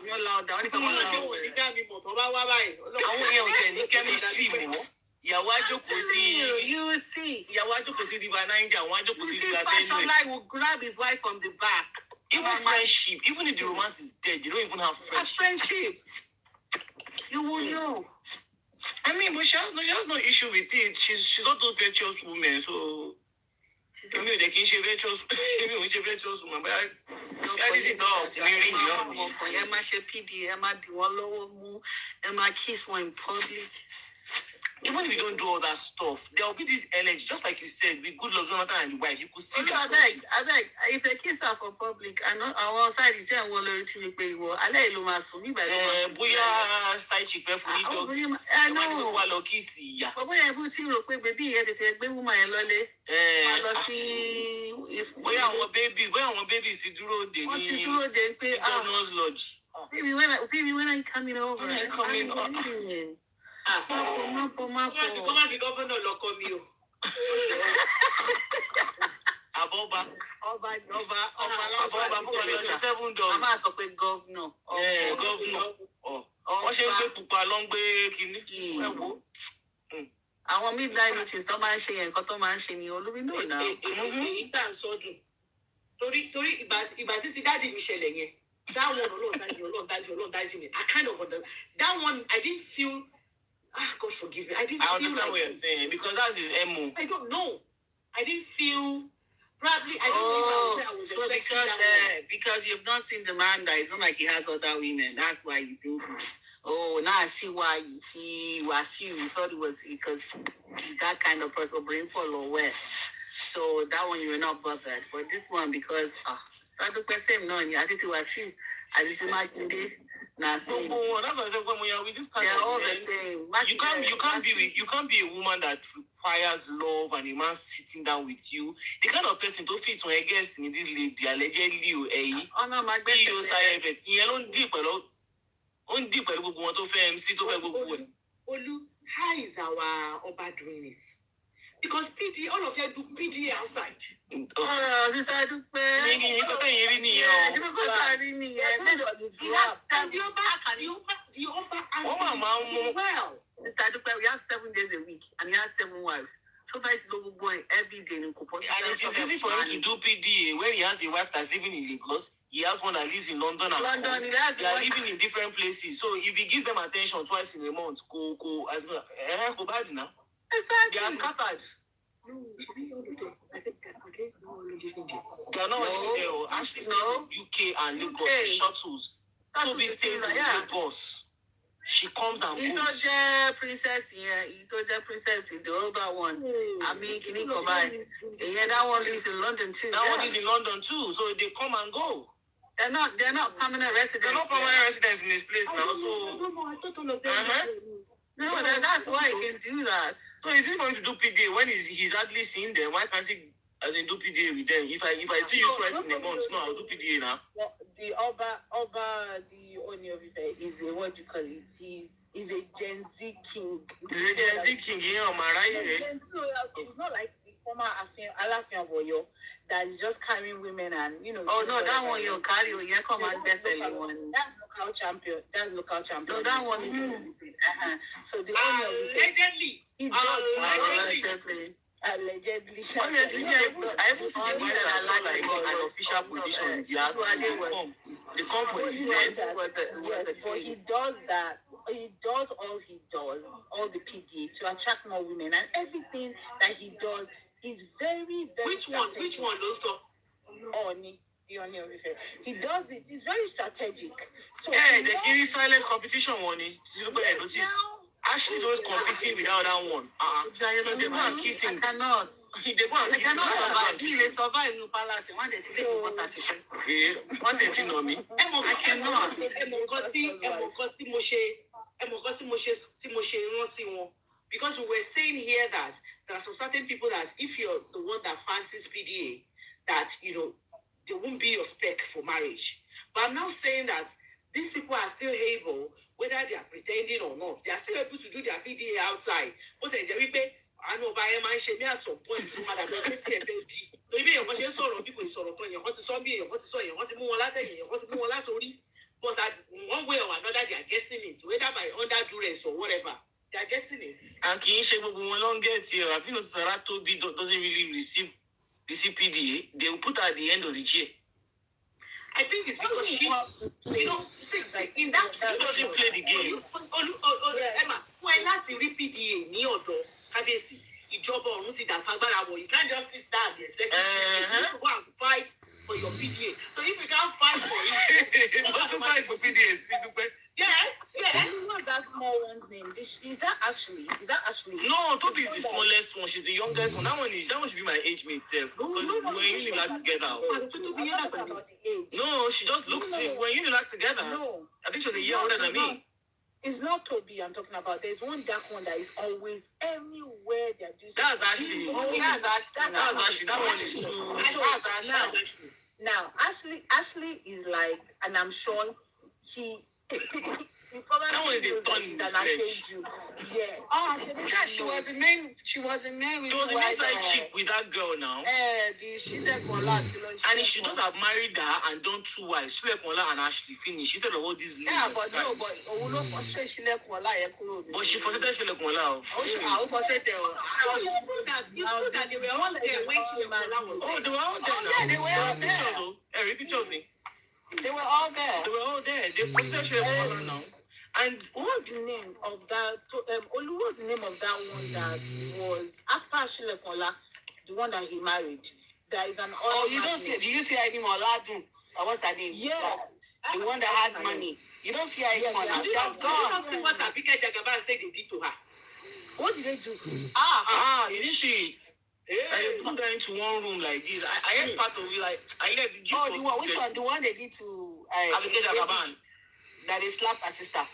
S8: Yóò la ọ̀dà wọn ní kàmá náà.
S2: Wọ́n ní dábì mọ̀ tó bá wá báyìí.
S3: Àwọn èèyàn ò tẹ̀ ní chemistry mọ́. Ìyàwó àjòkó sí River Niger, àwọn àjòkó sí River Benue.
S8: Fashion Light will grab his wife from the back.
S10: Even friendship, even if the romance is dead, you don't even have friendship.
S3: You will know.
S10: I mean, but she has no issue with it. She's not a virtuous woman, so maybe they can she virtuous. Maybe she virtuous woman, but this is not really young.
S3: Emma PD, Emma Diwalo, Emma kiss one in public.
S10: Even if you don't do all that stuff, there will be this energy, just like you said, with good love, Jonathan and the wife, you could see that.
S3: I beg, if they kiss her for public, I know our side is just one loyalty to pay. I let you mass me by
S10: Boya side chick for you dog.
S3: I know. But when I put you baby, you have to take baby woman and lolly.
S10: Boya our baby is duro de.
S3: What is duro de? Pay
S10: lodge.
S3: Baby, when I coming over?
S10: When I coming over.
S3: Mapo.
S10: Come on, the governor lock on you. Aboba. $7.
S3: I'm asking for governor.
S10: Governor. Wọ́n ṣe ń gbé pupa ló ń gbé kínní.
S3: Àwọn midnight meetings tó máa ń ṣe yẹn nǹkan tó máa ń ṣe ni olórí náà náà.
S9: Èyí gbà ń sọ́dún. Torí ìgbà tí ti dájì mi ṣẹlẹ̀ yẹn. That one, Ọlọ́run dájú mi. I kind of understand. That one, I didn't feel. God forgive me. I
S10: understand like what you're saying because that's his MO.
S9: I don't know. I didn't feel. Probably I don't think I was
S3: because you've not seen the man that it's not like he has other women. That's why you think. Oh, now I see why you thought it was because he's that kind of person, brain fall or where. So that one you were not bothered. But this one because start to question no, I think it was you. I just imagine it.
S10: That's what I said when we are with this kind
S3: of all
S10: men,
S3: the same.
S10: You can't be a woman that requires love and a man sitting down with you. The kind of person to fit when I guess in this lady allegedly you say you don't deep gbogbo wọn tó fẹ́ MC tó fẹ́ gbogbo ẹ̀.
S9: Olu, how is our Oba doing it? Because PD, all of you do PD outside.
S3: Sister Adupe. And the Oba well. Sister Adupe, we have 7 days a week and he has 7 wives. So that is little boy every day in Kupo.
S10: And it is easy for him to do PDA when he has a wife that's living in Lagos. He has one that lives in London and they are living in different places. So if he gives them attention twice in a month, go bad now.
S3: Exactly.
S10: They are scattered. They are not only there. Actually, UK and Lagos shuttles. So these things in Lagos. She comes and goes.
S3: Itoje princess here. Itoje princess in the other one. I mean, can you come by? Yeah, that one lives in London too.
S10: That one lives in London too. So they come and go.
S3: They're not permanent residents.
S10: They're not permanent residents in this place now. So
S3: no, that's why he can do that.
S10: So is he going to do PDA when he's hardly seen them? Why can't he do PDA with them? If I see you twice in a month, no, I'll do PDA now.
S8: Well, the the Oni of Ife is a what you call it? He's a Gen Z king.
S10: He's a Gen Z king, yeah,
S8: it's not like the former Alafia Boyo that is just carrying women and
S3: Oh no, that one you carry, you come and best one.
S8: That's local champion.
S3: No, that one.
S8: So the Oni of Ife.
S3: Allegedly.
S10: Honestly, I even see the wife that like an official position. They come for his event.
S8: But he does that. He does all the PDA to attract more women, and everything that he does is very, very.
S9: Which one, also?
S8: Oni. He does it. It's very strategic. So
S10: yeah, the Kiri silence competition one. Ashley's always competing without that one. They go and kiss him.
S3: I cannot.
S10: They go and kiss him.
S3: He survive in palace. One day to take
S10: One day to know me.
S3: I cannot.
S9: Because we were saying here that there are some certain people that if you're the one that fancies PDA, that they won't be your spec for marriage. But I'm now saying that these people are still able, whether they are pretending or not, they are still able to do their PDA outside. But I know by my shame at some point to have a maybe what you saw people is sort of playing what to saw me, what to saw you, what to move later, what to move later. But that one way or another they are getting it, whether by under duress or whatever, they are getting it.
S10: And can you say we won't get here? I think Sarato doesn't really receive PDA. They will put at the end of the year. I think it's because she, you know, in that situation, doesn't play the game. Emma, when that's the PDA, ní ọ̀dọ̀ Kábíyèsí, ìjọba ọ̀run ti dàfagbára wọ̀. You can't just sit down and expect to go and fight for your PDA. So if you can't fight for it,
S3: you want to fight for PDA?
S8: Yeah. What's that small one's name? Is that Ashley?
S10: No, Toby is the smallest one. She's the youngest one. That one should be my age mate. Because we're usually like together. No, she just looks. We're usually like together.
S8: No,
S10: I think she's a year older than me.
S8: It's not Toby I'm talking about. There's one dark one that is always everywhere they're doing.
S10: That's Ashley.
S8: That's
S10: Ashley. That one is too.
S8: Now, Ashley is like, and I'm sure he probably
S10: knows than I told
S8: you. Yeah.
S3: Yeah, she was the main. She was the main.
S10: She was the main side chick with that girl now. And she does have married her and done 2 wives. Shilekola and Ashley finished instead of all these.
S8: Yeah, but no, but
S10: but she forsaken Shilekola.
S8: You saw that they were all there when Shilekola was there.
S10: Oh, they were all there.
S8: Yeah, they were all there.
S10: Hey, pictures me.
S8: They were all there.
S10: They put that Shilekola now. And
S8: what's the name of that? Olu, what's the name of that one that was after Shilekola, the one that he married? There is an
S3: you don't see. Do you see any more Ladun? Or what's her name?
S8: Yeah,
S3: the one that has money. You don't see her anymore now. That's gone.
S2: You what Abike Jagaban said they did to her.
S8: What did they do?
S10: You didn't see it. I put her into one room like this. I heard part of it. Like I heard the gist.
S3: Which one? The one they did to
S10: Abike Jagaban.
S3: That they slapped her sister.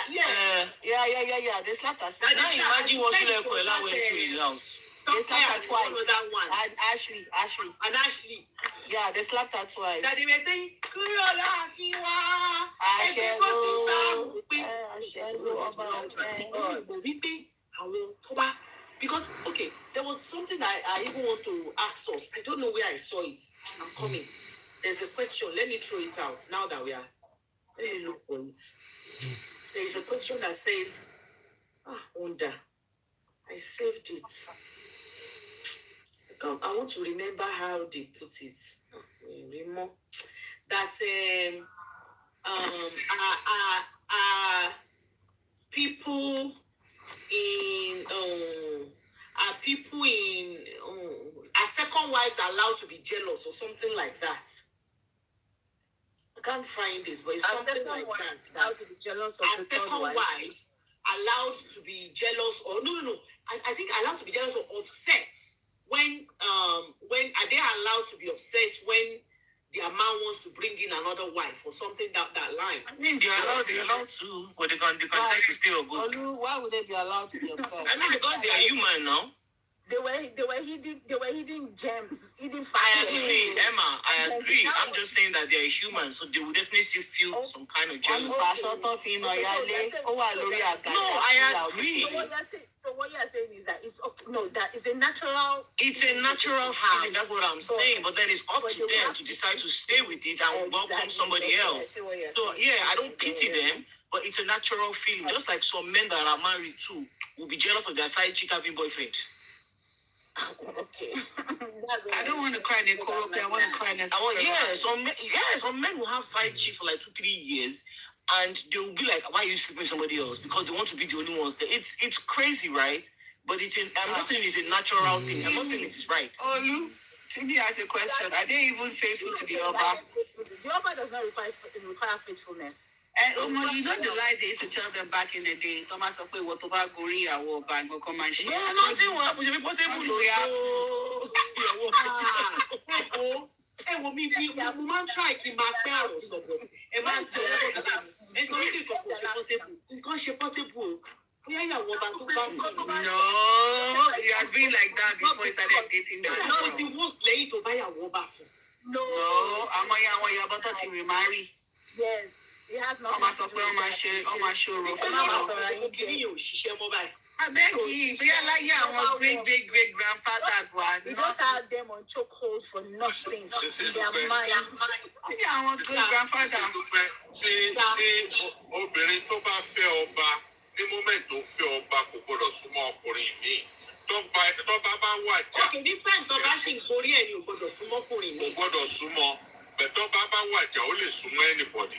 S10: Yeah.
S3: They slapped her sister.
S10: Now imagine what she left for a went to his house.
S3: They slapped her twice.
S2: And
S3: Ashley. Yeah, they slapped her twice.
S2: That they were saying, because okay, there was something I even want to ask us. I don't know where I saw it. I'm coming. There's a question. Let me throw it out now that we are. Let me look for it. There is a question that says, wonder. I saved it. I want to remember how they put it. That people in are second wives allowed to be jealous or something like that? I can't find it, but it's something like that.
S8: Allowed to be jealous of the
S2: second wives allowed to be jealous or no. I think allowed to be jealous or upset when are they allowed to be upset when their man wants to bring in another wife or something that line?
S10: I mean, they're allowed to, but they can decide to stay or go.
S8: Why would they be allowed to be upset?
S10: I mean, because they are human now.
S8: They were hidden gems, hidden
S10: I
S8: fire.
S10: agree, Emma. I agree. I'm just saying that they are human, so they will definitely still feel some kind of jealousy.
S8: No,
S10: I agree.
S8: So what you're saying is that that is a natural.
S10: It's a natural feeling. That's what I'm saying. But then it's up to them to decide to stay with it and welcome somebody else. So yeah, I don't pity them, but it's a natural feeling. Just like some men that are married too will be jealous of their side chick having boyfriend.
S8: Okay.
S3: I don't want to cry in the corrupt. I want to cry in the
S10: some men will have side chicks for like 2-3 years, and they will be like, "Why are you sleeping with somebody else?" Because they want to be the only ones there. It's crazy, right? But I'm not saying it's a natural thing. I'm not saying it is right.
S3: Olu, Timmy has a question. Are they even faithful to the Oba?
S8: The Oba does not require faithfulness.
S3: And you know the lies they used to tell them back in the day. Thomas Okwe, what about Goria or Bango Command?
S10: No, nothing will happen. We
S2: man try to mark out or something. A man said, and so it is portable. Because she portable.
S3: No, you have been like that before you started dating that.
S2: No, it's the most late to buy a Wobasu.
S3: No, I'm about to remarry.
S8: Yes. He has nothing to do with
S3: I beg you, we are like our great grandfathers were.
S8: We just have them on chokeholds for nothing. Their mind.
S3: See, our great grandfather.
S5: Obìnrin tó bá fẹ́ ọba ní moment tó fẹ́ ọba kò gbọdọ̀ súnmọ́ ọkùnrin mi. Tọ́ba bá wà já.
S2: Okay, this time tó bá ṣì ń borí ẹ̀ ni ò gbọdọ̀ súnmọ́ ọkùnrin mi.
S5: Kò gbọdọ̀ súnmọ́.
S11: bẹ̀tọ́ bá wàjà ó lè súnmọ́ anybody.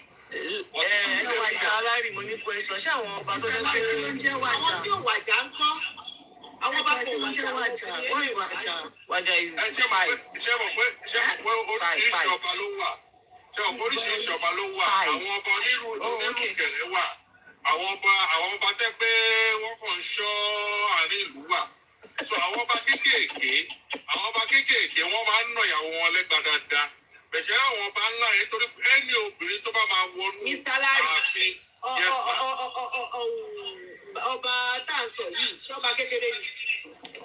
S2: Aláàrí mo ní question ṣé àwọn ọba tó fẹ́ pé
S8: Ló jẹ́ wàjà.
S2: àwọn tí ò wàjà ń kọ́ àwọn ọba
S8: Ẹ̀jọ̀
S2: kò
S8: kí ló jẹ́
S2: wàjà
S8: wàjà? Wọ́n ní wàjà.
S2: wàjà is
S11: Ṣé mọ̀ pé oríṣiríṣi ọba ló wà? Ṣé mọ̀ pé oríṣiríṣi ọba ló wà? Àwọn ọba onírú kẹ̀lẹ́ wà. Àwọn ọba tẹ́ pé wọ́n kàn ń ṣọ́ àárín ìlú wà. So àwọn ọba kéékèèké wọ́n máa ń nà ìyàwó wọn lẹ́gba dáadáa. Bẹ̀ṣẹ̀ àwọn ọba ńlá yẹn torí ẹni obìnrin tó bá máa wọnú ààfin.
S2: ọba tá à ń sọ yìí ṣọba kékeré ni.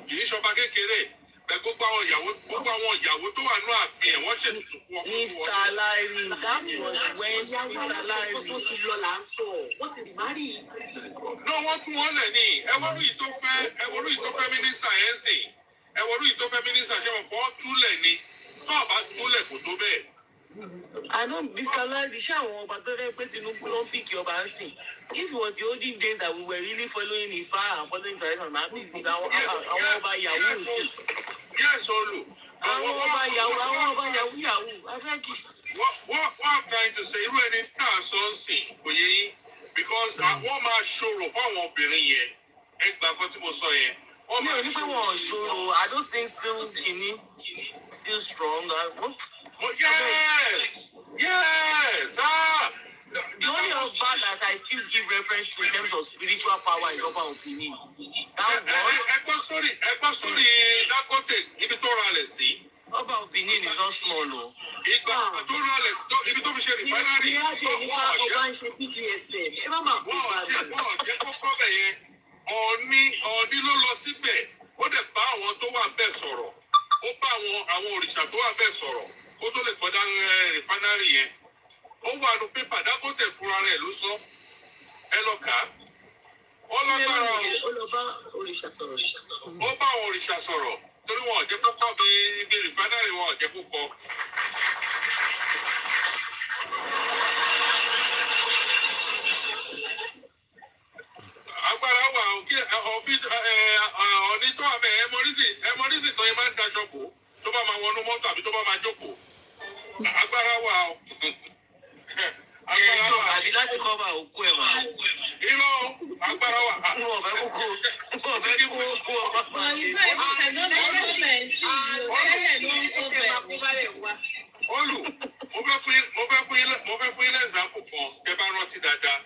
S11: Kì í ṣọba kékeré. Bẹ́ẹ̀ gbogbo àwọn ìyàwó tó wà ní ààfin ẹ̀ wọ́n ṣètùtù fún ọkọ
S2: Mr. Larry, that was when Mr. Larry ti lọ là ń sọ wọ́n ti marry.
S11: No, wọ́n tún wọ́n lẹ̀ ní ẹwọ́rú yìí tó fẹ́ mínísítà yẹn sìn ẹwọ́rú yìí tó fẹ́ mínísítà ṣe mọ̀ pọ́ túlẹ̀ ni tó ọba túlẹ̀ kò tó bẹ́ẹ̀.
S2: Àná Mr. Larry ṣé àwọn ọba tó rẹ́ pé Tinubu ló ń pìkì ọba ń sìn. If it was the olden days that we were really following Ifa and following tradition, na bí àwọn ọba yahoo sí.
S11: Yes, Olu.
S2: Àwọn ọba yahoo abẹ́jì.
S11: What I'm trying to say, irú ẹni tá a sọ ń sìn kò yẹ yín because wọ́n máa ṣòro fáwọn obìnrin yẹn ẹ gbà kan tí mo sọ yẹn.
S2: Mi ò ní pé wọ́n ṣòro, are those things still strong?
S11: Yes.
S2: The only husband that I still give reference to in terms of spiritual power is Oba Opini.
S11: Ẹgbọ́n sórí Dangote ibi tó ra lẹ̀ sí.
S2: Oba Opini is not small o.
S11: Ìgbà tó ra lẹ̀ sí ibi tó fi ṣe rìfánárì.
S2: Ọba ń ṣe PGSM. Ẹ má máa kó balẹ̀.
S11: Wọ́n jẹ́ kọ́kọ́ bẹ̀ yẹn. Ọ̀ọ́ni ló lọ síbẹ̀. Ó dẹ̀ bá àwọn tó wà bẹ́ẹ̀ sọ̀rọ̀. Ó bá àwọn òrìṣà tó wà bẹ́ẹ̀ sọ̀rọ̀. Kó tó lè kọjá rìfánárì yẹn. Ó wà ní pépà Dangote fúnra rẹ̀ ló sọ. Ẹ lọ kà á. Ó lágbára o.
S2: Ó lọ bá òrìṣà sọ̀rọ̀.
S11: Ó bá àwọn òrìṣà sọ̀rọ̀ torí wọn ò jẹ́ kó kọ́ bí rìfánárì wọn ò jẹ́ kó kọ́. Agbára wà ọ̀ní tó àbẹ̀ ẹmọrísì tó yẹ máa ń daṣọ bò tó bá máa wọnú mọ́tò àbí tó bá máa jókòó. Agbára wà o. Agbára wà.
S2: Àbí láti kọ́ bá òkú ẹ̀ wá.
S11: Irọ́ agbára wà.
S2: Wọ́n fẹ́ kó ọba máa ń lè.
S11: Olù, mo fẹ́ fún yín lẹ́sàápù kan kẹ́ bá rántí dáadáa.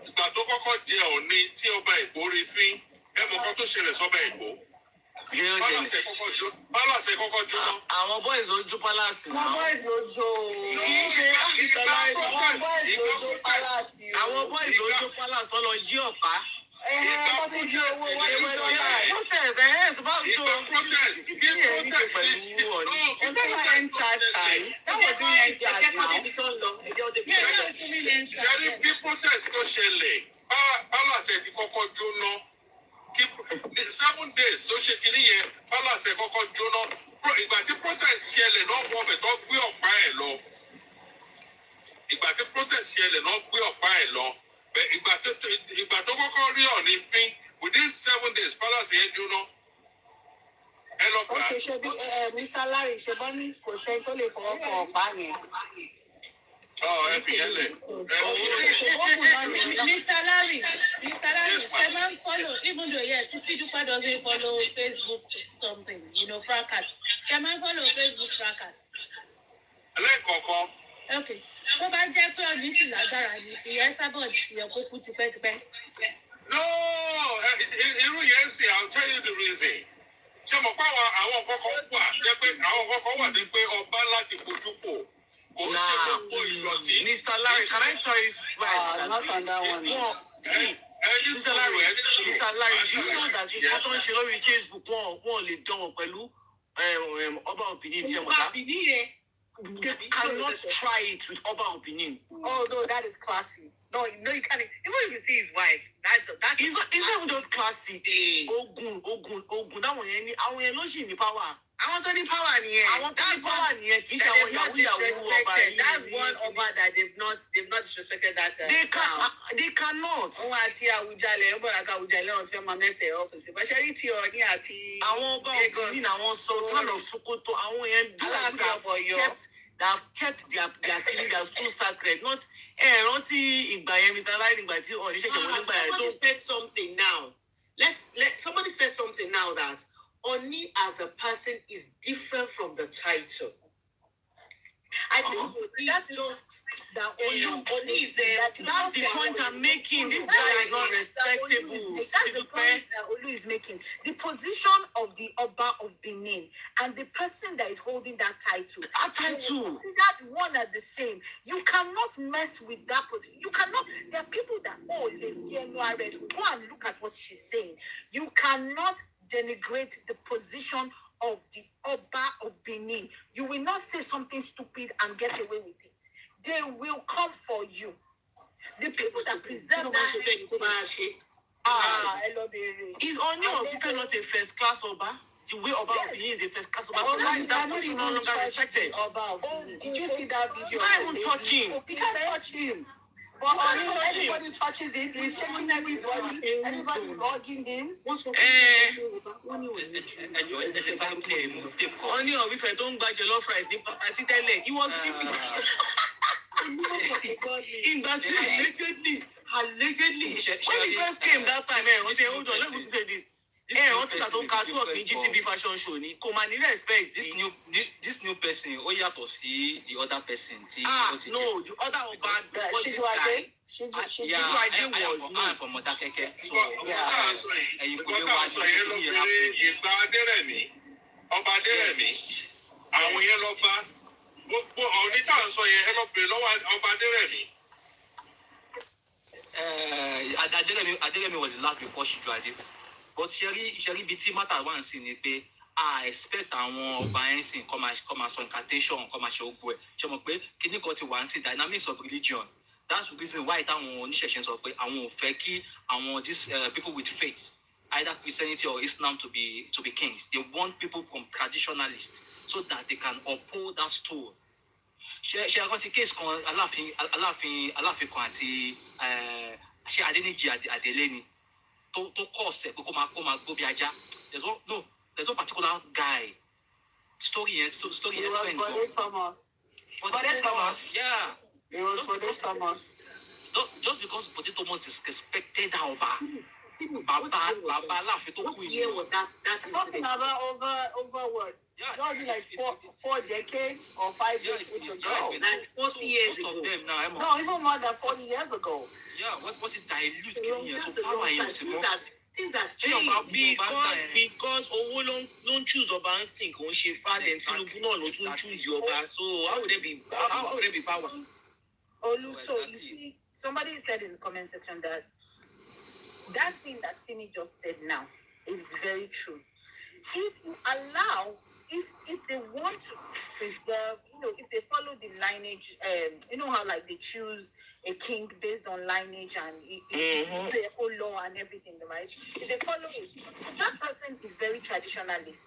S11: Ìgbà tó kọ́kọ́ jẹ Ọ̀ọ̀ni tí ọba Èkó rí fín ẹ mọ̀ kan tó ṣẹlẹ̀ sọ́ba Èkó. Pálàsì kọ́kọ́ jóná.
S2: Àwọn boys ló jó pálàsì náà.
S8: Àwọn boys ló jó.
S2: Kì í ṣe ìsọ̀láì.
S8: Àwọn boys ló jó pálàsì.
S2: Àwọn boys ló jó pálàsì tó lọ jí ọ̀pá.
S8: Wọ́n tún jí owó wọlé lọ́la.
S2: Protest tó bá ń jó. Kí ni èyí ṣe pẹ̀lú Ọ̀ọ̀ni?
S8: That was when enter now.
S11: Ṣẹ́rí bí protest tó ṣẹlẹ̀ pálàsì ti kọ́kọ́ jóná. 7 days tó ṣe kiri yẹn pálàsì kọ́kọ́ jóná. Ìgbà tí protest ṣẹlẹ̀ náà wọ́n bẹ̀ tó gbé ọ̀pá ẹ̀ lọ. Ìgbà tí protest ṣẹlẹ̀ náà gbé ọ̀pá ẹ̀ lọ. Ìgbà tó kọ́kọ́ rí Ọ̀ọ̀ni fín within 7 days pálàsì yẹn jóná. Ẹ lọ gbà.
S8: Ó ṣe ṣe bí Mr. Larry ṣe bọ́ ní kò sẹ́ni tó lè fọwọ́ kan ọ̀pá yẹn.
S11: Ẹ fi yẹn lẹ̀.
S9: Mr. Larry, ṣe máa ń follow, even though yes, Sisi Dupa doesn't follow Facebook something, fracas. Ṣe máa ń follow Facebook fracas.
S11: Lẹ́ẹ̀kọ̀ọ̀kan.
S9: Okay. Tó bá jẹ́ pé Ọ̀ọ̀ni sì lágbára ni, ìyẹn sábọ̀ ìyẹn kó kú tipẹ́tipẹ́.
S11: No, irú yẹn sì, I'll tell you the reason. Ṣé mo pa àwọn kọ́kọ́ wà jẹ́ pé àwọn kọ́kọ́ wà jẹ́ pé ọba láti fojú fò. Kò ń ṣe gbogbo ìdọ̀tí.
S2: Mr. Larry, can I tell you right?
S8: Not on that one.
S2: Mr. Larry, do you know that nǹkan tó ń ṣe lórí Facebook wọn lè dánwò pẹ̀lú Oba Opinion tí ẹ mọ̀ ká? They cannot try it with Oba Opinion.
S8: Oh no, that is classy. No, you can't. Even if you see his wife, that's
S2: it's not even just classy. Ogun. Àwọn yẹn ló ṣì ní power.
S8: Àwọn tó ní power nìyẹn.
S2: Àwọn tó ní power nìyẹn kì í ṣe àwọn yahoo ọba yìí.
S8: That's one ọba that they've not disrespected that.
S2: They cannot.
S8: Òun àti Àwùjalẹ̀ ń bọ̀ láti Àwùjalẹ̀ ọ̀hún tí wọ́n máa mẹ́sẹ̀ ọ́fíìsì. Bàṣẹ́rí ti Ọ̀ọ̀ni àti
S2: àwọn ọba òbí ní àwọn Sultan of Sokoto àwọn yẹn do
S8: Aláàfin of Ọ̀yọ́.
S3: that have kept their thing that's so sacred. Not somebody said something now. Somebody said something now that Oni as a person is different from the title. I think that's just that Oni is that's the point I'm making. This guy is not respectable.
S8: That's the point that Olu is making. The position of the Oba of Benin and the person that is holding that title. That one are the same. You cannot mess with that position. You cannot. There are people that go and look at what she's saying. You cannot denigrate the position of the Oba of Benin. You will not say something stupid and get away with it. They will come for you. The people that preserve that heritage.
S3: Is only of people not a first class Oba? The way Oba of Benin is a first class Oba. Why is that person no longer respected?
S8: Did you see that video?
S3: You can't even touch him.
S8: You can't touch him. But everybody touches him. He's shaking everybody. Everybody's hugging him.
S3: Only of if I don't buy jollof rice, he was allegedly. When he first came that time, he said, hold on, let me say this. GTB fashion show ni kò máa ní respect.
S10: This new person ó yàtọ̀ sí the other person tí
S3: no, the other Oba
S10: Ṣíjúwájé was no from Modakeke. So ẹ̀yin kò lè wá ní
S11: ìgbà Adérẹ̀mí Ọba Adérẹ̀mí àwọn yẹn lọ bá gbogbo ọ̀ní tá à ń sọ yẹn ẹ lọ bèrè lọ́wọ́ Ọba Adérẹ̀mí.
S10: Adérẹ̀mí was the last before Ṣíjúwájé. But Sherry BT matter one sí ni pé I expect àwọn ọba ẹ̀ ń sìn come as incantation come as ṣe ogbó ẹ̀ ṣe mọ̀ pé kíní kan ti wà ń sìn dynamics of religion. That's the reason why táwọn oníṣẹ̀ṣẹ̀ sọ pé àwọn ò fẹ́ kí àwọn these people with faith either Christianity or Islam to be kings. They want people from traditionalists so that they can uphold that stool. Ṣé àkọsí case kan aláàfin kan àti ṣé Adéníjì Adéléni tó kọ́ ọ̀sẹ̀ pé kó máa gbó bí ajá. There's no particular guy. Story yẹn.
S8: It was Bode Thomas.
S10: Yeah.
S8: It was Bode Thomas.
S10: Just because Bode Thomas disrespected Oba. Baba aláàfin tó kú yìí.
S8: Talking about over what?
S10: Yeah.
S8: It's already like four decades or 5 decades ago.
S3: like 40 years ago.
S8: No, even more than 40 years ago.
S10: Yeah, what was it dilute here? So power in
S3: Things are strange because owó ló ń choose Ọba ń sìn kò ń ṣe father and Tinubu náà ló tún choose Ọba. So how would there be power?
S8: Olu, so you see, somebody said in the comment section that thing that Tini just said now is very true. If you allow, if they want to preserve, if they follow the lineage, how like they choose a king based on lineage and the whole law and everything, right? If they follow it, that person is very traditionalist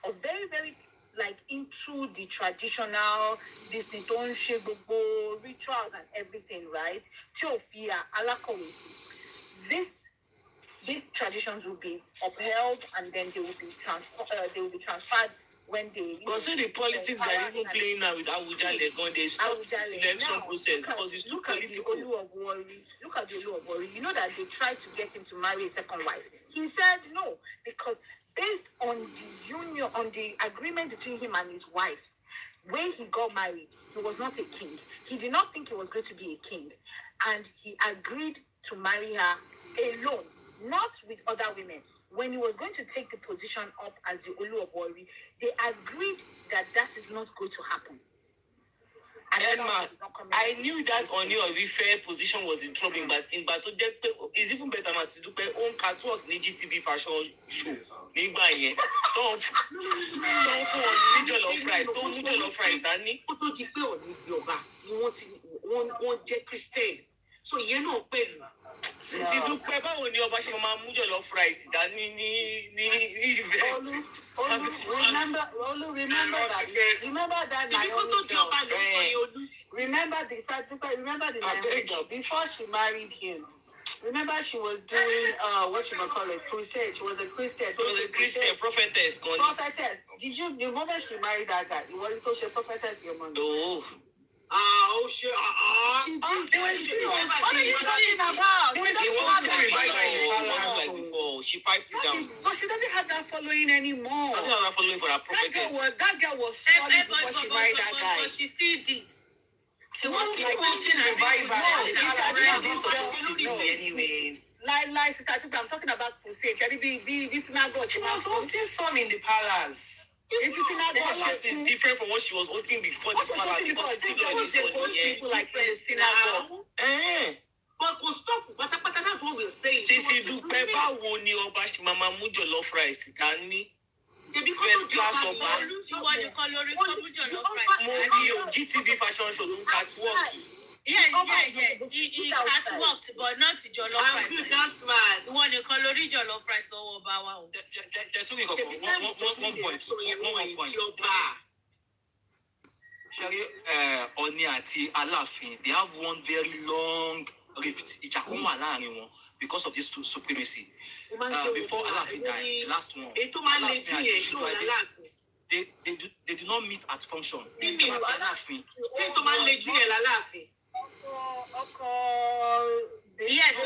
S8: or very, very like into the traditional, this rituals and everything, right? Teofia, these traditions will be upheld and then they will be transferred when they.
S3: Consider the politics that are even playing now with Abuja, they're going to stop the election process because it's too political.
S8: Look at the Olu of Warri. You know that they tried to get him to marry a second wife. He said no because based on the union, on the agreement between him and his wife, when he got married, he was not a king. He did not think he was going to be a king, and he agreed to marry her alone, not with other women. When he was going to take the position up as the Olu of Warri, they agreed that is not going to happen.
S3: And I knew that Oni of Ife position was in trouble, but in Bato is even better than to do own catwalk ní GTB fashion show. Nígbà yẹn, don't fún jollof rice, don't mú jollof rice dání. Ó tó di pé Oni di ọba ni wọ́n jẹ́ Christian. So ìyẹn náà pẹ̀lú. Sisi dúpẹ́ báwo ni ọba ṣe máa mú jollof rice dání ní event.
S8: Remember that Naomi girl. Remember the Naomi girl before she married him. Remember, she was doing what you call it, crusade. She was a Christian.
S1: She was a Christian prophetess.
S8: Prophetess. Did you the moment she married that guy? You wanted to say prophetess your money?
S1: Oh.
S8: Oh shit! What are you talking about?
S1: She piped it down.
S8: But she doesn't have that following anymore.
S1: Doesn't have that following for her prophetess.
S8: That girl was solid before she married that guy.
S2: But she still did.
S8: She was like preaching revival.
S1: Anyways.
S8: Like sister, I'm talking about crusade. This synagogue.
S1: She was hosting some in the palace.
S8: It's a synagogue.
S1: Palace is different from what she was hosting before the palace.
S8: People like in the synagogue.
S2: But we'll stop. That's what we're saying.
S1: Stacey Dúpẹ́ báwo ni ọba ṣe máa mú jollof rice dání? First class ọba. Mo rí o GTV fashion show ló ń catwalk.
S2: Yeah. He catwalked, but not jollof rice. That's right. One calorie jollof rice lọ́wọ́ ọba wa o.
S10: One point. Ṣẹ́rí Ọọ̀ni àti Aláàfin, they have one very long rift. Ìjà kan wà láàrin wọn because of this supremacy. Before Aláàfin died, the last one. They do not meet at function. Aláàfin.
S2: Yes, tó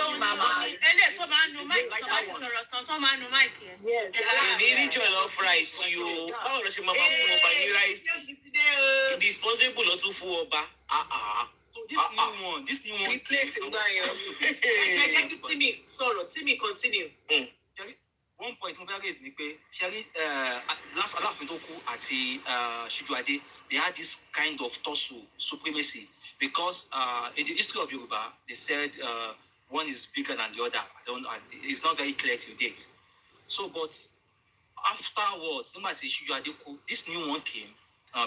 S2: máa ń nu mic tó máa ń nu mic yẹn.
S1: Èmi rí jollof rice yìí o. Báwo ló ṣe máa fún ọba ní rice? Disposable ló tún fún ọba.
S10: This new one.
S2: Replace it by Timmy, continue.
S10: One point mo fẹ́ raise ni pé ṣẹ́rí last Aláàfin tó kú àti Síjúadé, they had this kind of tussle supremacy because in the history of Yoruba they said one is bigger than the other. It's not very clear till date. So, but afterwards, this new one came.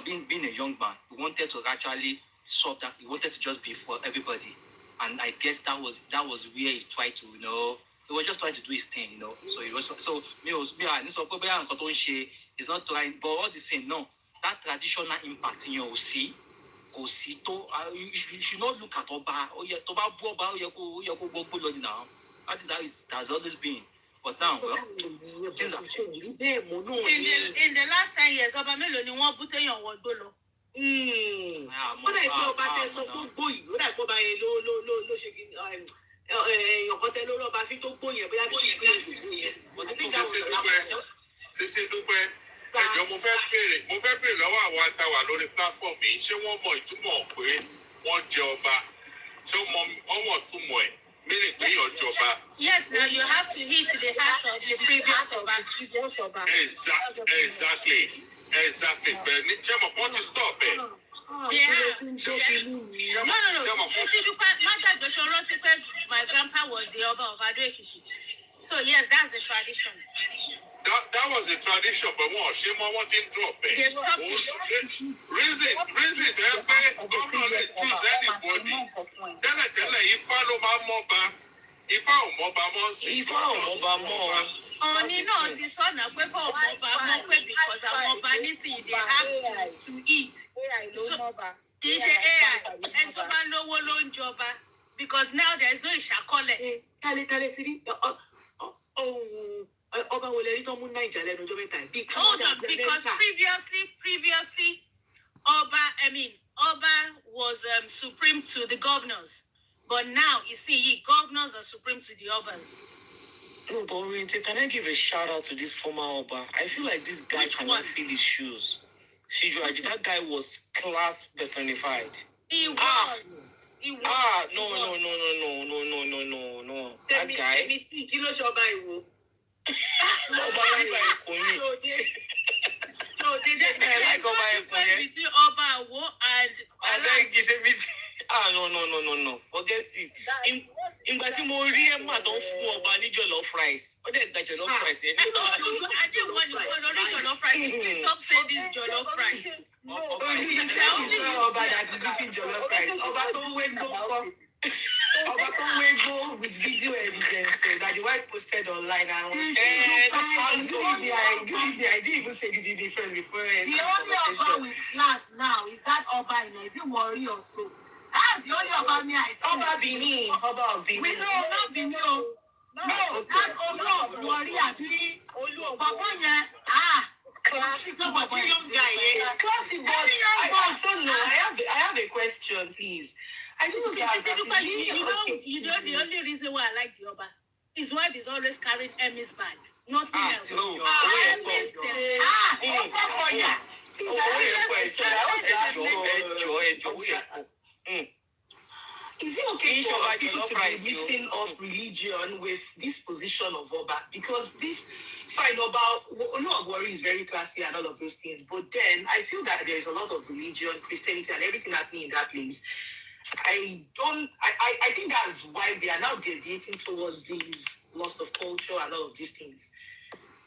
S10: Being a young man, he wanted to actually solve that. He wanted to just be for everybody, and I guess that was where he tried to, he was just trying to do his thing, So it was it's not trying, but all the same, no, that traditional impact in your see. You should not look at Oba. That is how it has always been. But now, things have changed.
S2: In the last 10 years, Oba mélòó ni wọ́n bú téèyàn wọ gbó lọ. Ó dà pé ọba tẹ sọ fún gbóyè, ó dà pé ọba yẹn ló ṣe kí ọ̀kan tẹ lórí ọba fi tó gbóyè bóyá bí
S11: Ṣíṣe dúpẹ́. Ẹjọ́ mo fẹ́ béèrè lọ́wọ́ àwọn àtàwà lórí platform yìí ṣé wọ́n mọ ìtumọ̀ pé wọ́n jẹ ọba ṣé wọ́n mọ̀ túmọ̀ ẹ̀ mílì pé yàn jọba.
S2: Yes, now you have to hit the heart of the previous ọba.
S11: Exactly. Bẹ́ẹ̀ ni ṣé mo kàn ti stop ẹ̀.
S2: No. My grandpa was the Oba of Ado-Ekiti. So yes, that's the tradition.
S11: That was a tradition, but wọ́n ti ń drop ẹ̀. Reason ẹ pé gómìnà lè choose anybody. Tẹ́lẹ̀tẹ́lẹ̀ Ifá ló máa ń mọ́ba. Ifá ò mọ́ba mọ́ sí.
S1: Ifá ò mọ́ba mọ́.
S2: Ọ̀ọ̀ni náà ti sọ̀nà pé kò mọ́ba mọ́ pé because àwọn ọba nísìnyí they have to eat. Kì í ṣe AI. Ẹni tó bá lówó ló ń jọba because now there is no ìṣàkọlẹ̀.
S3: Tálẹ̀ ti rí ọba wo lè rí tó mú Naija lẹ́nu ọjọ́ mẹ́ta yìí.
S2: Hold on, because previously, Oba was supreme to the governors, but now you see, governors are supreme to the Obas.
S1: No, but Oriente, can I give a shout out to this former Oba? I feel like this guy cannot feel his shoes. Síjúadé, that guy was class personified.
S2: He was.
S1: No. That guy.
S3: Kí ló ṣe ọba ìwò?
S1: Ọba ìwà Èkó ni.
S2: So they like Oba Awo and
S1: No. Forget it. Ìgbà tí mo rí Emma tó ń fún ọba ní jollof rice. Ó dẹ̀ gba jollof rice yẹn.
S2: I didn't want to go jollof rice. Please stop saying this jollof rice.
S3: Ọba that is eating jollof rice. Ọba tó ń wégbó with video evidence that the wife posted online and the idea even say the difference before.
S12: The only Oba with class now is that Oba in Warri or so.
S3: That's the only Oba me I see.
S1: Oba Benin, Oba of Benin.
S3: We know, not Benin. No, that's Olu of Warri Abi. Olu of Baba.
S1: Classic young guy. Classic, but I don't know. I have a question, please. I just want to ask
S9: You know the only reason why I like the Oba. His wife is always carrying Emmy's bag. Nothing else.
S1: Is it okay for people to be mixing up religion with this position of Oba? Because this fine Oba, Warri is very classy and all of those things, but then I feel that there is a lot of religion, Christianity, and everything happening in that place. I think that's why they are now deviating towards these loss of culture and all of these things.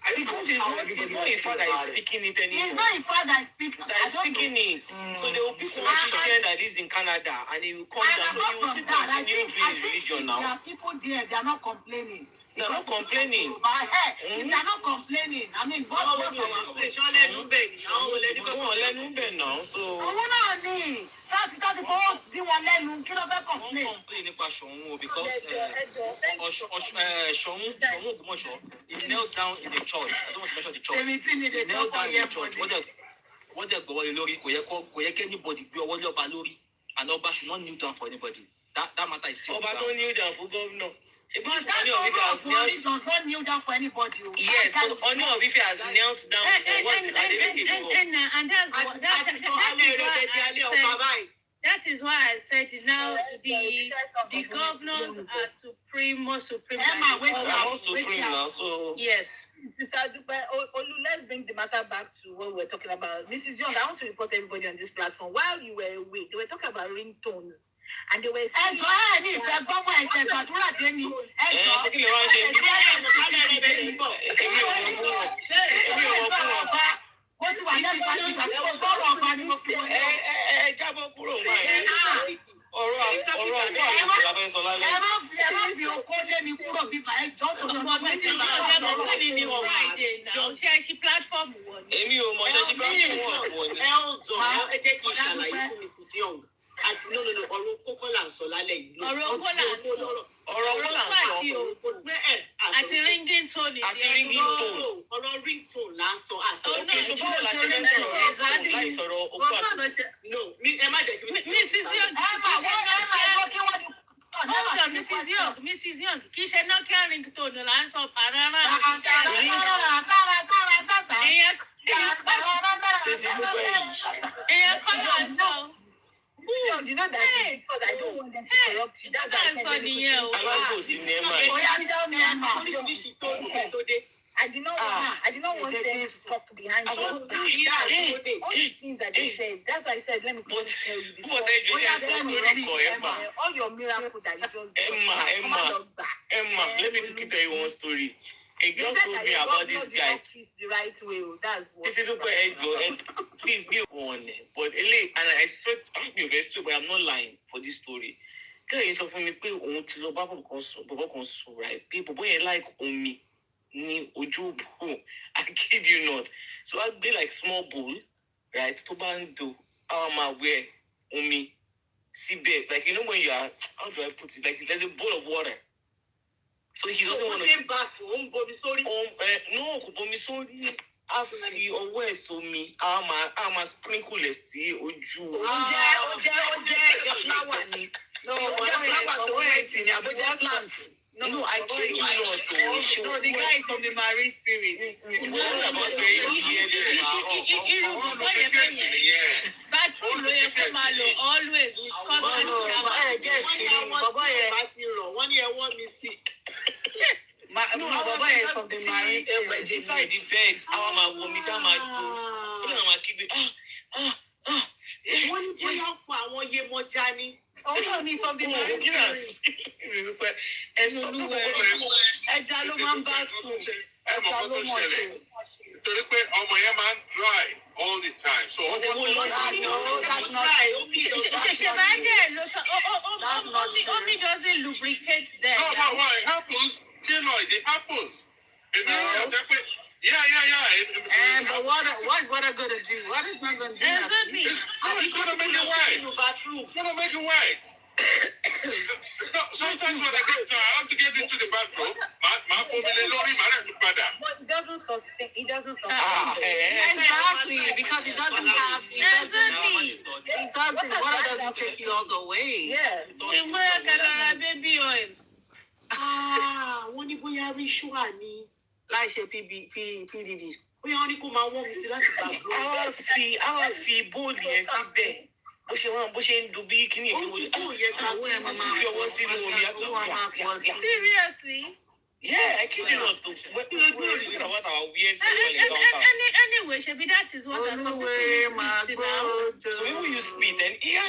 S1: I mean, because it's not your father is speaking it anymore.
S3: It's not your father speaking
S1: it. So there will be some Christian that lives in Canada and he will come down. So he will still continue doing religion now.
S3: There are people there, they are not complaining.
S1: They're not complaining.
S3: If they're not complaining, I mean, what's our place?
S1: Now, so. Because he knelt down in the church. I don't want to mention the church. He knelt down in the church. What they're going to anybody be a Oba Lori, and Oba should not kneel down for anybody. That matter is still. Oba don't kneel down for governor.
S3: But that Oba does not kneel down for anybody.
S1: Yes, but Oni of Ife has knelt down for what
S9: that is why I said now the governors are supreme.
S1: More supreme now, so
S9: yes.
S8: Olu, let's bring the matter back to what we were talking about. Mrs. Young, I want to report everybody on this platform. While you were away, they were talking about ringtones. And they were saying...
S9: Mrs. Young, Kisha not carrying to the lands of
S8: you know that because I don't want them to corrupt you. That's why I did not want them to talk behind you. All the things that they said. That's why I said, let me tell you before. All your miracles that you just
S1: Emma, let me quickly tell you one story. A girl told me about this guy.
S8: The right way. That's what.
S1: This is please be one. But and I swear, I'm being very straight, but I'm not lying for this story. Can you say for me, pé òun ti lọ bá bọ̀bọ̀ kan sùn, right? People boy like omi ni ojú bò. I kid you not. So I be like small bowl, right? To bando, where omi, síbẹ̀. Like you know when you are, how do I put it? Like there's a bowl of water. So he doesn't want to. No, Bomisori. After you always saw me, I'm a sprinkle sí ojú. No, I kid you not.
S8: No, the guy is from the marine spirit.
S9: Always
S8: No, Baba is from the marine spirit.
S1: Beside the bed,
S11: Torí pé ọmọ yẹn máa ń dry all the time. So
S8: that's not
S9: only doesn't lubricate there.
S11: No, but what it happens, it happens. Yeah.
S8: But what's water gonna do? What is not gonna do?
S11: It's gonna make it white. It's gonna make you wet. No, sometimes when I have to get into the bathroom, my
S8: But it doesn't sustain. It doesn't sustain.
S2: Exactly, because it doesn't have.
S8: Exactly.
S2: Exactly. Water doesn't take you all the way.
S8: Yes.
S9: Baby oil. Wọ́n ní bóyá ritual ni.
S2: Láì ṣe PDD.
S9: Bóyá wọ́n ní kó máa wọ́n mi sí láti gbàgbọ́.
S3: Àwa fi bóòlù yẹn síbẹ̀. Bó ṣe ń dùn bí kíní ìfowópamọ́.
S2: Àwọn ẹ̀ máa
S3: Fi ọwọ́ sínú omi àti
S2: wọ́n máa pọ̀ sí.
S8: Seriously.
S3: Yeah, I kid you not. What are our weird
S8: Anyway, Shebi, that is what I'm supposed to speak now.
S3: So when you spit and
S8: Yes,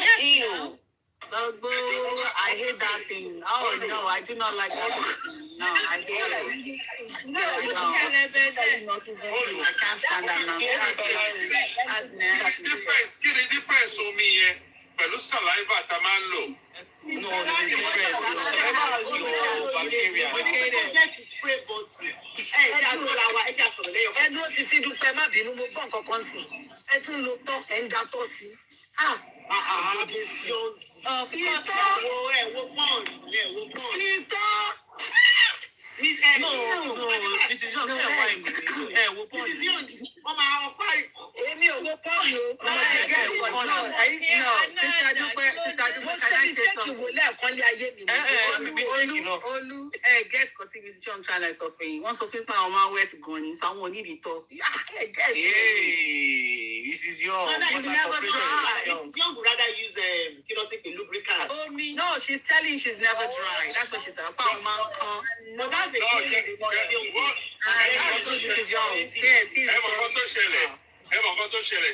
S2: I hate that thing. Oh no, I do not like that thing. No, I hate it.
S8: No,
S2: I can't stand that now. That's nasty.
S11: difference omi yẹn pẹ̀lú saliva tá a máa ń lò.
S3: No, there's a difference. Saliva has your bacteria.
S1: Ẹ dúró ti sí dúpẹ́ má bínú mo gbọ́ nǹkan kan sí. Ẹ tún lo tọ́ ẹ̀ ń da tọ́ sí. Èmi ò wo pọ́ọ̀lù o.
S2: Olú get cutting musician channel sọ fún yín. Wọ́n sọ fún pé àwọn máa wet gan ni, so àwọn ò ní ìdí tọ́.
S3: This is yours.
S2: Never tried.
S9: Young would rather use lubricant.
S2: No, she's telling she's never dry. That's what she said.
S9: No, that's a
S11: Ẹ mọ̀ kan tó ṣẹlẹ̀,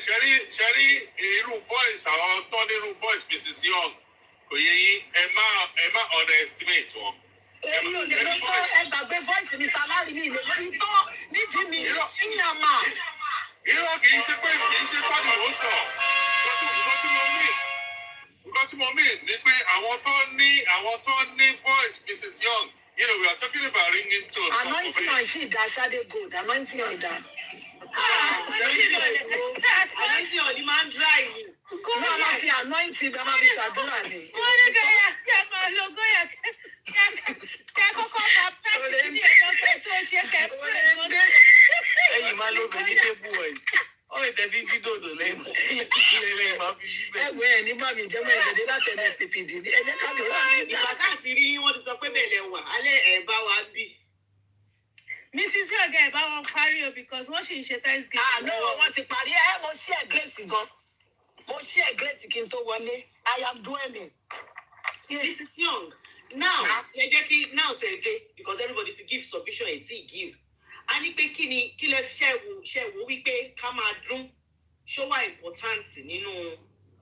S11: ṣẹ́rí irú voice àwọn tó nírú voice Mrs. Young kò yẹ yín ẹ má underestimate wọn.
S1: Èmi ò lè lọ sọ ẹgbàgbé voice mi salary mi lè lórí tọ́ nídìí mi ìyàmà.
S11: Irọ́ kì í ṣe pé ni mò ń sọ. Nǹkan tí mo mean ni pé àwọn tó ní voice Mrs. Young, we are talking about ringing tone.
S1: Anointing on she da Sade gold, anointing on that.
S9: Anointing on the man dry.
S1: No, I'm not fi anointing, I'm not fi ṣàdúrà ni.
S8: Wọ́n ní kẹ́yà kí ẹ máa lo góyà kẹ́ kọ́kọ́ máa pẹ́ẹ́sì ní ẹ̀lọ́kẹ́ tó ṣe kẹ́kọ̀ọ́.
S3: Ẹ̀yin máa ló bẹ̀ ní tébù ẹ̀. Ó lè tẹ́ fi dídòdò lẹ́nu. Ilé máa fi bíbẹ̀.
S1: Ẹ̀wẹ̀ ẹ̀ ní bàbí ìjẹ́mọ̀ ìjẹ́dé láti NSPPD. Ẹ jẹ́ ká lè wá ní
S9: Ìgbà káàkiri wọ́n ti sọ pé bẹ́ẹ̀ lẹ wà, alẹ́ ẹ̀ bá wa bí.
S8: Mrs. Yoga ẹ̀ bá wọn parí o because wọ́n sì ń ṣe Thanksgiving.
S1: No, wọ́n ti parí ẹ̀ mo ṣí ẹ̀ Grace gan. Mo ṣí ẹ̀ Grace kí n tó wọlé. I am dwelling.
S9: Mrs. Young, now ẹ jẹ́ kí now tẹ̀ dé because everybody ti give submission ẹ̀ tí give. A ní pé kí lẹ ṣe wò wípé ká máa dún show wá important nínú.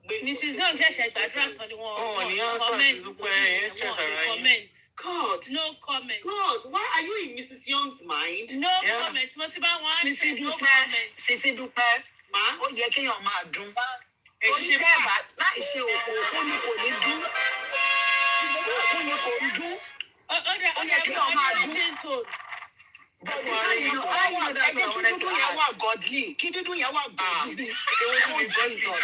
S8: Mrs. Young ṣẹ̀ṣẹ̀ gbàdúrà kan ni wọ́n comment.
S9: God.
S8: No comment.
S9: God, why are you in Mrs. Young's mind?
S8: No comment. Mo ti bá wọn á
S1: Sisi
S8: ṣe no
S1: dúpẹ́.
S8: comment.
S1: Sisi dúpẹ́.
S9: Ma?
S1: Ó yẹ kéèyàn máa dún.
S9: Ẹ ṣe bá.
S1: Láì ṣe òkú ni kò ní dún. Òkú ni kò ní dún.
S8: Ó
S1: yẹ kí ọmọ àdún. Ẹjẹ́ kí dúdú yẹn wà godly. Kí dúdú yẹn wà godly. Oh Jesus.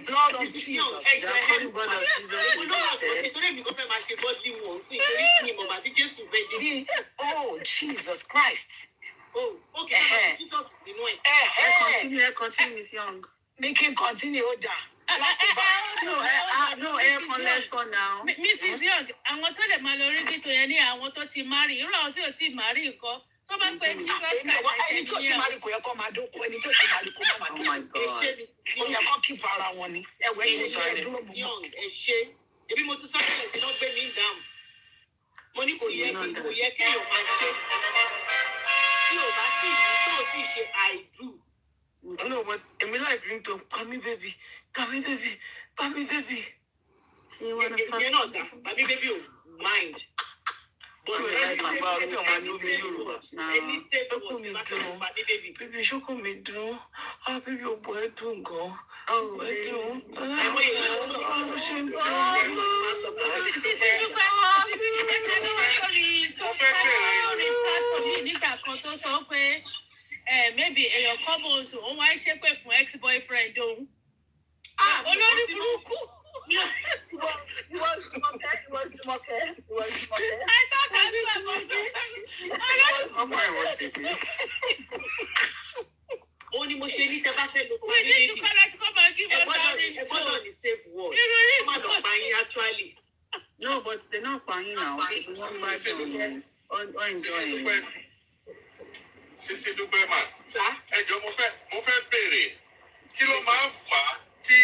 S1: Blood of Jesus. Oh Jesus Christ.
S2: Continue, Miss Young.
S1: Make him continue, ó dà.
S2: No, air con less for now.
S8: Mrs. Young, àwọn tó lè máa lọ rí dìtò yẹn ní àwọn tó ti marry. Irú àwọn tí ò tí marry nǹkan. Tó bá ń pè ní
S1: ẹni tí ò ti marry kò yẹ kó máa dóko, ẹni tí ò ti marry kò máa dóko. Ó yẹ kó keep ara wọn ni. Ẹ̀wẹ̀ ṣe ṣe dúró bù.
S9: Ẹ ṣe. Ebi mo ti sọ pé ẹ̀sìn náà gbé mi dáhùn. Mo ní kò yẹ kéèyàn máa ṣe. Tí ò bá tí ì ṣe I do.
S3: No, but I'm like going to Pami baby.
S9: You're not that. Pami baby will mind. But any step was Pami baby.
S3: Baby, show me do. Baby, your boy doing go.
S8: Nígbà kan tó sọ pé maybe èèyàn kọ́mọ oṣù òun wá ṣépè fún ex-boyfriend òun. Olórí burúkú.
S2: Only mo ṣe ní tẹ́ bá fẹ́ lo
S8: We need to collect come and give us orange
S2: ẹ gbọ́dọ̀
S8: too.
S2: ní safe word.
S8: Ìròyìn
S2: Má lọ pa yín actually.
S12: No, but they're not buying now. They want buy or enjoying.
S11: Sisi dúpẹ́ mà.
S2: Sá.
S11: Ẹ jọ̀ọ́ mo fẹ́ béèrè kí ló máa ń fà á tí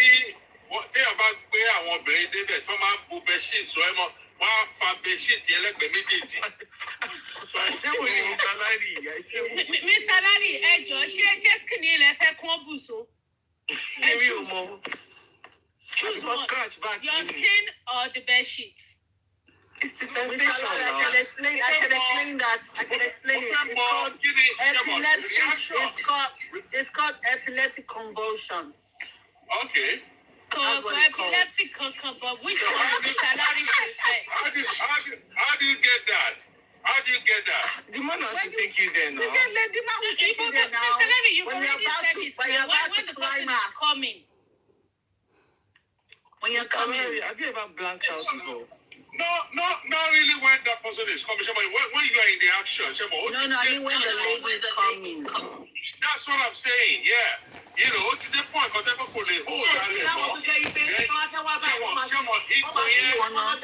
S11: téèyàn bá gbé àwọn obìnrin débẹ̀ tó máa ń bu bẹ́ṣíìtì sọ ẹ́ mọ́ wọ́n á fa bẹ́ṣíìtì ẹlẹ́gbẹ̀ẹ́ méjèèjì.
S2: Ṣé wo ni Mr. Larry?
S8: Mr. Larry, ẹ jọ̀ọ́ ṣé skinny ilẹ̀ fẹ́ kún bùsọ̀?
S2: Èmi ò mọ̀.
S8: Choose one.
S2: Scratch back.
S8: Your skin or the bed sheet?
S2: It's the
S12: Mr.
S2: sensation
S12: Larry, I
S2: now.
S12: can explain that. I can explain it. It's called it's called epileptic convulsion.
S11: Okay.
S8: So
S12: That's
S8: for
S12: what it's called.
S8: epileptic but which one does Mr. Larry prefer?
S11: How do you get that? How do you get that?
S2: The man has to take you there now.
S12: The man will take you there now.
S8: Mr. Larry, you've
S12: When you're
S8: already
S12: about
S8: said
S12: to-
S8: it.
S12: when you're about
S8: When
S12: to
S8: the person
S12: climax.
S8: is coming.
S12: When you're coming.
S2: Have you ever blanked out before?
S11: Not really when that person is coming. When you are in the action.
S12: No, I mean when the lady is coming.
S11: That's what I'm saying, yeah. You know, to the point, because everyone could hold that level.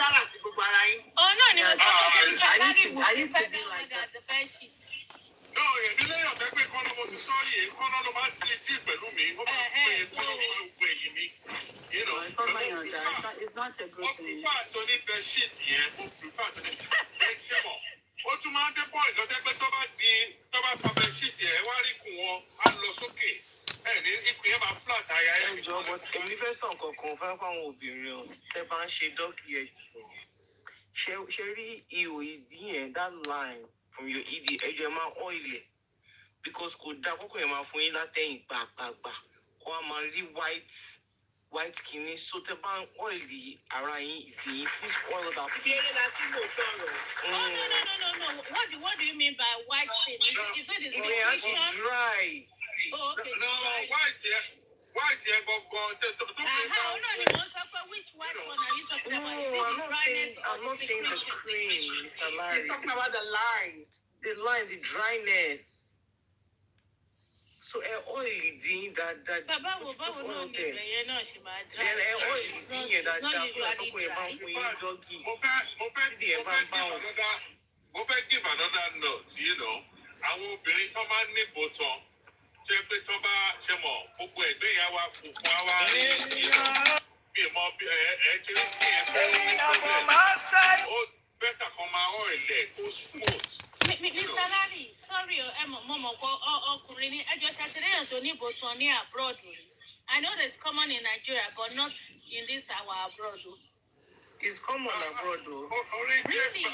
S8: Oh, no, ni mo sọ pé Mr. Larry would
S12: I used to
S8: prefer
S12: be
S8: that
S12: like
S8: one
S12: that.
S8: than the bed sheet.
S11: No, èmi lẹ́yìn ọ̀tẹ́ pé kọ́nà mo ti sọ yìí, kọ́nà ló máa ń dí pẹ̀lú mi, ó máa ń pè é kọ́nà ló máa ń pè é mi. You know,
S12: It's not my own. It's not a good
S11: mo
S12: thing.
S11: prefer to ní bed sheet yẹn, mo prefer to ní bed sheet mọ̀. Ó tún máa ń dé point ọ̀tẹ́ pé tó bá fa bed sheet yẹn, wá rí ikùn wọn, á lọ sókè. Ní ikùn yẹn máa flat àyà ẹ̀.
S2: Ẹ jọ, but èmi fẹ́ sọ nǹkan kan fẹ́ fáwọn obìnrin o. Tẹ́ bá ń ṣe dọ́kì ẹ̀ ṣe rí ihò ìdí yẹn, that line from your ìdí ẹ̀jẹ̀ máa oil ẹ̀ because kò dáa kókò yẹn máa fún yín látẹ̀yìn gbàgbàgbà kó a máa rí white kìíní so tẹ́ bá ń oil ara yín ìdí yín please oil that place.
S8: Oh, no. What do you mean by white stain? Is it the
S2: It has to
S8: secretion?
S2: dry.
S8: Oh, okay.
S11: No, white yẹn gbọ̀ngàn tó fi
S8: Oh, no, ni mo sọ pé which white one are you talking about? Is it
S2: No,
S8: the dryness or
S2: I'm not
S8: the
S2: saying the
S8: secretion?
S2: cream, Mr. Larry.
S12: He's talking about the line.
S2: The line, the dryness. So oil ìdí dáadáa.
S8: Báwo náà ni ìbẹ̀yẹn náà ṣe máa dry?
S2: Then oil ìdí yẹn dáadáa fún àkókò yẹn máa ń fún yín dọ́gì.
S11: mo fẹ́ give another note, you know. Àwọn obìnrin tó máa ń ní bòtán ṣe pé tó bá ṣe mọ̀ gbogbo ẹ̀gbẹ́ yẹn wá funfun á wá rí bí mọ ẹ ṣe rí sí ẹ fẹ́ ní problem. Ó bẹ́tà kan máa ọ̀ ẹ̀lẹ̀ kó smooth.
S8: Mr. Larry, sorry, mo mọ̀ pé ọkùnrin ní ẹjọ́ ṣàtìlẹ́yìn tó ní ìbòtán ní abroad. I know it's common in Nigeria, but not in this our abroad.
S2: It's common abroad though.
S8: Really?